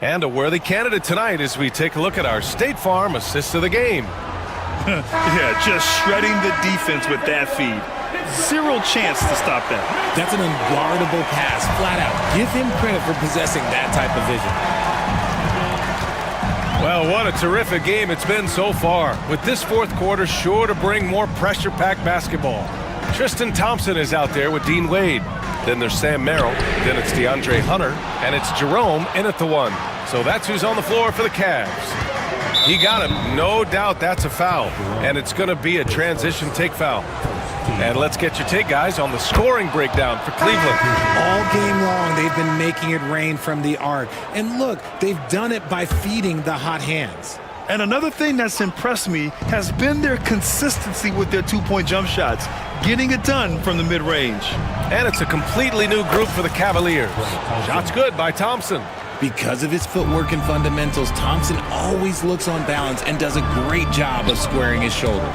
And a worthy candidate tonight as we take a look at our State Farm assist of the game. Yeah, just shredding the defense with that feed. Zero chance to stop that. That's an unguardable pass, flat out. Give him credit for possessing that type of vision. Well, what a terrific game it's been so far, with this fourth quarter sure to bring more pressure-packed basketball. Tristan Thompson is out there with Dean Wade. Then there's Sam Merrill. Then it's DeAndre Hunter. And it's Jerome in at the 1. So that's who's on the floor for the Cavs. He got him. No doubt that's a foul. And it's going to be a transition take foul. And let's get your take, guys, on the scoring breakdown for Cleveland. All game long, they've been making it rain from the arc. And look, they've done it by feeding the hot hands. And another thing that's impressed me has been their consistency with their two-point jump shots, getting it done from the mid-range. And it's a completely new group for the Cavaliers. Shots good by Thompson. Because of his footwork and fundamentals, Thompson always looks on balance and does a great job of squaring his shoulders.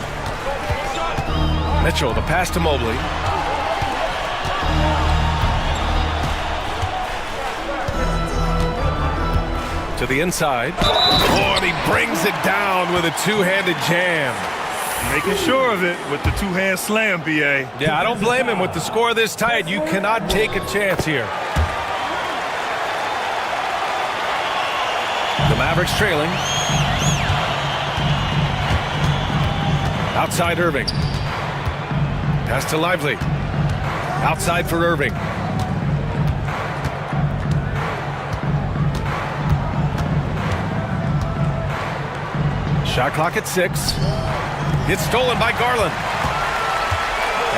Mitchell, the pass to Mobley. To the inside. Oh, and he brings it down with a two-handed jam. Making sure of it with the two-hand slam, B.A. Yeah, I don't blame him. With the score this tight, you cannot take a chance here. The Mavericks trailing. Outside Irving. Pass to Lively. Outside for Irving. Shot clock at 6. It's stolen by Garland.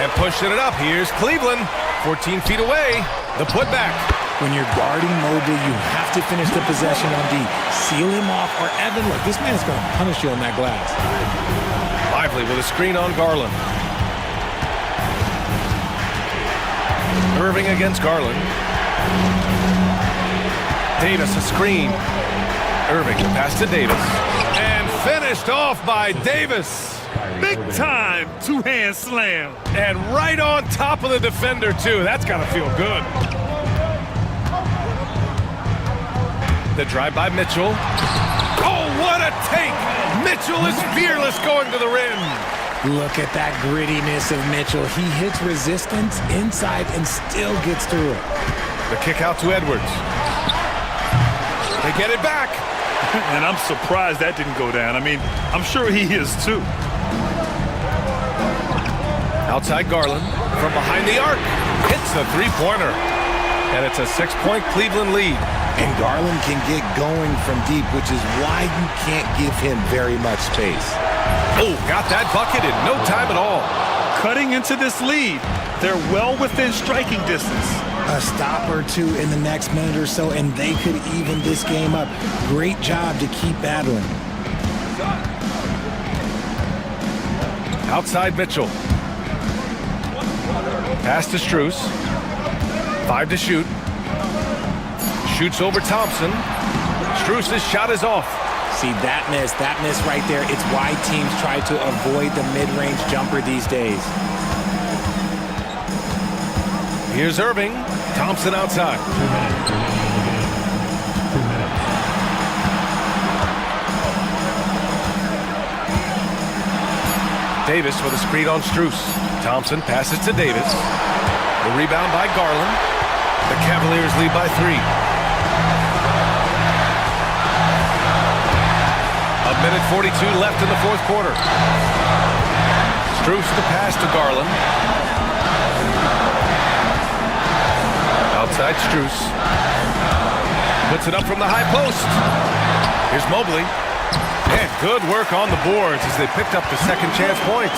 And pushing it up. Here's Cleveland. 14 feet away. The putback. When you're guarding Mobley, you have to finish the possession on D. Seal him off, or Evan, look, this man's going to punish you on that glass. Lively with a screen on Garland. Irving against Garland. Davis, a screen. Irving, pass to Davis. And finished off by Davis. Big time two-hand slam. And right on top of the defender, too. That's got to feel good. The drive by Mitchell. Oh, what a take! Mitchell is fearless going to the rim. Look at that grittiness of Mitchell. He hits resistance inside and still gets through it. The kick out to Edwards. They get it back. And I'm surprised that didn't go down. I mean, I'm sure he is too. Outside Garland from behind the arc. Hits the three-pointer. And it's a 6-point Cleveland lead. And Garland can get going from deep, which is why you can't give him very much space. Oh, got that bucket in no time at all. Cutting into this lead. They're well within striking distance. A stop or two in the next minute or so, and they could even this game up. Great job to keep battling. Outside Mitchell. Pass to Strus. 5 to shoot. Shoots over Thompson. Strus' shot is off. See, that miss right there, it's why teams try to avoid the mid-range jumper these days. Here's Irving. Thompson outside. Davis with a screen on Strus. Thompson passes to Davis. The rebound by Garland. The Cavaliers lead by 3. A minute 42 left in the fourth quarter. Strus the pass to Garland. Outside Strus. Puts it up from the high post. Here's Mobley. And good work on the boards as they picked up the second chance points.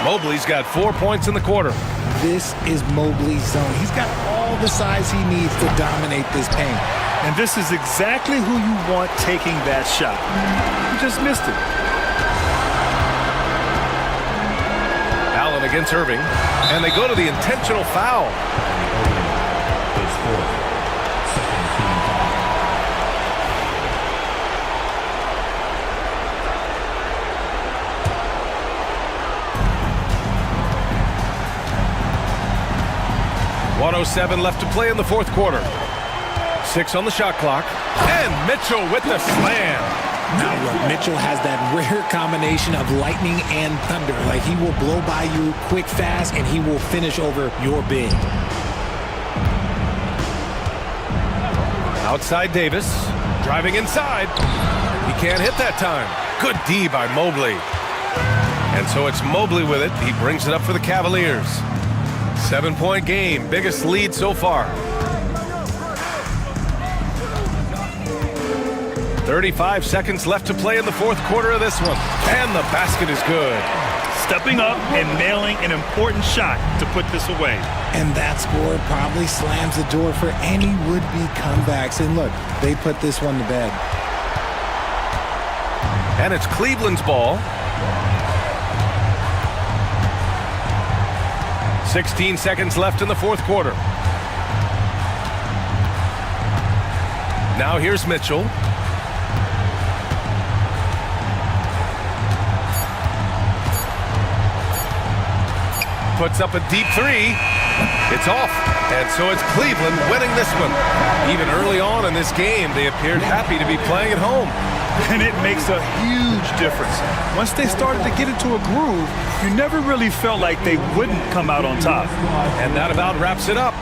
Mobley's got 4 points in the quarter. This is Mobley's zone. He's got all the size he needs to dominate this paint. And this is exactly who you want taking that shot. You just missed it. Allen against Irving. And they go to the intentional foul. 1:07 left to play in the fourth quarter. 6 on the shot clock. And Mitchell with the slam. Now look, Mitchell has that rare combination of lightning and thunder. Like, he will blow by you quick, fast, and he will finish over your big. Outside Davis, driving inside. He can't hit that time. Good D by Mobley. And so it's Mobley with it. He brings it up for the Cavaliers. 7-point game, biggest lead so far. 35 seconds left to play in the fourth quarter of this one. And the basket is good. Stepping up and nailing an important shot to put this away. And that score probably slams the door for any would-be comebacks. And look, they put this one to bed. And it's Cleveland's ball. 16 seconds left in the fourth quarter. Now here's Mitchell. Puts up a deep three. It's off. And so it's Cleveland winning this one. Even early on in this game, they appeared happy to be playing at home. And it makes a huge difference. Once they started to get into a groove, you never really felt like they wouldn't come out on top. And that about wraps it up.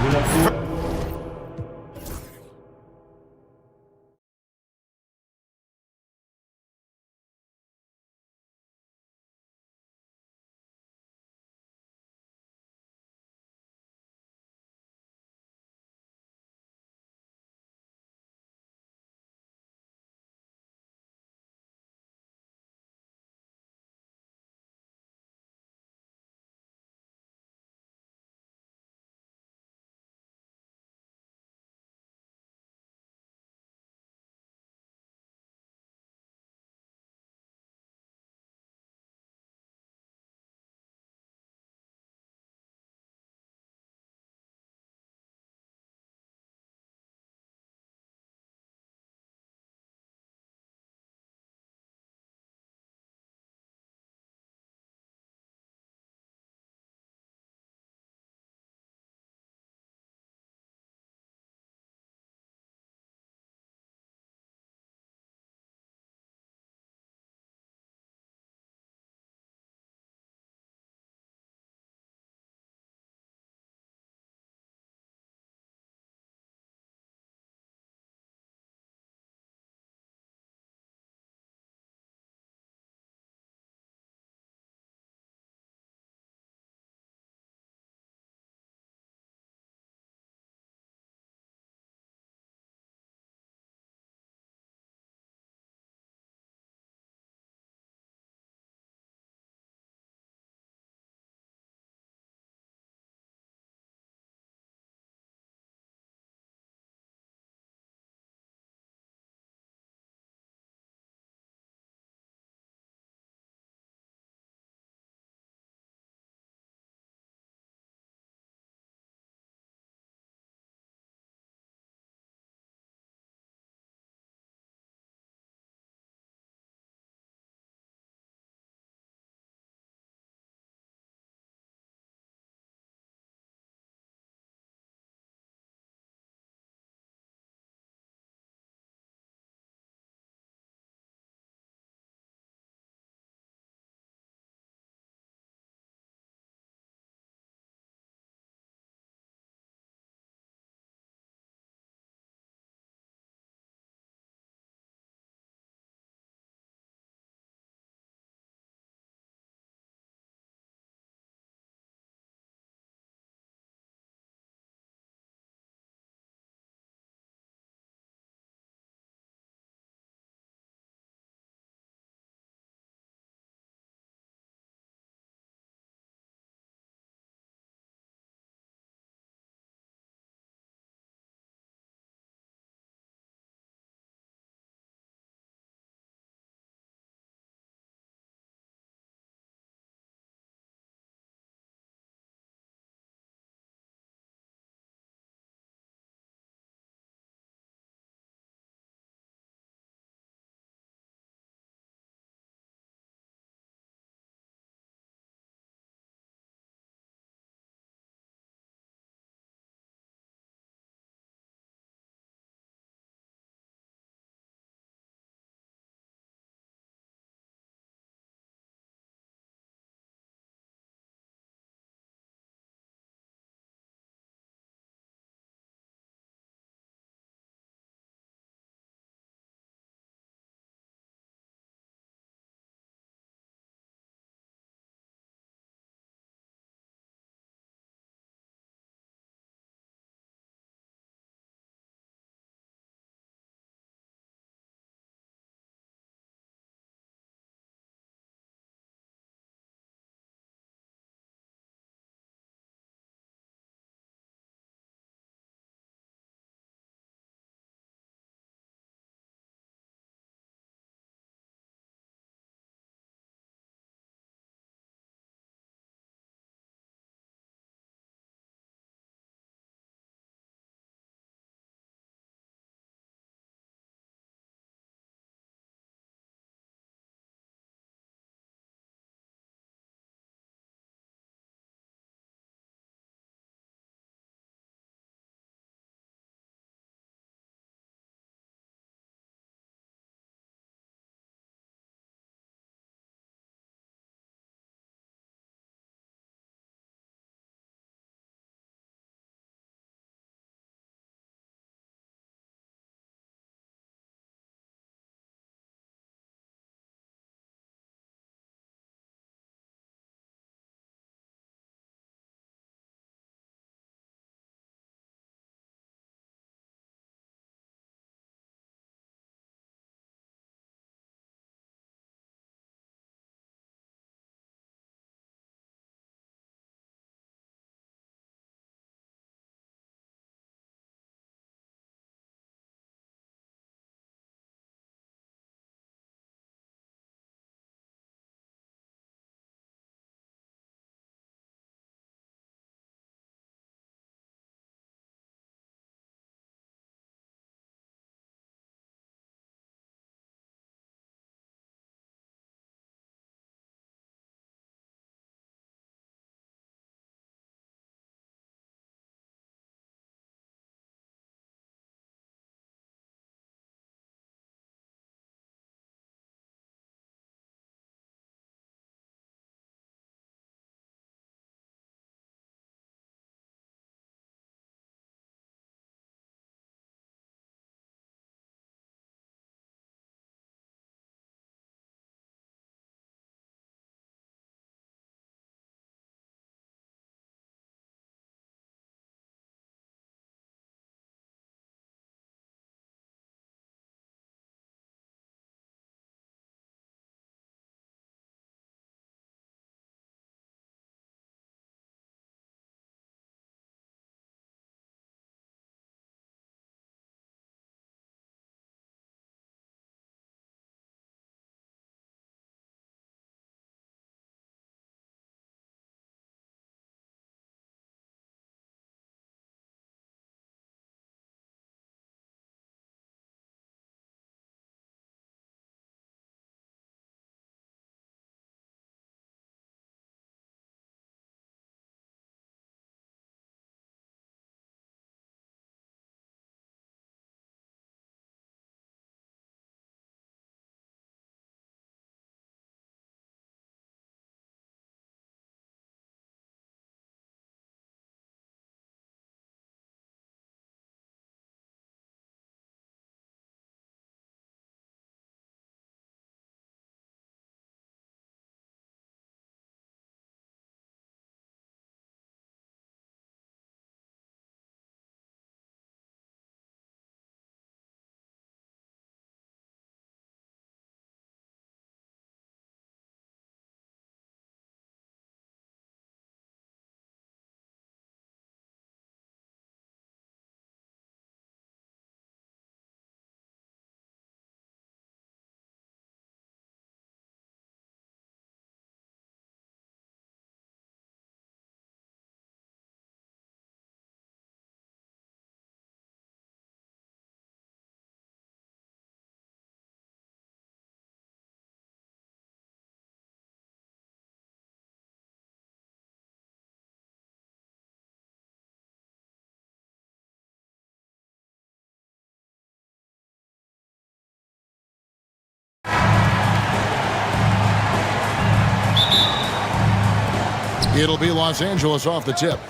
It'll be Los Angeles off the tip.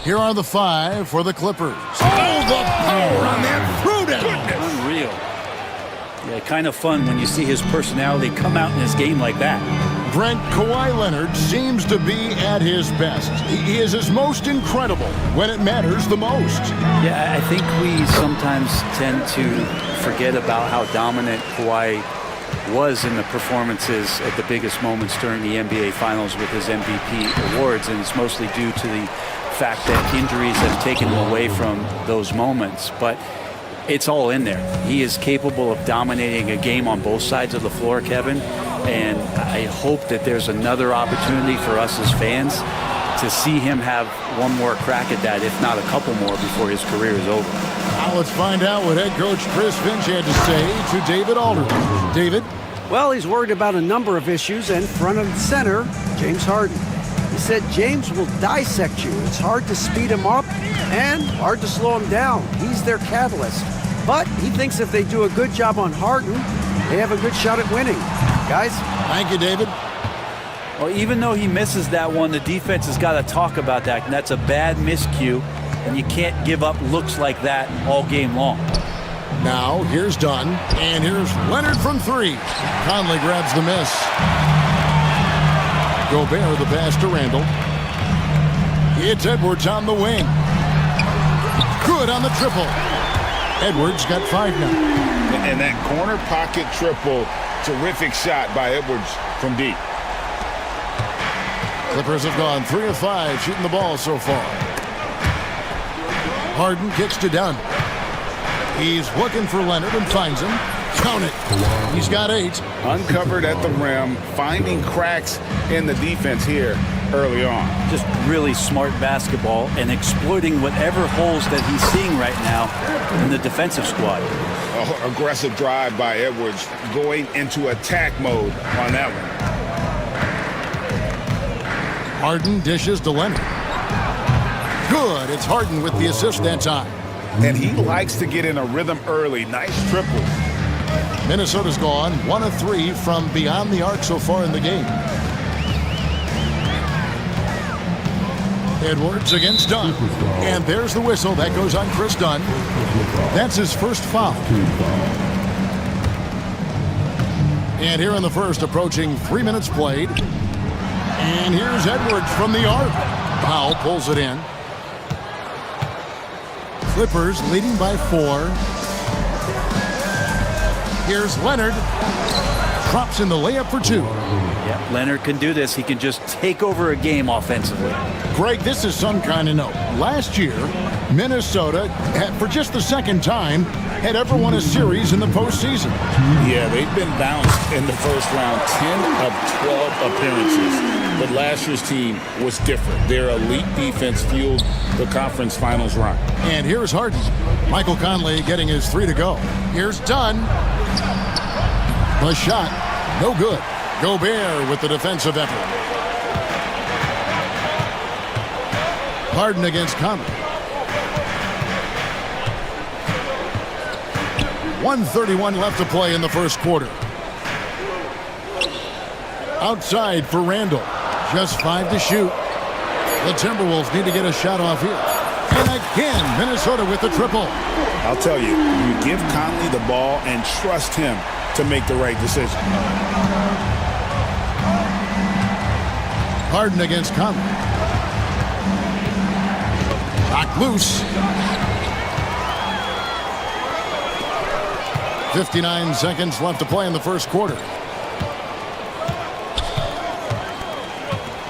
Here are the 5 for the Clippers. Oh, the power on that throwdown. Unreal. Yeah, kind of fun when you see his personality come out in his game like that. Brent, Kawhi Leonard seems to be at his best. He is his most incredible when it matters the most. Yeah, I think we sometimes tend to forget about how dominant Kawhi was in the performances at the biggest moments during the NBA Finals with his MVP awards, and it's mostly due to the fact that injuries have taken him away from those moments. But it's all in there. He is capable of dominating a game on both sides of the floor, Kevin, and I hope that there's another opportunity for us as fans to see him have one more crack at that, if not a couple more, before his career is over. Now let's find out what head coach Chris Finch had to say to David Alderman. David? Well, he's worried about a number of issues, and front and center, James Harden. He said James will dissect you. It's hard to speed him up and hard to slow him down. He's their catalyst. But he thinks if they do a good job on Harden, they have a good shot at winning. Guys? Thank you, David. Well, even though he misses that one, the defense has got to talk about that, and that's a bad miscue, and you can't give up looks like that all game long. Now, here's Dunn, and here's Leonard from 3. Conley grabs the miss. Gobert the pass to Randall. It's Edwards on the wing. Good on the triple. Edwards got 5 now. And that corner pocket triple, terrific shot by Edwards from deep. Clippers have gone 3 of 5 shooting the ball so far. Harden kicks to Dunn. He's looking for Leonard and finds him. Count it. He's got 8. Uncovered at the rim, finding cracks in the defense here early on. Just really smart basketball and exploiting whatever holes that he's seeing right now in the defensive squad. Aggressive drive by Edwards, going into attack mode on that one. Harden dishes to Leonard. Good. It's Harden with the assist that time. And he likes to get in a rhythm early. Nice triple. Minnesota's gone 1 of 3 from beyond the arc so far in the game. Edwards against Dunn. And there's the whistle. That goes on Chris Dunn. That's his first foul. And here in the first, approaching 3 minutes played. And here's Edwards from the arc. Powell pulls it in. Clippers leading by 4. Here's Leonard. Drops in the layup for 2. Yeah, Leonard can do this. He can just take over a game offensively. Greg, this is some kind of note. Last year, Minnesota, for just the second time, had ever won a series in the postseason. Yeah, they've been bounced in the first round 10 of 12 appearances. But last year's team was different. Their elite defense fueled the conference finals run. And here's Harden. Michael Conley getting his 3 to go. Here's Dunn. The shot, no good. Gobert with the defensive effort. Harden against Conley. 1:31 left to play in the first quarter. Outside for Randall. Just 5 to shoot. The Timberwolves need to get a shot off here. And again, Minnesota with the triple. I'll tell you, you give Conley the ball and trust him to make the right decision. Harden against Conley. Knocked loose. 59 seconds left to play in the first quarter.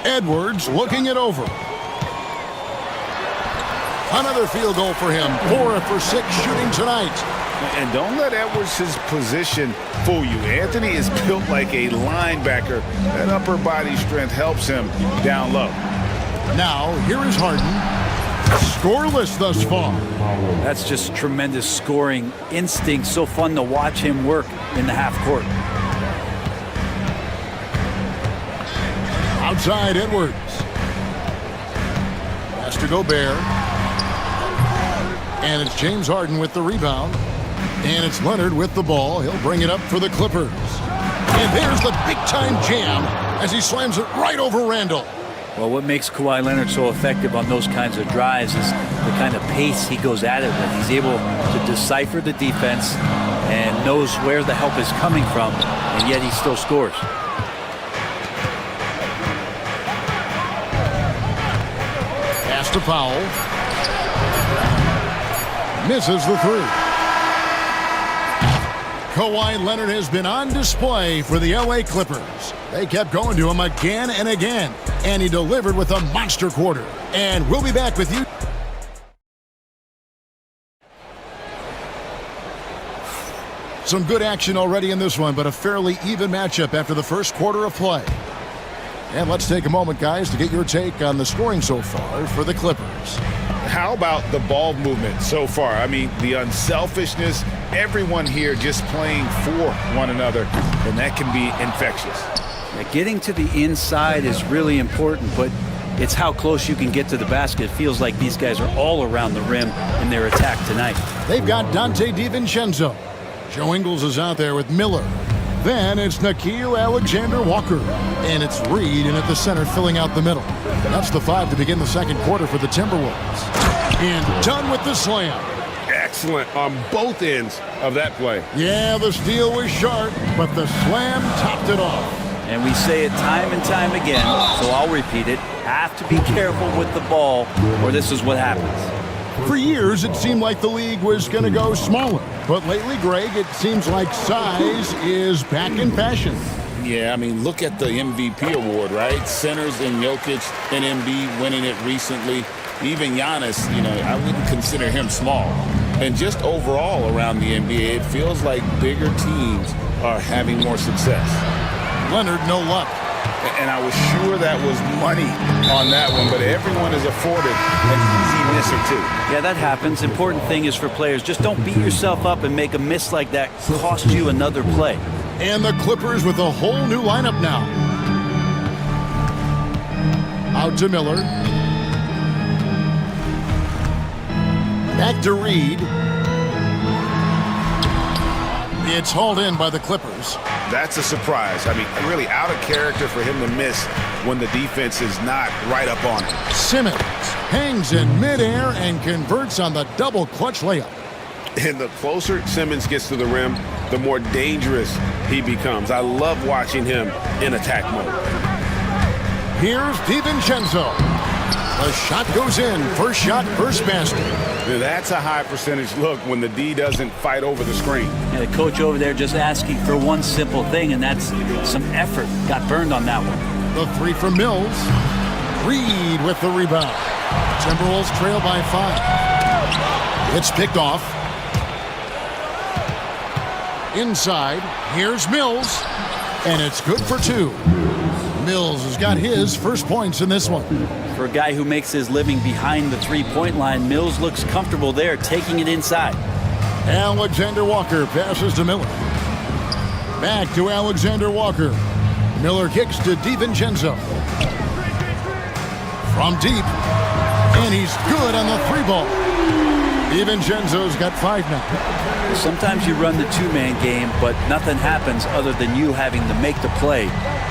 Edwards looking it over. Another field goal for him. 4 for 6 shooting tonight. And don't let Edwards' position fool you. Anthony is built like a linebacker. That upper body strength helps him down low. Now, here is Harden. Scoreless thus far. That's just tremendous scoring instinct. So fun to watch him work in the half court. Outside Edwards. Pass to Gobert. And it's James Harden with the rebound. And it's Leonard with the ball. He'll bring it up for the Clippers. And there's the big-time jam as he slams it right over Randall. Well, what makes Kawhi Leonard so effective on those kinds of drives is the kind of pace he goes at it with. He's able to decipher the defense and knows where the help is coming from, and yet he still scores. Pass to Powell. Misses the three. Kawhi Leonard has been on display for the LA Clippers. They kept going to him again and again, and he delivered with a monster quarter. And we'll be back with you. Some good action already in this one, but a fairly even matchup after the first quarter of play. And let's take a moment, guys, to get your take on the scoring so far for the Clippers. How about the ball movement so far? I mean, the unselfishness, everyone here just playing for one another, and that can be infectious. Yeah, getting to the inside is really important, but it's how close you can get to the basket. It feels like these guys are all around the rim in their attack tonight. They've got Dante DiVincenzo. Joe Ingles is out there with Miller. Then it's Nickeil Alexander-Walker. And it's Reed in at the center filling out the middle. That's the 5 to begin the second quarter for the Timberwolves. And done with the slam. Excellent on both ends of that play. Yeah, the steal was sharp, but the slam topped it off. And we say it time and time again, so I'll repeat it. Have to be careful with the ball, or this is what happens. For years, it seemed like the league was going to go smaller. But lately, Greg, it seems like size is back in fashion. Yeah, I mean, look at the MVP award, right? Centers and Jokic and Embiid winning it recently. Even Giannis, I wouldn't consider him small. And just overall around the NBA, it feels like bigger teams are having more success. Leonard, no luck. And I was sure that was money on that one, but everyone is afforded an easy miss or two. Yeah, that happens. Important thing is for players, just don't beat yourself up and make a miss like that cost you another play. And the Clippers with a whole new lineup now. Out to Miller. Back to Reed. It's hauled in by the Clippers. That's a surprise. I mean, really out of character for him to miss when the defense is not right up on it. Simmons hangs in midair and converts on the double clutch layup. And the closer Simmons gets to the rim, the more dangerous he becomes. I love watching him in attack mode. Here's DiVincenzo. The shot goes in. First shot, first basket. That's a high percentage look when the D doesn't fight over the screen. And the coach over there just asking for one simple thing, and that's some effort. Got burned on that one. The three from Mills. Reed with the rebound. Timberwolves trail by 5. It's picked off. Inside, here's Mills. And it's good for 2. Mills has got his first points in this one. For a guy who makes his living behind the three-point line, Mills looks comfortable there, taking it inside. Alexander Walker passes to Miller. Back to Alexander Walker. Miller kicks to DiVincenzo. From deep. And he's good on the 3-ball. DiVincenzo's got 5 now. Sometimes you run the two-man game, but nothing happens other than you having to make the play.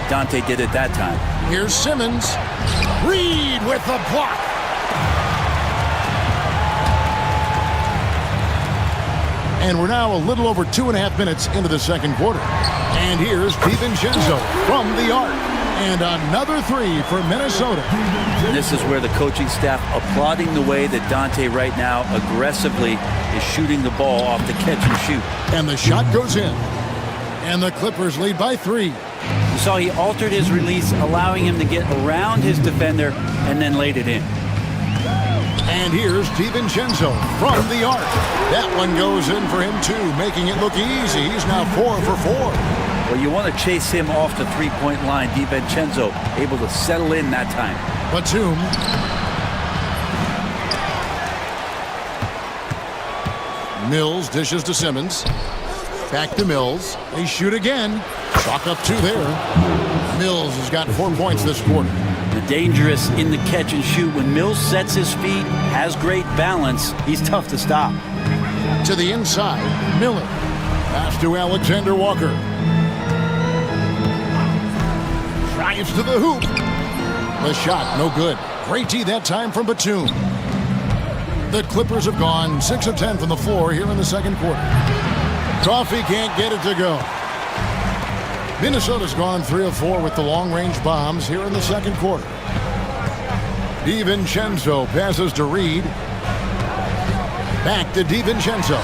Dante did it that time. Here's Simmons. Reed with the block. And we're now a little over 2.5 minutes into the second quarter. And here's DiVincenzo from the arc. And another 3 for Minnesota. This is where the coaching staff applauding the way that Dante right now aggressively is shooting the ball off the catch and shoot. And the shot goes in. And the Clippers lead by 3. You saw he altered his release, allowing him to get around his defender and then laid it in. And here's DiVincenzo from the arc. That one goes in for him too, making it look easy. He's now 4 for 4. Well, you want to chase him off the three-point line. DiVincenzo able to settle in that time. Batum. Mills dishes to Simmons. Back to Mills. They shoot again. Chalk up 2 there. Mills has got 4 points this quarter. The dangerous in the catch and shoot. When Mills sets his feet, has great balance, he's tough to stop. To the inside, Miller. Pass to Alexander Walker. Drives to the hoop. The shot, no good. Great D that time from Batum. The Clippers have gone 6 of 10 from the floor here in the second quarter. Coffee can't get it to go. Minnesota's gone 3 of 4 with the long-range bombs here in the second quarter. DiVincenzo passes to Reed. Back to DiVincenzo.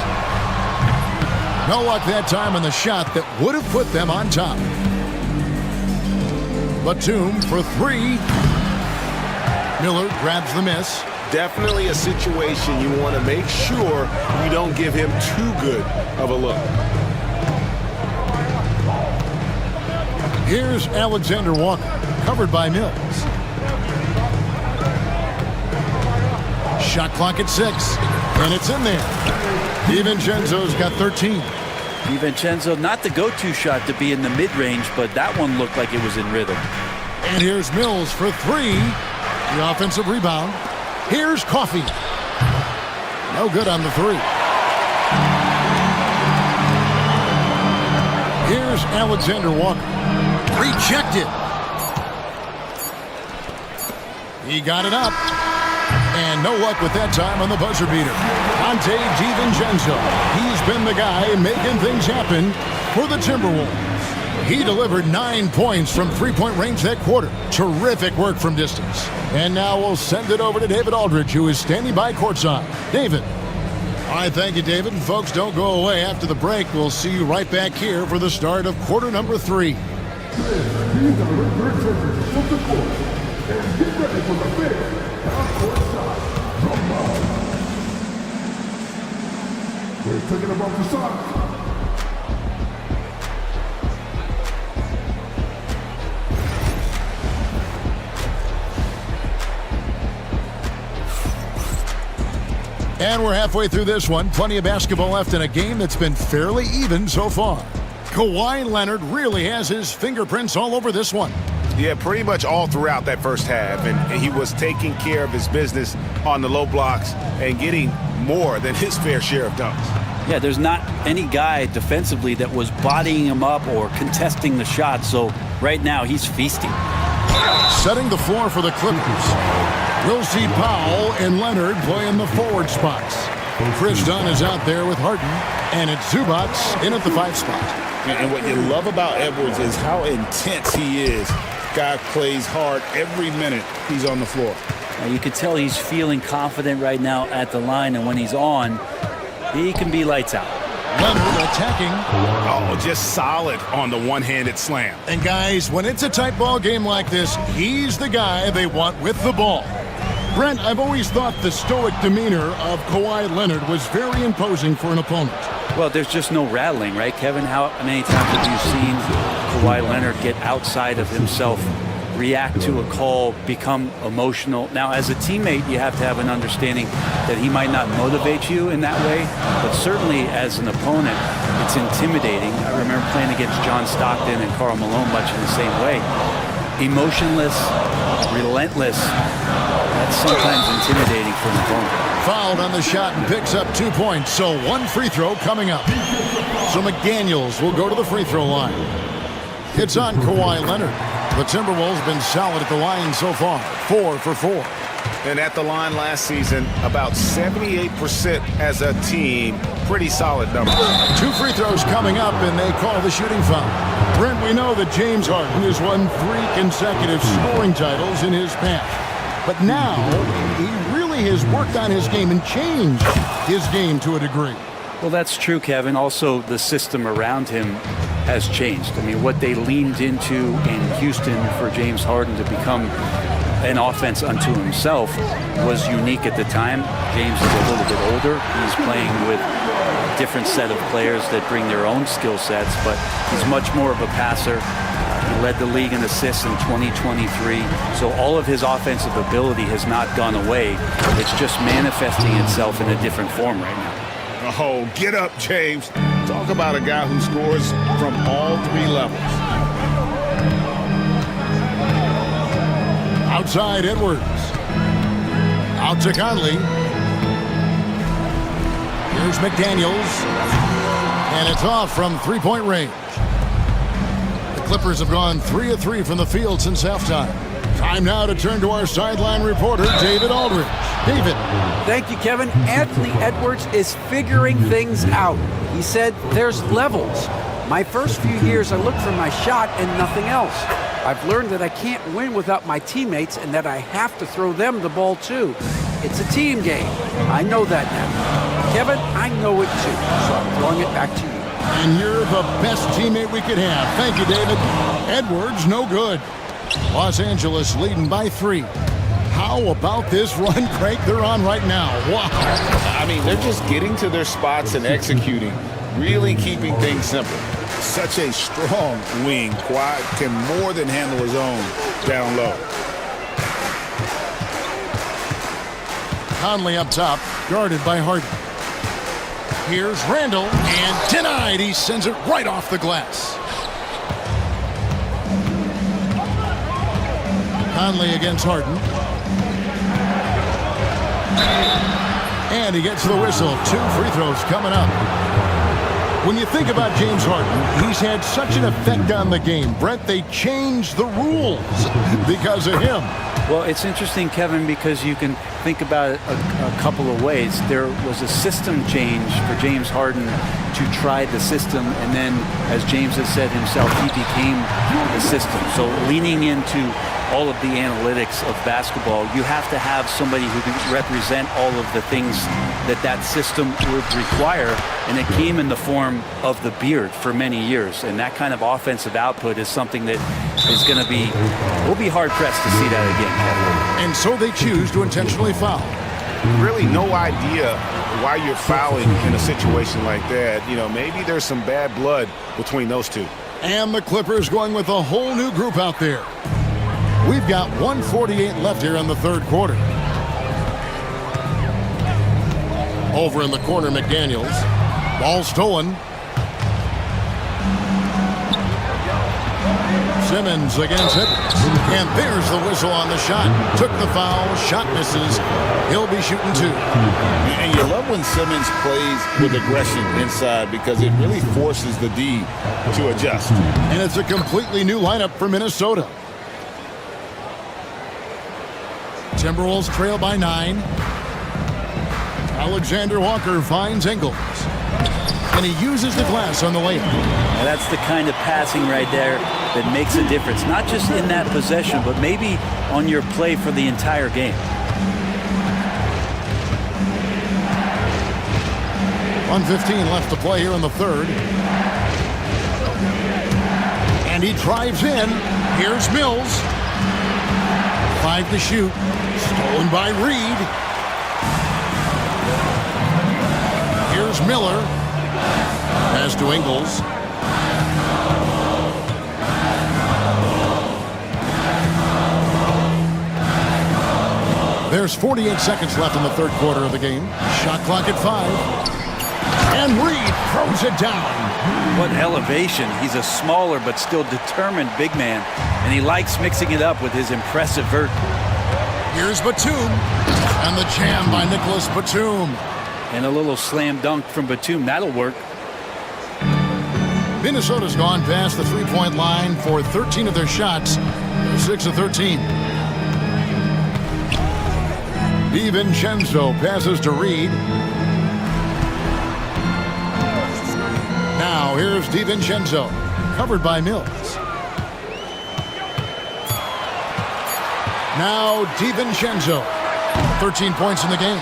No luck that time on the shot that would have put them on top. Batum for 3. Miller grabs the miss. Definitely a situation you want to make sure you don't give him too good of a look. Here's Alexander Walker, covered by Mills. Shot clock at 6, and it's in there. DiVincenzo's got 13. DiVincenzo, not the go-to shot to be in the mid-range, but that one looked like it was in rhythm. And here's Mills for 3. The offensive rebound. Here's Coffee. No good on the 3. Here's Alexander Walker. Rejected. He got it up. And no luck with that time on the buzzer beater. Dante DiVincenzo. He's been the guy making things happen for the Timberwolves. He delivered 9 points from three-point range that quarter. Terrific work from distance. And now we'll send it over to David Aldridge, who is standing by courtside. David. All right, thank you, David. And folks, don't go away. After the break, we'll see you right back here for the start of quarter number 3. We're taking about the side. And we're halfway through this one. Plenty of basketball left in a game that's been fairly even so far. Kawhi Leonard really has his fingerprints all over this one. Yeah, pretty much all throughout that first half. And he was taking care of his business on the low blocks and getting more than his fair share of dunks. Yeah, there's not any guy defensively that was bodying him up or contesting the shot. So right now he's feasting. Setting the floor for the Clippers. We'll see Powell and Leonard play in the forward spots. Chris Dunn is out there with Harden, and it's Zubats in at the 5 spot. And what you love about Edwards is how intense he is. Guy plays hard every minute he's on the floor. You can tell he's feeling confident right now at the line, and when he's on, he can be lights out. Leonard attacking. Oh, just solid on the one-handed slam. And guys, when it's a tight ball game like this, he's the guy they want with the ball. Brent, I've always thought the stoic demeanor of Kawhi Leonard was very imposing for an opponent. Well, there's just no rattling, right, Kevin? How many times have you seen Kawhi Leonard get outside of himself, react to a call, become emotional? Now, as a teammate, you have to have an understanding that he might not motivate you in that way, but certainly as an opponent, it's intimidating. I remember playing against John Stockton and Karl Malone much in the same way. Emotionless, relentless. That's sometimes intimidating for an opponent. Fouled on the shot and picks up 2 points, so 1 free throw coming up. So McDaniels will go to the free throw line. It's on Kawhi Leonard. The Timberwolves been solid at the line so far, 4 for 4. And at the line last season, about 78% as a team. Pretty solid number. 2 free throws coming up, and they call the shooting foul. Brent, we know that James Harden has won 3 consecutive scoring titles in his past. But now, he really has worked on his game and changed his game to a degree. Well, that's true, Kevin. Also, the system around him has changed. I mean, what they leaned into in Houston for James Harden to become an offense unto himself was unique at the time. James is a little bit older. He's playing with a different set of players that bring their own skill sets, but he's much more of a passer. He led the league in assists in 2023. So all of his offensive ability has not gone away. It's just manifesting itself in a different form right now. Oh, get up, James. Talk about a guy who scores from all 3 levels. Outside Edwards. Out to Conley. Here's McDaniels. And it's off from 3-point range. The Clippers have gone 3 of 3 from the field since halftime. Time now to turn to our sideline reporter, David Aldridge. David. Thank you, Kevin. Anthony Edwards is figuring things out. He said there's levels. My first few years, I looked for my shot and nothing else. I've learned that I can't win without my teammates and that I have to throw them the ball too. It's a team game. I know that now. Kevin, I know it too, so I'm throwing it back to you. And you're the best teammate we could have. Thank you, David. Edwards, no good. Los Angeles leading by 3. How about this run crank they're on right now? Wow. I mean, they're just getting to their spots and executing, really keeping things simple. Such a strong wing. Kawhi can more than handle his own down low. Conley up top, guarded by Harden. Here's Randall, and denied. He sends it right off the glass. Conley against Harden. And he gets the whistle. 2 free throws coming up. When you think about James Harden, he's had such an effect on the game. Brent, they changed the rules because of him. Well, it's interesting, Kevin, because you can think about it a couple of ways. There was a system change for James Harden to try the system, and then, as James has said himself, he became the system. So leaning into all of the analytics of basketball, you have to have somebody who can represent all of the things that system would require, and it came in the form of the beard for many years. And that kind of offensive output is something that is going to be, we'll be hard-pressed to see that again, Kevin. And so they choose to intentionally foul. Really no idea why you're fouling in a situation like that. You know, maybe there's some bad blood between those two. And the Clippers going with a whole new group out there. We've got 1:48 left here in the third quarter. Over in the corner, McDaniels. Ball stolen. Simmons against Edwards. And there's the whistle on the shot. Took the foul. Shot misses. He'll be shooting 2. And you love when Simmons plays with aggression inside because it really forces the D to adjust. And it's a completely new lineup for Minnesota. Timberwolves trail by 9. Alexander Walker finds Ingles. And he uses the glass on the layup. Now that's the kind of passing right there that makes a difference. Not just in that possession, but maybe on your play for the entire game. 1:15 left to play here in the third. And he drives in. Here's Mills. 5 to shoot. Stolen by Reed. Here's Miller. Pass to Ingles. There's 48 seconds left in the third quarter of the game. Shot clock at 5. And Reed throws it down. What elevation. He's a smaller but still determined big man, and he likes mixing it up with his impressive vert. Here's Batum. And the jam by Nicholas Batum. And a little slam dunk from Batum. That'll work. Minnesota's gone past the three-point line for 13 of their shots. 6 of 13. DiVincenzo passes to Reed. Now here's DiVincenzo, covered by Mills. Now DiVincenzo, 13 points in the game.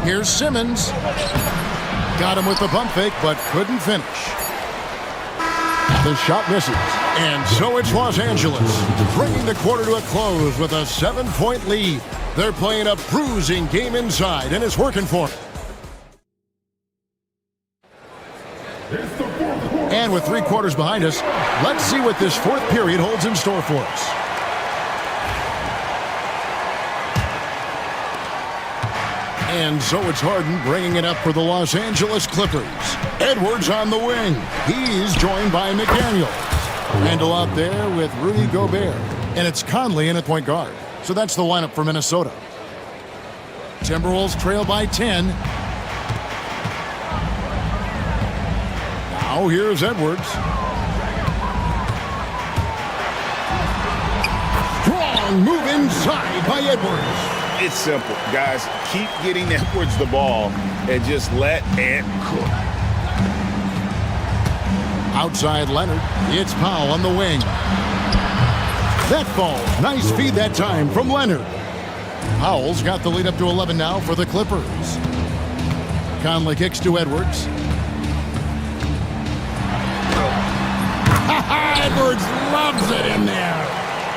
Here's Simmons. Got him with the pump fake, but couldn't finish. The shot misses. And so it's Los Angeles, bringing the quarter to a close with a 7-point lead. They're playing a bruising game inside, and it's working for them. And with 3 quarters behind us, let's see what this fourth period holds in store for us. And so it's Harden bringing it up for the Los Angeles Clippers. Edwards on the wing. He's joined by McDaniels. Randall out there with Rudy Gobert. And it's Conley in at point guard. So that's the lineup for Minnesota. Timberwolves trail by 10. Now Now here's Edwards. Strong move inside by Edwards. It's simple, guys. Keep getting Edwards the ball and just let Ant cook. Outside Leonard. It's Powell on the wing. That ball. Nice feed that time from Leonard. Powell's got the lead up to 11 now for the Clippers. Conley kicks to Edwards. Edwards loves it in there.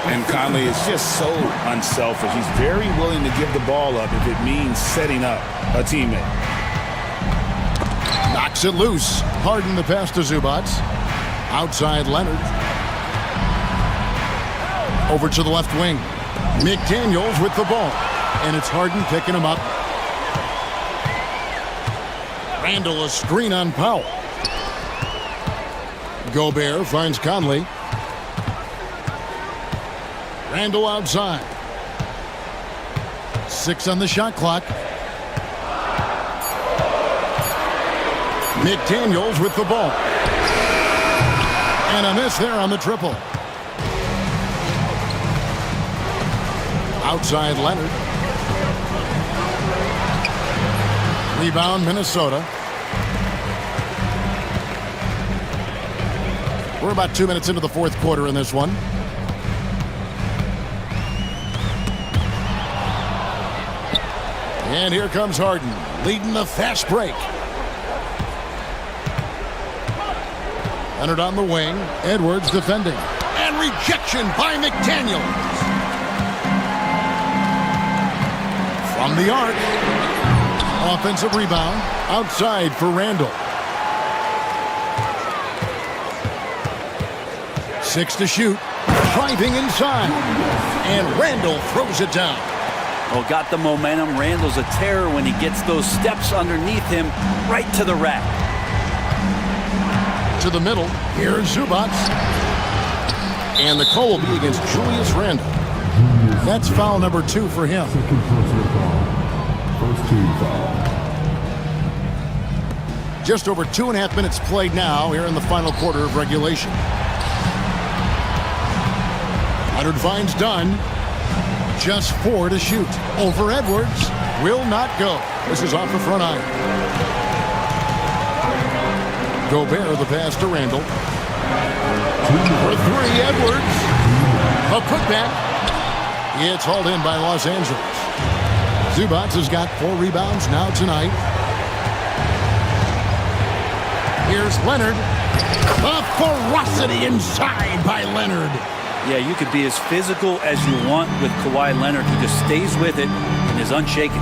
And Conley is just so unselfish. He's very willing to give the ball up if it means setting up a teammate. Knocks it loose. Harden the pass to Zubac. Outside Leonard. Over to the left wing. McDaniels with the ball. And it's Harden picking him up. Randall a screen on Powell. Gobert finds Conley. Randall outside. 6 on the shot clock. McDaniels with the ball. And a miss there on the triple. Outside Leonard. Rebound Minnesota. We're about 2 minutes into the fourth quarter in this one. And here comes Harden, leading the fast break. Leonard on the wing, Edwards defending. And rejection by McDaniels. From the arc. Offensive rebound, outside for Randall. 6 to shoot, driving inside. And Randall throws it down. Well, got the momentum. Randall's a terror when he gets those steps underneath him right to the rack. To the middle, here's Zubac. And the call will be against Julius Randall. That's foul number 2 for him. Second personal foul. First team foul. Just over 2.5 minutes played now here in the final quarter of regulation. Leonard finds Dunn. Just 4 to shoot. Over Edwards. Will not go. This is off the front iron. Gobert the pass to Randall. For 3, Edwards. A putback. It's hauled in by Los Angeles. Zubac has got 4 rebounds now tonight. Here's Leonard. A ferocity inside by Leonard. Yeah, you could be as physical as you want with Kawhi Leonard. He just stays with it and is unshaken.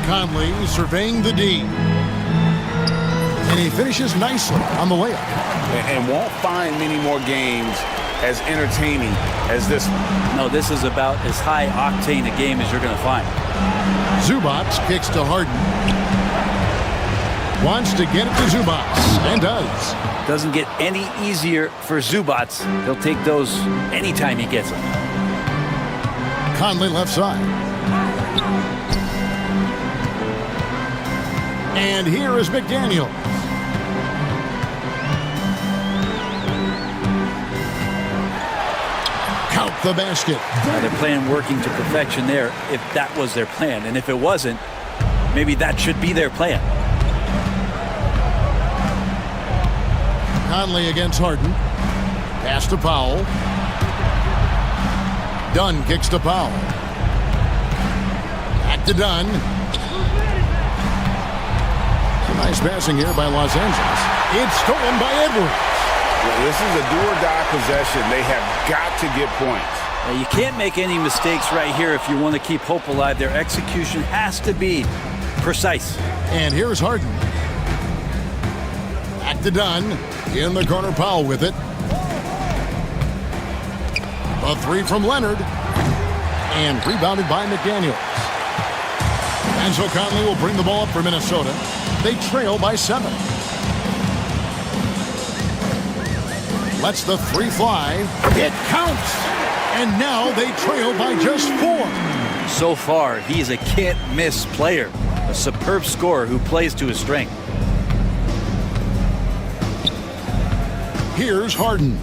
Conley surveying the D. And he finishes nicely on the layup. And won't find many more games as entertaining as this one. No, this is about as high octane a game as you're going to find. Zubac kicks to Harden. Wants to get it to Zubac, and does. Doesn't get any easier for Zubac. He'll take those anytime he gets them. Conley left side. And here is McDaniels. Count the basket. They're playing working to perfection there if that was their plan. And if it wasn't, maybe that should be their plan. Conley against Harden. Pass to Powell. Dunn kicks to Powell. Back to Dunn. Nice passing here by Los Angeles. It's stolen by Edwards. Well, this is a do-or-die possession. They have got to get points. Now, you can't make any mistakes right here if you want to keep hope alive. Their execution has to be precise. And here's Harden. Back to Dunn. In the corner, Powell with it. A 3 from Leonard. And rebounded by McDaniels. And so Conley will bring the ball up for Minnesota. They trail by 7. Lets the 3 fly. It counts. And now they trail by just 4. So far, he is a can't-miss player. A superb scorer who plays to his strength. Here's Harden.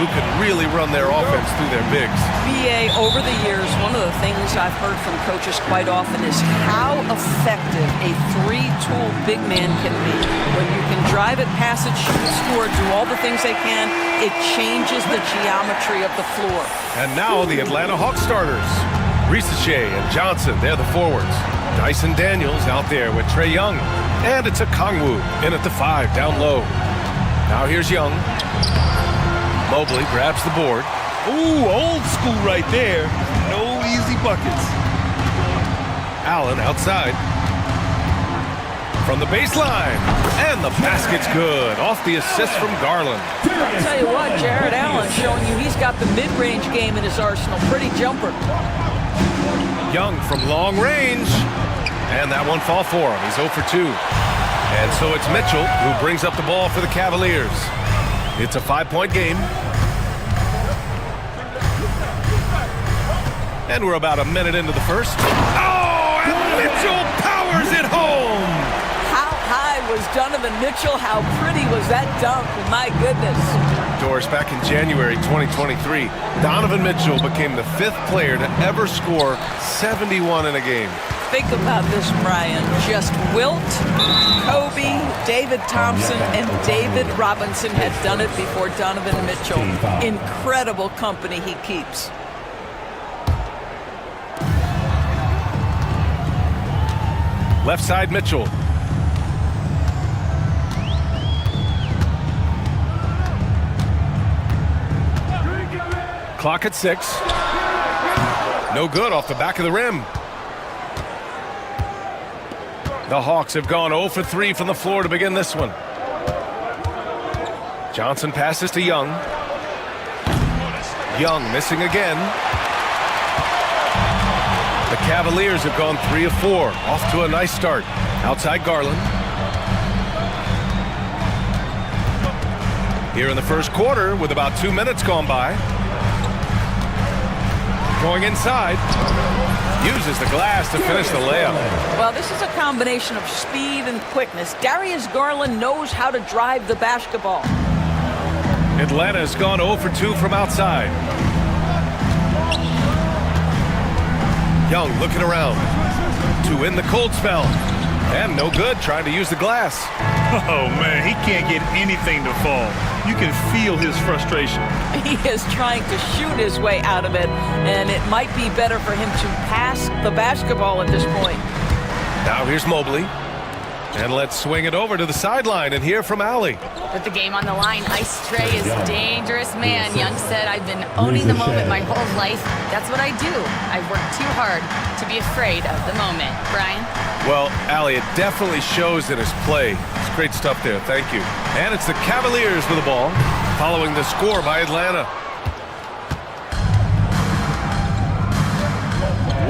who could really run their offense through their bigs. BA, over the years, one of the things I've heard from coaches quite often is how effective a three-tool big man can be. When you can drive it, pass it, shoot, score, do all the things they can, it changes the geometry of the floor. And now the Atlanta Hawks starters. Risachet and Johnson, they're the forwards. Dyson Daniels out there with Trae Young. And it's a Kongwu in at the 5, down low. Now here's Young. Mobley grabs the board. Ooh, old school right there. No easy buckets. Allen outside. From the baseline. And the basket's good. Off the assist from Garland. I'll tell you what, Jared Allen showing you he's got the mid-range game in his arsenal. Pretty jumper. Young from long range. And that one fall for him. He's 0 for 2. And so it's Mitchell who brings up the ball for the Cavaliers. It's a 5-point game. And we're about a minute into the first. Oh, and Mitchell powers it home! How high was Donovan Mitchell? How pretty was that dunk? My goodness. Doris, back in January 2023, Donovan Mitchell became the 5th player to ever score 71 in a game. Think about this, Brian. Just Wilt, Kobe, David Thompson, and David Robinson had done it before Donovan Mitchell. Incredible company he keeps. Left side, Mitchell. Clock at 6. No good off the back of the rim. The Hawks have gone 0 for 3 from the floor to begin this one. Johnson passes to Young. Young missing again. The Cavaliers have gone 3 of 4. Off to a nice start. Outside Garland. Here in the first quarter with about 2 minutes gone by. Going inside. Uses the glass to finish the layup. Well, this is a combination of speed and quickness. Darius Garland knows how to drive the basketball. Atlanta's gone 0 for 2 from outside. Young looking around to win the cold spell. And no good, trying to use the glass. Oh, man, he can't get anything to fall. You can feel his frustration. He is trying to shoot his way out of it, and it might be better for him to pass the basketball at this point. Now here's Mobley. And let's swing it over to the sideline and hear from Allie. With the game on the line, Ice Trae is dangerous man. Young said, I've been owning the moment my whole life. That's what I do. I've worked too hard to be afraid of the moment. Brian? Well, Allie, it definitely shows in his play. It's great stuff there. Thank you. And it's the Cavaliers with the ball, following the score by Atlanta.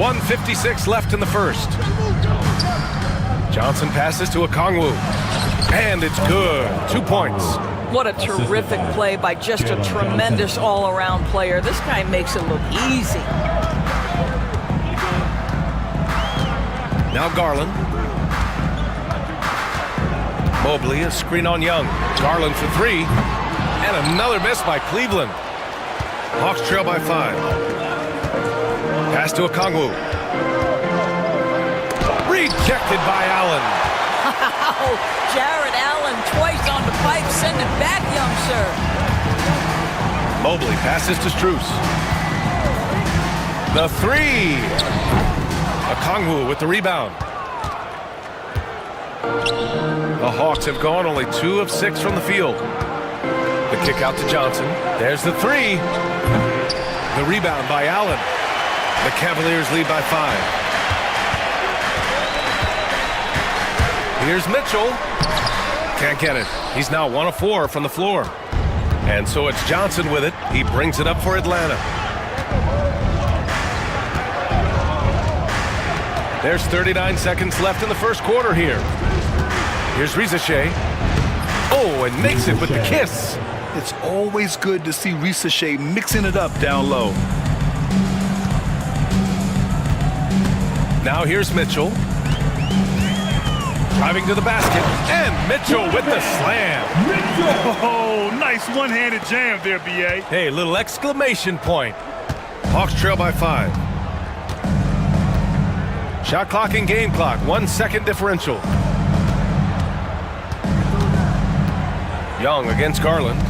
1:56 left in the first. Johnson passes to Okongwu. And it's good. 2 points. What a terrific play by just a tremendous all-around player. This guy makes it look easy. Now Garland. Mobley, a screen on Young. Garland for 3. And another miss by Cleveland. Hawks trail by 5. Pass to Okongwu. Rejected by Allen. Wow, Jared Allen twice on the pipe. Send it back, young sir. Mobley passes to Strus. The 3. Okongwu with the rebound. The Hawks have gone only 2 of 6 from the field. The kick out to Johnson. There's the 3. The rebound by Allen. The Cavaliers lead by 5. Here's Mitchell. Can't get it. He's now 1 of 4 from the floor. And so it's Johnson with it. He brings it up for Atlanta. There's 39 seconds left in the first quarter here. Here's Risachet. Oh, and makes it with the kiss. It's always good to see Risachet mixing it up down low. Now here's Mitchell. Driving to the basket, and Mitchell with the slam. Oh, nice one-handed jam there, B.A. Hey, little exclamation point. Hawks trail by 5. Shot clock and game clock, 1 second differential. Young against Garland.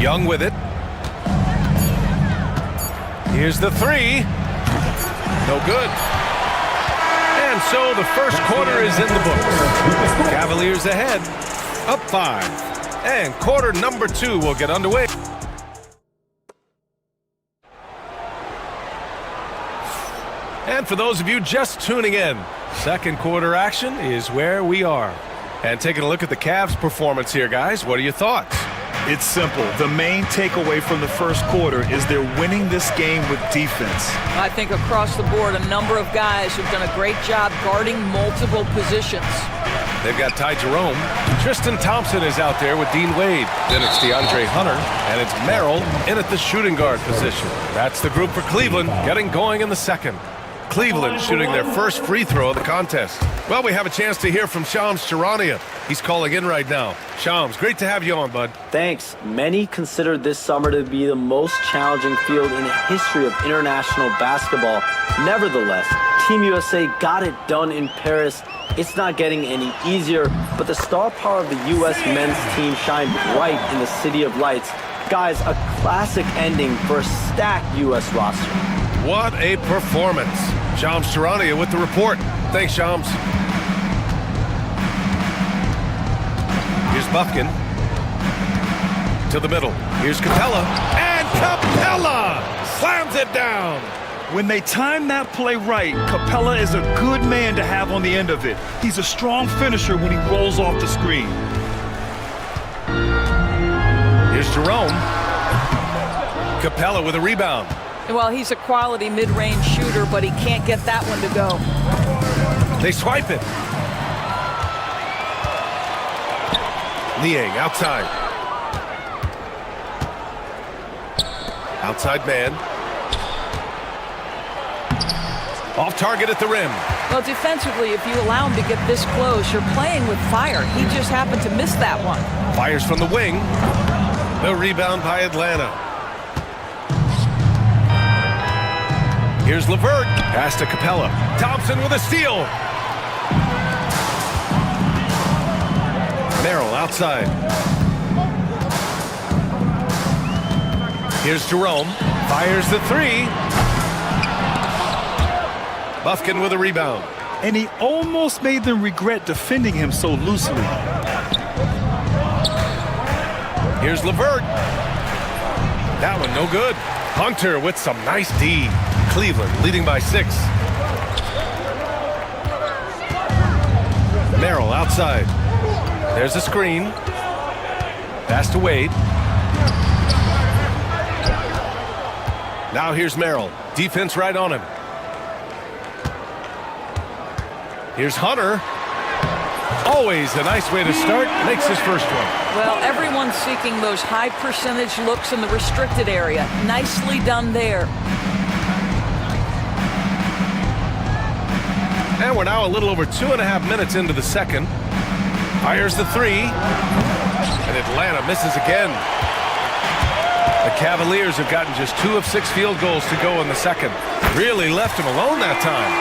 Young with it. Here's the 3. No good. And so the first quarter is in the books. Cavaliers ahead, up 5. And quarter number 2 will get underway. And for those of you just tuning in, second quarter action is where we are. And taking a look at the Cavs' performance here, guys, what are your thoughts? It's simple. The main takeaway from the first quarter is they're winning this game with defense. I think across the board, a number of guys who've done a great job guarding multiple positions. They've got Ty Jerome. Tristan Thompson is out there with Dean Wade. Then it's DeAndre Hunter, and it's Merrill in at the shooting guard position. That's the group for Cleveland getting going in the second. Cleveland shooting their first free throw of the contest. Well, we have a chance to hear from Shams Charania. He's calling in right now. Shams, great to have you on, bud. Thanks. Many consider this summer to be the most challenging field in the history of international basketball. Nevertheless, Team USA got it done in Paris. It's not getting any easier, but the star power of the U.S. men's team shined bright in the City of Lights. Guys, a classic ending for a stacked U.S. roster. What a performance. Shams Charania with the report. Thanks, Shams. Here's Buffkin. To the middle. Here's Capella. And Capella slams it down. When they time that play right, Capella is a good man to have on the end of it. He's a strong finisher when he rolls off the screen. Here's Jerome. Capella with a rebound. Well, he's a quality mid-range shooter, but he can't get that one to go. They swipe it. Liang outside. Outside man. Off target at the rim. Well, defensively, if you allow him to get this close, you're playing with fire. He just happened to miss that one. Fires from the wing. The rebound by Atlanta. Here's LeVert. Pass to Capella. Thompson with a steal. Merrill outside. Here's Jerome. Fires the 3. Buffkin with a rebound. And he almost made them regret defending him so loosely. Here's LeVert. That one no good. Hunter with some nice D. Cleveland leading by 6. Merrill outside. There's a screen. Pass to Wade. Now here's Merrill. Defense right on him. Here's Hunter. Always a nice way to start. Makes his first one. Well, everyone's seeking those high percentage looks in the restricted area. Nicely done there. And we're now a little over 2.5 minutes into the second. Fires the 3. And Atlanta misses again. The Cavaliers have gotten just 2 of 6 field goals to go in the second. Really left him alone that time.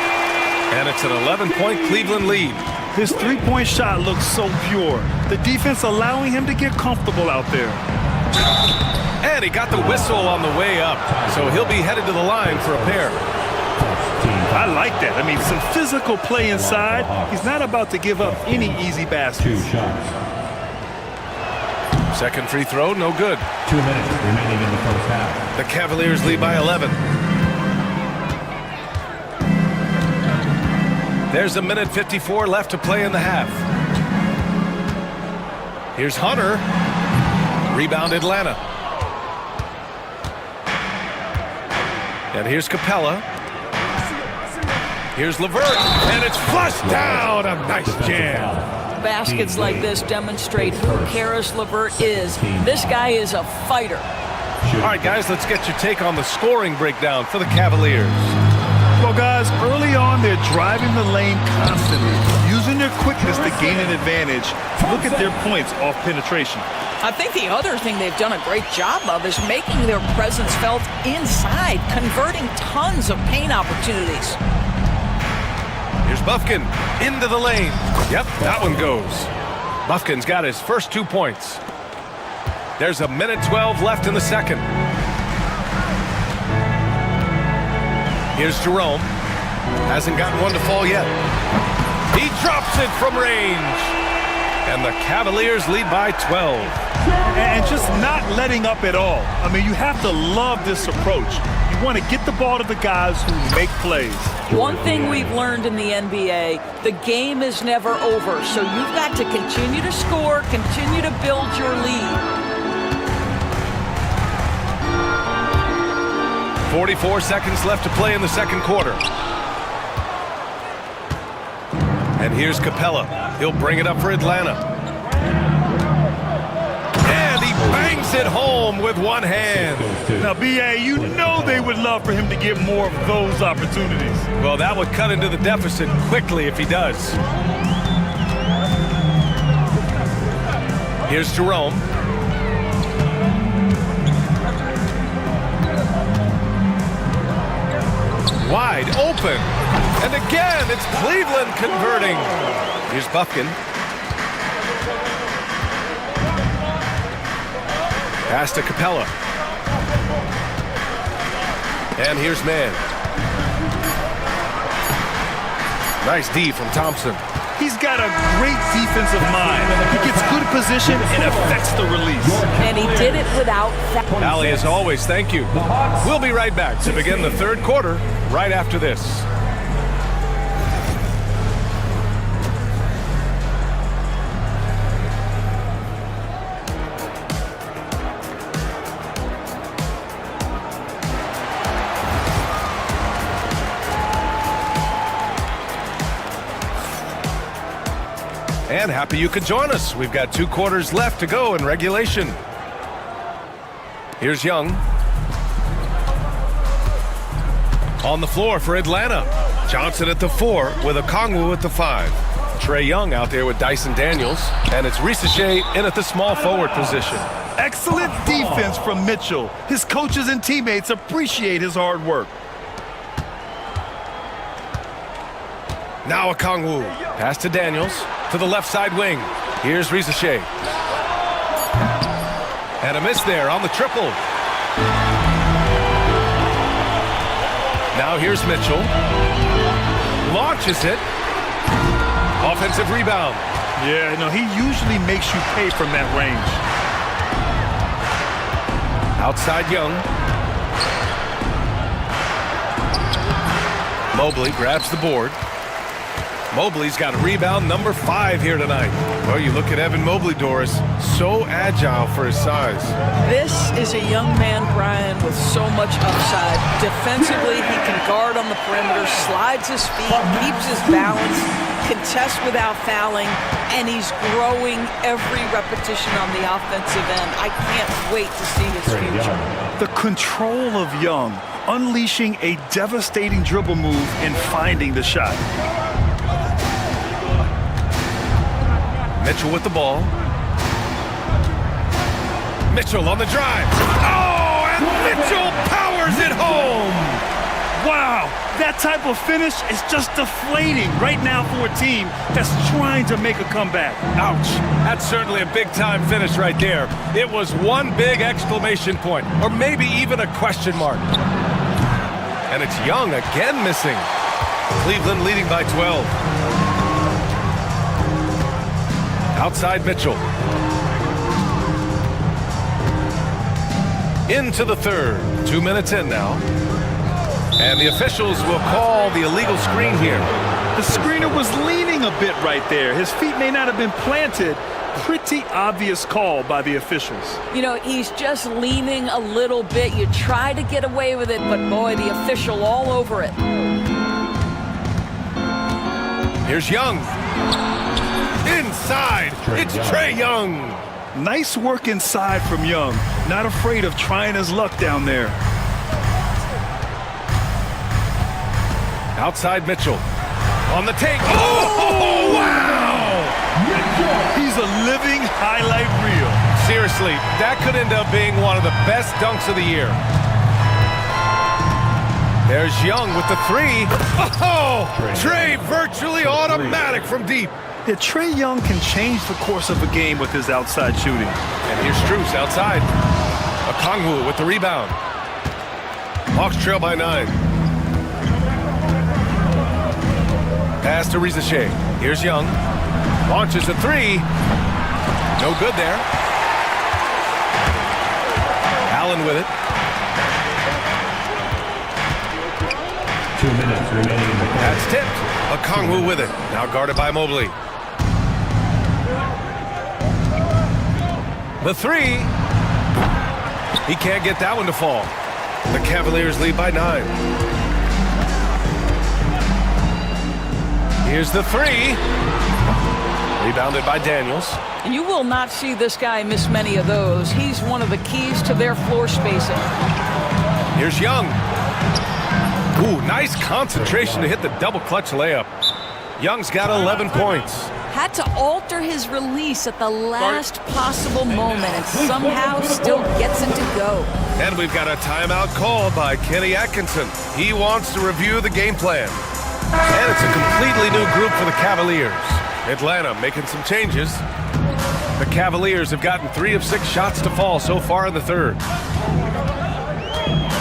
And it's an 11-point Cleveland lead. His three-point shot looks so pure. The defense allowing him to get comfortable out there. And he got the whistle on the way up. So he'll be headed to the line for a pair. I like that. I mean, some physical play inside. He's not about to give up any easy baskets. 2 shots. Second free throw, no good. 2 minutes remaining in the first half. The Cavaliers lead by 11. There's 1:54 left to play in the half. Here's Hunter. Rebound Atlanta. And here's Capella. Here's LeVert. And it's flushed down. A nice jam. Baskets like this demonstrate who Karis LeVert is. This guy is a fighter. All right, guys, let's get your take on the scoring breakdown for the Cavaliers. Well, guys, early on, they're driving the lane constantly, using their quickness to gain an advantage. Look at their points off penetration. I think the other thing they've done a great job of is making their presence felt inside, converting tons of paint opportunities. Here's Bufkin into the lane. Yep, that one goes. Bufkin's got his first 2 points. There's a minute 12 left in the second. Here's Jerome. Hasn't gotten one to fall yet. He drops it from range. And the Cavaliers lead by 12. And just not letting up at all. I mean, you have to love this approach. You want to get the ball to the guys who make plays. One thing we've learned in the NBA, the game is never over. So you've got to continue to score, continue to build your lead. 44 seconds left to play in the second quarter. And here's Capella. He'll bring it up for Atlanta. And he bangs it home with one hand. Now, B.A., you know they would love for him to get more of those opportunities. Well, that would cut into the deficit quickly if he does. Here's Jerome. Wide open. And again, it's Cleveland converting. Here's Bufkin. Pass to Capella. And here's Mann. Nice D from Thompson. He's got a great defensive mind. He gets good position and affects the release. And he did it without foul. Allie, as always, thank you. We'll be right back to begin the third quarter right after this. And happy you could join us. We've got 2 quarters left to go in regulation. Here's Young. On the floor for Atlanta. Johnson at the 4 with Okongwu at the 5. Trae Young out there with Dyson Daniels. And it's Ricochet in at the small forward position. Excellent defense from Mitchell. His coaches and teammates appreciate his hard work. Now Okongwu. Pass to Daniels. To the left side wing. Here's Ricochet. And a miss there on the triple. Now here's Mitchell. Launches it. Offensive rebound. Yeah, no, he usually makes you pay from that range. Outside Young. Mobley grabs the board. Mobley's got rebound number 5 here tonight. Well, you look at Evan Mobley, Doris, so agile for his size. This is a young man, Brian, with so much upside. Defensively, he can guard on the perimeter, slides his feet, keeps his balance, contests without fouling, and he's growing every repetition on the offensive end. I can't wait to see his future. The control of Young, unleashing a devastating dribble move and finding the shot. Mitchell with the ball. Mitchell on the drive. Oh, and Mitchell powers it home. Wow, that type of finish is just deflating right now for a team that's trying to make a comeback. Ouch. That's certainly a big-time finish right there. It was one big exclamation point, or maybe even a question mark. And it's Young again missing. Cleveland leading by 12. Outside Mitchell. Into the third. 2 minutes in now. And the officials will call the illegal screen here. The screener was leaning a bit right there. His feet may not have been planted. Pretty obvious call by the officials. You know, he's just leaning a little bit. You try to get away with it, but boy, the official all over it. Here's Young. Inside, it's Trae Young. Nice work inside from Young. Not afraid of trying his luck down there. Outside Mitchell. On the take. Oh, wow! He's a living highlight reel. Seriously, that could end up being one of the best dunks of the year. There's Young with the three. Oh, Trey virtually automatic from deep. Yeah, Trey Young can change the course of a game with his outside shooting. And here's Strus outside. Okongwu with the rebound. Hawks trail by 9. Pass to Rizachet. Here's Young. Launches a three. No good there. Allen with it. 2 minutes remaining in the quarter. That's tipped. Okongwu with it. Now guarded by Mobley. The three. He can't get that one to fall. The Cavaliers lead by 9. Here's the three. Rebounded by Daniels. You will not see this guy miss many of those. He's one of the keys to their floor spacing. Here's Young. Ooh, nice concentration to hit the double clutch layup. Young's got 11 points. Had to alter his release at the last possible moment and somehow still gets it to go. And we've got a timeout called by Kenny Atkinson. He wants to review the game plan. And it's a completely new group for the Cavaliers. Atlanta making some changes. The Cavaliers have gotten 3 of 6 shots to fall so far in the third.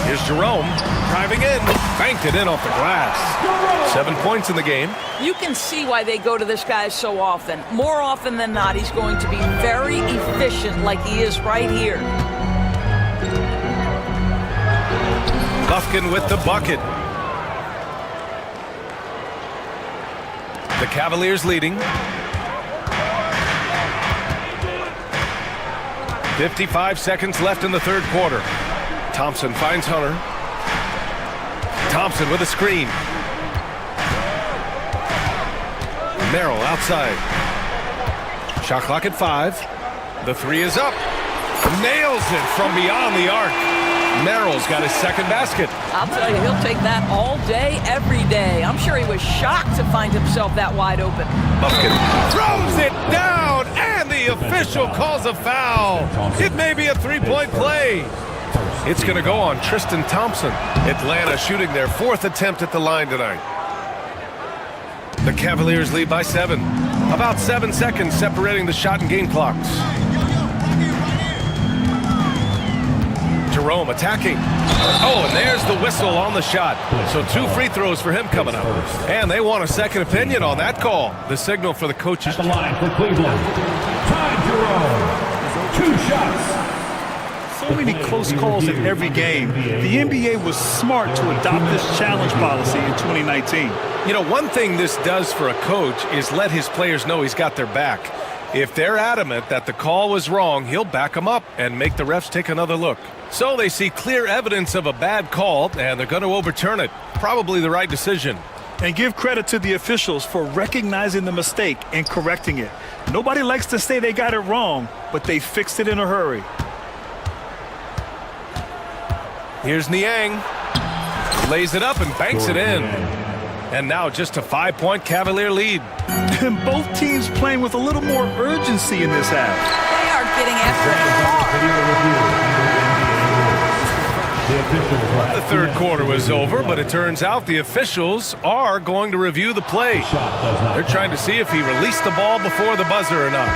Here's Jerome driving in, banked it in off the glass. 7 points in the game. You can see why they go to this guy so often. More often than not, he's going to be very efficient like he is right here. Lufkin with the bucket. The Cavaliers leading. 55 seconds left in the third quarter. Thompson finds Hunter. Thompson with a screen. Merrill outside. Shot clock at 5. The three is up. Nails it from beyond the arc. Merrill's got his second basket. I'll tell you, he'll take that all day, every day. I'm sure he was shocked to find himself that wide open. Lufkin throws it down, and the official calls a foul. It may be a three-point play. It's going to go on Tristan Thompson. Atlanta shooting their 4th attempt at the line tonight. The Cavaliers lead by 7. About 7 seconds separating the shot and game clocks. Jerome attacking. Oh, and there's the whistle on the shot. So 2 free throws for him coming up. And they want a second opinion on that call. The signal for the coaches. The line for Cleveland. Ty Jerome. 2 shots. So many close calls in every game. The NBA was smart to adopt this challenge policy in 2019. You know, one thing this does for a coach is let his players know he's got their back. If they're adamant that the call was wrong, he'll back them up and make the refs take another look. So they see clear evidence of a bad call, and they're going to overturn it. Probably the right decision. And give credit to the officials for recognizing the mistake and correcting it. Nobody likes to say they got it wrong, but they fixed it in a hurry. Here's Niang. Lays it up and banks it in. And now just a 5-point Cavalier lead. And both teams playing with a little more urgency in this half. They are getting after it hard. The third quarter was over, but it turns out the officials are going to review the play. They're trying to see if he released the ball before the buzzer or not.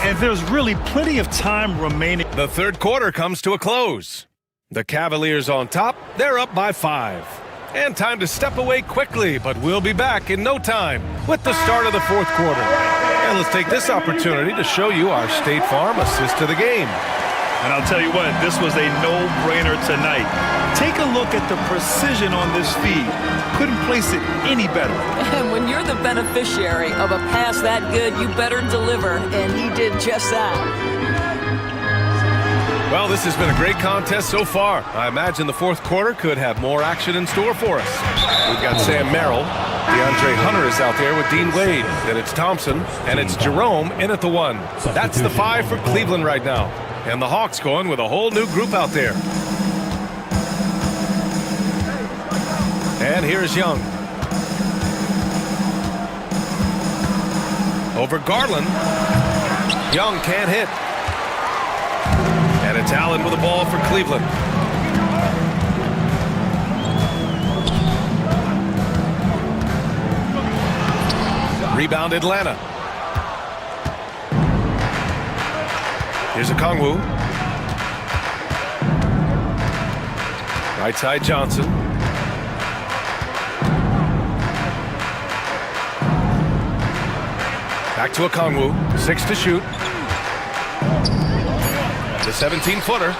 And there's really plenty of time remaining. The third quarter comes to a close. The Cavaliers on top, they're up by 5. And time to step away quickly, but we'll be back in no time with the start of the fourth quarter. And let's take this opportunity to show you our State Farm assist to the game. And I'll tell you what, this was a no-brainer tonight. Take a look at the precision on this feed. Couldn't place it any better. And when you're the beneficiary of a pass that good, you better deliver, and he did just that. Well, this has been a great contest so far. I imagine the fourth quarter could have more action in store for us. We've got Sam Merrill. DeAndre Hunter is out there with Dean Wade. Then it's Thompson, and it's Jerome in at the 1. That's the 5 for Cleveland right now. And the Hawks going with a whole new group out there. And And here's Young. Over Garland. Young can't hit. And it's Allen with the ball for Cleveland. Rebound Atlanta. Here's a Kongwu. Right side Johnson. Back to a Kongwu. 6 to shoot. The 17-footer.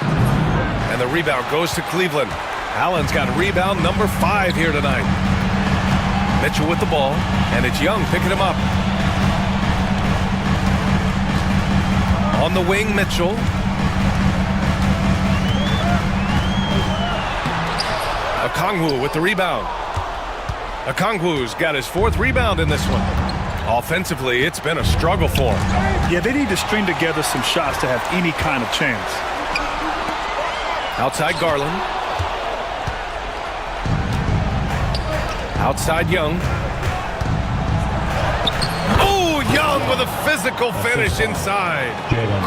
And the rebound goes to Cleveland. Allen's got rebound number 5 here tonight. Mitchell with the ball. And it's Young picking him up. On the wing, Mitchell. Okongwu with the rebound. Okongwu's got his 4th rebound in this one. Offensively, it's been a struggle for him. Yeah, they need to string together some shots to have any kind of chance. Outside Garland. Outside Young. Oh, Young with a physical finish inside.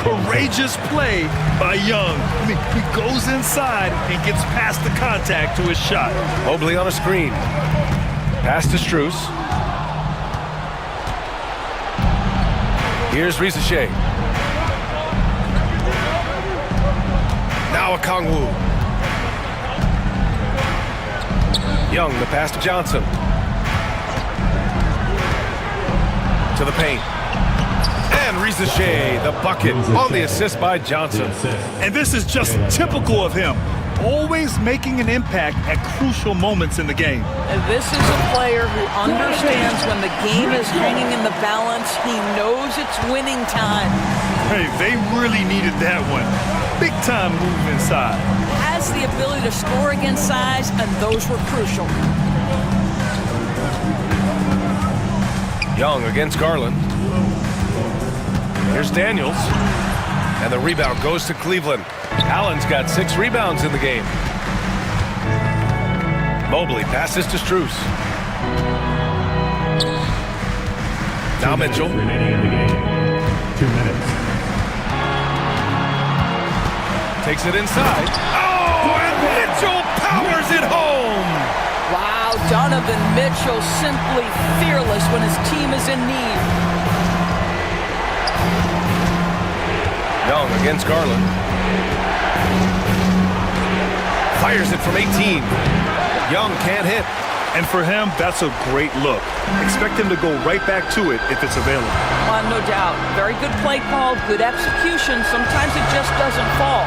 Courageous play by Young. I mean, he goes inside and gets past the contact to his shot. Mobley on a screen. Pass to Strus. Here's Rizachet. Now Okongwu. Young, the pass to Johnson. To the paint. And Rizachet, the bucket on the assist by Johnson. And this is just typical of him. Always making an impact at crucial moments in the game. And this is a player who understands when the game is hanging in the balance. He knows it's winning time. Hey, they really needed that one. Big time move inside. Has the ability to score against size, and those were crucial. Young against Garland. Here's Daniels. And the rebound goes to Cleveland. Allen's got 6 rebounds in the game. Mobley passes to Strus. Now Mitchell. Remaining in the game. 2 minutes. Takes it inside. Oh, and Mitchell powers it home. Wow, Donovan Mitchell simply fearless when his team is in need. Young against Garland. Fires it from 18. Young can't hit. And for him, that's a great look. Expect him to go right back to it if it's available. No doubt. Very good play call, good execution. Sometimes it just doesn't fall.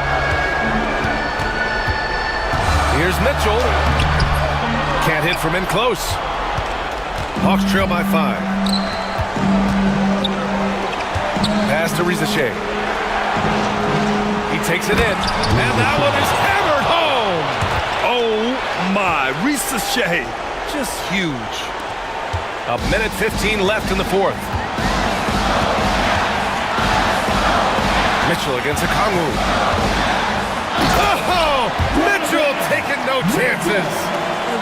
Here's Mitchell. Can't hit from in close. Hawks trail by 5. Pass to Rizachet. He takes it in, and that one is hammered home. Oh my, Rizachet, just huge. 1:15 left in the 4th. Mitchell against Okongwu. Oh, Mitchell taking no chances.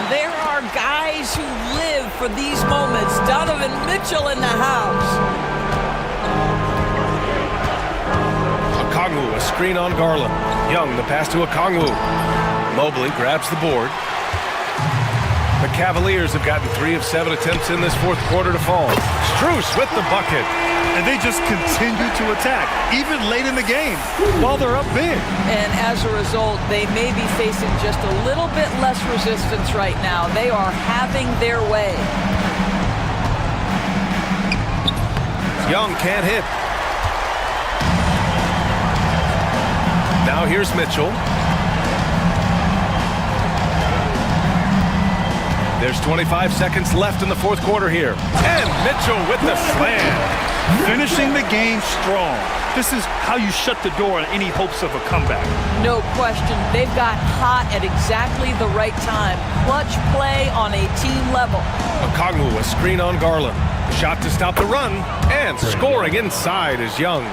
There are guys who live for these moments. Donovan Mitchell in the house. Okongwu, a screen on Garland. Young, the pass to Okongwu. Mobley grabs the board. The Cavaliers have gotten 3 of 7 attempts in this 4th quarter to fall. Strus with the bucket. And they just continue to attack, even late in the game, while they're up big. And as a result, they may be facing just a little bit less resistance right now. They are having their way. Young can't hit. Now here's Mitchell. There's 25 seconds left in the 4th quarter here. And Mitchell with the slam. Finishing the game strong. This is how you shut the door on any hopes of a comeback. No question. They've got hot at exactly the right time. Clutch play on a team level. Okongwu, a screen on Garland. Shot to stop the run. And scoring inside is Young.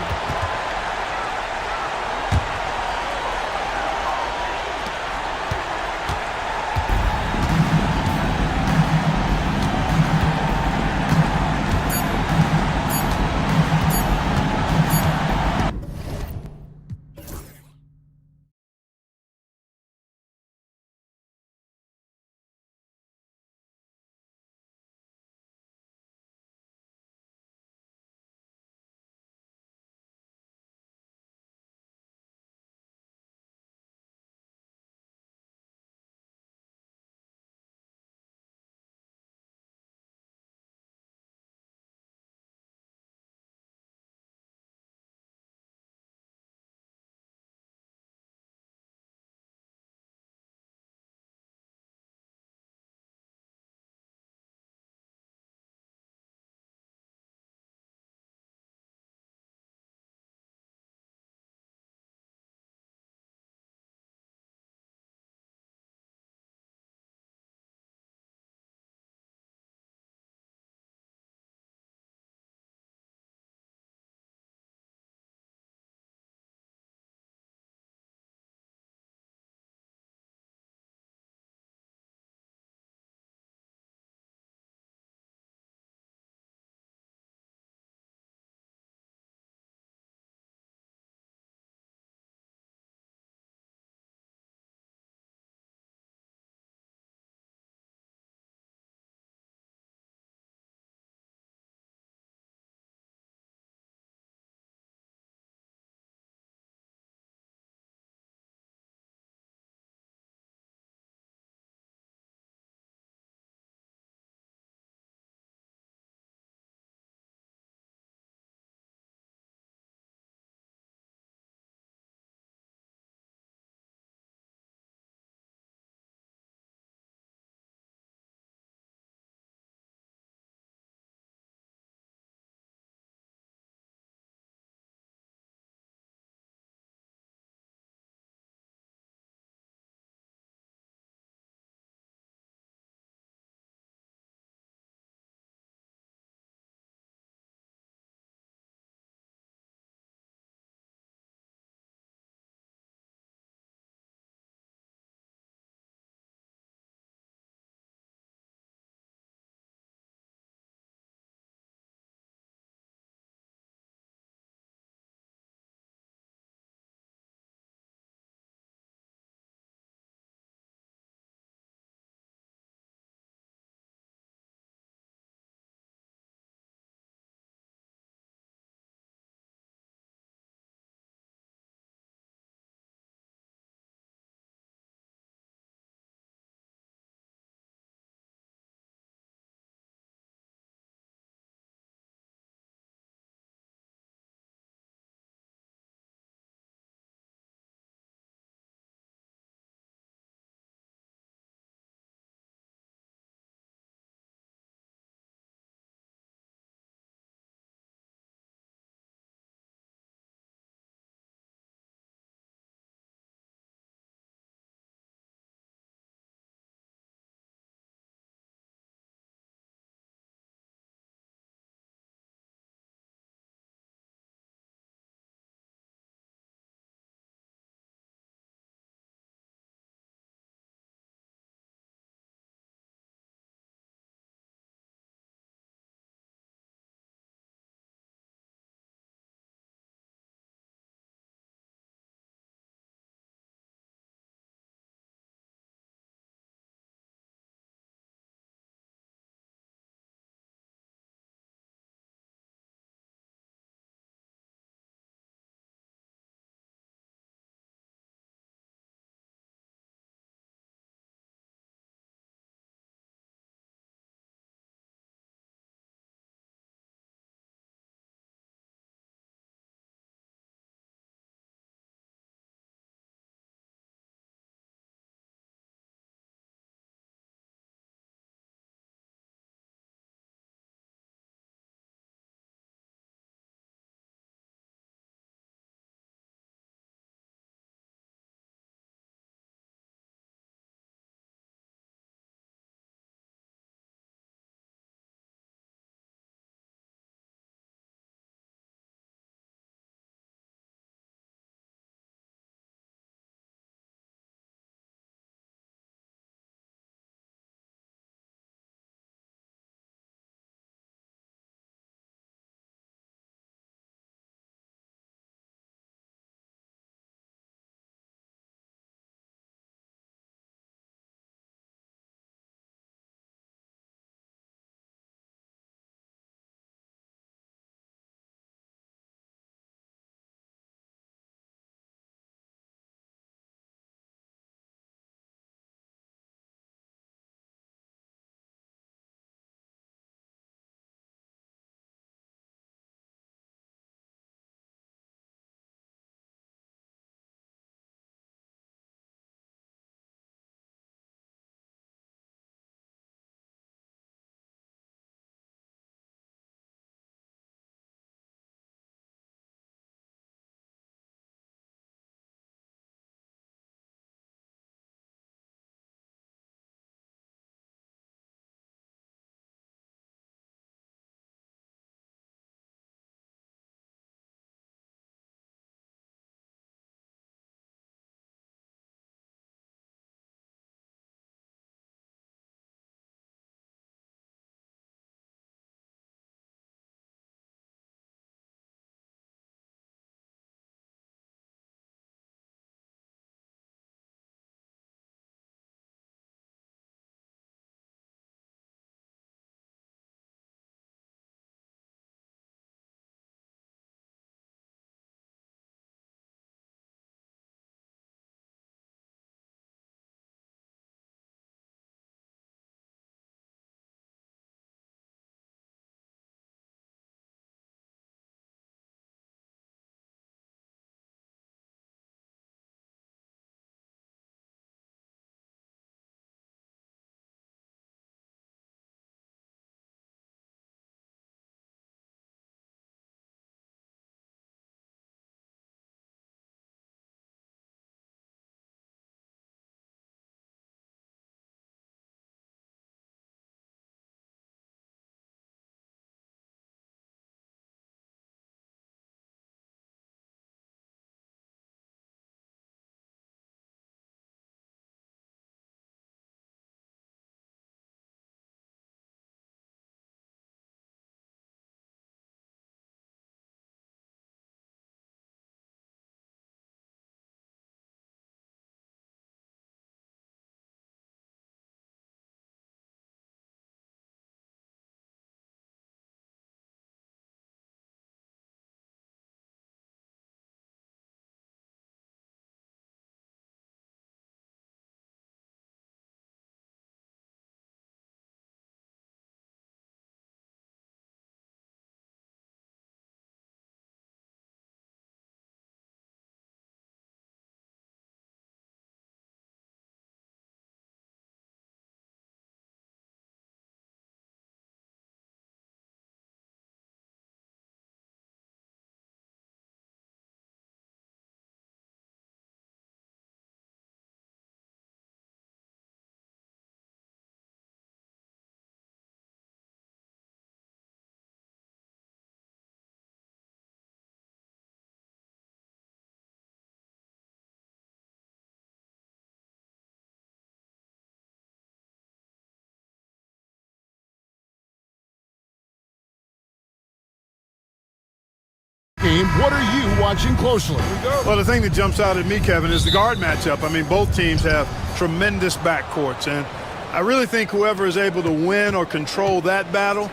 game, what are you watching closely? Well, the thing that jumps out at me, Kevin, is the guard matchup. I mean, both teams have tremendous backcourts, and I really think whoever is able to win or control that battle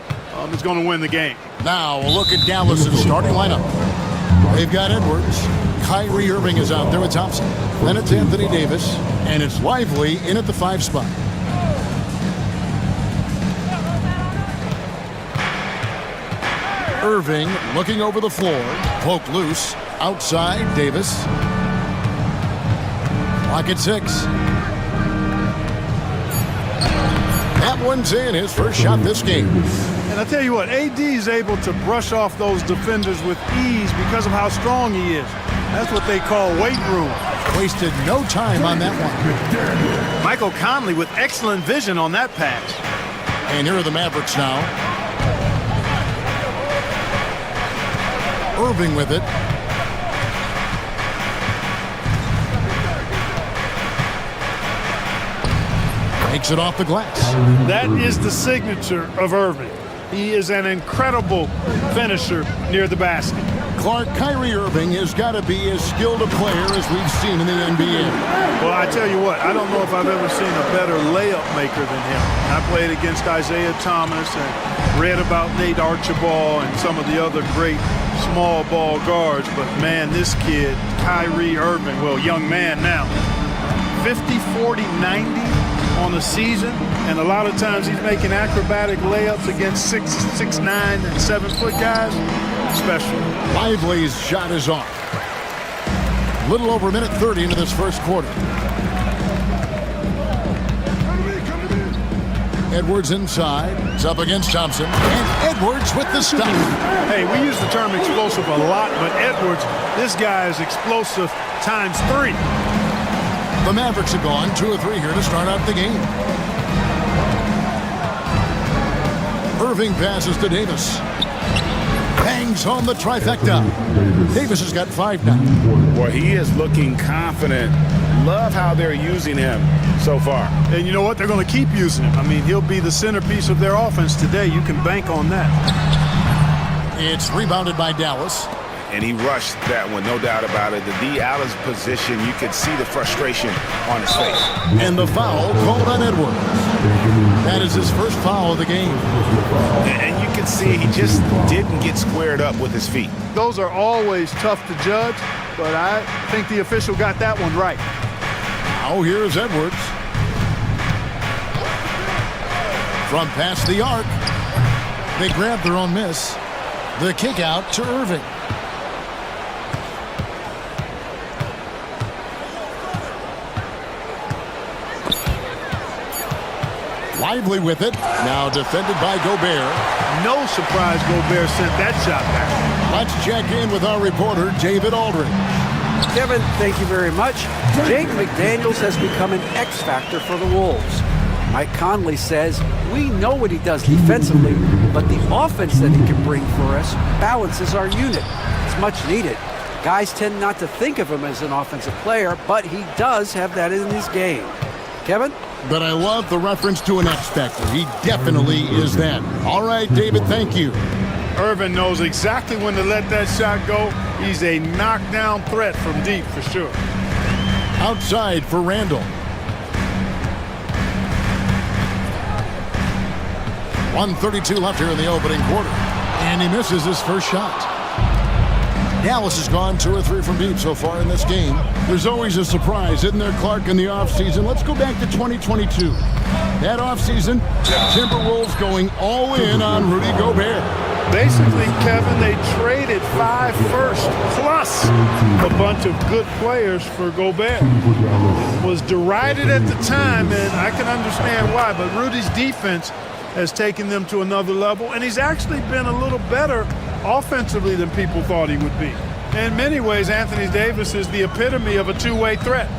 is going to win the game. Now, a look at Dallas's starting lineup. They've got Edwards. Kyrie Irving is out there with Thompson. Then it's Anthony Davis, and it's Lively in at the 5 spot. Irving looking over the floor. Poke loose. Outside, Davis. Clock at 6. That one's in, his first shot this game. And I tell you what, AD is able to brush off those defenders with ease because of how strong he is. That's what they call weight room. Wasted no time on that one. Michael Conley with excellent vision on that pass. And here are the Mavericks now. Irving with it. Takes it off the glass. That is the signature of Irving. He is an incredible finisher near the basket. Clark, Kyrie Irving has got to be as skilled a player as we've seen in the NBA. Well, I tell you what, I don't know if I've ever seen a better layup maker than him. I played against Isaiah Thomas and read about Nate Archibald and some of the other great small ball guards, but man, this kid, Kyrie Irving, well, young man now, 50, 40, 90 on the season, and a lot of times he's making acrobatic layups against 6'9" and 7-foot guys. Special. Lively's shot is off. Little over a minute 30 into this first quarter. Edwards inside. It's up against Thompson. And Edwards with the stop. Hey, we use the term explosive a lot, but Edwards, this guy is explosive times 3. The Mavericks are gone 2 or 3 here to start out the game. Irving passes to Davis. Bangs on the trifecta. Davis has got 5 now. Boy, he is looking confident. Love how they're using him so far. And you know what? They're going to keep using him. I mean, he'll be the centerpiece of their offense today. You can bank on that. It's rebounded by Dallas. And he rushed that one, no doubt about it. The D out of position, you could see the frustration on his face. And the foul called on Edwards. That is his first foul of the game. And you can see he just didn't get squared up with his feet. Those are always tough to judge, but I think the official got that one right. Now here's Edwards. From past the arc. They grab their own miss. The kick out to Irving. Lively with it. Now defended by Gobert. No surprise Gobert sent that shot back. Let's check in with our reporter, David Aldridge. Kevin, thank you very much. Jake McDaniels has become an X factor for the Wolves. Mike Conley says, we know what he does defensively, but the offense that he can bring for us balances our unit. It's much needed. Guys tend not to think of him as an offensive player, but he does have that in his game. Kevin? But I love the reference to an X factor. He definitely is that. All right, David, thank you. Irvin knows exactly when to let that shot go. He's a knockdown threat from deep for sure. Outside for Randall. 1:32 left here in the opening quarter. And he misses his first shot. Dallas has gone 2 or 3 from deep so far in this game. There's always a surprise, isn't there, Clark, in the offseason? Let's go back to 2022. That offseason, Timberwolves going all in on Rudy Gobert. Basically, Kevin, they traded 5 firsts plus a bunch of good players for Gobert. It was derided at the time, and I can understand why, but Rudy's defense has taken them to another level, and he's actually been a little better offensively than people thought he would be. In many ways, Anthony Davis is the epitome of a two-way threat.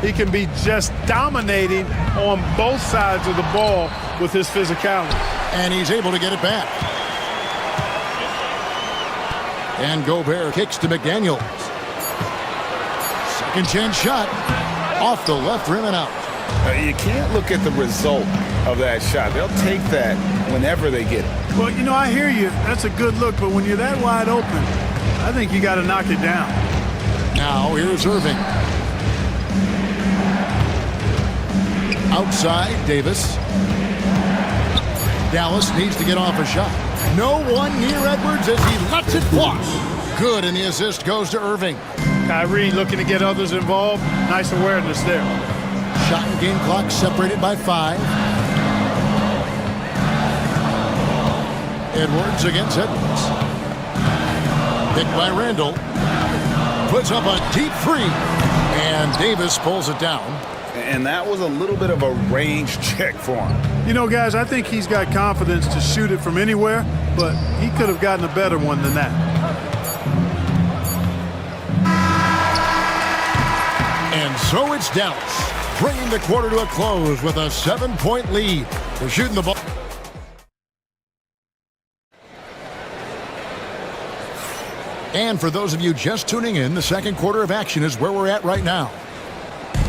He can be just dominating on both sides of the ball with his physicality. And he's able to get it back. And Gobert kicks to McDaniels. Second chance shot. Off the left rim and out. You can't look at the result of that shot. They'll take that whenever they get it. Well, you know, I hear you. That's a good look, but when you're that wide open, I think you got to knock it down. Now here's Irving. Outside, Davis. Dallas needs to get off a shot. No one near Edwards as he lets it fly. Good, and the assist goes to Irving. Kyrie looking to get others involved. Nice awareness there. Shot and game clock separated by 5. Edwards against Edwards. Picked by Randall. Puts up a deep three. And Davis pulls it down. And that was a little bit of a range check for him. You know, guys, I think he's got confidence to shoot it from anywhere, but he could have gotten a better one than that. And so it's Dallas, bringing the quarter to a close with a 7-point lead. They're shooting the ball. And for those of you just tuning in, the second quarter of action is where we're at right now.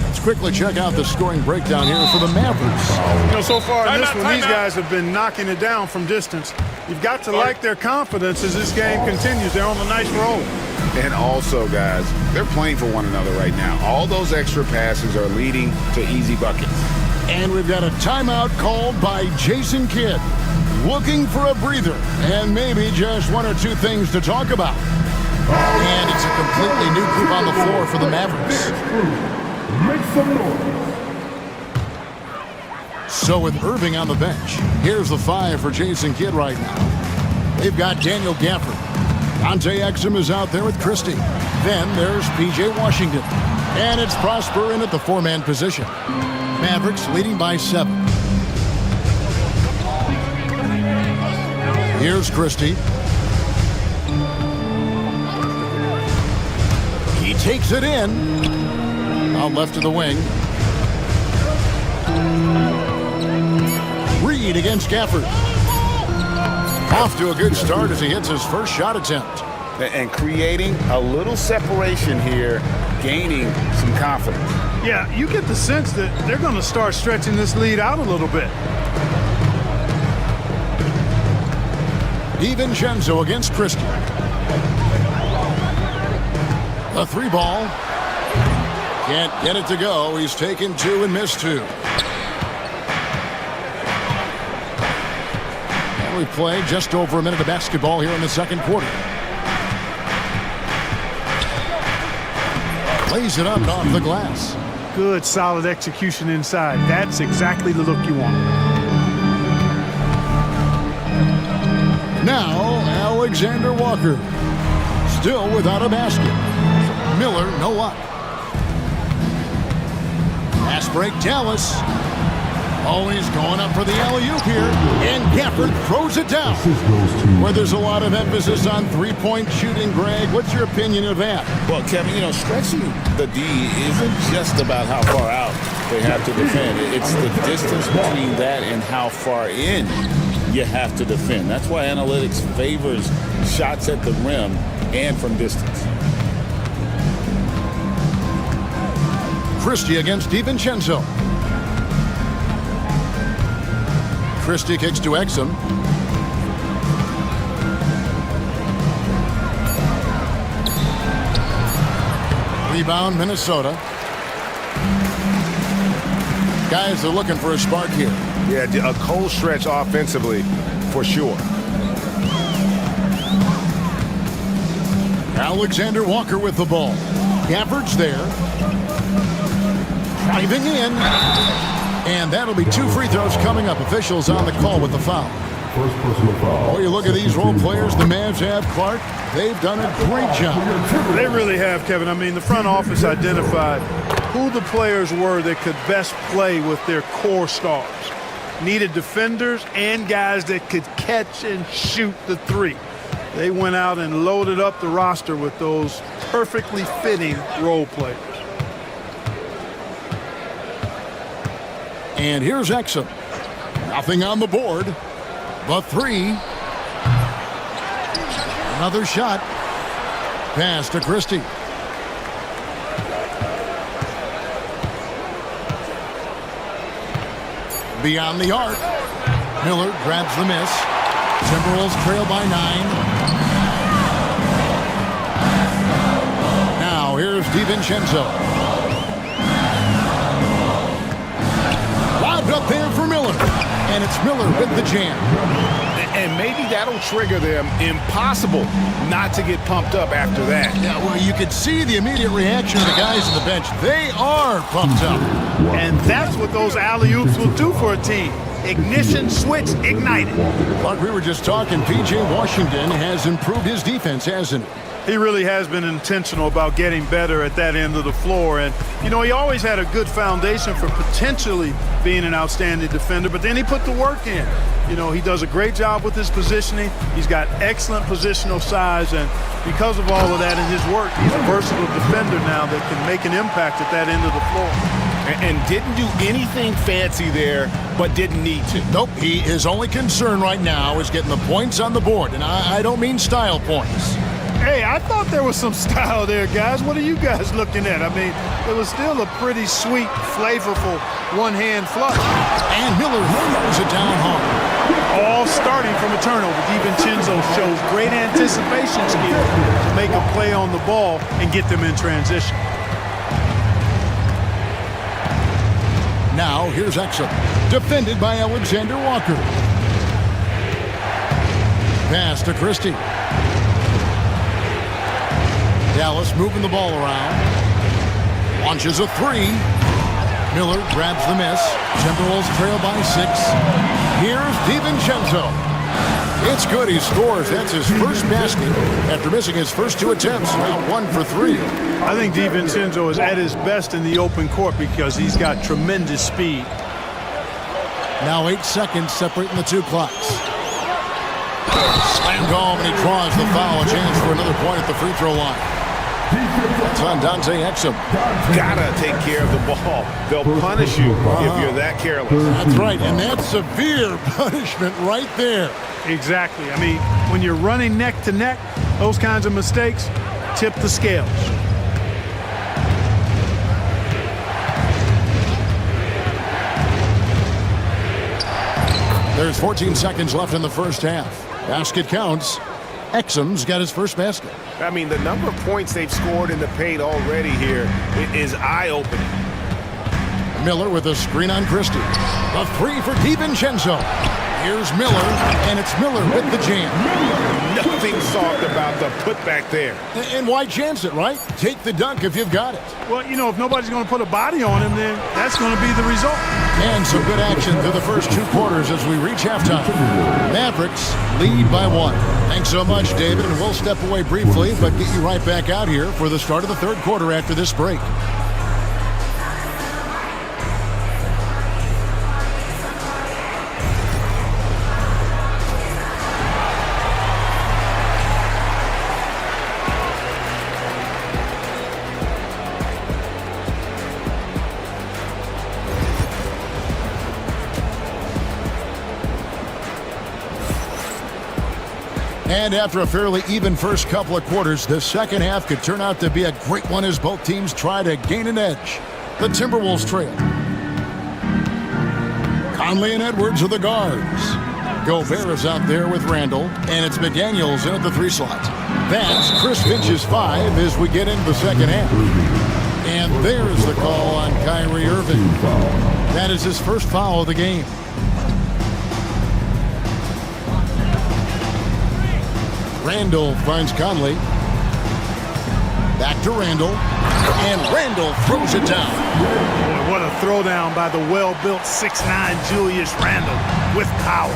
Let's quickly check out the scoring breakdown here for the Mavericks. You know, so far in this one, these guys have been knocking it down from distance. You've got to like their confidence as this game continues. They're on a nice roll. And also, guys, they're playing for one another right now. All those extra passes are leading to easy buckets. And we've got a timeout called by Jason Kidd. Looking for a breather and maybe just one or two things to talk about. And it's a completely new group on the floor for the Mavericks. Make some noise. So with Irving on the bench, here's the 5 for Jason Kidd right now. They've got Daniel Gafford. Dante Exum is out there with Christie. Then there's P.J. Washington. And it's Prosper in at the 4-man position. Mavericks leading by 7. Here's Christie. He takes it in. Out left of the wing. Reed against Gafford. Off to a good start as he hits his first shot attempt. And creating a little separation here, gaining some confidence. Yeah, you get the sense that they're going to start stretching this lead out a little bit. DiVincenzo against Christie. The 3 ball. Can't get it to go. He's taken 2 and missed 2. And we play just over a minute of basketball here in the second quarter. Lays it up and off the glass. Good, solid execution inside. That's exactly the look you want. Now, Alexander Walker. Still without a basket. Miller, no luck. Pass break, Dallas. Oh, he's going up for the alley-oop here. And Gafford throws it down. Where there's a lot of emphasis on three-point shooting, Greg. What's your opinion of that? Well, Kevin, you know, stretching the D isn't just about how far out they have to defend. It's the distance between that and how far in you have to defend. That's why analytics favors shots at the rim and from distance. Christie against DiVincenzo. Christie kicks to Exum. Rebound, Minnesota. Guys are looking for a spark here. Yeah, a cold stretch offensively, for sure. Alexander Walker with the ball. Gafford's there. Driving in. And that'll be 2 free throws coming up. Officials on the call with the foul. First personal foul. Oh, you look at these role players the Mavs have, Clark. They've done a great job. They really have, Kevin. I mean, the front office identified who the players were that could best play with their core stars. Needed defenders and guys that could catch and shoot the 3. They went out and loaded up the roster with those perfectly fitting role players. And here's Exum. Nothing on the board. The 3. Another shot. Pass to Christie. Beyond the arc. Miller grabs the miss. Timberwolves trail by 9. Here's DiVincenzo. Lobbed up there for Miller. And it's Miller with the jam. And maybe that'll trigger them. Impossible not to get pumped up after that. Yeah, well, you could see the immediate reaction of the guys on the bench. They are pumped up. And that's what those alley-oops will do for a team. Ignition switch ignited. Like we were just talking, P.J. Washington has improved his defense, hasn't he? He really has been intentional about getting better at that end of the floor. And, you know, he always had a good foundation for potentially being an outstanding defender, but then he put the work in. You know, he does a great job with his positioning. He's got excellent positional size, and because of all of that in his work, he's a versatile defender now that can make an impact at that end of the floor. And didn't do anything fancy there, but didn't need to. Nope, his only concern right now is getting the points on the board, and I don't mean style points. Hey, I thought there was some style there, guys. What are you guys looking at? I mean, it was still a pretty sweet, flavorful one-hand flush. And Miller throws it down hard. All starting from a turnover. DiVincenzo shows great anticipation skill to make a play on the ball and get them in transition. Now, here's Exum, defended by Alexander Walker. Pass to Christie. Dallas moving the ball around. Launches a three. Miller grabs the miss. Timberwolves trail by 6. Here's DiVincenzo. It's good. He scores. That's his first basket after missing his first 2 attempts. Now 1 for 3. I think DiVincenzo is at his best in the open court because he's got tremendous speed. Now 8 seconds separating the 2 clocks. Slammed home, and he draws the foul. A chance for another point at the free throw line. That's on Dante Exum. Gotta take care of the ball. They'll punish you if you're that careless. That's right, and that's severe punishment right there. Exactly. I mean, when you're running neck to neck, those kinds of mistakes tip the scales. There's 14 seconds left in the first half. Basket counts. Exum's got his first basket. I mean, the number of points they've scored in the paint already here is eye-opening. Miller with a screen on Christie. A 3 for DiVincenzo. Here's Miller, and it's Miller with the jam. Nothing soft about the putback there. And why chance it, right? Take the dunk if you've got it. Well, you know, if nobody's going to put a body on him, then that's going to be the result. And some good action through the first 2 quarters as we reach halftime. Mavericks lead by 1. Thanks so much, David, and we'll step away briefly, but get you right back out here for the start of the 3rd quarter after this break. And after a fairly even first couple of quarters, the second half could turn out to be a great one as both teams try to gain an edge. The Timberwolves trail. Conley and Edwards are the guards. Gobert is out there with Randall, and it's McDaniels in at the 3 slot. That's Chris Finch's 5 as we get into the second half. And there's the call on Kyrie Irving. That is his first foul of the game. Randall finds Conley. Back to Randall. And Randall throws it down. Boy, what a throwdown by the well-built 6'9" Julius Randle with power.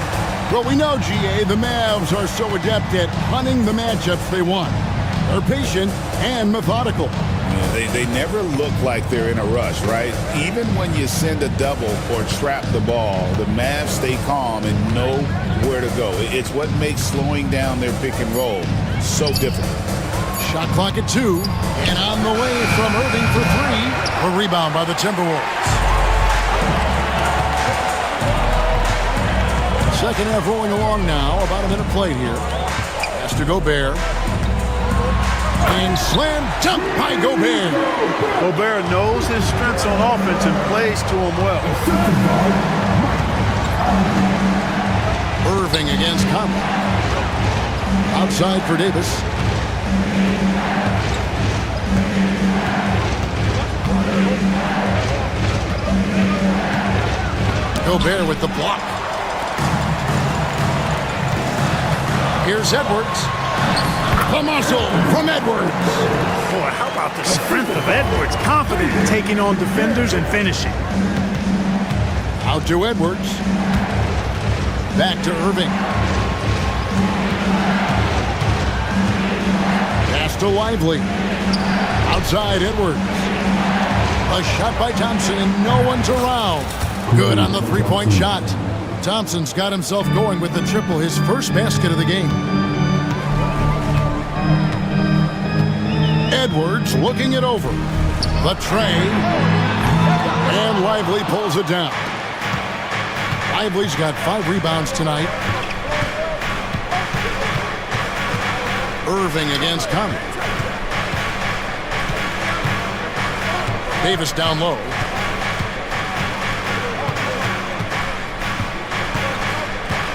Well, we know, GA, the Mavs are so adept at hunting the matchups they want. They're patient and methodical. Yeah, they never look like they're in a rush, right? Even when you send a double or trap the ball, the Mavs stay calm and know where to go. It's what makes slowing down their pick and roll so difficult. Shot clock at 2, and on the way from Irving for 3. A rebound by the Timberwolves. Second half rolling along now. About a minute played here. Pass to Gobert. And slam dunk by Gobert. Gobert knows his strengths on offense and plays to him well. Irving against Conley. Outside for Davis. Gobert with the block. Here's Edwards. The muscle from Edwards. Boy, how about the strength of Edwards? Confident in taking on defenders and finishing. Out to Edwards. Back to Irving. Pass to Lively. Outside Edwards. A shot by Thompson and no one's around. Good on the three-point shot. Thompson's got himself going with the triple, his first basket of the game. Edwards looking it over. The tray. And Lively pulls it down. Lively's got 5 rebounds tonight. Irving against Conley. Davis down low.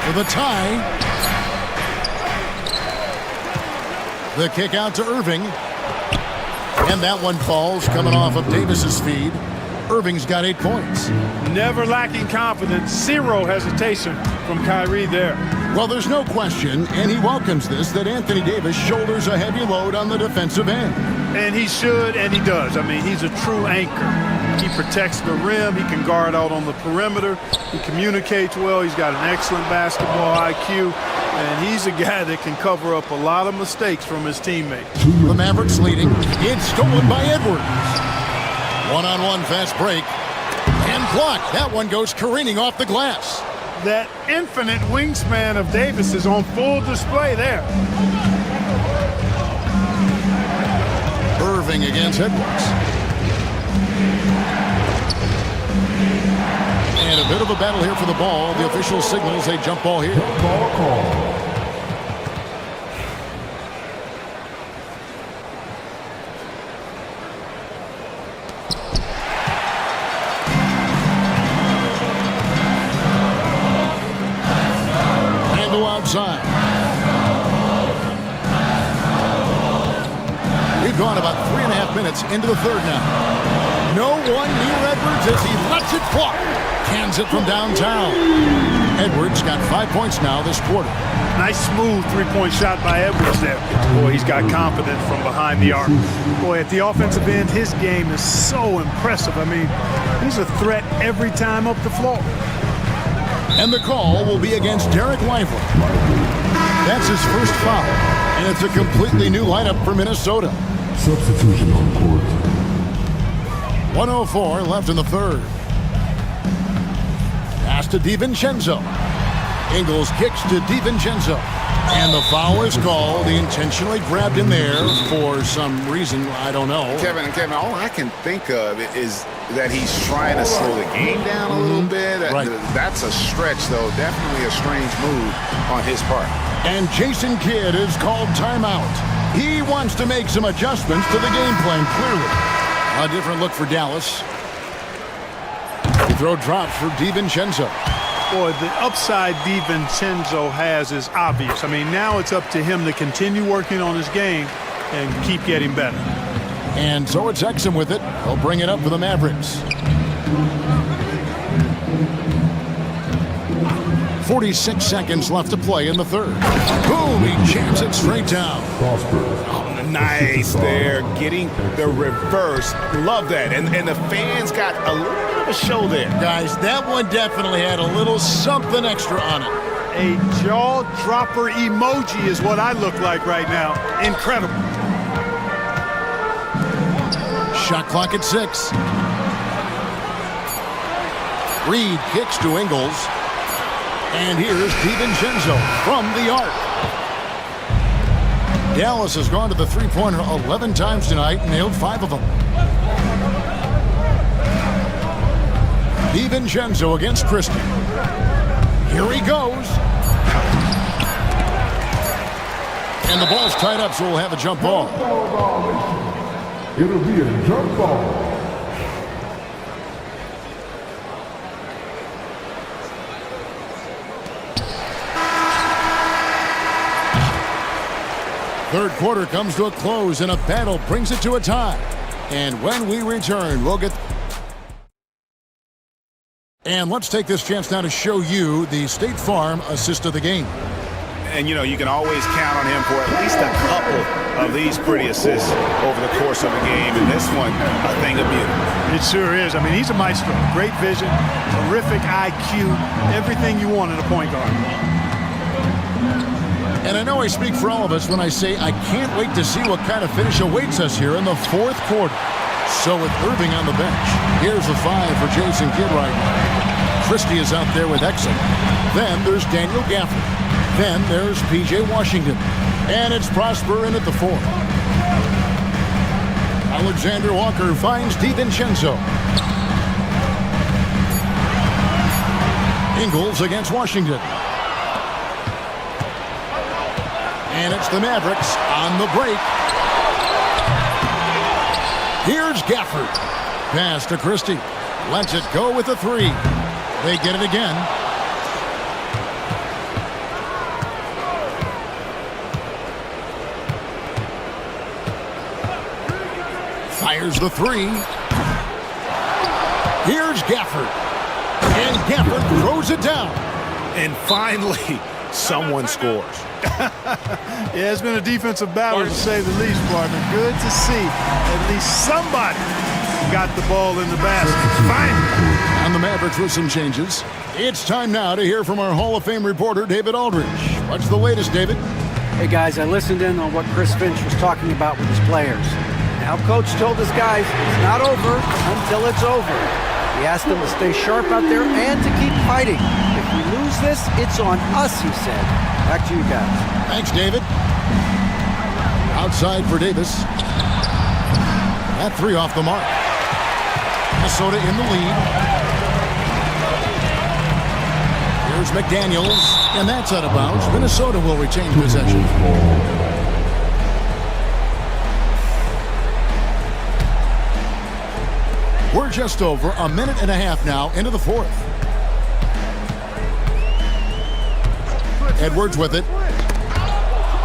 For the tie. The kick out to Irving. And that one falls, coming off of Davis's feed. Irving's got 8 points. Never lacking confidence. Zero hesitation from Kyrie there. Well, there's no question, and he welcomes this, that Anthony Davis shoulders a heavy load on the defensive end. And he should, and he does. I mean, he's a true anchor. He protects the rim. He can guard out on the perimeter. He communicates well. He's got an excellent basketball IQ. And he's a guy that can cover up a lot of mistakes from his teammates. The Mavericks leading. It's stolen by Edwards. One-on-one fast break. And blocked. That one goes careening off the glass. That infinite wingspan of Davis is on full display there. Irving against Edwards. And a bit of a battle here for the ball. The official signals a jump ball here. Ball call. Outside. We've gone about 3.5 minutes into the third now. No one near Edwards as he lets it fly. Cans it from downtown. Edwards got 5 points now this quarter. Nice smooth three-point shot by Edwards there. Boy, he's got confidence from behind the arc. Boy, at the offensive end, his game is so impressive. I mean, he's a threat every time up the floor. And the call will be against Derek Lively. That's his first foul, and it's a completely new lineup for Minnesota. Substitution on court. 1:04 left in the third. Pass to DiVincenzo. Ingles kicks to DiVincenzo. And the foul is called. He intentionally grabbed him there for some reason. I don't know. Kevin, all I can think of is that he's trying to slow the game down a little bit. Right. That's a stretch, though. Definitely a strange move on his part. And Jason Kidd is called timeout. He wants to make some adjustments to the game plan, clearly. A different look for Dallas. The throw drops for DiVincenzo. Boy, the upside DiVincenzo has is obvious. I mean, now it's up to him to continue working on his game and keep getting better. And so it's Exum with it. He'll bring it up for the Mavericks. 46 seconds left to play in the third. Boom, he jams it straight down. Oh, nice there, getting the reverse. Love that. And the fans got a little bit of a show there. Guys, that one definitely had a little something extra on it. A jaw-dropper emoji is what I look like right now. Incredible. Shot clock at 6. Reed kicks to Ingles. And here's DiVincenzo from the arc. Dallas has gone to the three-pointer 11 times tonight and nailed 5 of them. DiVincenzo against Christie. Here he goes. And the ball's tied up, so we'll have a jump ball. It'll be a jump ball. Third quarter comes to a close, and a battle brings it to a tie. And when we return, we'll get And let's take this chance now to show you the State Farm assist of the game. And, you know, you can always count on him for at least a couple of these pretty assists over the course of a game. And this one, a thing of beauty. It sure is. I mean, he's a maestro. Great vision, terrific IQ, everything you want in a point guard. And I know I speak for all of us when I say I can't wait to see what kind of finish awaits us here in the fourth quarter. So with Irving on the bench, here's the 5 for Jason Kidd right now. Christie is out there with Exum. Then there's Daniel Gafford. Then there's P.J. Washington. And it's Prosper in at the 4. Alexander Walker finds DiVincenzo. Ingles against Washington. And it's the Mavericks on the break. Here's Gafford. Pass to Christie. Lets it go with a 3. They get it again. Fires the 3. Here's Gafford. And Gafford throws it down. And finally, someone scores. Yeah, it's been a defensive battle to say the least, partner. Good to see at least somebody got the ball in the basket. Finally. And the Mavericks with some changes. It's time now to hear from our Hall of Fame reporter, David Aldridge. What's the latest, David? Hey, guys, I listened in on what Chris Finch was talking about with his players. Now, Coach told his guys it's not over until it's over. He asked them to stay sharp out there and to keep fighting. If we lose this, it's on us, he said. Back to you guys. Thanks, David. Outside for Davis. That 3 off the mark. Minnesota in the lead. Here's McDaniels, and that's out of bounds. Minnesota will retain possession. We're just over a minute and a half now into the fourth. Edwards with it.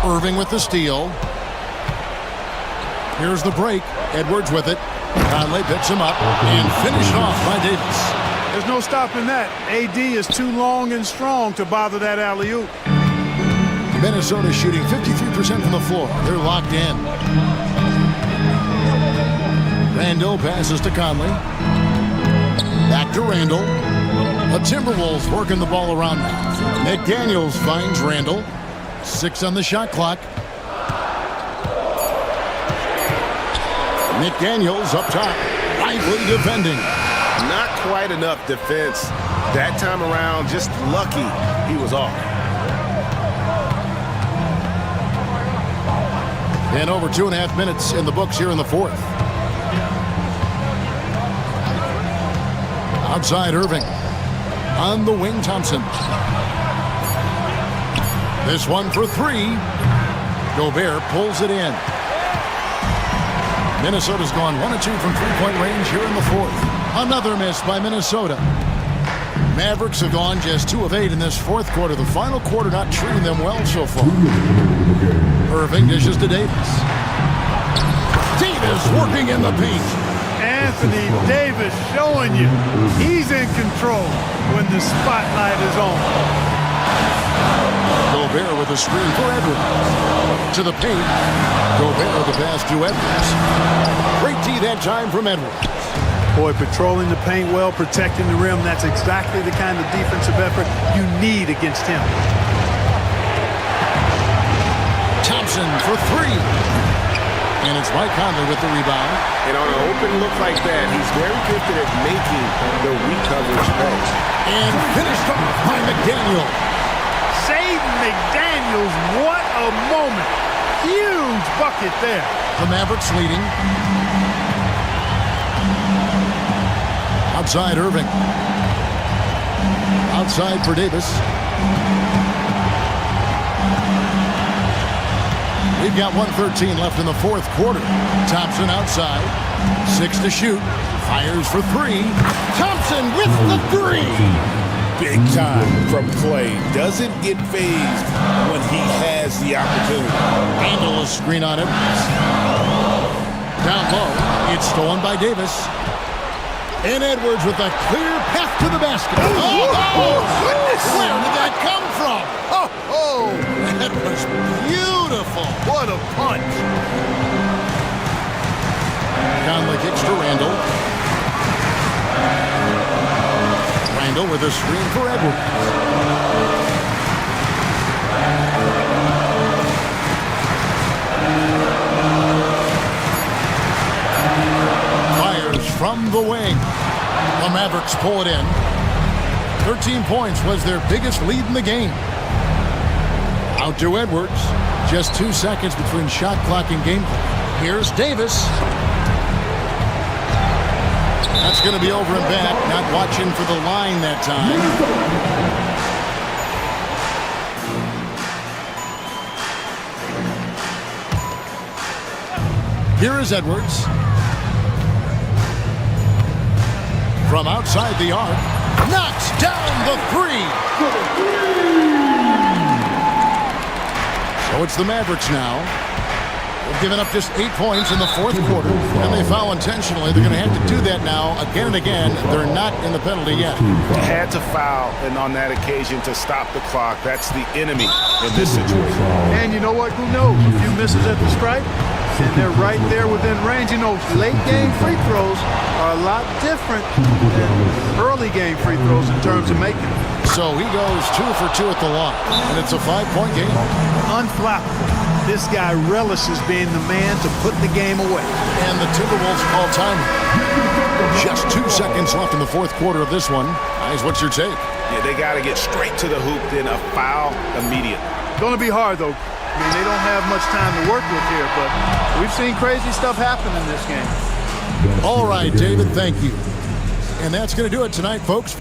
Irving with the steal. Here's the break. Edwards with it. Conley picks him up and finished off by Davis. There's no stopping that. AD is too long and strong to bother that alley-oop. Minnesota shooting 53% from the floor. They're locked in. Randall passes to Conley. Back to Randall. The Timberwolves working the ball around now. McDaniels finds Randall. 6 on the shot clock. McDaniels up top. Lively defending. Not quite enough defense that time around. Just lucky he was off. And over 2.5 minutes in the books here in the fourth. Outside Irving. On the wing, Thompson. This one for 3. Gobert pulls it in. Minnesota's gone 1 of 2 from three-point range here in the fourth. Another miss by Minnesota. Mavericks have gone just 2 of 8 in this fourth quarter. The final quarter not treating them well so far. Irving dishes to Davis. Davis working in the paint. Anthony Davis showing you he's in control when the spotlight is on. Gobert with a screen for Edwards. To the paint. Gobert with the pass to Edwards. Great D that time from Edwards. Boy, patrolling the paint well, protecting the rim. That's exactly the kind of defensive effort you need against him. Thompson for 3. And it's Mike Conley with the rebound. And on an open look like that, he's very gifted at making the weak coverage plays. And finished off by McDaniel. Shaden McDaniels, what a moment. Huge bucket there. The Mavericks leading. Outside Irving. Outside for Davis. We've got 1:13 left in the fourth quarter. Thompson outside. 6 to shoot. Fires for 3. Thompson with the 3. Big time from Clay. Doesn't get phased when he has the opportunity. Handle a screen on it. Down low. It's stolen by Davis. And Edwards with a clear path to the basket. Oh, goodness! Where did that come from? Oh, that was beautiful. What a punch. Conley kicks to Randall. Randall with a screen for Edwards. Fires from the wing. The Mavericks pull it in. 13 points was their biggest lead in the game. Out to Edwards. Just 2 seconds between shot clock and game clock. Here's Davis. That's going to be over and back. Not watching for the line that time. Here is Edwards. From outside the arc. Knocks down the three. So it's the Mavericks now. They've given up just 8 points in the fourth quarter, and they foul intentionally. They're going to have to do that now again and again. They're not in the penalty yet. Had to foul, and on that occasion to stop the clock. That's the enemy in this situation. And you know what? Who knows? A few misses at the stripe, and they're right there within range. You know, late game free throws are a lot different than early game free throws in terms of making them. So he goes 2 for 2 at the line, and it's a 5-point game. Unflappable. This guy relishes being the man to put the game away. And the Timberwolves call timeout. Just 2 seconds left in the fourth quarter of this one. Guys, what's your take? Yeah, they got to get straight to the hoop, then a foul immediately. Going to be hard, though. I mean, they don't have much time to work with here, but we've seen crazy stuff happen in this game. All right, David, thank you. And that's going to do it tonight, folks.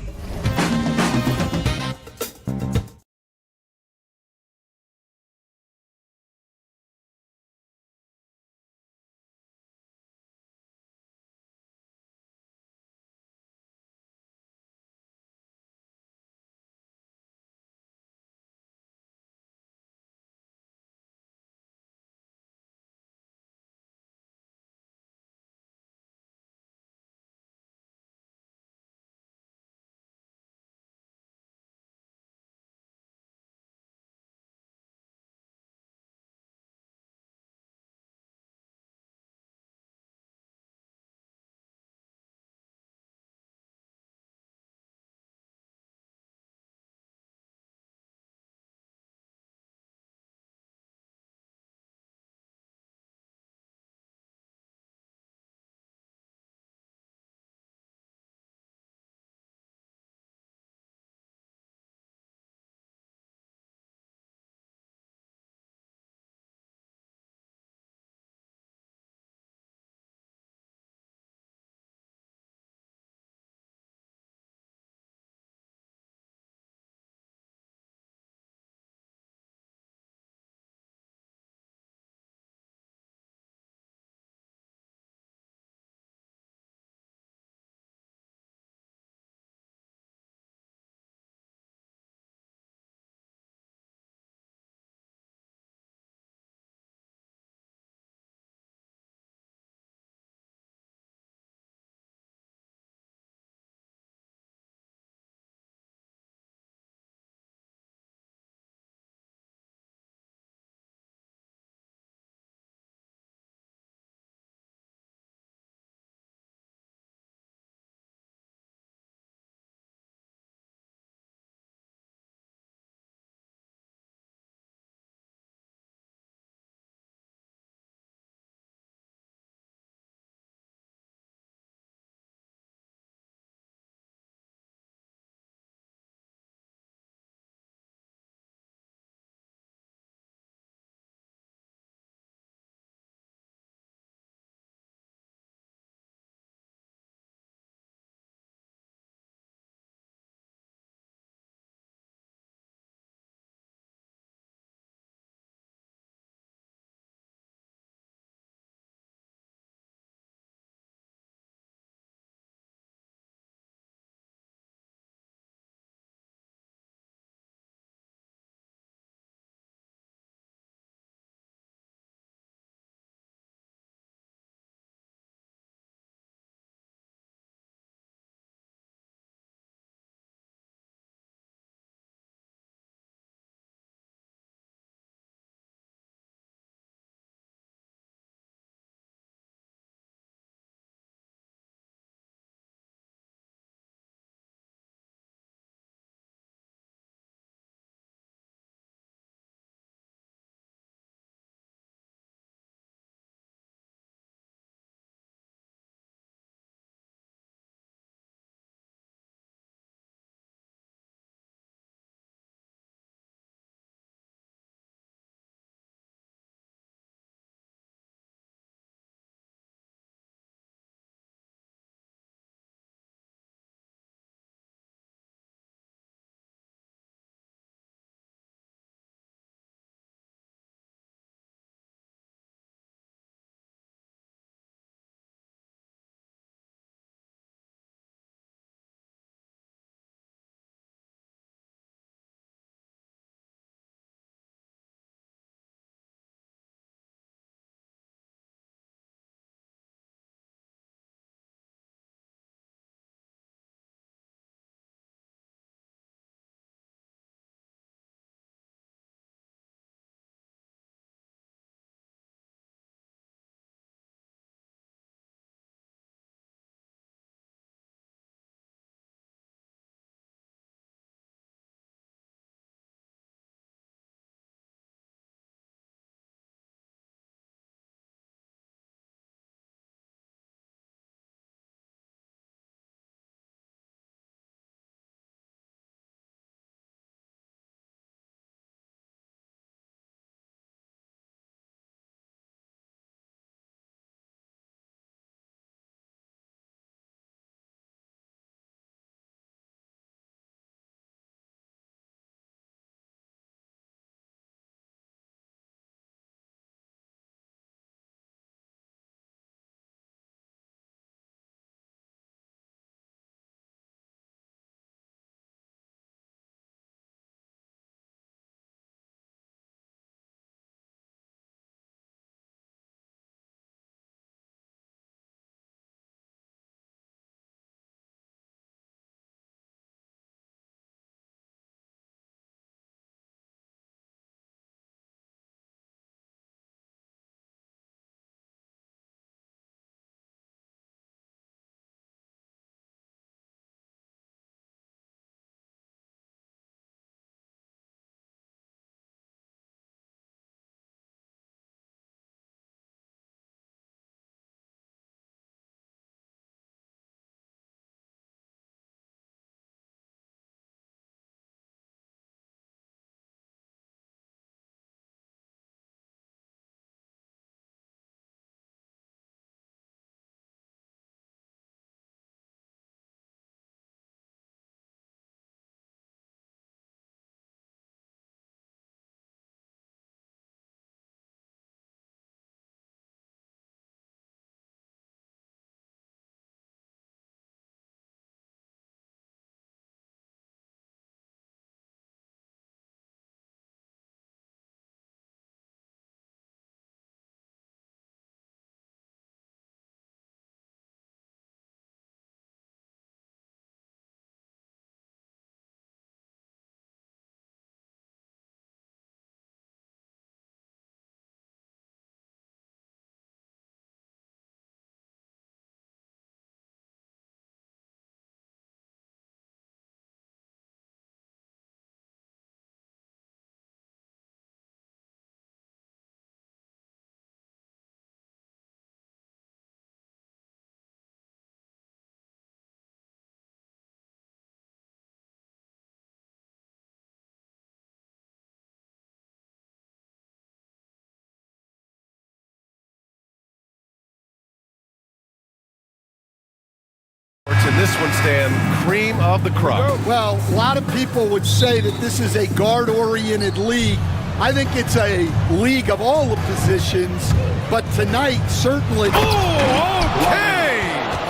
this one, Stan, cream of the crop. Well, a lot of people would say that this is a guard-oriented league. I think it's a league of all the positions, but tonight, certainly... Oh, okay!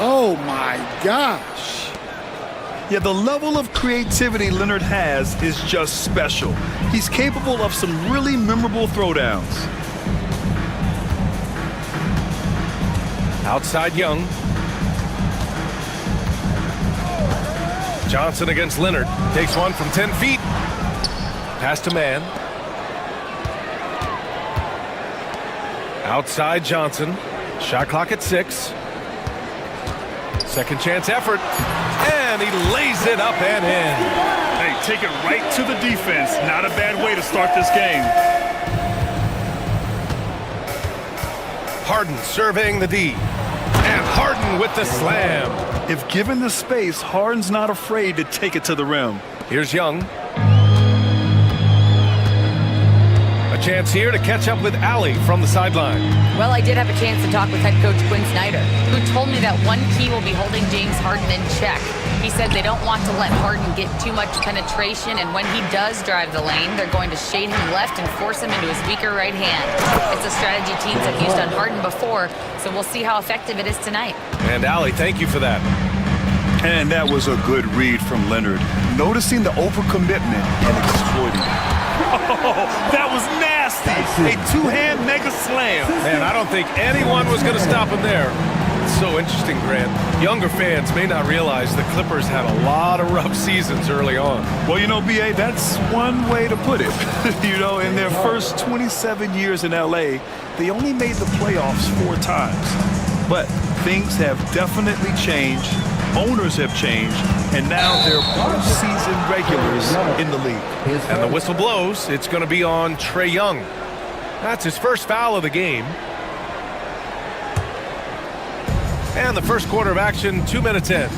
Oh, my gosh. Yeah, the level of creativity Leonard has is just special. He's capable of some really memorable throwdowns. Outside Young. Johnson against Leonard. Takes one from 10 feet. Pass to man. Outside Johnson. Shot clock at 6. Second chance effort. And he lays it up and in. Hey, take it right to the defense. Not a bad way to start this game. Harden surveying the D. And Harden with the slam. If given the space, Harden's not afraid to take it to the rim. Here's Young. A chance here to catch up with Allie from the sideline. Well, I did have a chance to talk with head coach Quinn Snyder, who told me that one key will be holding James Harden in check. He said they don't want to let Harden get too much penetration, and when he does drive the lane, they're going to shade him left and force him into his weaker right hand. It's a strategy teams have used on Harden before, so we'll see how effective it is tonight. And Allie, thank you for that. And that was a good read from Leonard, noticing the overcommitment and exploiting it. Oh, that was nasty. A two-hand mega slam. Man, I don't think anyone was going to stop him there. It's so interesting, Grant. Younger fans may not realize the Clippers had a lot of rough seasons early on. Well, you know, B.A., that's one way to put it. You know, in their first 27 years in L.A., they only made the playoffs 4 times. But things have definitely changed. Owners have changed, and now they're postseason regulars in the league. And the whistle blows. It's going to be on Trae Young. That's his first foul of the game. And the first quarter of action, 2 minutes in.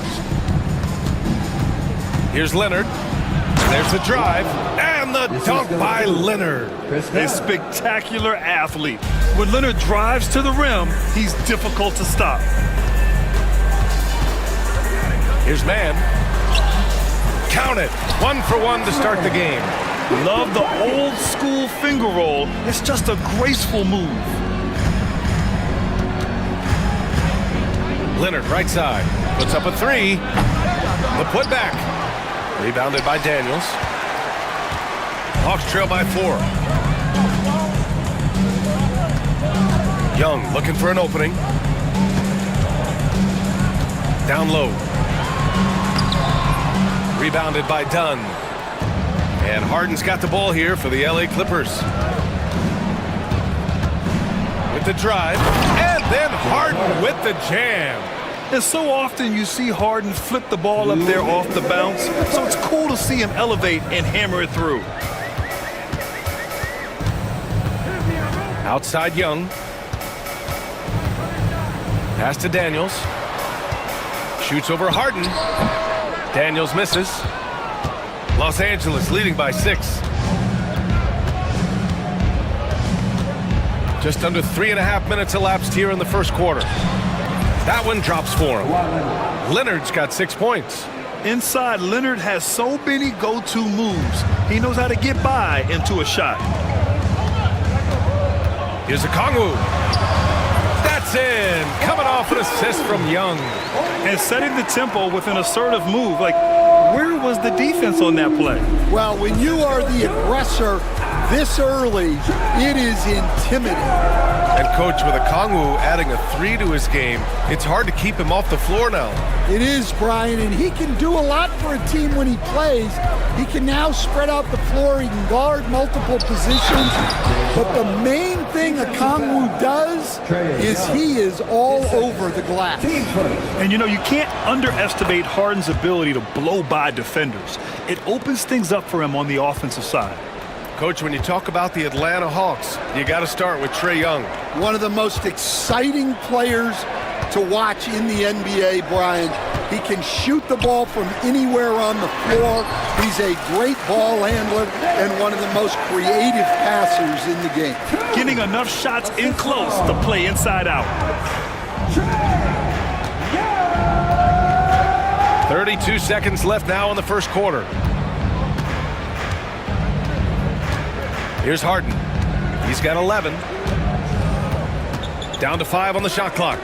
Here's Leonard. There's the drive, and the dunk by Leonard. A spectacular athlete. When Leonard drives to the rim, he's difficult to stop. Here's man. Count it. 1 for 1 to start the game. Love the old school finger roll. It's just a graceful move. Leonard, right side. Puts up a 3. The putback. Rebounded by Daniels. Hawks trail by 4. Young looking for an opening. Down low. Rebounded by Dunn. And Harden's got the ball here for the LA Clippers. With the drive. And then Harden with the jam. And so often you see Harden flip the ball up there off the bounce. So it's cool to see him elevate and hammer it through. Outside Young. Pass to Daniels. Shoots over Harden. Daniels misses. Los Angeles leading by 6. Just under 3.5 minutes elapsed here in the first quarter. That one drops for him. Leonard's got 6 points. Inside, Leonard has so many go-to moves. He knows how to get by into a shot. Here's a Kongwu. That's in. Coming off an assist from Young. And setting the tempo with an assertive move. Like, where was the defense on that play? Well, when you are the aggressor this early, it is intimidating. And coach, with a Kongwu adding a 3 to his game, it's hard to keep him off the floor now. It is, Brian, and he can do a lot for a team when he plays. He can now spread out the floor. He can guard multiple positions. But the main thing a Kongwu does is he is all over the glass. And you know, you can't underestimate Harden's ability to blow by defenders. It opens things up for him on the offensive side. Coach, when you talk about the Atlanta Hawks, you got to start with Trae Young. One of the most exciting players to watch in the NBA, Brian. He can shoot the ball from anywhere on the floor. He's a great ball handler and one of the most creative passers in the game. Getting enough shots in close to play inside out. 32 seconds left now in the first quarter. Here's Harden. He's got 11. Down to 5 on the shot clock.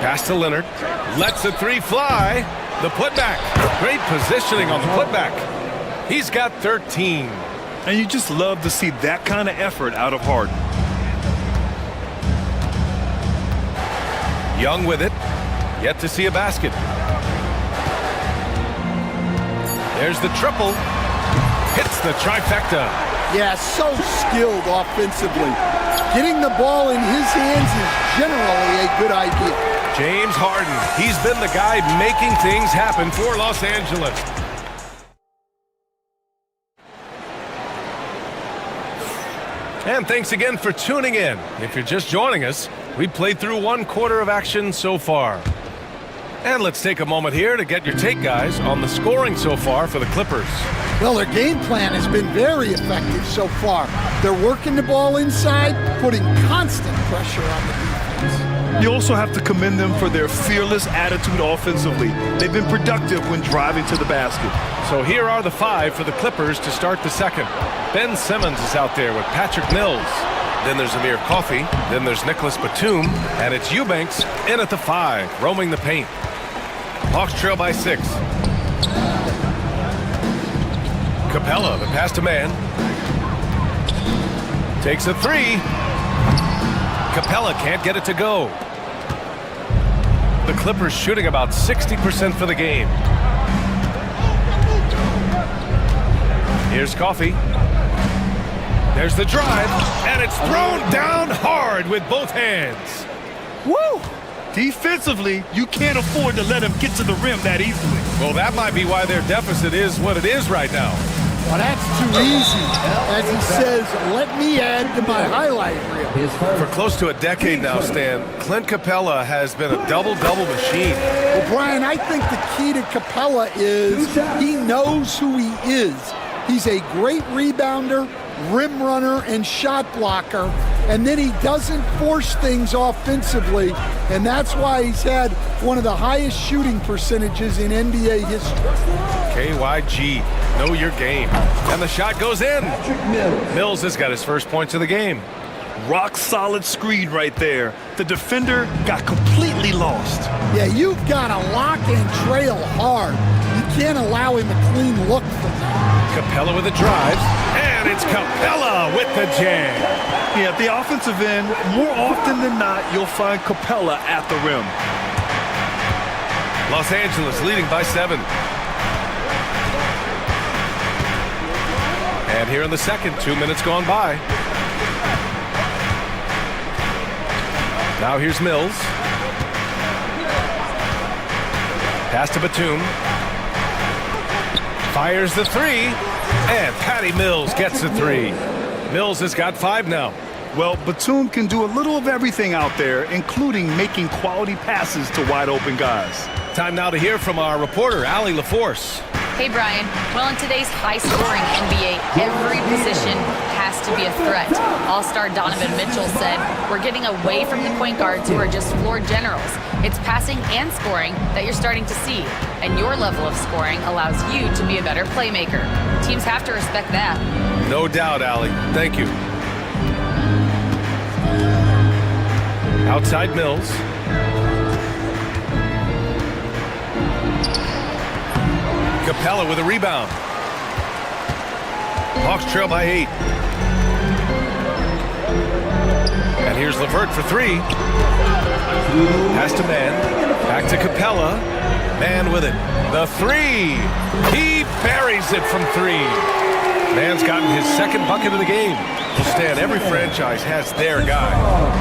Pass to Leonard. Lets the three fly. The putback. Great positioning on the putback. He's got 13. And you just love to see that kind of effort out of Harden. Young with it. Yet to see a basket. There's the triple. Hits the trifecta. Yeah, so skilled offensively. Getting the ball in his hands is generally a good idea. James Harden. He's been the guy making things happen for Los Angeles. And thanks again for tuning in. If you're just joining us, we played through one quarter of action so far. And let's take a moment here to get your take, guys, on the scoring so far for the Clippers. Well, their game plan has been very effective so far. They're working the ball inside, putting constant pressure on the defense. You also have to commend them for their fearless attitude offensively. They've been productive when driving to the basket. So here are the 5 for the Clippers to start the second. Ben Simmons is out there with Patrick Mills. Then there's Amir Coffey. Then there's Nicholas Batum. And it's Eubanks in at the 5, roaming the paint. Hawks trail by 6. Capella, the pass to man. Takes a 3. Capella can't get it to go. The Clippers shooting about 60% for the game. Here's Coffey. There's the drive, and it's thrown down hard with both hands. Woo! Defensively, you can't afford to let him get to the rim that easily. Well, that might be why their deficit is what it is right now. Well, that's too easy. As he says, let me add to my highlight reel. For close to a decade now, Stan, Clint Capella has been a double-double machine. Well, Brian, I think the key to Capella is he knows who he is. He's a great rebounder, rim runner, and shot blocker, and then he doesn't force things offensively, and that's why he's had one of the highest shooting percentages in NBA history. KYG, know your game. And the shot goes in. Mills has got his first points of the game. Rock solid screen right there. The defender got completely lost. Yeah, you've got to lock and trail hard. You can't allow him a clean look from that. Capella with the drive, and it's Capella with the jam. Yeah, at the offensive end, more often than not, you'll find Capella at the rim. Los Angeles leading by 7. And here in the second, 2 minutes gone by. Now here's Mills. Pass to Batum. Fires the 3, and Patty Mills gets the 3. Mills has got 5 now. Well, Batum can do a little of everything out there, including making quality passes to wide open guys. Time now to hear from our reporter, Allie LaForce. Hey, Brian. Well, in today's high-scoring NBA, every position has to be a threat. All-star Donovan Mitchell said, we're getting away from the point guards who are just floor generals. It's passing and scoring that you're starting to see, and your level of scoring allows you to be a better playmaker. Teams have to respect that. No doubt, Allie. Thank you. Outside Mills. Capella with a rebound. Hawks trail by 8. And here's LeVert for 3. Pass to Man. Back to Capella. Man with it. The 3. He buries it from 3. Man's gotten his second bucket of the game. Well, Stan, every franchise has their guy.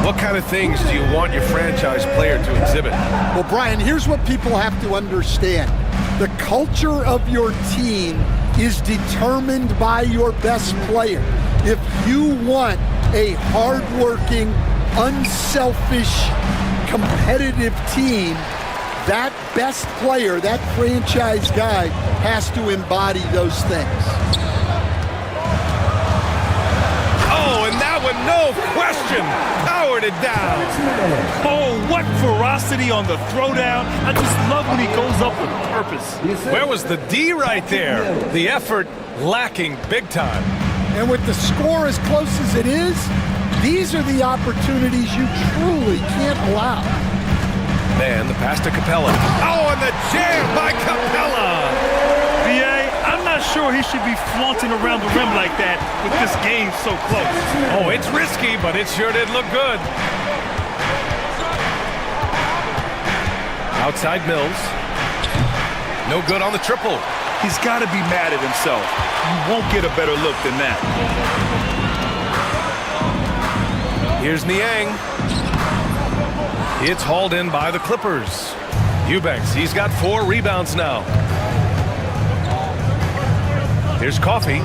What kind of things do you want your franchise player to exhibit? Well, Brian, here's what people have to understand. The culture of your team is determined by your best player. If you want a hardworking, unselfish, competitive team, that best player, that franchise guy, has to embody those things. Oh, and that one, no question, powered guarded down. Oh, what ferocity on the throwdown. I just love when he goes up with purpose. Where was the D right there? The effort lacking big time. And with the score as close as it is, these are the opportunities you truly can't allow. Man, the pass to Capella. Oh, and the jam by Capella. B.A., I'm not sure he should be flaunting around the rim like that with this game so close. Oh, it's risky, but it sure did look good. Outside Mills. No good on the triple. He's got to be mad at himself. You won't get a better look than that. Here's Niang. It's hauled in by the Clippers. Eubanks, he's got 4 rebounds now. Here's Coffey.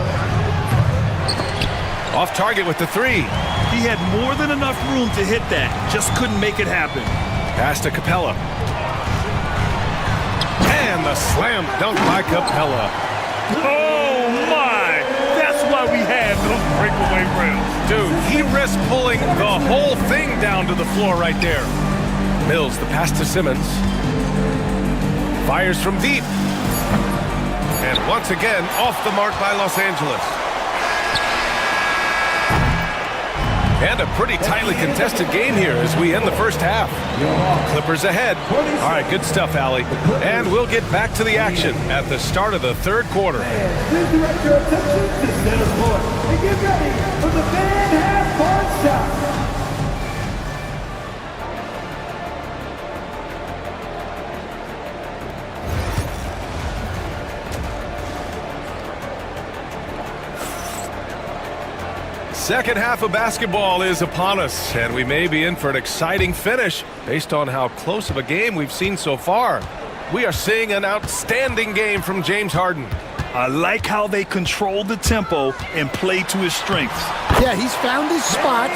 Off target with the 3. He had more than enough room to hit that. Just couldn't make it happen. Pass to Capella. And the slam dunk by Capella. Oh, my! That's why we have those breakaway rims. Dude, he risked pulling the whole thing down to the floor right there. Mills, the pass to Simmons. Fires from deep. And once again, off the mark by Los Angeles. And a pretty tightly contested game here as we end the first half. Clippers ahead. All right, good stuff, Allie. And we'll get back to the action at the start of the third quarter. Please direct your attention to center court and get ready for the fan half-court shot. Second half of basketball is upon us, and we may be in for an exciting finish based on how close of a game we've seen so far. We are seeing an outstanding game from James Harden. I like how they control the tempo and play to his strengths. Yeah, he's found his spots,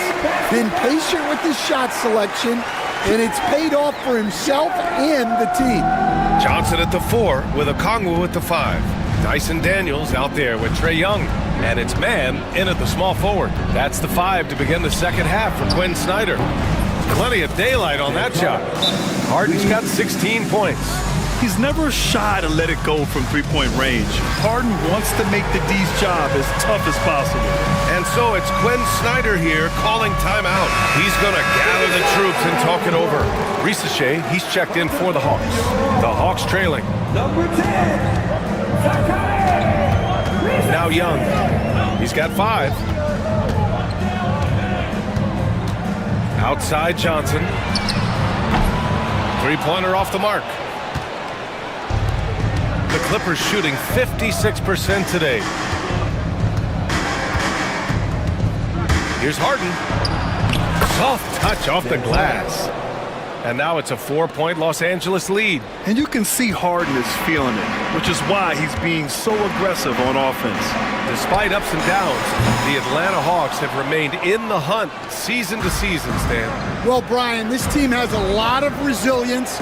been patient with his shot selection, and it's paid off for himself and the team. Johnson at the 4 with Okongwu at the 5. Dyson Daniels out there with Trae Young. And it's man in at the small forward. That's the 5 to begin the second half for Quinn Snyder. Plenty of daylight on that shot. Harden's got 16 points. He's never shy to let it go from three-point range. Harden wants to make the D's job as tough as possible. And so it's Quinn Snyder here calling timeout. He's going to gather the troops and talk it over. Ricochet, he's checked in for the Hawks. The Hawks trailing. Number 10. Now Young. He's got 5. Outside Johnson. Three-pointer off the mark. The Clippers shooting 56% today. Here's Harden. Soft touch off the glass. And now it's a 4-point Los Angeles lead. And you can see Harden is feeling it, which is why he's being so aggressive on offense. Despite ups and downs, the Atlanta Hawks have remained in the hunt season to season, Stan. Well, Brian, this team has a lot of resilience.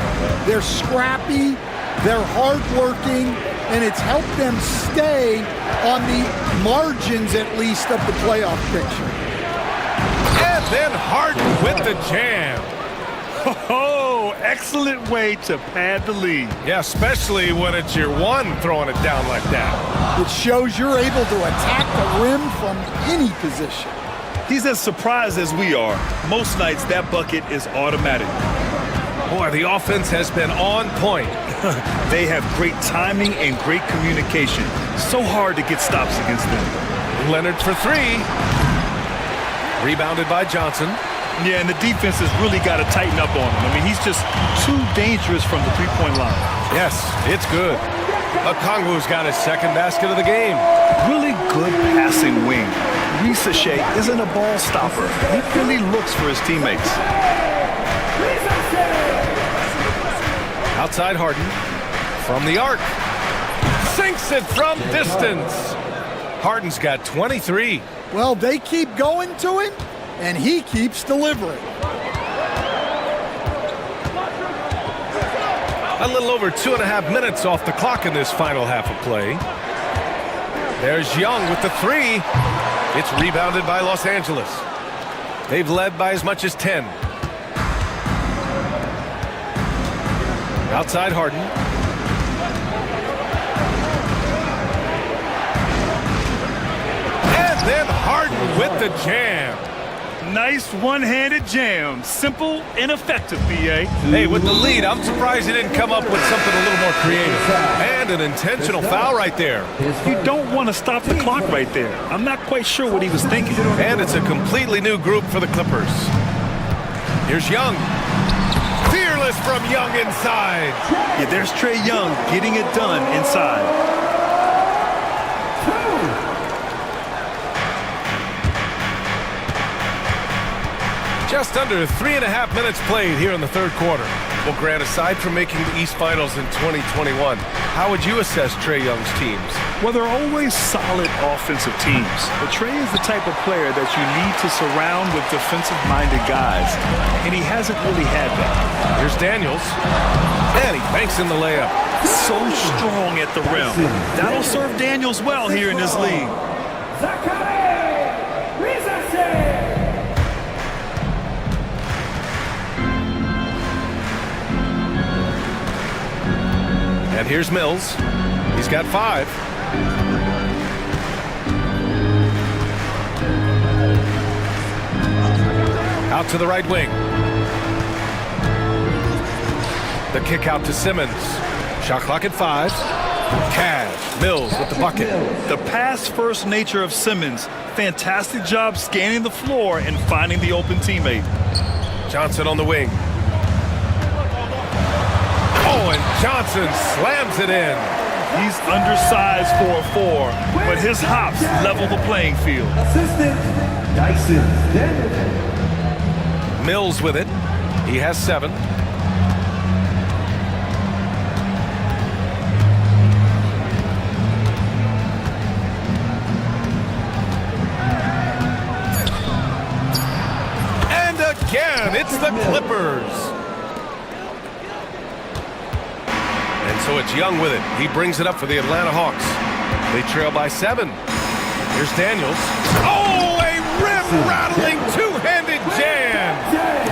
They're scrappy, they're hardworking, and it's helped them stay on the margins, at least, of the playoff picture. And then Harden with the jam. Oh, excellent way to pad the lead. Yeah, especially when it's your one throwing it down like that. It shows you're able to attack the rim from any position. He's as surprised as we are. Most nights, that bucket is automatic. Boy, the offense has been on point. They have great timing and great communication. So hard to get stops against them. Leonard for 3. Rebounded by Johnson. Yeah, and the defense has really got to tighten up on him. I mean, he's just too dangerous from the three-point line. Yes, it's good. Okongwu's got his second basket of the game. Really good passing wing. Ricochet isn't a ball stopper. He really looks for his teammates. Outside Harden. From the arc. Sinks it from distance. Harden's got 23. Well, they keep going to him, and he keeps delivering. A little over 2.5 minutes off the clock in this final half of play. There's Young with the 3. It's rebounded by Los Angeles. They've led by as much as 10. Outside Harden. And then Harden with the jam. Nice one-handed jam. Simple and effective, B.A. Hey, with the lead, I'm surprised he didn't come up with something a little more creative. And an intentional foul right there. You don't want to stop the clock right there. I'm not quite sure what he was thinking. And it's a completely new group for the Clippers. Here's Young. Fearless from Young inside. Yeah, there's Trae Young getting it done inside. Just under 3.5 minutes played here in the third quarter. Well, Grant, aside from making the East Finals in 2021, how would you assess Trae Young's teams? Well, they're always solid offensive teams. But Trae is the type of player that you need to surround with defensive-minded guys, and he hasn't really had that. Here's Daniels, and he banks in the layup. So strong at the rim. That'll serve Daniels well here in this league. And here's Mills. He's got 5. Out to the right wing. The kick out to Simmons. Shot clock at 5. Cash. Mills with the bucket. The pass-first nature of Simmons. Fantastic job scanning the floor and finding the open teammate. Johnson on the wing. Oh, and Johnson slams it in. He's undersized for a 4, but his hops level the playing field. Mills with it. He has 7. And again, it's the Clippers. So it's Young with it. He brings it up for the Atlanta Hawks. They trail by 7. Here's Daniels. Oh, a rim-rattling two-handed jam.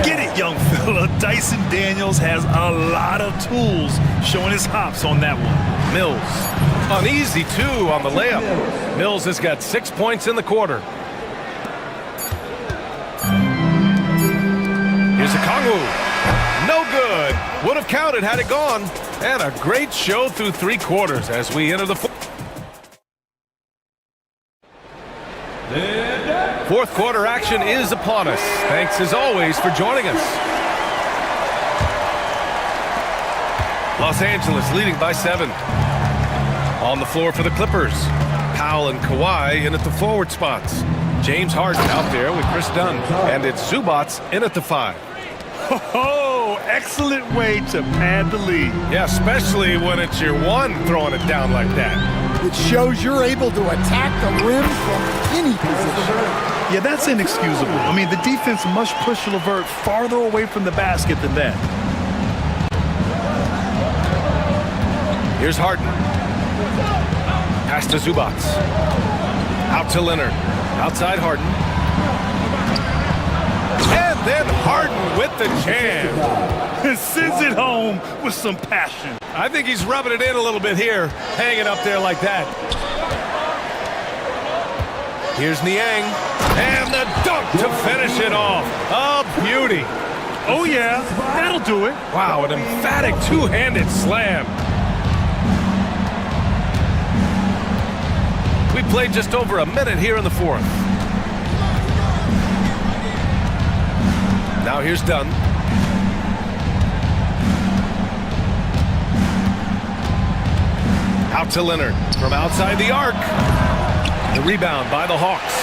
Get it, young fella. Dyson Daniels has a lot of tools showing his hops on that one. Mills. An easy 2 on the layup. Mills has got 6 points in the quarter. Here's a Kongwu. No good. Would have counted had it gone. And a great show through 3 quarters as we enter the fourth quarter. Action is upon us. Thanks as always for joining us. Los Angeles leading by 7. On the floor for the Clippers. Powell and Kawhi in at the forward spots. James Harden out there with Chris Dunn. And it's Zubats in at the 5. Oh, excellent way to pad the lead. Yeah, especially when it's your one throwing it down like that. It shows you're able to attack the rim from any position. Yeah, that's inexcusable. I mean, the defense must push LeVert farther away from the basket than that. Here's Harden. Pass to Zubats. Out to Leonard. Outside Harden. And then Harden with the jam. Sends it home with some passion. I think he's rubbing it in a little bit here, hanging up there like that. Here's Niang. And the dunk to finish it off. A beauty. Oh, yeah, that'll do it. Wow, an emphatic two-handed slam. We played just over a minute here in the fourth. Now here's Dunn. Out to Leonard from outside the arc. The rebound by the Hawks.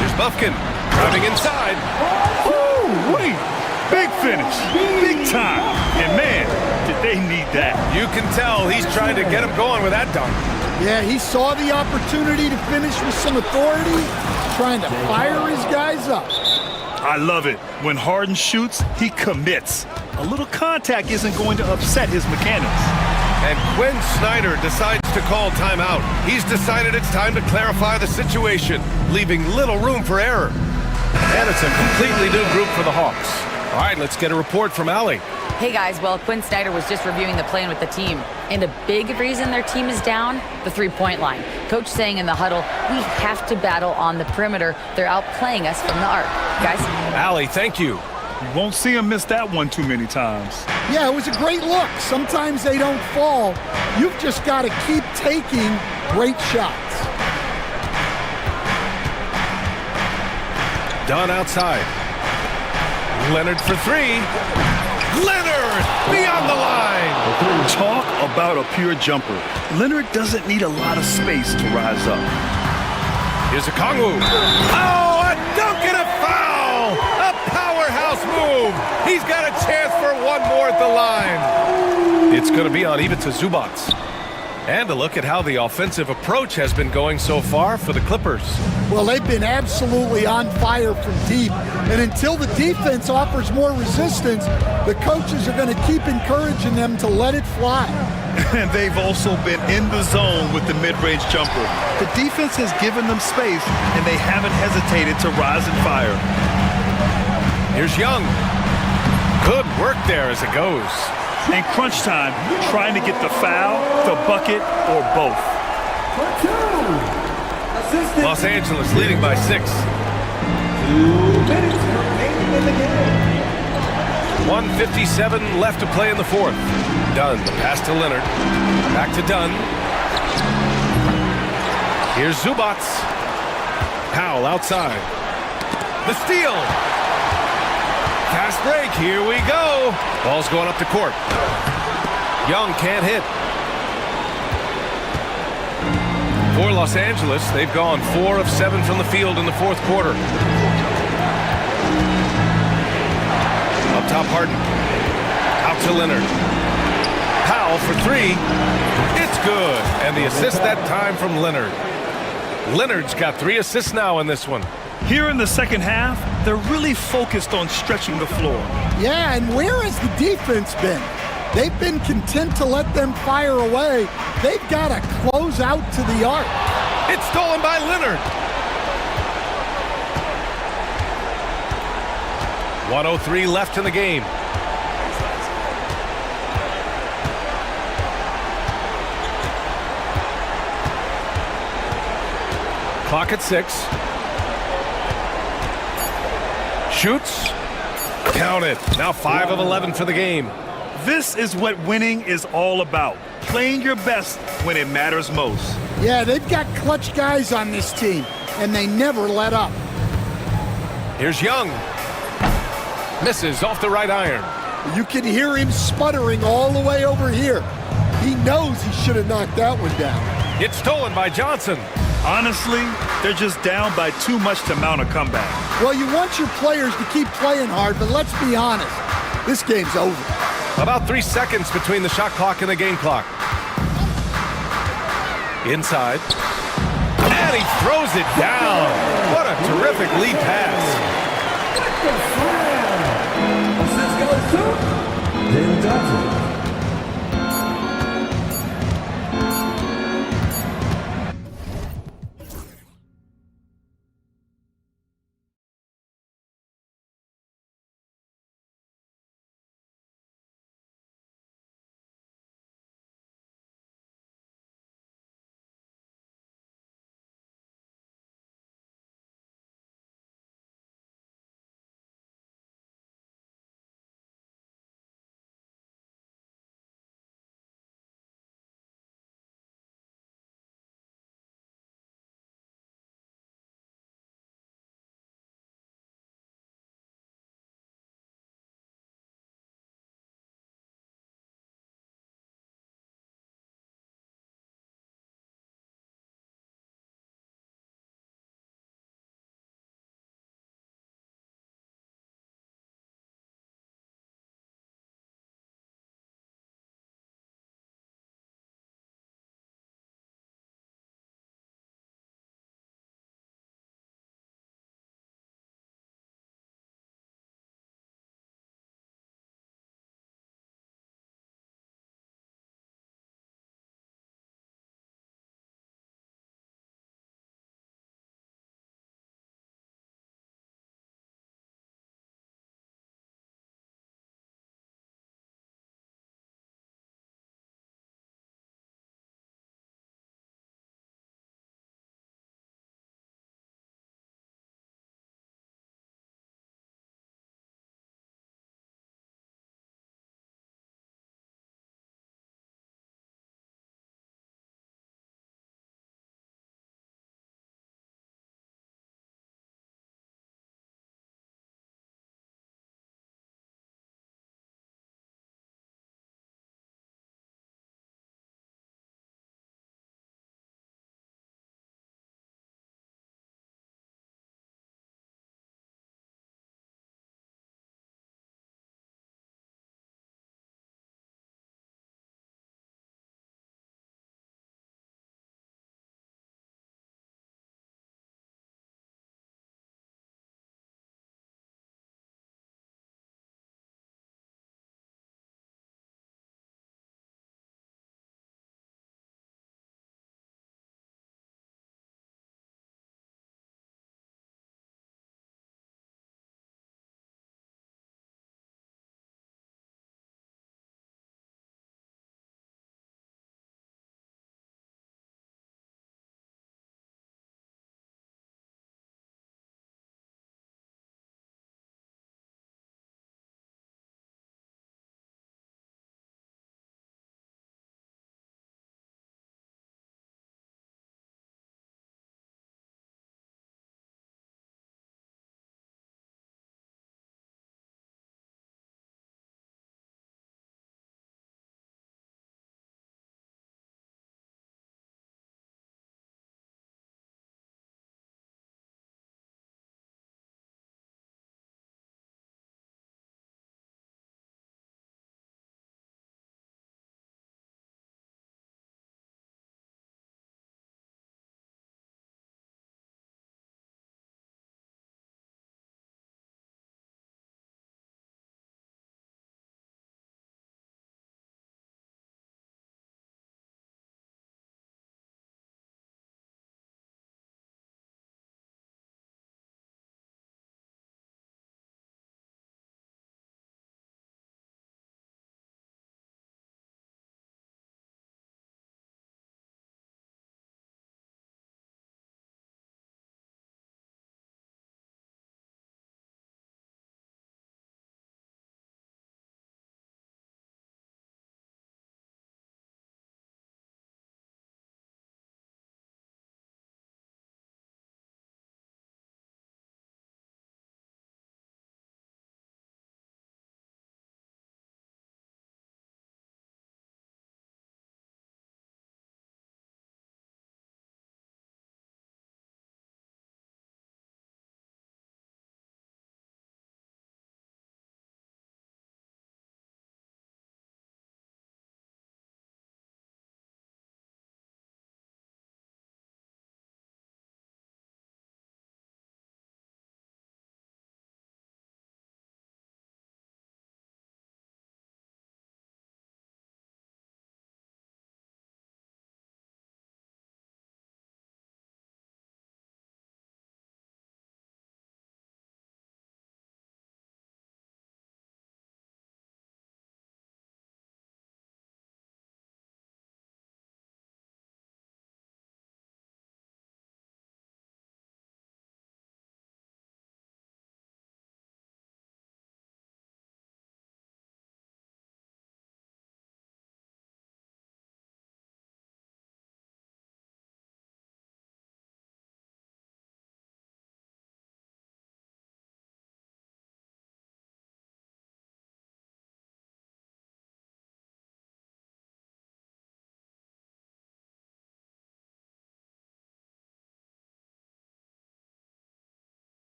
Here's Bufkin driving inside. Ooh, wait. Big finish. Big time. And man, did they need that. You can tell he's trying to get him going with that dunk. Yeah, he saw the opportunity to finish with some authority, trying to fire his guys up. I love it. When Harden shoots, he commits. A little contact isn't going to upset his mechanics. And Quinn Snyder decides to call timeout. He's decided it's time to clarify the situation, leaving little room for error. And it's a completely new group for the Hawks. All right, let's get a report from Allie. Hey guys, well, Quinn Snyder was just reviewing the plan with the team. And a big reason their team is down, the three-point line. Coach saying in the huddle, we have to battle on the perimeter. They're outplaying us from the arc. Guys? Allie, thank you. You won't see him miss that one too many times. Yeah, it was a great look. Sometimes they don't fall. You've just got to keep taking great shots. Dunn outside. Leonard for three. Leonard beyond the line. Talk about a pure jumper. Leonard doesn't need a lot of space to rise up. Here's a Kongwu. Oh, a dunk and a foul! A powerhouse move. He's got a chance for one more at the line. It's going to be on Ivica Zubac. And a look at how the offensive approach has been going so far for the Clippers. Well, they've been absolutely on fire from deep. And until the defense offers more resistance, the coaches are going to keep encouraging them to let it fly. And they've also been in the zone with the mid-range jumper. The defense has given them space, and they haven't hesitated to rise and fire. Here's Young. Good work there as it goes. In crunch time, trying to get the foul, the bucket, or both. Los Angeles leading by 6. 1:57 left to play in the fourth. Dunn, the pass to Leonard. Back to Dunn. Here's Zubac. Powell outside. The steal. Fast break, here we go. Ball's going up the court. Young can't hit. For Los Angeles, they've gone 4 of 7 from the field in the fourth quarter. Up top, Harden. Out to Leonard. Powell for 3. It's good. And the assist that time from Leonard. Leonard's got 3 assists now in this one. Here in the second half, they're really focused on stretching the floor. Yeah, and where has the defense been? They've been content to let them fire away. They've got to close out to the arc. It's stolen by Leonard. 1:03 left in the game. Clock at 6. Shoots. Count it. Now 5 of 11 for the game. This is what winning is all about. Playing your best when it matters most. Yeah, they've got clutch guys on this team, and they never let up. Here's Young. Misses off the right iron. You can hear him sputtering all the way over here. He knows he should have knocked that one down. It's stolen by Johnson. Honestly, they're just down by too much to mount a comeback. Well, you want your players to keep playing hard, but let's be honest. This game's over. About 3 seconds between the shot clock and the game clock. Inside. And he throws it down. What a terrific lead pass.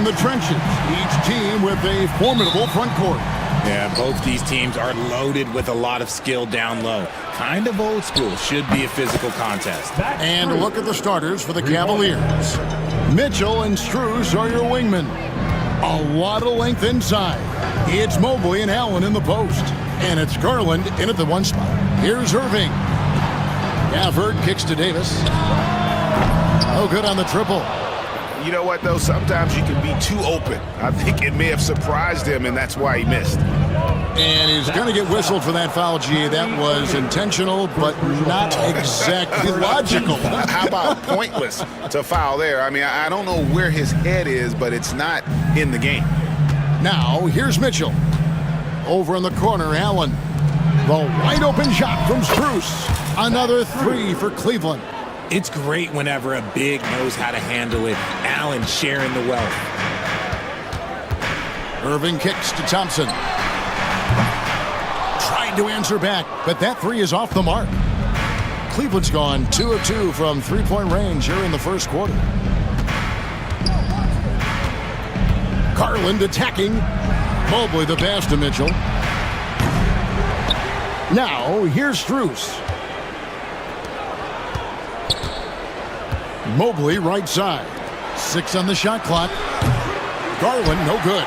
the trenches, each team with a formidable front court. Yeah, both these teams are loaded with a lot of skill down low. Kind of old school. Should be a physical contest. And look at the starters for the Cavaliers. Mitchell and Strus are your wingmen. A lot of length inside. It's Mobley and Allen in the post. And it's Garland in at the one spot. Here's Irving. Gafford kicks to Davis. Oh, good on the triple. You know what, though? Sometimes you can be too open. I think it may have surprised him, and that's why he missed. And he's going to get whistled for that foul, G. That was intentional, but not exactly logical. How about pointless to foul there? I mean, I don't know where his head is, but it's not in the game. Now, here's Mitchell. Over in the corner, Allen. The wide open shot from Strus. Another three for Cleveland. It's great whenever a big knows how to handle it. Allen sharing the wealth. Irving kicks to Thompson. Tried to answer back, but that three is off the mark. Cleveland's gone 2 of 2 from three-point range here in the first quarter. Garland attacking. Mobley the pass to Mitchell. Now, here's Strus. Mobley right side. 6 on the shot clock. Garland no good.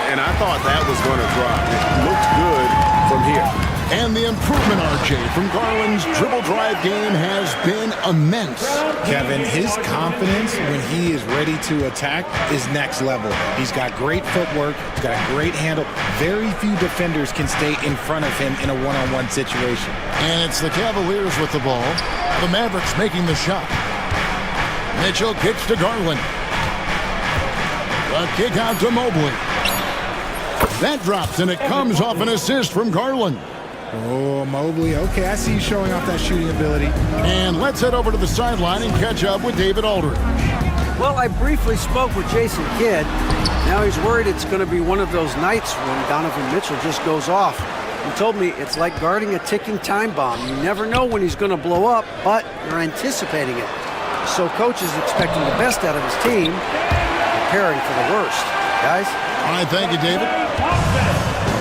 And I thought that was going to drop. It looked good from here. And the improvement, RJ, from Garland's dribble drive game has been immense. Kevin, his confidence when he is ready to attack is next level. He's got great footwork, he's got a great handle. Very few defenders can stay in front of him in a one-on-one situation. And it's the Cavaliers with the ball. The Mavericks making the shot. Mitchell kicks to Garland. A kick out to Mobley. That drops, and it comes off an assist from Garland. Oh, Mobley. Okay, I see you showing off that shooting ability. And let's head over to the sideline and catch up with David Aldridge. Well, I briefly spoke with Jason Kidd. Now he's worried it's going to be one of those nights when Donovan Mitchell just goes off. He told me it's like guarding a ticking time bomb. You never know when he's going to blow up, but you're anticipating it. So coach is expecting the best out of his team, preparing for the worst. Guys? All right, thank you, David.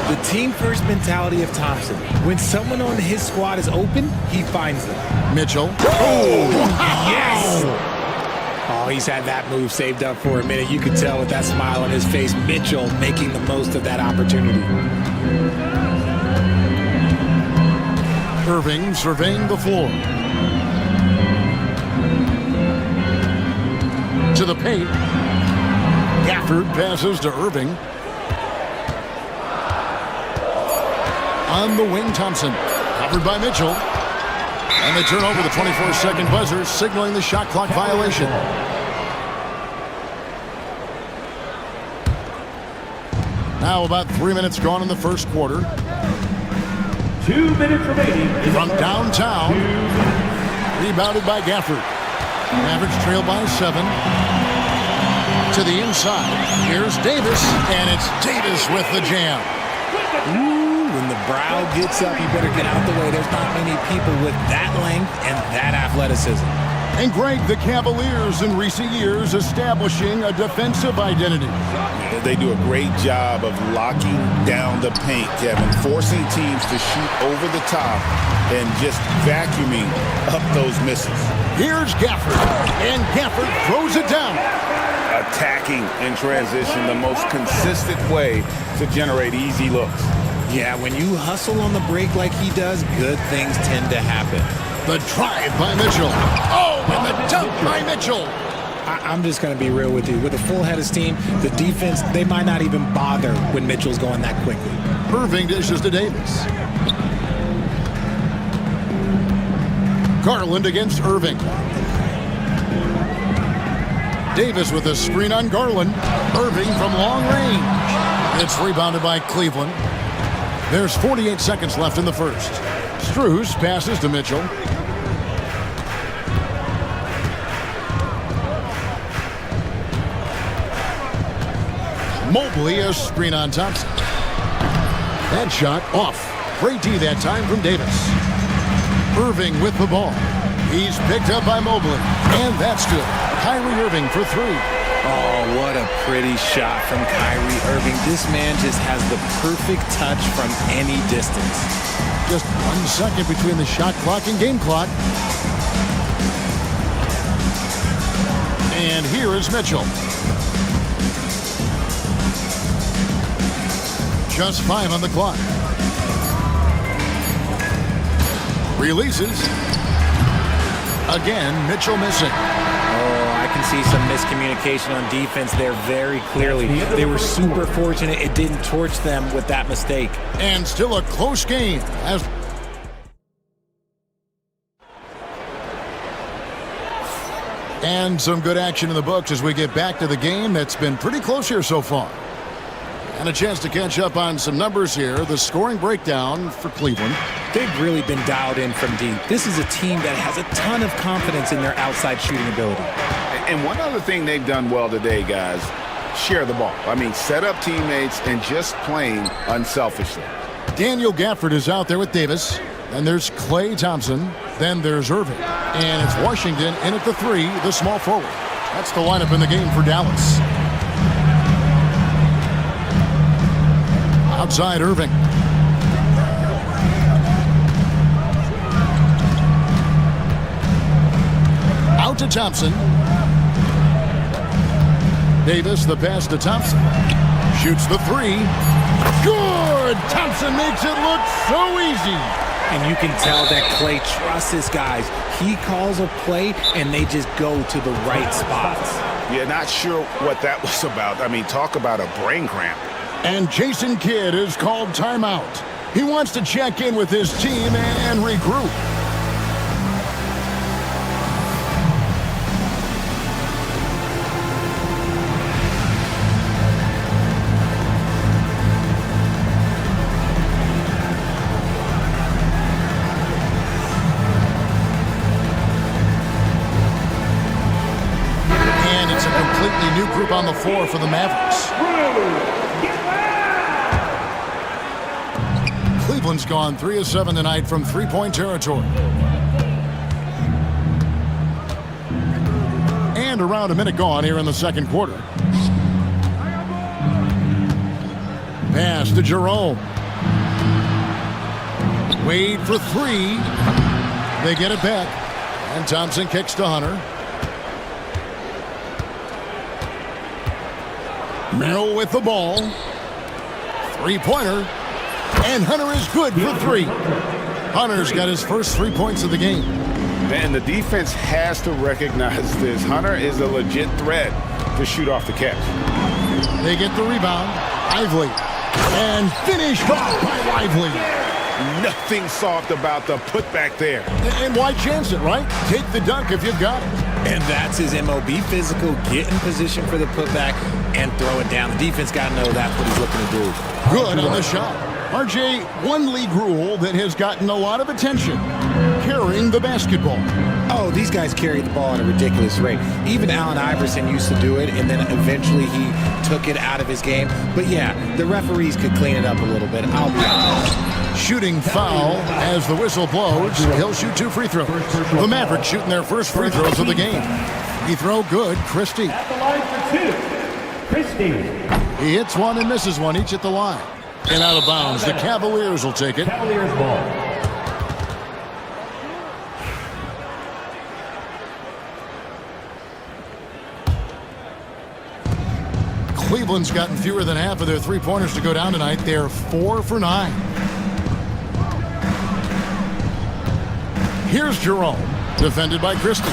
The team-first mentality of Thompson. When someone on his squad is open, he finds them. Mitchell. Oh, yes! Oh, he's had that move saved up for a minute. You could tell with that smile on his face, Mitchell making the most of that opportunity. Irving surveying the floor. To the paint. Gafford passes to Irving. On the wing, Thompson. Covered by Mitchell. And they turn over the 24-second buzzer, signaling the shot clock violation. Now about 3 minutes gone in the first quarter. 2 minutes remaining. From downtown. Rebounded by Gafford. Mavericks trail by 7. To the inside. Here's Davis. And it's Davis with the jam. Ooh, when the brow gets up, you better get out the way. There's not many people with that length and that athleticism. And Greg, the Cavaliers in recent years establishing a defensive identity. They do a great job of locking down the paint, Kevin, forcing teams to shoot over the top and just vacuuming up those misses. Here's Gafford, and Gafford throws it down. Attacking in transition, the most consistent way to generate easy looks. Yeah, when you hustle on the break like he does, good things tend to happen. The drive by Mitchell. Oh, and the dunk by Mitchell. I'm just going to be real with you. With a full head of steam, the defense, they might not even bother when Mitchell's going that quickly. Irving dishes to Davis. Garland against Irving. Davis with a screen on Garland. Irving from long range. It's rebounded by Cleveland. There's 48 seconds left in the first. Strus passes to Mitchell. Mobley a screen on Thompson. That shot off. Great D that time from Davis. Irving with the ball. He's picked up by Mobley. And that's good. Kyrie Irving for 3. Oh, what a pretty shot from Kyrie Irving. This man just has the perfect touch from any distance. Just 1 second between the shot clock and game clock. And here is Mitchell. Just 5 on the clock. Releases. Again, Mitchell missing. Oh, I can see some miscommunication on defense there very clearly. They were super fortunate it didn't torch them with that mistake. And still a close game. And some good action in the books as we get back to the game that's been pretty close here so far. And a chance to catch up on some numbers here. The scoring breakdown for Cleveland. They've really been dialed in from deep. This is a team that has a ton of confidence in their outside shooting ability. And one other thing they've done well today, guys, share the ball. I mean, set up teammates and just playing unselfishly. Daniel Gafford is out there with Davis. Then there's Klay Thompson. Then there's Irving. And it's Washington in at the 3, the small forward. That's the lineup in the game for Dallas. Outside Irving. Out to Thompson. Davis, the pass to Thompson. Shoots the 3. Good! Thompson makes it look so easy. And you can tell that Klay trusts his guys. He calls a play, and they just go to the right spots. Yeah, not sure what that was about. I mean, talk about a brain cramp. And Jason Kidd is called timeout. He wants to check in with his team and regroup. And it's a completely new group on the floor for the Mavericks. Cleveland's gone 3 of 7 tonight from three-point territory. And around a minute gone here in the second quarter. Pass to Jerome. Wade for 3. They get it back. And Thompson kicks to Hunter. Merrill with the ball. Three-pointer. And Hunter is good for 3. Hunter's got his first 3 points of the game. Man, the defense has to recognize this. Hunter is a legit threat to shoot off the catch. They get the rebound. Lively. And finished off by Lively. Nothing soft about the putback there. And why chance it, right? Take the dunk if you've got it. And that's his MO. Be physical, get in position for the putback, and throw it down. The defense got to know that's what he's looking to do. Good on the shot. RJ, one league rule that has gotten a lot of attention, carrying the basketball. Oh, these guys carry the ball at a ridiculous rate. Even Allen Iverson used to do it, and then eventually he took it out of his game. But yeah, the referees could clean it up a little bit. I'll be honest. Shooting foul as the whistle blows. He'll shoot 2 free throws. The Mavericks shooting their first free throws of the game. Free throw good, Christie. At the line for 2, Christie. He hits one and misses one, each at the line. And out of bounds, the Cavaliers will take it. Cavaliers ball. Cleveland's gotten fewer than half of their three-pointers to go down tonight. They're 4 for 9. Here's Jerome, defended by Christie.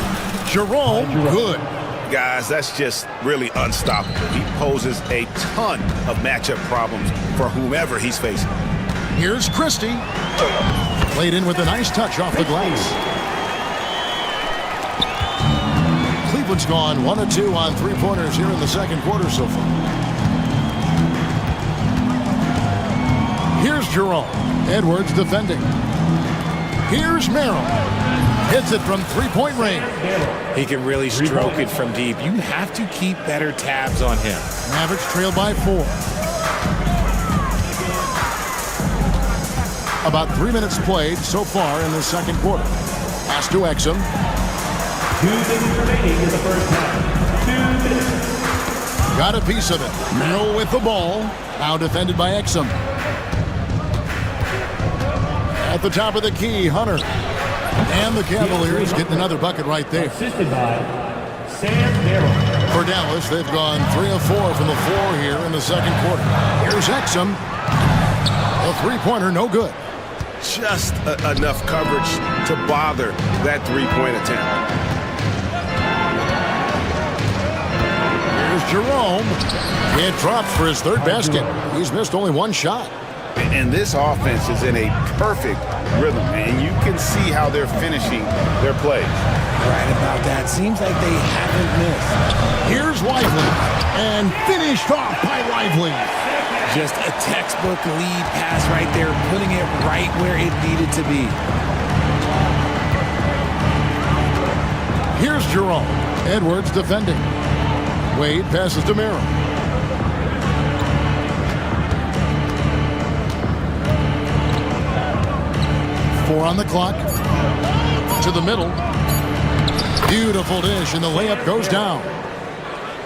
Jerome, good. Guys, that's just really unstoppable. He poses a ton of matchup problems for whomever he's facing. Here's Christie. Played in with a nice touch off the glass. Cleveland's gone 1 of 2 on three-pointers here in the second quarter so far. Here's Jerome. Edwards defending. Here's Merrill. Hits it from three-point range. He can really stroke it from deep. You have to keep better tabs on him. Mavericks trail by 4. About 3 minutes played so far in the second quarter. Pass to Exum. 2 minutes remaining in the first half. 2 minutes. Got a piece of it. Merrill with the ball. Now defended by Exum. At the top of the key, Hunter. And the Cavaliers getting another bucket right there. Assisted by Sam Merrill. For Dallas, they've gone 3 of 4 from the floor here in the second quarter. Here's Exum. A three-pointer, no good. Just enough coverage to bother that three-point attempt. Here's Jerome. It drops for his third basket. He's missed only one shot. And this offense is in a perfect rhythm, and you can see how they're finishing their plays. Right about that. Seems like they haven't missed. Here's Lively. And finished off by Lively. Just a textbook lead pass right there, putting it right where it needed to be. Here's Jerome. Edwards defending. Wade passes to Merrill. Four on the clock. To the middle. Beautiful dish, and the layup goes down.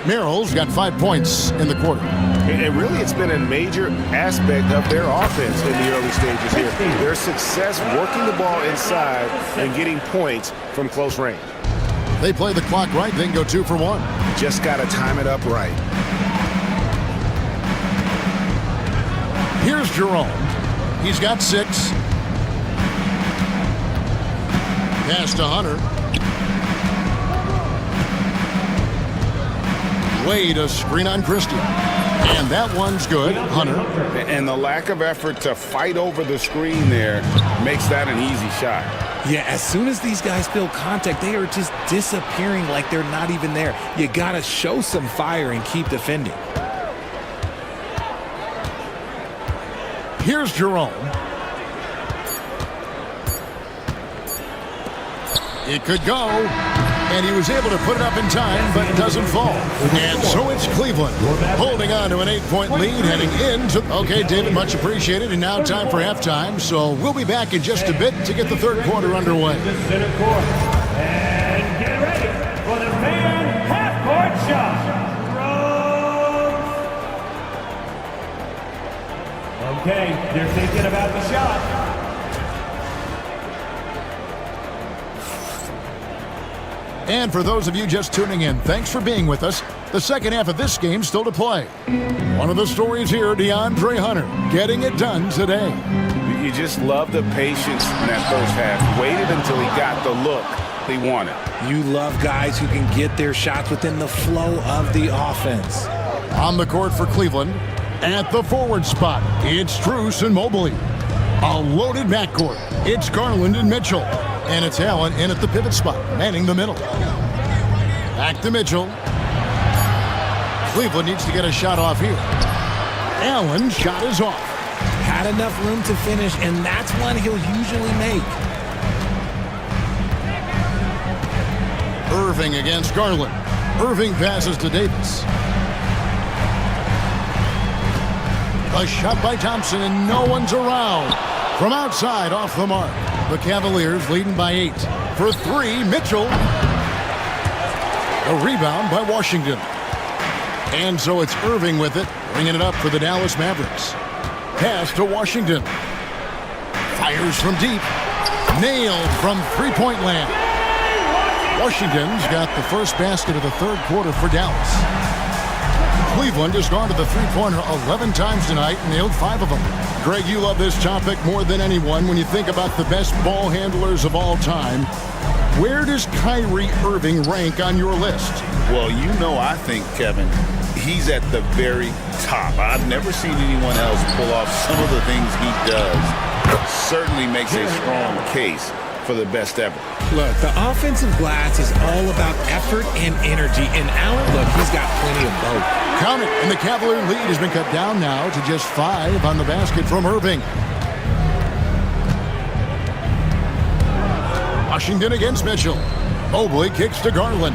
Merrill's got 5 points in the quarter. And really, it's been a major aspect of their offense in the early stages here. Their success working the ball inside and getting points from close range. They play the clock right, then go 2 for 1. Just got to time it up right. Here's Jerome. He's got 6. Pass to Hunter. Wade, a screen on Christie. And that one's good. Hunter. And the lack of effort to fight over the screen there makes that an easy shot. Yeah, as soon as these guys feel contact, they are just disappearing like they're not even there. You got to show some fire and keep defending. Here's Jerome. It could go, and he was able to put it up in time, but doesn't fall. And so it's Cleveland holding on to an 8-point lead heading into... Okay, David, much appreciated. And now time for halftime, so we'll be back in just a bit to get the third quarter underway. Center court. And get ready for the fan half-court shot. Rose. Okay, they're thinking about the shot. And for those of you just tuning in, thanks for being with us. The second half of this game still to play. One of the stories here, DeAndre Hunter, getting it done today. You just love the patience in that first half. Waited until he got the look he wanted. You love guys who can get their shots within the flow of the offense. On the court for Cleveland, at the forward spot, it's Truce and Mobley. A loaded backcourt. It's Garland and Mitchell. And it's Allen in at the pivot spot, manning the middle. Back to Mitchell. Cleveland needs to get a shot off here. Allen shot is off. Had enough room to finish, and that's one he'll usually make. Irving against Garland. Irving passes to Davis. A shot by Thompson, and no one's around. From outside, off the mark. The Cavaliers leading by 8. For 3, Mitchell. A rebound by Washington. And so it's Irving with it, bringing it up for the Dallas Mavericks. Pass to Washington. Fires from deep. Nailed from three-point land. Washington's got the first basket of the third quarter for Dallas. Cleveland has gone to the three-pointer 11 times tonight and nailed 5 of them. Greg, you love this topic more than anyone when you think about the best ball handlers of all time. Where does Kyrie Irving rank on your list? Well, you know, I think, Kevin, he's at the very top. I've never seen anyone else pull off some of the things he does. Certainly makes a strong case for the best ever. Look, the offensive glass is all about effort and energy. And Allen, look, he's got plenty of both. Count it, and the Cavalier lead has been cut down now to just 5 on the basket from Irving. Washington against Mitchell. Mobley kicks to Garland.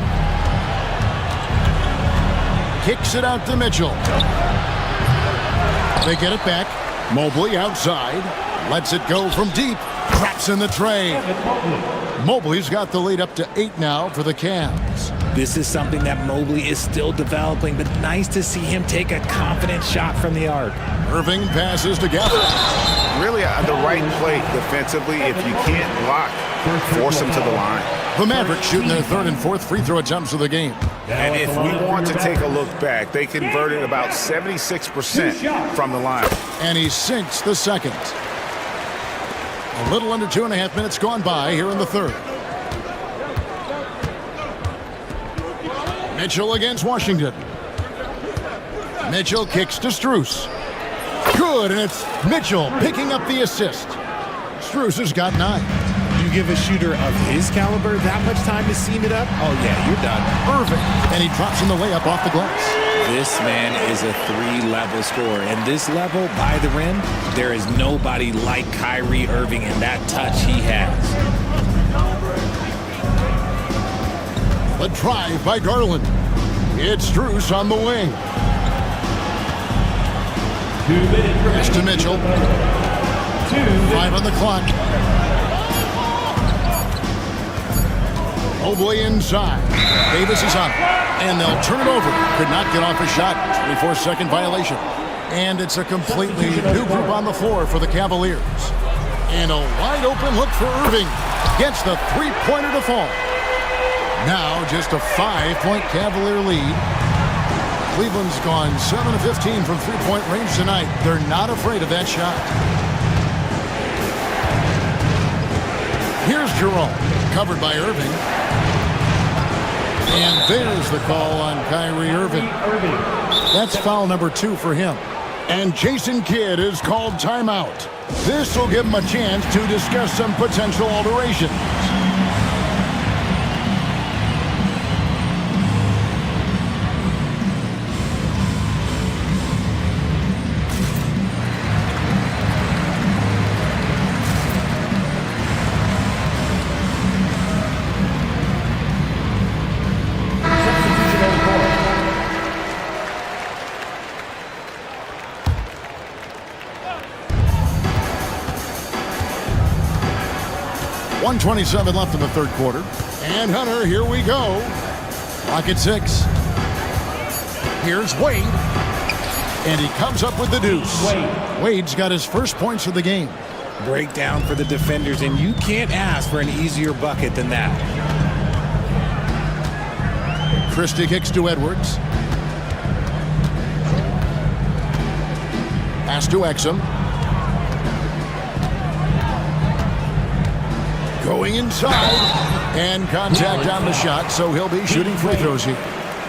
Kicks it out to Mitchell. They get it back. Mobley outside. Lets it go from deep. Traps in the tray. Mobley's got the lead up to 8 now for the Cavs. This is something that Mobley is still developing, but nice to see him take a confident shot from the arc. Irving passes to Gafford. Really the right play defensively. If you can't block, force them to the line. The Mavericks shooting their third and fourth free throw attempts of the game. And if we want to take a look back, they converted about 76% from the line. And he sinks the second. A little under 2.5 minutes gone by here in the third. Mitchell against Washington. Mitchell kicks to Strus. Good, and it's Mitchell picking up the assist. Strus has got 9. You give a shooter of his caliber that much time to seam it up, oh yeah, you're done. Irving, and he drops in the layup off the glass. This man is a 3-level scorer, and this level by the rim, there is nobody like Kyrie Irving in that touch he has. The drive by Garland. It's Strus on the wing. 2-minute Pass to Mitchell. 5 on the clock. Mobley inside. Davis is on it. And they'll turn it over. Could not get off a shot. 24-second violation. And it's a completely new group on the floor for the Cavaliers. And a wide open look for Irving. Gets the three-pointer to fall. Now just a 5-point Cavalier lead. Cleveland's gone 7 of 15 from three-point range tonight. They're not afraid of that shot. Here's Jerome, covered by Irving. And there's the call on Kyrie Irving. That's foul number 2 for him. And Jason Kidd is called timeout. This will give him a chance to discuss some potential alterations. .127 left in the third quarter. And Hunter, here we go. Clock at 6. Here's Wade. And he comes up with the deuce. Wade's got his first points of the game. Breakdown for the defenders, and you can't ask for an easier bucket than that. Christie kicks to Edwards. Pass to Exum. Going inside, and contact on the shot, so he'll be shooting free throws here.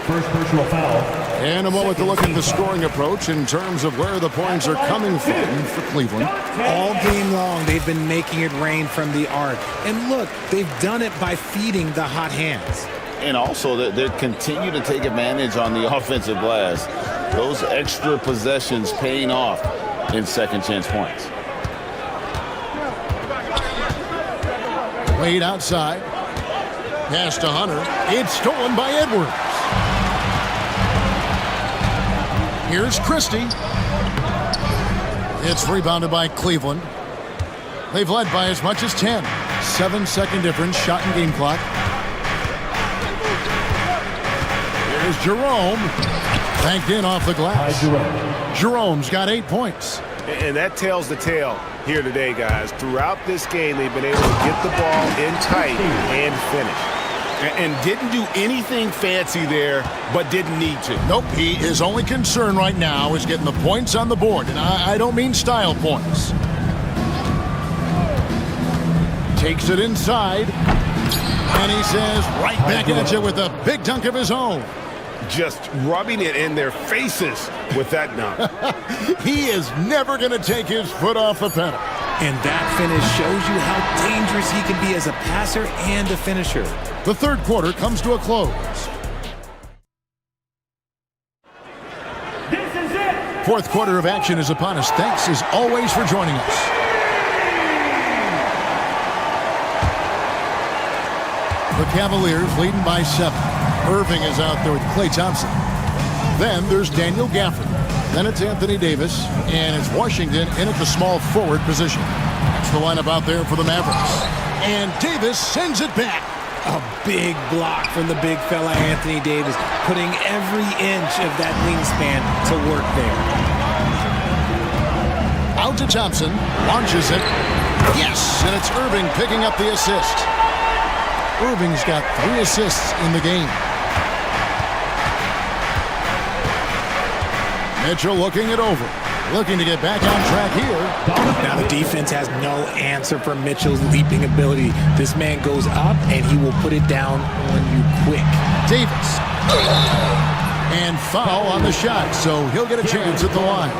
First personal foul. And a moment to look at the scoring approach in terms of where the points are coming from for Cleveland. All game long, they've been making it rain from the arc. And look, they've done it by feeding the hot hands. And also, they continue to take advantage on the offensive glass. Those extra possessions paying off in second chance points. Wade outside. Pass to Hunter. It's stolen by Edwards. Here's Christie. It's rebounded by Cleveland. They've led by as much as 10. 7-second difference, shot and game clock. Here's Jerome. Banked in off the glass. Jerome's got 8 points. And that tells the tale here today, guys. Throughout this game, they've been able to get the ball in tight and finish. And didn't do anything fancy there, but didn't need to. Nope, his only concern right now is getting the points on the board. And I don't mean style points. Takes it inside. And he says right back at you with a big dunk of his own. Just rubbing it in their faces with that dunk. He is never going to take his foot off the pedal. And that finish shows you how dangerous he can be as a passer and a finisher. The third quarter comes to a close. This is it. Fourth quarter of action is upon us. Thanks as always for joining us. The Cavaliers leading by 7. Irving is out there with Klay Thompson. Then there's Daniel Gafford. Then it's Anthony Davis. And it's Washington in at the small forward position. That's the lineup out there for the Mavericks. And Davis sends it back. A big block from the big fella Anthony Davis, putting every inch of that wingspan to work there. Out to Thompson, launches it. Yes, and it's Irving picking up the assist. Irving's got 3 assists in the game. Mitchell looking it over. Looking to get back on track here. Now the defense has no answer for Mitchell's leaping ability. This man goes up and he will put it down on you quick. Davis. And foul on the shot, so he'll get a chance at the line.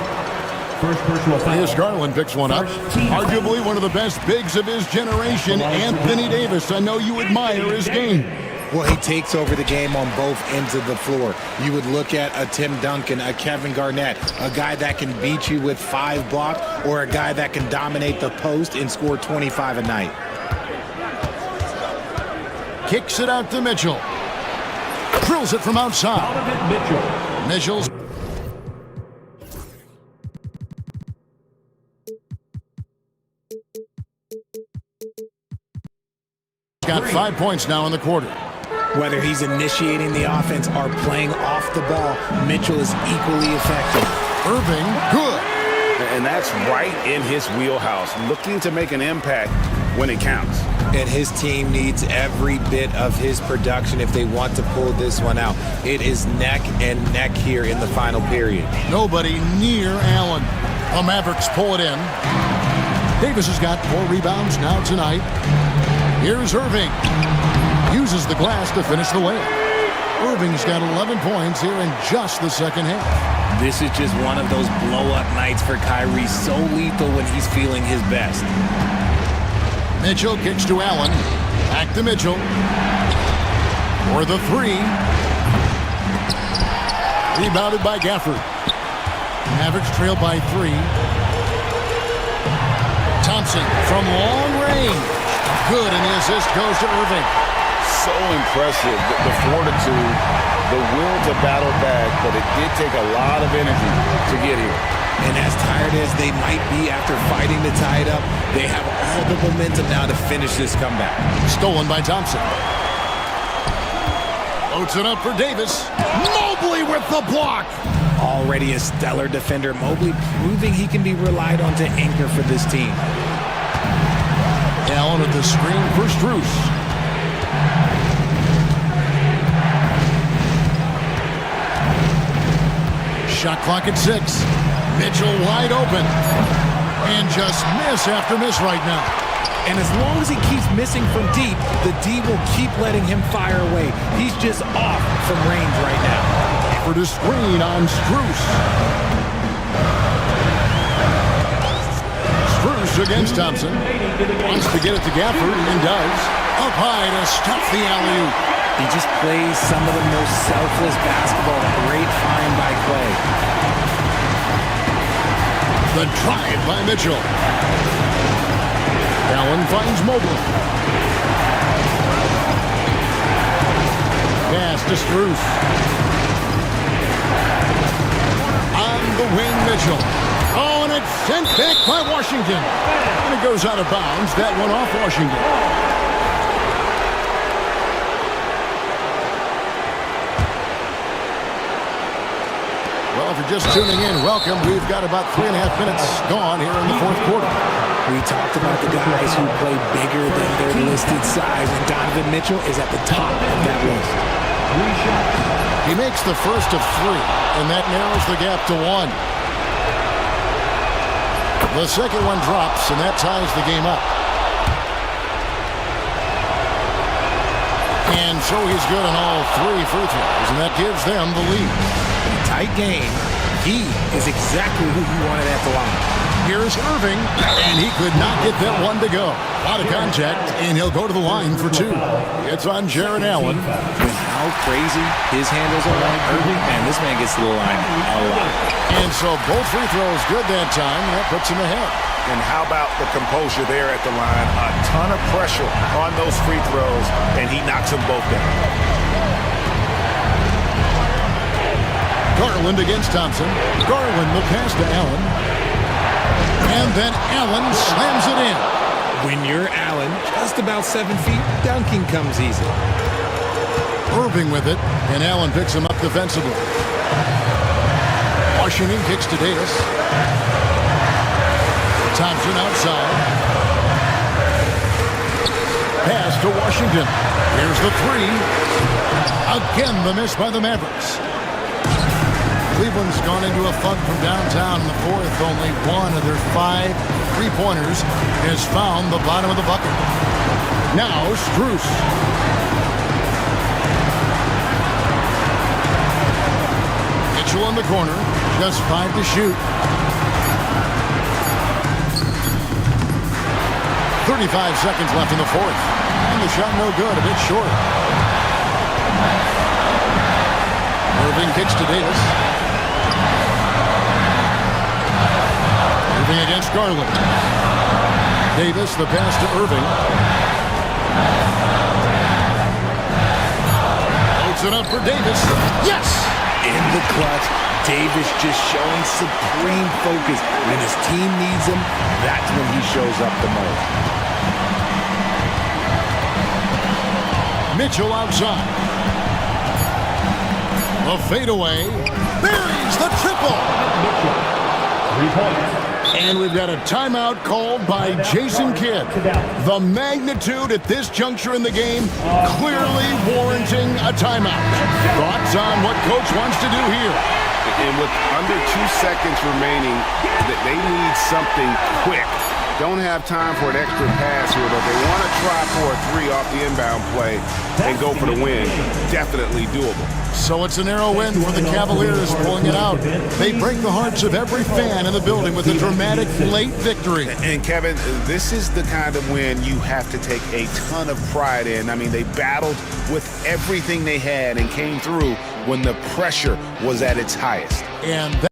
First personal foul. Here's Garland picks one up. Arguably one of the best bigs of his generation, Anthony Davis. I know you admire his game. Well, he takes over the game on both ends of the floor. You would look at a Tim Duncan, a Kevin Garnett, a guy that can beat you with 5 blocks, or a guy that can dominate the post and score 25 a night. Kicks it out to Mitchell. Drills it from outside. Mitchell's got 5 points now in the quarter. Whether he's initiating the offense or playing off the ball, Mitchell is equally effective. Irving, good. And that's right in his wheelhouse, looking to make an impact when it counts. And his team needs every bit of his production if they want to pull this one out. It is neck and neck here in the final period. Nobody near Allen. The Mavericks pull it in. Davis has got 4 rebounds now tonight. Here's Irving. Uses the glass to finish the layup. Irving's got 11 points here in just the second half. This is just one of those blow-up nights for Kyrie, so lethal when he's feeling his best. Mitchell kicks to Allen. Back to Mitchell. For the 3. Rebounded by Gafford. Mavericks trail by 3. Thompson from long range. Good, and the assist goes to Irving. So impressive, the fortitude, the will to battle back, but it did take a lot of energy to get here. And as tired as they might be after fighting to tie it up, they have all the momentum now to finish this comeback. Stolen by Thompson. Loads it up for Davis. Mobley with the block. Already a stellar defender, Mobley proving he can be relied on to anchor for this team. Allen at the screen for Strus. Shot clock at 6. Mitchell wide open. And just miss after miss right now. And as long as he keeps missing from deep, the D will keep letting him fire away. He's just off from range right now. For the screen on Strus. Strus against Thompson. Wants to get it to Gafford and does. Up high to stuff the alley-oop. He just plays some of the most selfless basketball. Great find by Clay. The drive by Mitchell. Allen finds Mobley. Pass to Strus. On the wing, Mitchell. Oh, and it's sent back by Washington. And it goes out of bounds. That one off Washington. Well, if you're just tuning in, welcome. We've got about 3.5 minutes gone here in the fourth quarter. We talked about the guys who play bigger than their listed size, and Donovan Mitchell is at the top of that list. He makes the first of 3, and that narrows the gap to 1. The second one drops, and that ties the game up. And so he's good on all 3 free throws, and that gives them the lead. Tight game. He is exactly who you wanted at the line. Here's Irving, and he could not get that one to go. Out of contact, and he'll go to the line for 2. It's on Jared Allen. With how crazy his handles are on Irving, man, this man gets to the line a lot. And so both free throws good that time. That puts him ahead. And how about the composure there at the line? A ton of pressure on those free throws, and he knocks them both down. Garland against Thompson. Garland will pass to Allen. And then Allen slams it in. When you're Allen, just about 7 feet, dunking comes easy. Irving with it, and Allen picks him up defensively. Washington kicks to Davis. Thompson outside. Pass to Washington. Here's the three. Again, the miss by the Mavericks. Cleveland's gone into a funk from downtown in the fourth. Only one of their 5 3-pointers has found the bottom of the bucket. Now, Strus. Mitchell in the corner. Just 5 to shoot. 35 seconds left in the fourth. And the shot no good, a bit short. Irving kicks to Davis. Irving against Garland. Davis, the pass to Irving. Loads it up for Davis. Yes! In the clutch, Davis just showing supreme focus. When his team needs him, that's when he shows up the most. Mitchell outside. The fadeaway. Buries the triple. 3 points. And we've got a timeout called by Jason Kidd. The magnitude at this juncture in the game clearly warranting a timeout. Thoughts on what coach wants to do here? And with under 2 seconds remaining, they need something quick. Don't have time for an extra pass here, but they want to try for a 3 off the inbound play and go for the win. Definitely doable. So it's a narrow win for the Cavaliers pulling it out. They break the hearts of every fan in the building with a dramatic late victory. And Kevin, this is the kind of win you have to take a ton of pride in. I mean, they battled with everything they had and came through when the pressure was at its highest. And